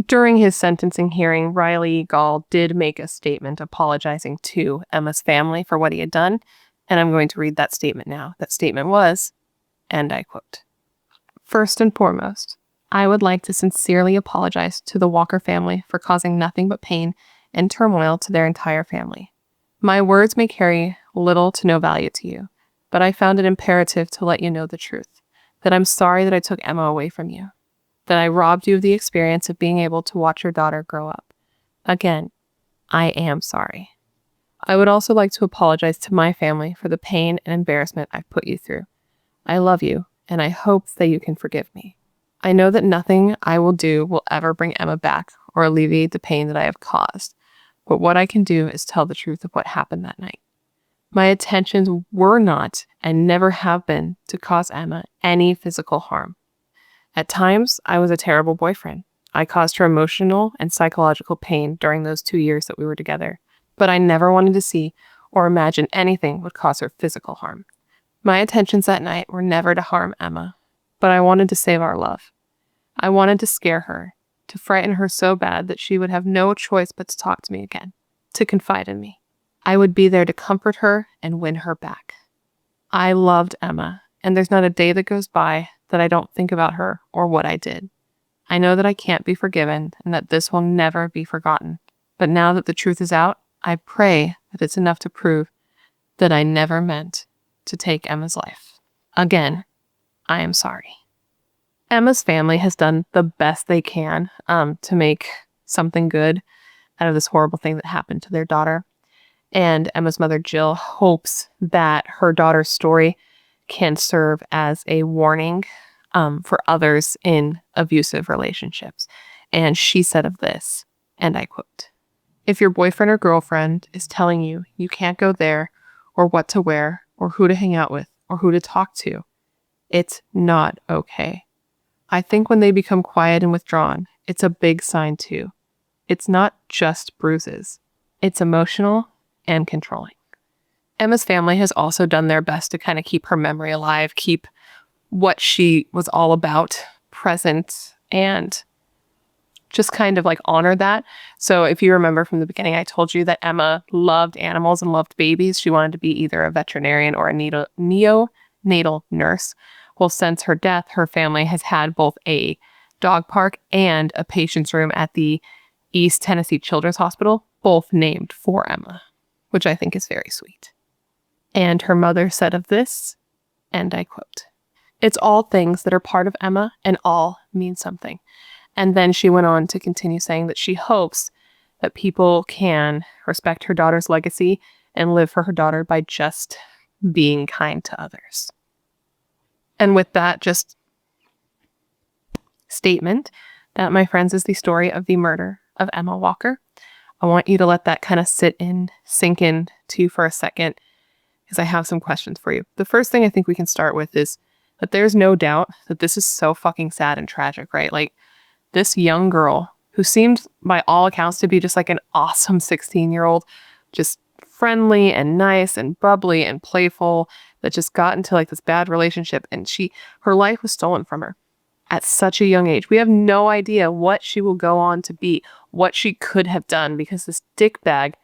During his sentencing hearing, Riley Gall did make a statement apologizing to Emma's family for what he had done, and I'm going to read that statement now. That statement was, and I quote, "First and foremost, I would like to sincerely apologize to the Walker family for causing nothing but pain and turmoil to their entire family. My words may carry little to no value to you, but I found it imperative to let you know the truth, that I'm sorry that I took Emma away from you, that I robbed you of the experience of being able to watch your daughter grow up. Again, I am sorry. I would also like to apologize to my family for the pain and embarrassment I've put you through. I love you, and I hope that you can forgive me. I know that nothing I will do will ever bring Emma back or alleviate the pain that I have caused, but what I can do is tell the truth of what happened that night. My intentions were not and never have been to cause Emma any physical harm. At times, I was a terrible boyfriend. I caused her emotional and psychological pain during those 2 years that we were together, but I never wanted to see or imagine anything would cause her physical harm. My intentions that night were never to harm Emma, but I wanted to save our love. I wanted to scare her, to frighten her so bad that she would have no choice but to talk to me again, to confide in me. I would be there to comfort her and win her back. I loved Emma, and there's not a day that goes by that I don't think about her or what I did. I know that I can't be forgiven and that this will never be forgotten. But now that the truth is out, I pray that it's enough to prove that I never meant to take Emma's life. Again, I am sorry." Emma's family has done the best they can to make something good out of this horrible thing that happened to their daughter. And Emma's mother, Jill, hopes that her daughter's story can serve as a warning for others in abusive relationships. And she said of this, and I quote, "If your boyfriend or girlfriend is telling you you can't go there, or what to wear, or who to hang out with, or who to talk to, it's not okay. I think when they become quiet and withdrawn, it's a big sign too. It's not just bruises. It's emotional and controlling." Emma's family has also done their best to kind of keep her memory alive, keep what she was all about present, and just kind of like honor that. So if you remember from the beginning, I told you that Emma loved animals and loved babies. She wanted to be either a veterinarian or a neonatal nurse. Well, since her death, her family has had both a dog park and a patient's room at the East Tennessee Children's Hospital, both named for Emma, which I think is very sweet. And her mother said of this, and I quote, "It's all things that are part of Emma and all mean something." And then she went on to continue saying that she hopes that people can respect her daughter's legacy and live for her daughter by just being kind to others. And with that just statement, that, my friends, is the story of the murder of Emma Walker. I want you to let that kind of sink in to you for a second, because I have some questions for you. The first thing I think we can start with is that there's no doubt that this is so fucking sad and tragic, right? Like, this young girl who seemed by all accounts to be just like an awesome 16-year-old, just friendly and nice and bubbly and playful, that just got into like this bad relationship, and her life was stolen from her at such a young age. We have no idea what she will go on to be, what she could have done, because this dickbag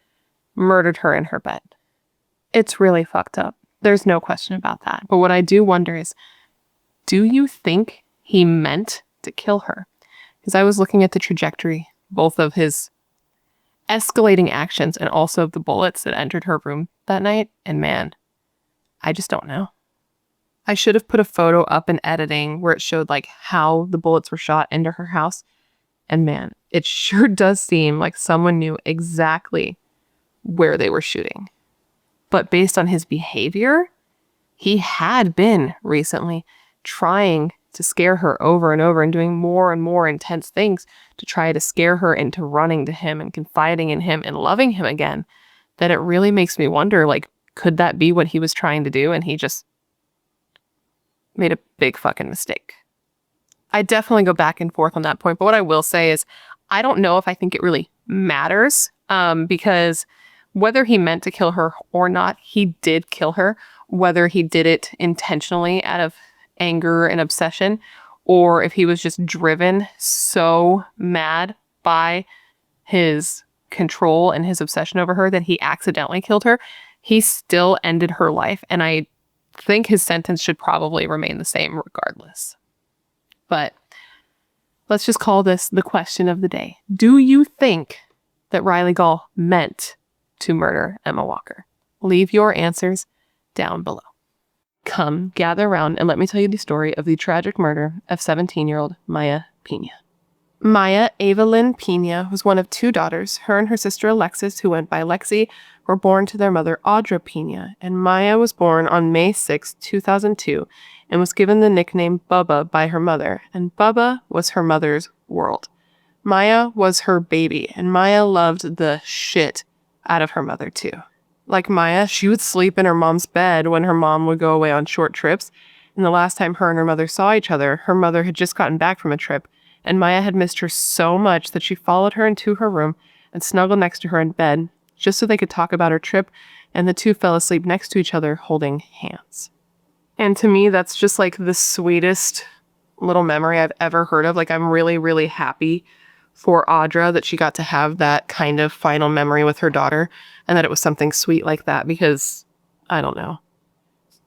murdered her in her bed. It's really fucked up. There's no question about that. But what I do wonder is, do you think he meant to kill her? Because I was looking at the trajectory, both of his escalating actions and also of the bullets that entered her room that night, and man, I just don't know. I should have put a photo up in editing where it showed like how the bullets were shot into her house. And man, it sure does seem like someone knew exactly where they were shooting. But based on his behavior, he had been recently trying to scare her over and over and doing more and more intense things to try to scare her into running to him and confiding in him and loving him again, that it really makes me wonder, like, could that be what he was trying to do and he just made a big fucking mistake? I definitely go back and forth on that point, but what I will say is I don't know if I think it really matters, because whether he meant to kill her or not, he did kill her. Whether he did it intentionally out of anger and obsession, or if he was just driven so mad by his control and his obsession over her that he accidentally killed her, he still ended her life. And I think his sentence should probably remain the same regardless. But let's just call this the question of the day. Do you think that Riley Gall meant to murder Emma Walker? Leave your answers down below. Come, gather around, and let me tell you the story of the tragic murder of 17-year-old Mya Pena. Mya Evelyn Pena was one of two daughters. Her and her sister Alexis, who went by Lexi, were born to their mother Audra Pena, and Mya was born on May 6, 2002, and was given the nickname Bubba by her mother, and Bubba was her mother's world. Mya was her baby, and Mya loved the shit out of her mother too. Like Mya, she would sleep in her mom's bed when her mom would go away on short trips, and the last time her and her mother saw each other, her mother had just gotten back from a trip, and Mya had missed her so much that she followed her into her room and snuggled next to her in bed, just so they could talk about her trip, and the two fell asleep next to each other holding hands. And to me, that's just like the sweetest little memory I've ever heard of. Like, I'm really, really happy for Audra that she got to have that kind of final memory with her daughter, and that it was something sweet like that, because, I don't know,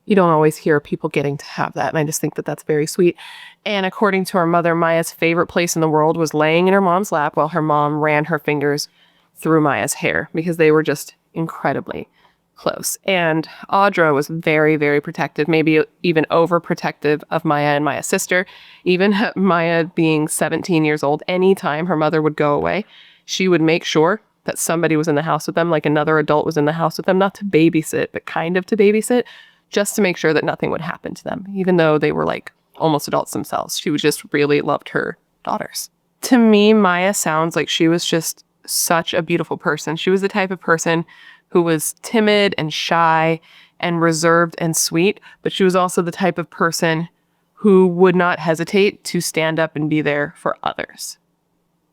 you don't always hear people getting to have that, and I just think that that's very sweet. And according to her mother, Mya's favorite place in the world was laying in her mom's lap while her mom ran her fingers through Mya's hair, because they were just incredibly close. And Audra was very, very protective, maybe even overprotective of Mya and Mya's sister. Even Mya being 17 years old, anytime her mother would go away, she would make sure that somebody was in the house with them, like another adult was in the house with them, not to babysit, but kind of to babysit, just to make sure that nothing would happen to them, even though they were like almost adults themselves. She just really loved her daughters. To me, Mya sounds like she was just such a beautiful person. She was the type of person who was timid and shy and reserved and sweet, but she was also the type of person who would not hesitate to stand up and be there for others.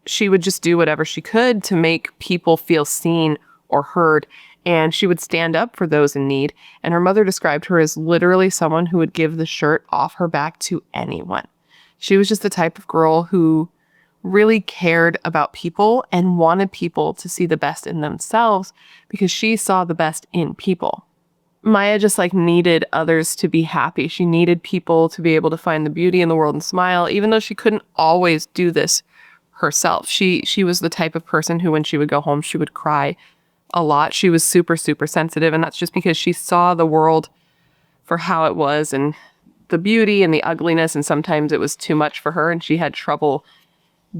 She would just do whatever she could to make people feel seen or heard, and she would stand up for those in need. And her mother described her as literally someone who would give the shirt off her back to anyone. She was just the type of girl who really cared about people and wanted people to see the best in themselves, because she saw the best in people. Mya just like needed others to be happy. She needed people to be able to find the beauty in the world and smile, even though she couldn't always do this herself. She was the type of person who, when she would go home, she would cry a lot. She was super, super sensitive, and that's just because she saw the world for how it was and the beauty and the ugliness, and sometimes it was too much for her, and she had trouble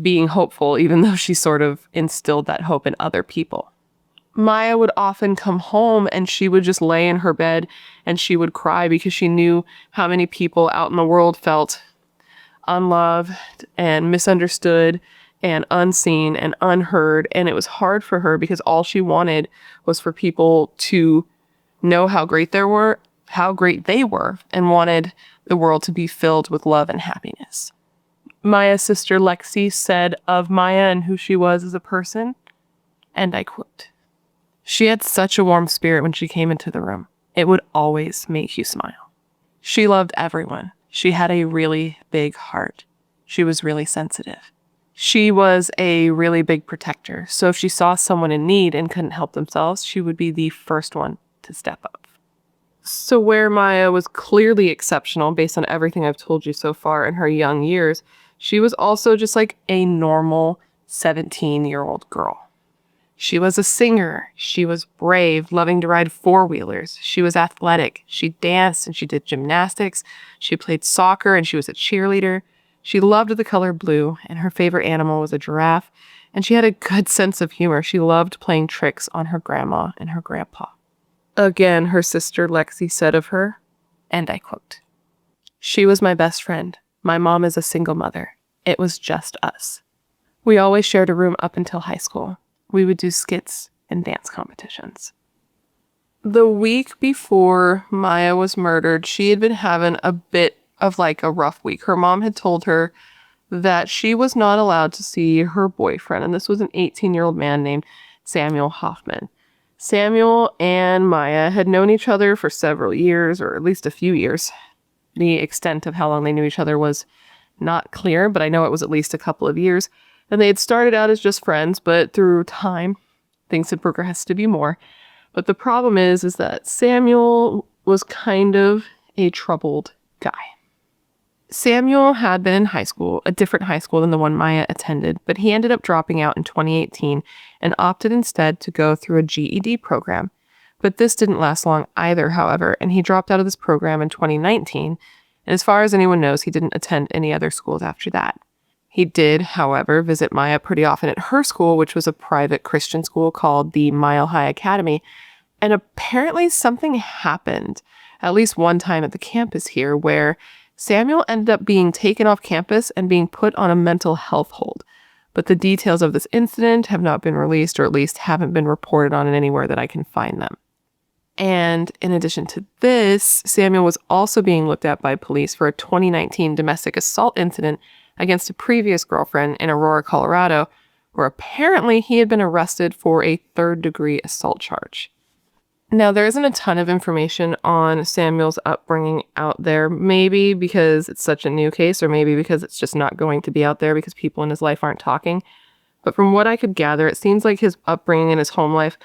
being hopeful, even though she sort of instilled that hope in other people. Mya would often come home and she would just lay in her bed and she would cry because she knew how many people out in the world felt unloved and misunderstood and unseen and unheard. And it was hard for her because all she wanted was for people to know how great they were, and wanted the world to be filled with love and happiness. Mya's sister Lexi said of Mya and who she was as a person, and I quote, "She had such a warm spirit when she came into the room. It would always make you smile. She loved everyone. She had a really big heart. She was really sensitive. She was a really big protector. So if she saw someone in need and couldn't help themselves, she would be the first one to step up." So where Mya was clearly exceptional based on everything I've told you so far in her young years, she was also just like a normal 17-year-old girl. She was a singer. She was brave, loving to ride four-wheelers. She was athletic. She danced and she did gymnastics. She played soccer and she was a cheerleader. She loved the color blue, and her favorite animal was a giraffe. And she had a good sense of humor. She loved playing tricks on her grandma and her grandpa. Again, her sister Lexi said of her, and I quote, "She was my best friend. My mom is a single mother. It was just us. We always shared a room up until high school. We would do skits and dance competitions." The week before Mya was murdered, she had been having a bit of like a rough week. Her mom had told her that she was not allowed to see her boyfriend, and this was an 18-year-old man named Samuel Hoffman. Samuel and Mya had known each other for several years, or at least a few years. The extent of how long they knew each other was not clear, but I know it was at least a couple of years. And they had started out as just friends, but through time, things had progressed to be more. But the problem is that Samuel was kind of a troubled guy. Samuel had been in high school, a different high school than the one Mya attended, but he ended up dropping out in 2018 and opted instead to go through a GED program. But this didn't last long either, however, and he dropped out of this program in 2019. And as far as anyone knows, he didn't attend any other schools after that. He did, however, visit Mya pretty often at her school, which was a private Christian school called the Mile High Academy. And apparently something happened, at least one time at the campus here, where Samuel ended up being taken off campus and being put on a mental health hold. But the details of this incident have not been released, or at least haven't been reported on in anywhere that I can find them. And in addition to this, Samuel was also being looked at by police for a 2019 domestic assault incident against a previous girlfriend in Aurora, Colorado, where apparently he had been arrested for a third-degree assault charge. Now, there isn't a ton of information on Samuel's upbringing out there, maybe because it's such a new case, or maybe because it's just not going to be out there because people in his life aren't talking. But from what I could gather, it seems like his upbringing and his home life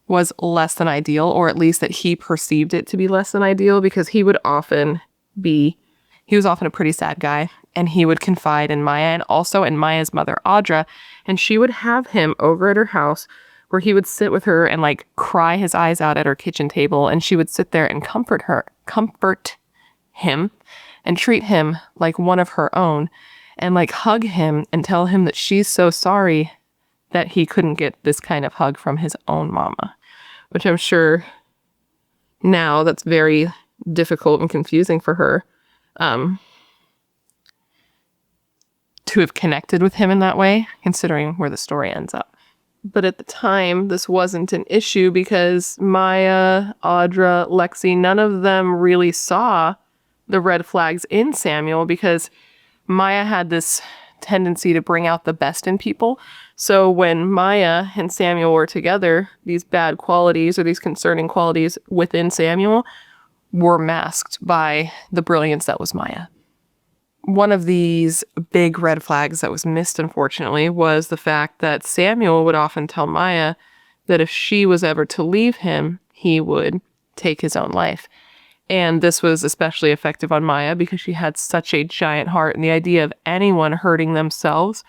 was less than ideal, or at least that he perceived it to be less than ideal, because he was often a pretty sad guy, and he would confide in Mya and also in Maya's mother, Audra, and she would have him over at her house where he would sit with her and like cry his eyes out at her kitchen table, and she would sit there and comfort him and treat him like one of her own, and like hug him and tell him that she's so sorry that he couldn't get this kind of hug from his own mama, which I'm sure now that's very difficult and confusing for her to have connected with him in that way, considering where the story ends up. But at the time, this wasn't an issue because Mya, Audra, Lexi, none of them really saw the red flags in Samuel, because Mya had this tendency to bring out the best in people. So when Mya and Samuel were together, these bad qualities or these concerning qualities within Samuel were masked by the brilliance that was Mya. One of these big red flags that was missed, unfortunately, was the fact that Samuel would often tell Mya that if she was ever to leave him, he would take his own life. And this was especially effective on Mya because she had such a giant heart, and the idea of anyone hurting themselves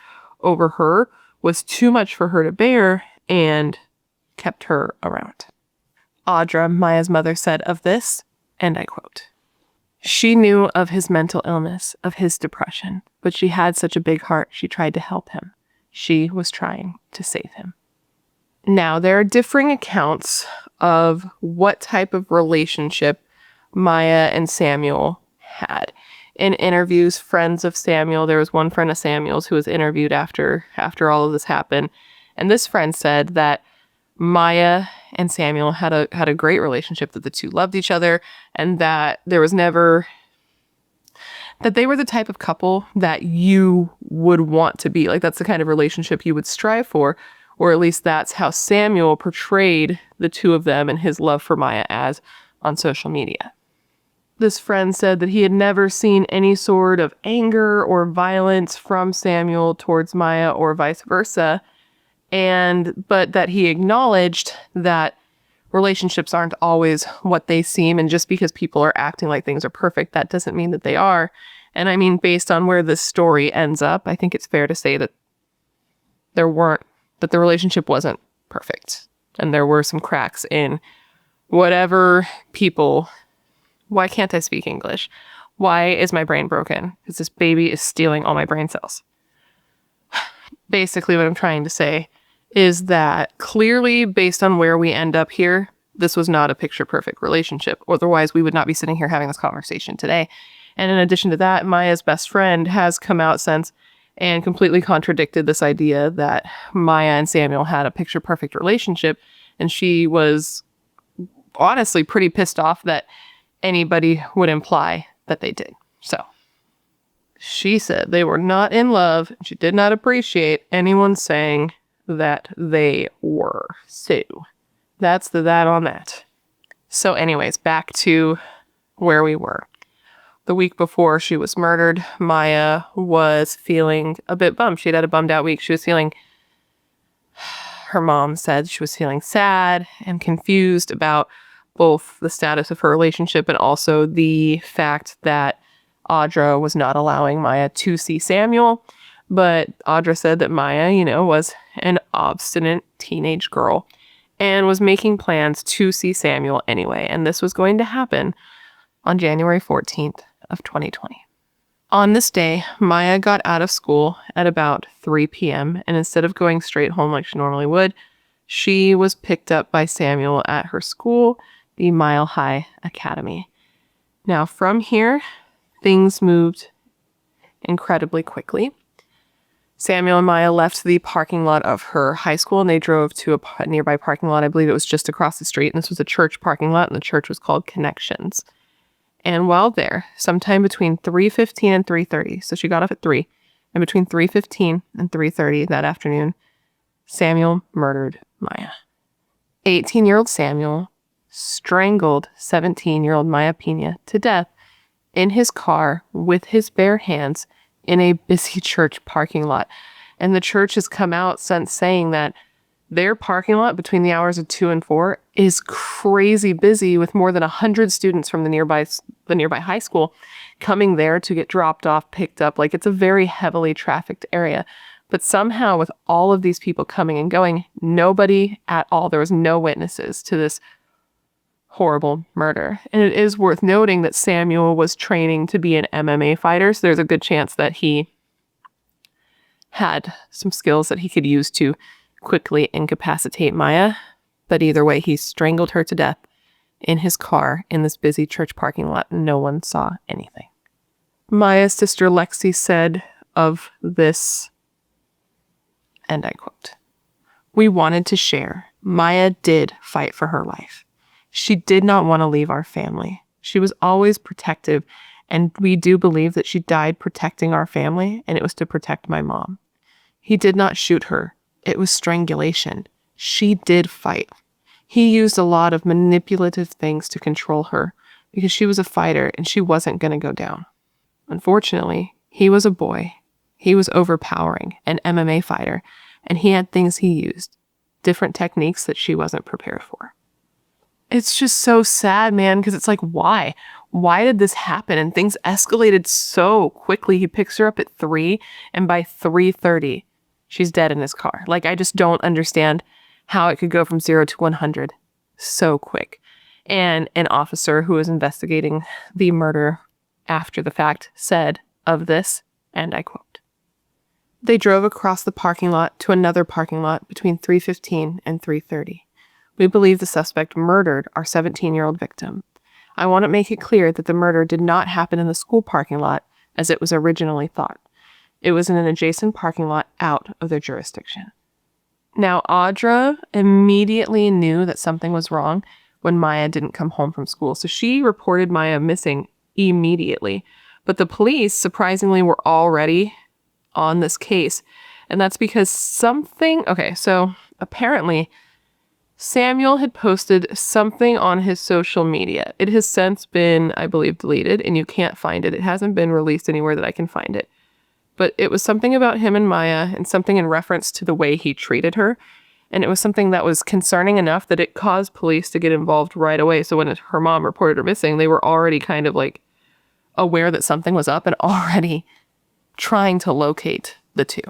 over her was too much for her to bear and kept her around. Audra, Mya's mother, said of this, and I quote, "She knew of his mental illness, of his depression, but she had such a big heart she tried to help him. She was trying to save him." Now, there are differing accounts of what type of relationship Mya and Samuel had. In interviews, friends of Samuel, there was one friend of Samuel's who was interviewed after all of this happened, and this friend said that Mya and Samuel had a great relationship, that the two loved each other, and that there was never, that they were the type of couple that you would want to be. Like, that's the kind of relationship you would strive for, or at least that's how Samuel portrayed the two of them and his love for Mya as on social media. This friend said that he had never seen any sort of anger or violence from Samuel towards Mya or vice versa, but that he acknowledged that relationships aren't always what they seem, and just because people are acting like things are perfect, that doesn't mean that they are. And I mean, based on where this story ends up, I think it's fair to say that the relationship wasn't perfect, and there were some cracks in whatever people. Why can't I speak English? Why is my brain broken? Because this baby is stealing all my brain cells. Basically, what I'm trying to say is that clearly, based on where we end up here, this was not a picture-perfect relationship. Otherwise, we would not be sitting here having this conversation today. And in addition to that, Mya's best friend has come out since and completely contradicted this idea that Mya and Samuel had a picture-perfect relationship. And she was honestly pretty pissed off that anybody would imply that they did. So she said they were not in love, and she did not appreciate anyone saying that they were. So that's that on that. So anyways, back to where we were. The week before she was murdered, Mya was feeling a bit bummed. She'd had a bummed out week. Her mom said she was feeling sad and confused about both the status of her relationship and also the fact that Audra was not allowing Mya to see Samuel. But Audra said that Mya, was an obstinate teenage girl and was making plans to see Samuel anyway. And this was going to happen on January 14th of 2020. On this day, Mya got out of school at about 3 p.m. and instead of going straight home like she normally would, she was picked up by Samuel at her school, the Mile High Academy. Now, from here, things moved incredibly quickly. Samuel and Mya left the parking lot of her high school and they drove to a nearby parking lot. I believe it was just across the street, and this was a church parking lot, and the church was called Connections. And while there, sometime between 3:15 and 3:30, so she got off at 3, and between 3:15 and 3:30 that afternoon, Samuel murdered Mya. 18-year-old Samuel strangled 17-year-old Mya Pena to death in his car with his bare hands in a busy church parking lot. And the church has come out since saying that their parking lot between the hours of 2 and 4 is crazy busy with more than 100 students from the nearby high school coming there to get dropped off, picked up. Like, it's a very heavily trafficked area. But somehow with all of these people coming and going, nobody at all, there was no witnesses to this horrible murder. And it is worth noting that Samuel was training to be an MMA fighter, so there's a good chance that he had some skills that he could use to quickly incapacitate Mya. But either way, he strangled her to death in his car in this busy church parking lot. No one saw anything. Mya's sister Lexi said of this, and I quote, "We wanted to share. Mya did fight for her life. She did not want to leave our family. She was always protective, and we do believe that she died protecting our family, and it was to protect my mom. He did not shoot her. It was strangulation. She did fight. He used a lot of manipulative things to control her because she was a fighter and she wasn't going to go down. Unfortunately, he was a boy. He was overpowering, an MMA fighter, and he had things he used, different techniques that she wasn't prepared for." It's just so sad, man, because it's like, why? Why did this happen? And things escalated so quickly. He picks her up at 3, and by 3:30, she's dead in his car. Like, I just don't understand how it could go from 0 to 100 so quick. And an officer who was investigating the murder after the fact said of this, and I quote, "They drove across the parking lot to another parking lot between 3:15 and 3:30. We believe the suspect murdered our 17-year-old victim. I want to make it clear that the murder did not happen in the school parking lot as it was originally thought. It was in an adjacent parking lot out of their jurisdiction." Now, Audra immediately knew that something was wrong when Mya didn't come home from school, so she reported Mya missing immediately. But the police, surprisingly, were already on this case, and that's because so apparently Samuel had posted something on his social media. It has since been, I believe, deleted, and you can't find it. It hasn't been released anywhere that I can find it. But it was something about him and Mya, and something in reference to the way he treated her. And it was something that was concerning enough that it caused police to get involved right away. So when her mom reported her missing, they were already kind of like aware that something was up and already trying to locate the two.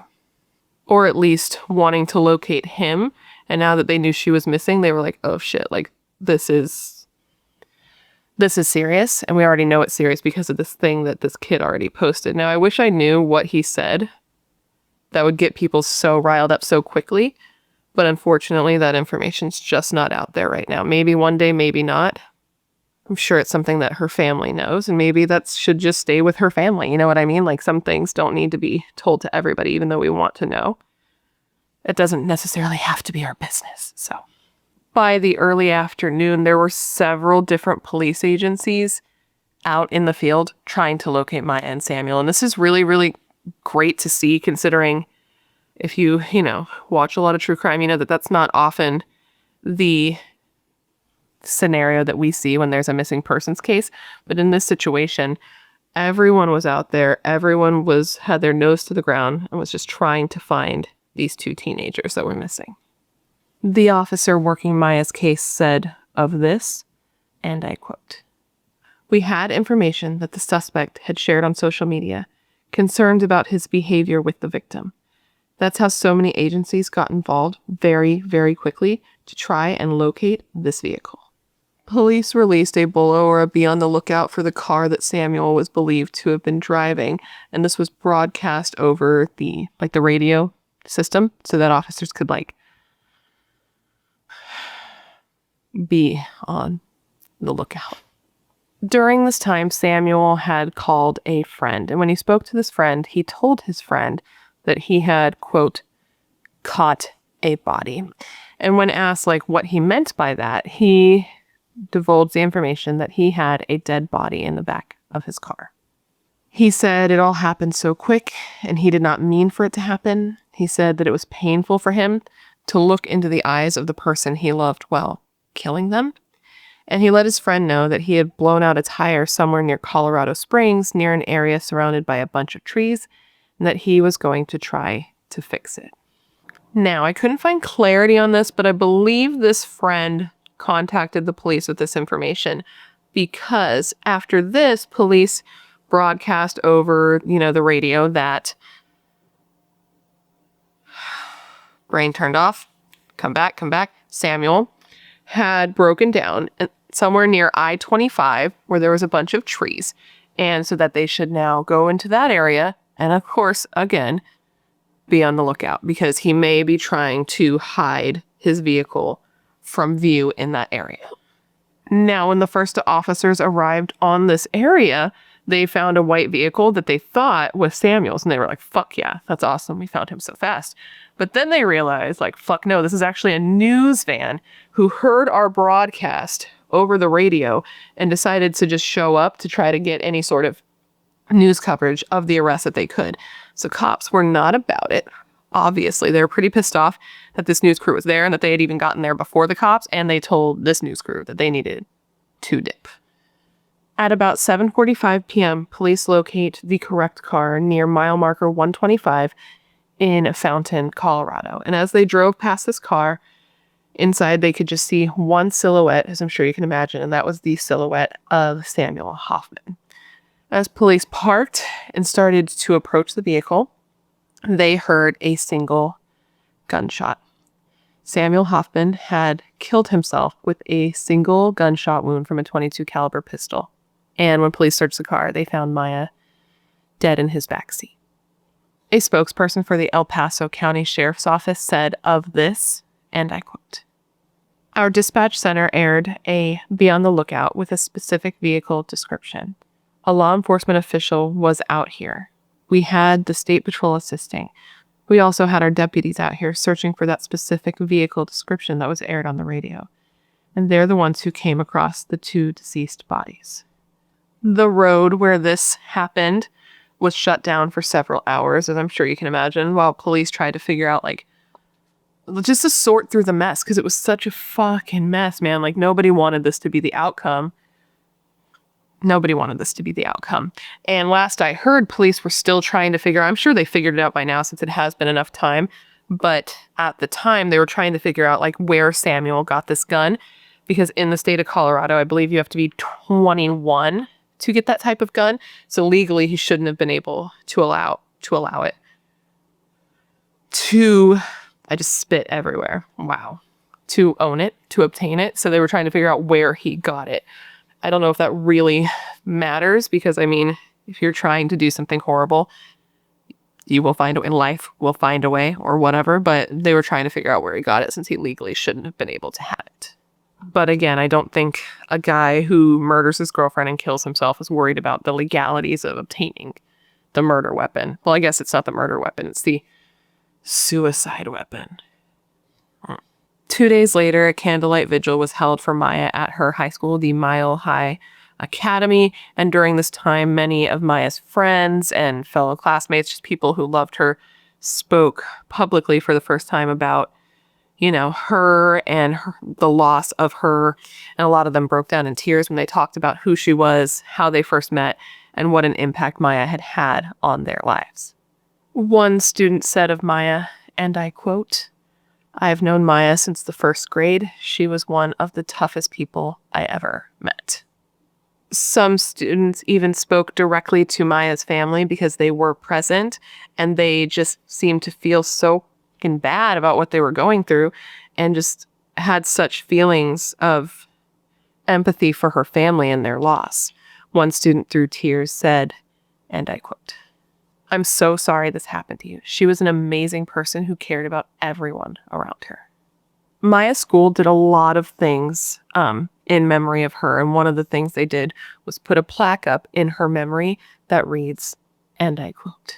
Or at least wanting to locate him. And now that they knew she was missing, they were like, oh shit, like this is serious. And we already know it's serious because of this thing that this kid already posted. Now, I wish I knew what he said that would get people so riled up so quickly. But unfortunately, that information's just not out there right now. Maybe one day, maybe not. I'm sure it's something that her family knows, and maybe that should just stay with her family. You know what I mean? Like, some things don't need to be told to everybody, even though we want to know. It doesn't necessarily have to be our business. So by the early afternoon, there were several different police agencies out in the field trying to locate Mya and Samuel. And this is really, really great to see, considering if you watch a lot of true crime, you know that that's not often the scenario that we see when there's a missing persons case. But in this situation, everyone was out there. Everyone had their nose to the ground and was just trying to find these two teenagers that were missing. The officer working Mya's case said of this, and I quote, "We had information that the suspect had shared on social media, concerned about his behavior with the victim. That's how so many agencies got involved very, very quickly to try and locate this vehicle." Police released a BOLO, or a be on the lookout, for the car that Samuel was believed to have been driving, and this was broadcast over the radio system so that officers could be on the lookout. During this time, Samuel had called a friend, and when he spoke to this friend, he told his friend that he had, quote, caught a body. And when asked what he meant by that, he divulged the information that he had a dead body in the back of his car. He said it all happened so quick, and he did not mean for it to happen. He said that it was painful for him to look into the eyes of the person he loved while killing them. And he let his friend know that he had blown out a tire somewhere near Colorado Springs, near an area surrounded by a bunch of trees, and that he was going to try to fix it. Now, I couldn't find clarity on this, but I believe this friend contacted the police with this information because after this, police broadcast over, the radio that brain turned off, come back, Samuel had broken down somewhere near I-25 where there was a bunch of trees. And so that they should now go into that area and, of course, again, be on the lookout because he may be trying to hide his vehicle from view in that area. Now, when the first officers arrived on this area, they found a white vehicle that they thought was Samuel's, and they were like, fuck yeah, that's awesome. We found him so fast. But then they realized, fuck no, this is actually a news van who heard our broadcast over the radio and decided to just show up to try to get any sort of news coverage of the arrest that they could. So cops were not about it. Obviously, they were pretty pissed off that this news crew was there and that they had even gotten there before the cops, and they told this news crew that they needed to dip. At about 7:45 p.m., police locate the correct car near mile marker 125 in Fountain, Colorado. And as they drove past this car, inside they could just see one silhouette, as I'm sure you can imagine, and that was the silhouette of Samuel Hoffman. As police parked and started to approach the vehicle, they heard a single gunshot. Samuel Hoffman had killed himself with a single gunshot wound from a .22 caliber pistol. And when police searched the car, they found Mya dead in his backseat. A spokesperson for the El Paso County Sheriff's Office said of this, and I quote, "Our dispatch center aired a be on the lookout with a specific vehicle description. A law enforcement official was out here. We had the state patrol assisting. We also had our deputies out here searching for that specific vehicle description that was aired on the radio. And they're the ones who came across the 2 deceased bodies." The road where this happened was shut down for several hours, as I'm sure you can imagine, while police tried to figure out, like, just to sort through the mess, because it was such a fucking mess, man. Like, nobody wanted this to be the outcome. Nobody wanted this to be the outcome. And last I heard, police were still trying to figure out, I'm sure they figured it out by now since it has been enough time, but at the time they were trying to figure out, like, where Samuel got this gun, because in the state of Colorado, I believe you have to be 21 to get that type of gun. So legally, he shouldn't have been able to allow it. I just spit everywhere. Wow. To own it, to obtain it. So they were trying to figure out where he got it. I don't know if that really matters, because, I mean, if you're trying to do something horrible, you will find a way. Life will find a way or whatever. But they were trying to figure out where he got it, since he legally shouldn't have been able to have it. But again, I don't think a guy who murders his girlfriend and kills himself is worried about the legalities of obtaining the murder weapon. Well, I guess it's not the murder weapon. It's the suicide weapon. 2 days later, a candlelight vigil was held for Mya at her high school, the Mile High Academy. And during this time, many of Mya's friends and fellow classmates, just people who loved her, spoke publicly for the first time about, you know, her and the loss of her. And a lot of them broke down in tears when they talked about who she was, how they first met, and what an impact Mya had had on their lives. One student said of Mya, and I quote, "I have known Mya since the 1st grade. She was one of the toughest people I ever met." Some students even spoke directly to Mya's family because they were present, and they just seemed to feel so fucking bad about what they were going through, and just had such feelings of empathy for her family and their loss. One student through tears said, and I quote, "I'm so sorry this happened to you. She was an amazing person who cared about everyone around her." Mya's school did a lot of things in memory of her, and one of the things they did was put a plaque up in her memory that reads, and I quote,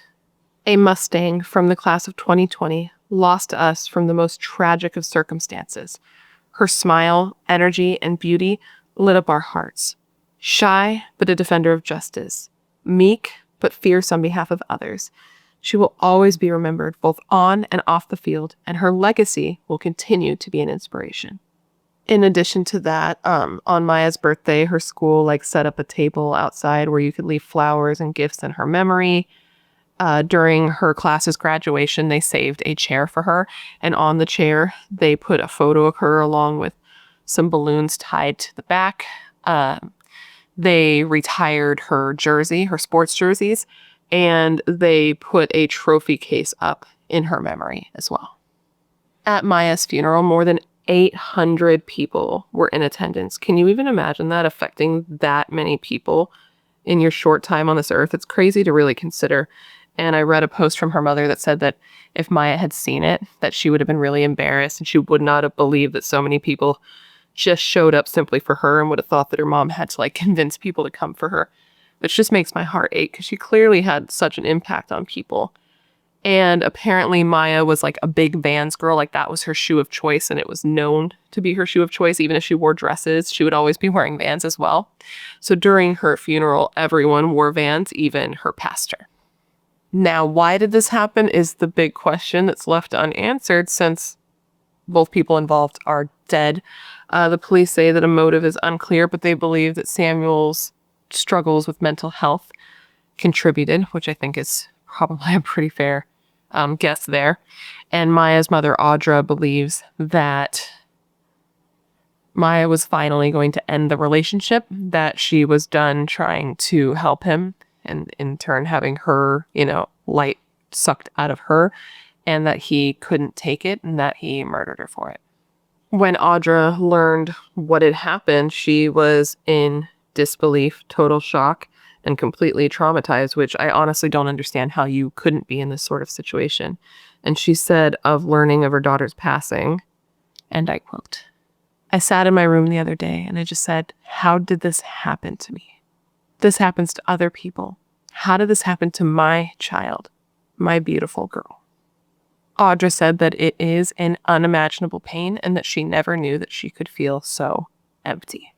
"A Mustang from the class of 2020 lost to us from the most tragic of circumstances. Her smile, energy, and beauty lit up our hearts. Shy, but a defender of justice. Meek, but fierce on behalf of others. She will always be remembered both on and off the field, and her legacy will continue to be an inspiration." In addition to that, on Mya's birthday, her school set up a table outside where you could leave flowers and gifts in her memory. During her class's graduation, they saved a chair for her, and on the chair, they put a photo of her along with some balloons tied to the back. They retired her jersey, her sports jerseys, and they put a trophy case up in her memory as well. At Mya's funeral, more than 800 people were in attendance. Can you even imagine that, affecting that many people in your short time on this earth? It's crazy to really consider. And I read a post from her mother that said that if Mya had seen it, that she would have been really embarrassed, and she would not have believed that so many people just showed up simply for her, and would have thought that her mom had to convince people to come for her. Which just makes my heart ache, because she clearly had such an impact on people. And apparently Mya was a big Vans girl. That was her shoe of choice, and it was known to be her shoe of choice. Even if she wore dresses, she would always be wearing Vans as well. So during her funeral, everyone wore Vans, even her pastor. Now, why did this happen is the big question that's left unanswered, since both people involved are dead. The police say that a motive is unclear, but they believe that Samuel's struggles with mental health contributed, which I think is probably a pretty fair guess there. And Mya's mother, Audra, believes that Mya was finally going to end the relationship, that she was done trying to help him, and in turn having her, light sucked out of her, and that he couldn't take it and that he murdered her for it. When Audra learned what had happened, she was in disbelief, total shock, and completely traumatized, which I honestly don't understand how you couldn't be in this sort of situation. And she said of learning of her daughter's passing, and I quote, "I sat in my room the other day and I just said, how did this happen to me? This happens to other people. How did this happen to my child, my beautiful girl?" Audra said that it is an unimaginable pain and that she never knew that she could feel so empty.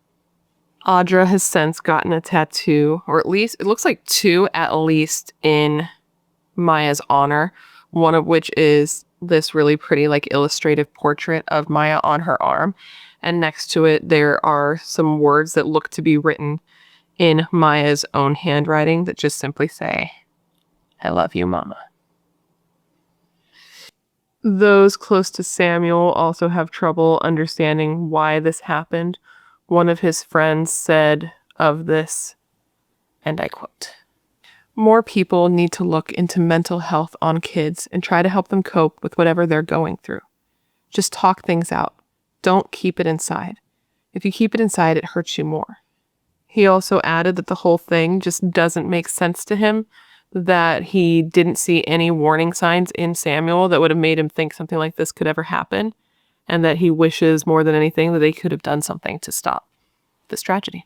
Audra has since gotten a tattoo, or at least, it looks like 2 at least, in Mya's honor, one of which is this really pretty like illustrative portrait of Mya on her arm. And next to it, there are some words that look to be written in Mya's own handwriting that just simply say, "I love you, Mama." Those close to Samuel also have trouble understanding why this happened. One of his friends said of this, and I quote, "More people need to look into mental health on kids and try to help them cope with whatever they're going through. Just talk things out. Don't keep it inside. If you keep it inside, it hurts you more." He also added that the whole thing just doesn't make sense to him, that he didn't see any warning signs in Samuel that would have made him think something like this could ever happen, and that he wishes more than anything that they could have done something to stop this tragedy.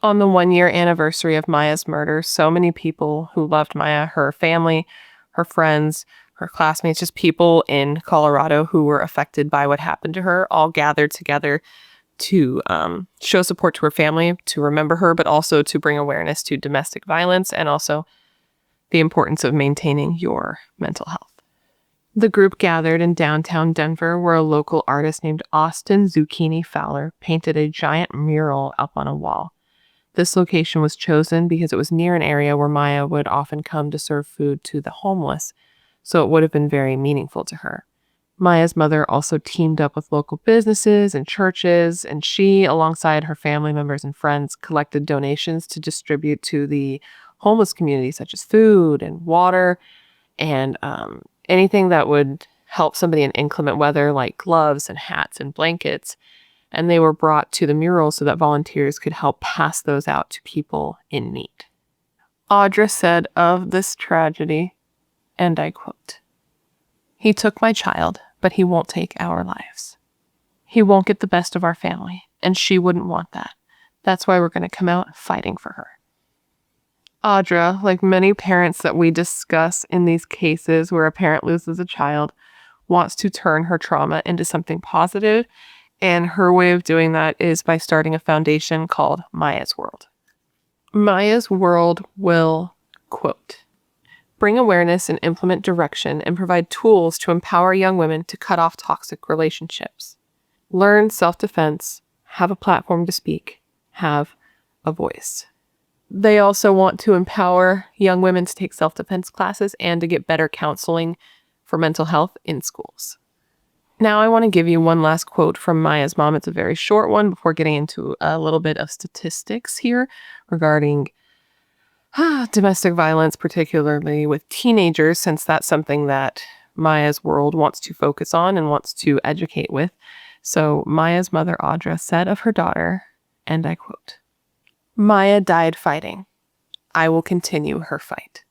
On the 1-year anniversary of Mya's murder, so many people who loved Mya, her family, her friends, her classmates, just people in Colorado who were affected by what happened to her, all gathered together to show support to her family, to remember her, but also to bring awareness to domestic violence and also the importance of maintaining your mental health. The group gathered in downtown Denver, where a local artist named Austin Zucchini Fowler painted a giant mural up on a wall. This location was chosen because it was near an area where Mya would often come to serve food to the homeless, so it would have been very meaningful to her. Mya's mother also teamed up with local businesses and churches, and she, alongside her family members and friends, collected donations to distribute to the homeless community, such as food and water and anything that would help somebody in inclement weather, like gloves and hats and blankets. And they were brought to the mural so that volunteers could help pass those out to people in need. Audra said of this tragedy, and I quote, "He took my child, but he won't take our lives. He won't get the best of our family, and she wouldn't want that. That's why we're going to come out fighting for her." Audra, like many parents that we discuss in these cases where a parent loses a child, wants to turn her trauma into something positive, and her way of doing that is by starting a foundation called Mya's World. Mya's World will, quote, "bring awareness and implement direction and provide tools to empower young women to cut off toxic relationships. Learn self-defense, have a platform to speak, have a voice." They also want to empower young women to take self-defense classes and to get better counseling for mental health in schools. Now I want to give you one last quote from Mya's mom. It's a very short one before getting into a little bit of statistics here regarding domestic violence, particularly with teenagers, since that's something that Mya's World wants to focus on and wants to educate with. So Mya's mother, Audra, said of her daughter, and I quote, "Mya died fighting. I will continue her fight."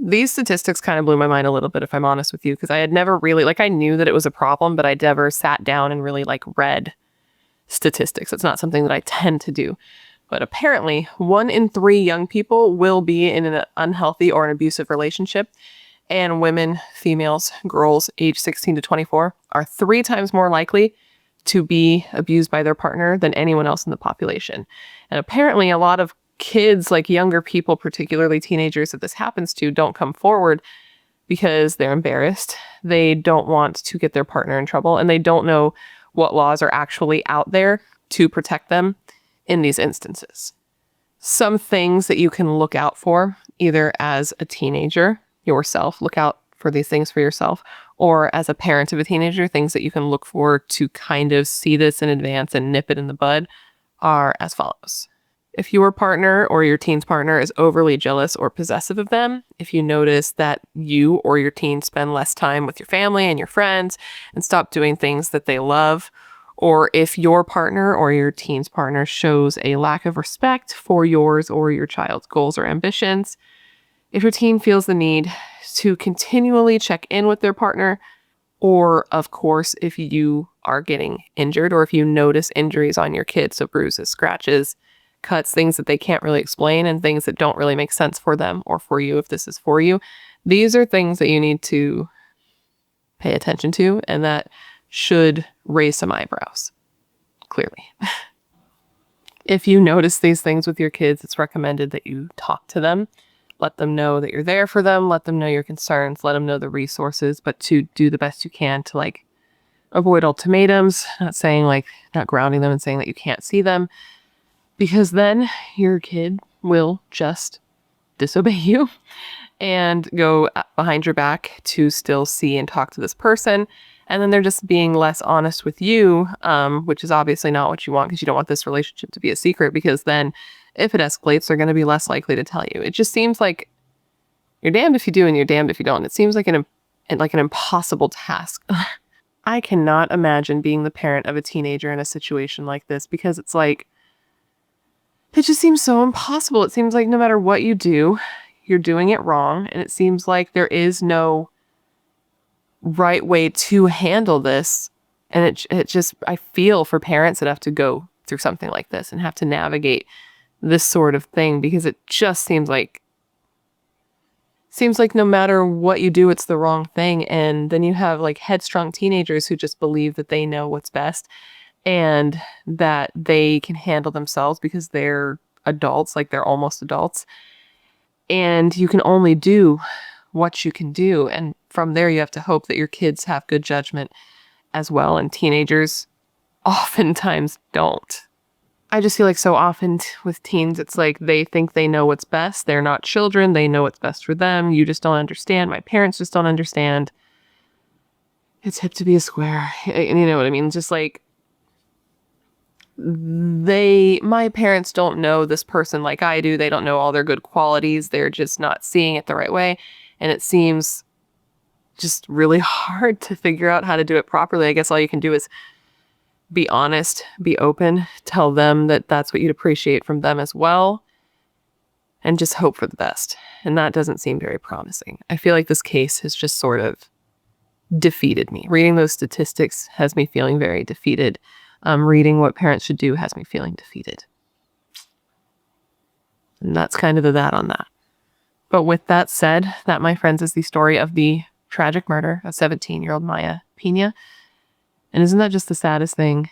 These statistics kind of blew my mind a little bit, if I'm honest with you, because I had never really, I knew that it was a problem, but I never sat down and really read statistics. It's not something that I tend to do. But apparently, 1 in 3 young people will be in an unhealthy or an abusive relationship. And women, females, girls aged 16 to 24 are 3 times more likely to be abused by their partner than anyone else in the population. And apparently a lot of kids, younger people, particularly teenagers that this happens to, don't come forward because they're embarrassed. They don't want to get their partner in trouble, and they don't know what laws are actually out there to protect them in these instances. Some things that you can look out for, either as a teenager yourself, look out for these things for yourself, or as a parent of a teenager, things that you can look for to kind of see this in advance and nip it in the bud, are as follows. If your partner or your teen's partner is overly jealous or possessive of them, if you notice that you or your teen spend less time with your family and your friends and stop doing things that they love, or if your partner or your teen's partner shows a lack of respect for yours or your child's goals or ambitions, if your teen feels the need to continually check in with their partner, or of course, if you are getting injured or if you notice injuries on your kids, so bruises, scratches, cuts, things that they can't really explain and things that don't really make sense for them or for you if this is for you, these are things that you need to pay attention to and that should raise some eyebrows, clearly. If you notice these things with your kids, it's recommended that you talk to them. Let them know that you're there for them. Let them know your concerns. Let them know the resources, but to do the best you can to like avoid ultimatums, not grounding them and saying that you can't see them, because then your kid will just disobey you and go behind your back to still see and talk to this person. And then they're just being less honest with you, which is obviously not what you want because you don't want this relationship to be a secret, because then if it escalates, they're going to be less likely to tell you. It just seems like you're damned if you do and you're damned if you don't. It seems like an impossible task. I cannot imagine being the parent of a teenager in a situation like this, because it's like, it just seems so impossible. It seems like no matter what you do, you're doing it wrong. And it seems like there is no right way to handle this. And it just, I feel for parents that have to go through something like this and have to navigate this sort of thing, because it just seems like no matter what you do, it's the wrong thing. And then you have like headstrong teenagers who just believe that they know what's best and that they can handle themselves because they're adults, like they're almost adults. And you can only do what you can do. And from there, you have to hope that your kids have good judgment as well. And teenagers oftentimes don't. I just feel like so often with teens, it's like they think they know what's best. They're not children. They know what's best for them. You just don't understand. My parents just don't understand. It's hip to be a square. And you know what I mean? Just like my parents don't know this person like I do. They don't know all their good qualities. They're just not seeing it the right way. And it seems just really hard to figure out how to do it properly. I guess all you can do is be honest, be open, tell them that that's what you'd appreciate from them as well, and just hope for the best. And that doesn't seem very promising. I feel like this case has just sort of defeated me. Reading those statistics has me feeling very defeated. Reading what parents should do has me feeling defeated. And that's kind of that on that. But with that said, that, my friends, is the story of the tragic murder of 17-year-old Mya Pena. And isn't that just the saddest thing?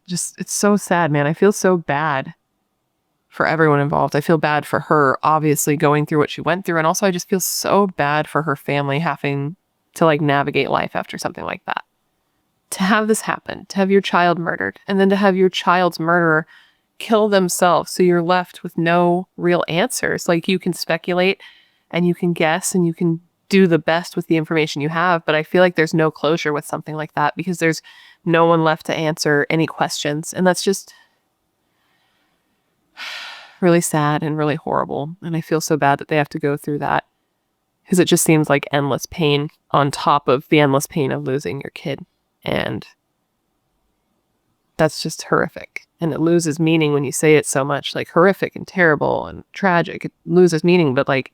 Just, it's so sad, man. I feel so bad for everyone involved. I feel bad for her, obviously, going through what she went through. And also, I just feel so bad for her family having to like navigate life after something like that. To have this happen, to have your child murdered, and then to have your child's murderer kill themselves, so you're left with no real answers. Like, you can speculate and you can guess and you can do the best with the information you have, but I feel like there's no closure with something like that because there's no one left to answer any questions. And that's just really sad and really horrible. And I feel so bad that they have to go through that, because it just seems like endless pain on top of the endless pain of losing your kid. And that's just horrific. And it loses meaning when you say it so much, like horrific and terrible and tragic. It loses meaning, but like,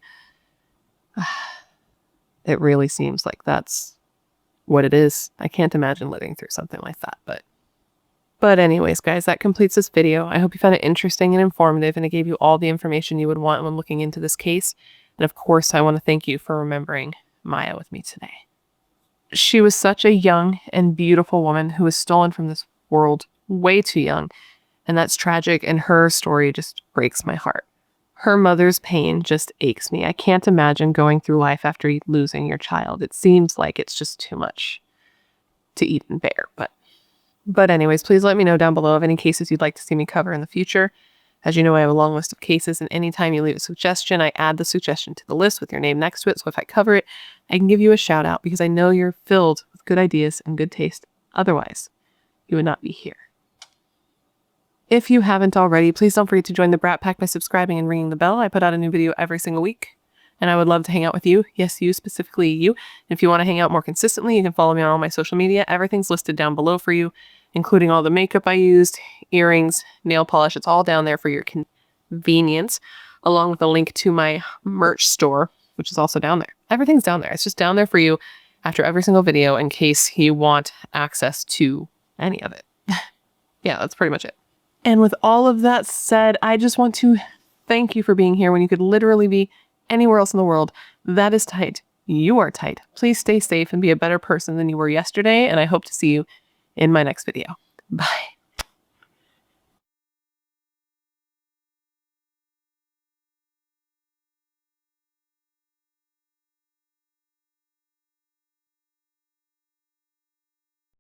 it really seems like that's what it is. I can't imagine living through something like that. But anyways, guys, that completes this video. I hope you found it interesting and informative, and it gave you all the information you would want when looking into this case. And of course, I want to thank you for remembering Mya with me today. She was such a young and beautiful woman who was stolen from this world way too young. And that's tragic, and her story just breaks my heart. Her mother's pain just aches me. I can't imagine going through life after losing your child. It seems like it's just too much to even bear. But anyways, please let me know down below of any cases you'd like to see me cover in the future. As you know, I have a long list of cases, and anytime you leave a suggestion, I add the suggestion to the list with your name next to it. So if I cover it, I can give you a shout out, because I know you're filled with good ideas and good taste. Otherwise, you would not be here. If you haven't already, please don't forget to join the Brat Pack by subscribing and ringing the bell. I put out a new video every single week, and I would love to hang out with you. Yes, you, specifically you. If you want to hang out more consistently, you can follow me on all my social media. Everything's listed down below for you, including all the makeup I used, earrings, nail polish. It's all down there for your convenience, along with a link to my merch store, which is also down there. Everything's down there. It's just down there for you after every single video in case you want access to any of it. Yeah, that's pretty much it. And with all of that said, I just want to thank you for being here when you could literally be anywhere else in the world. That is tight. You are tight. Please stay safe and be a better person than you were yesterday. And I hope to see you in my next video. Bye.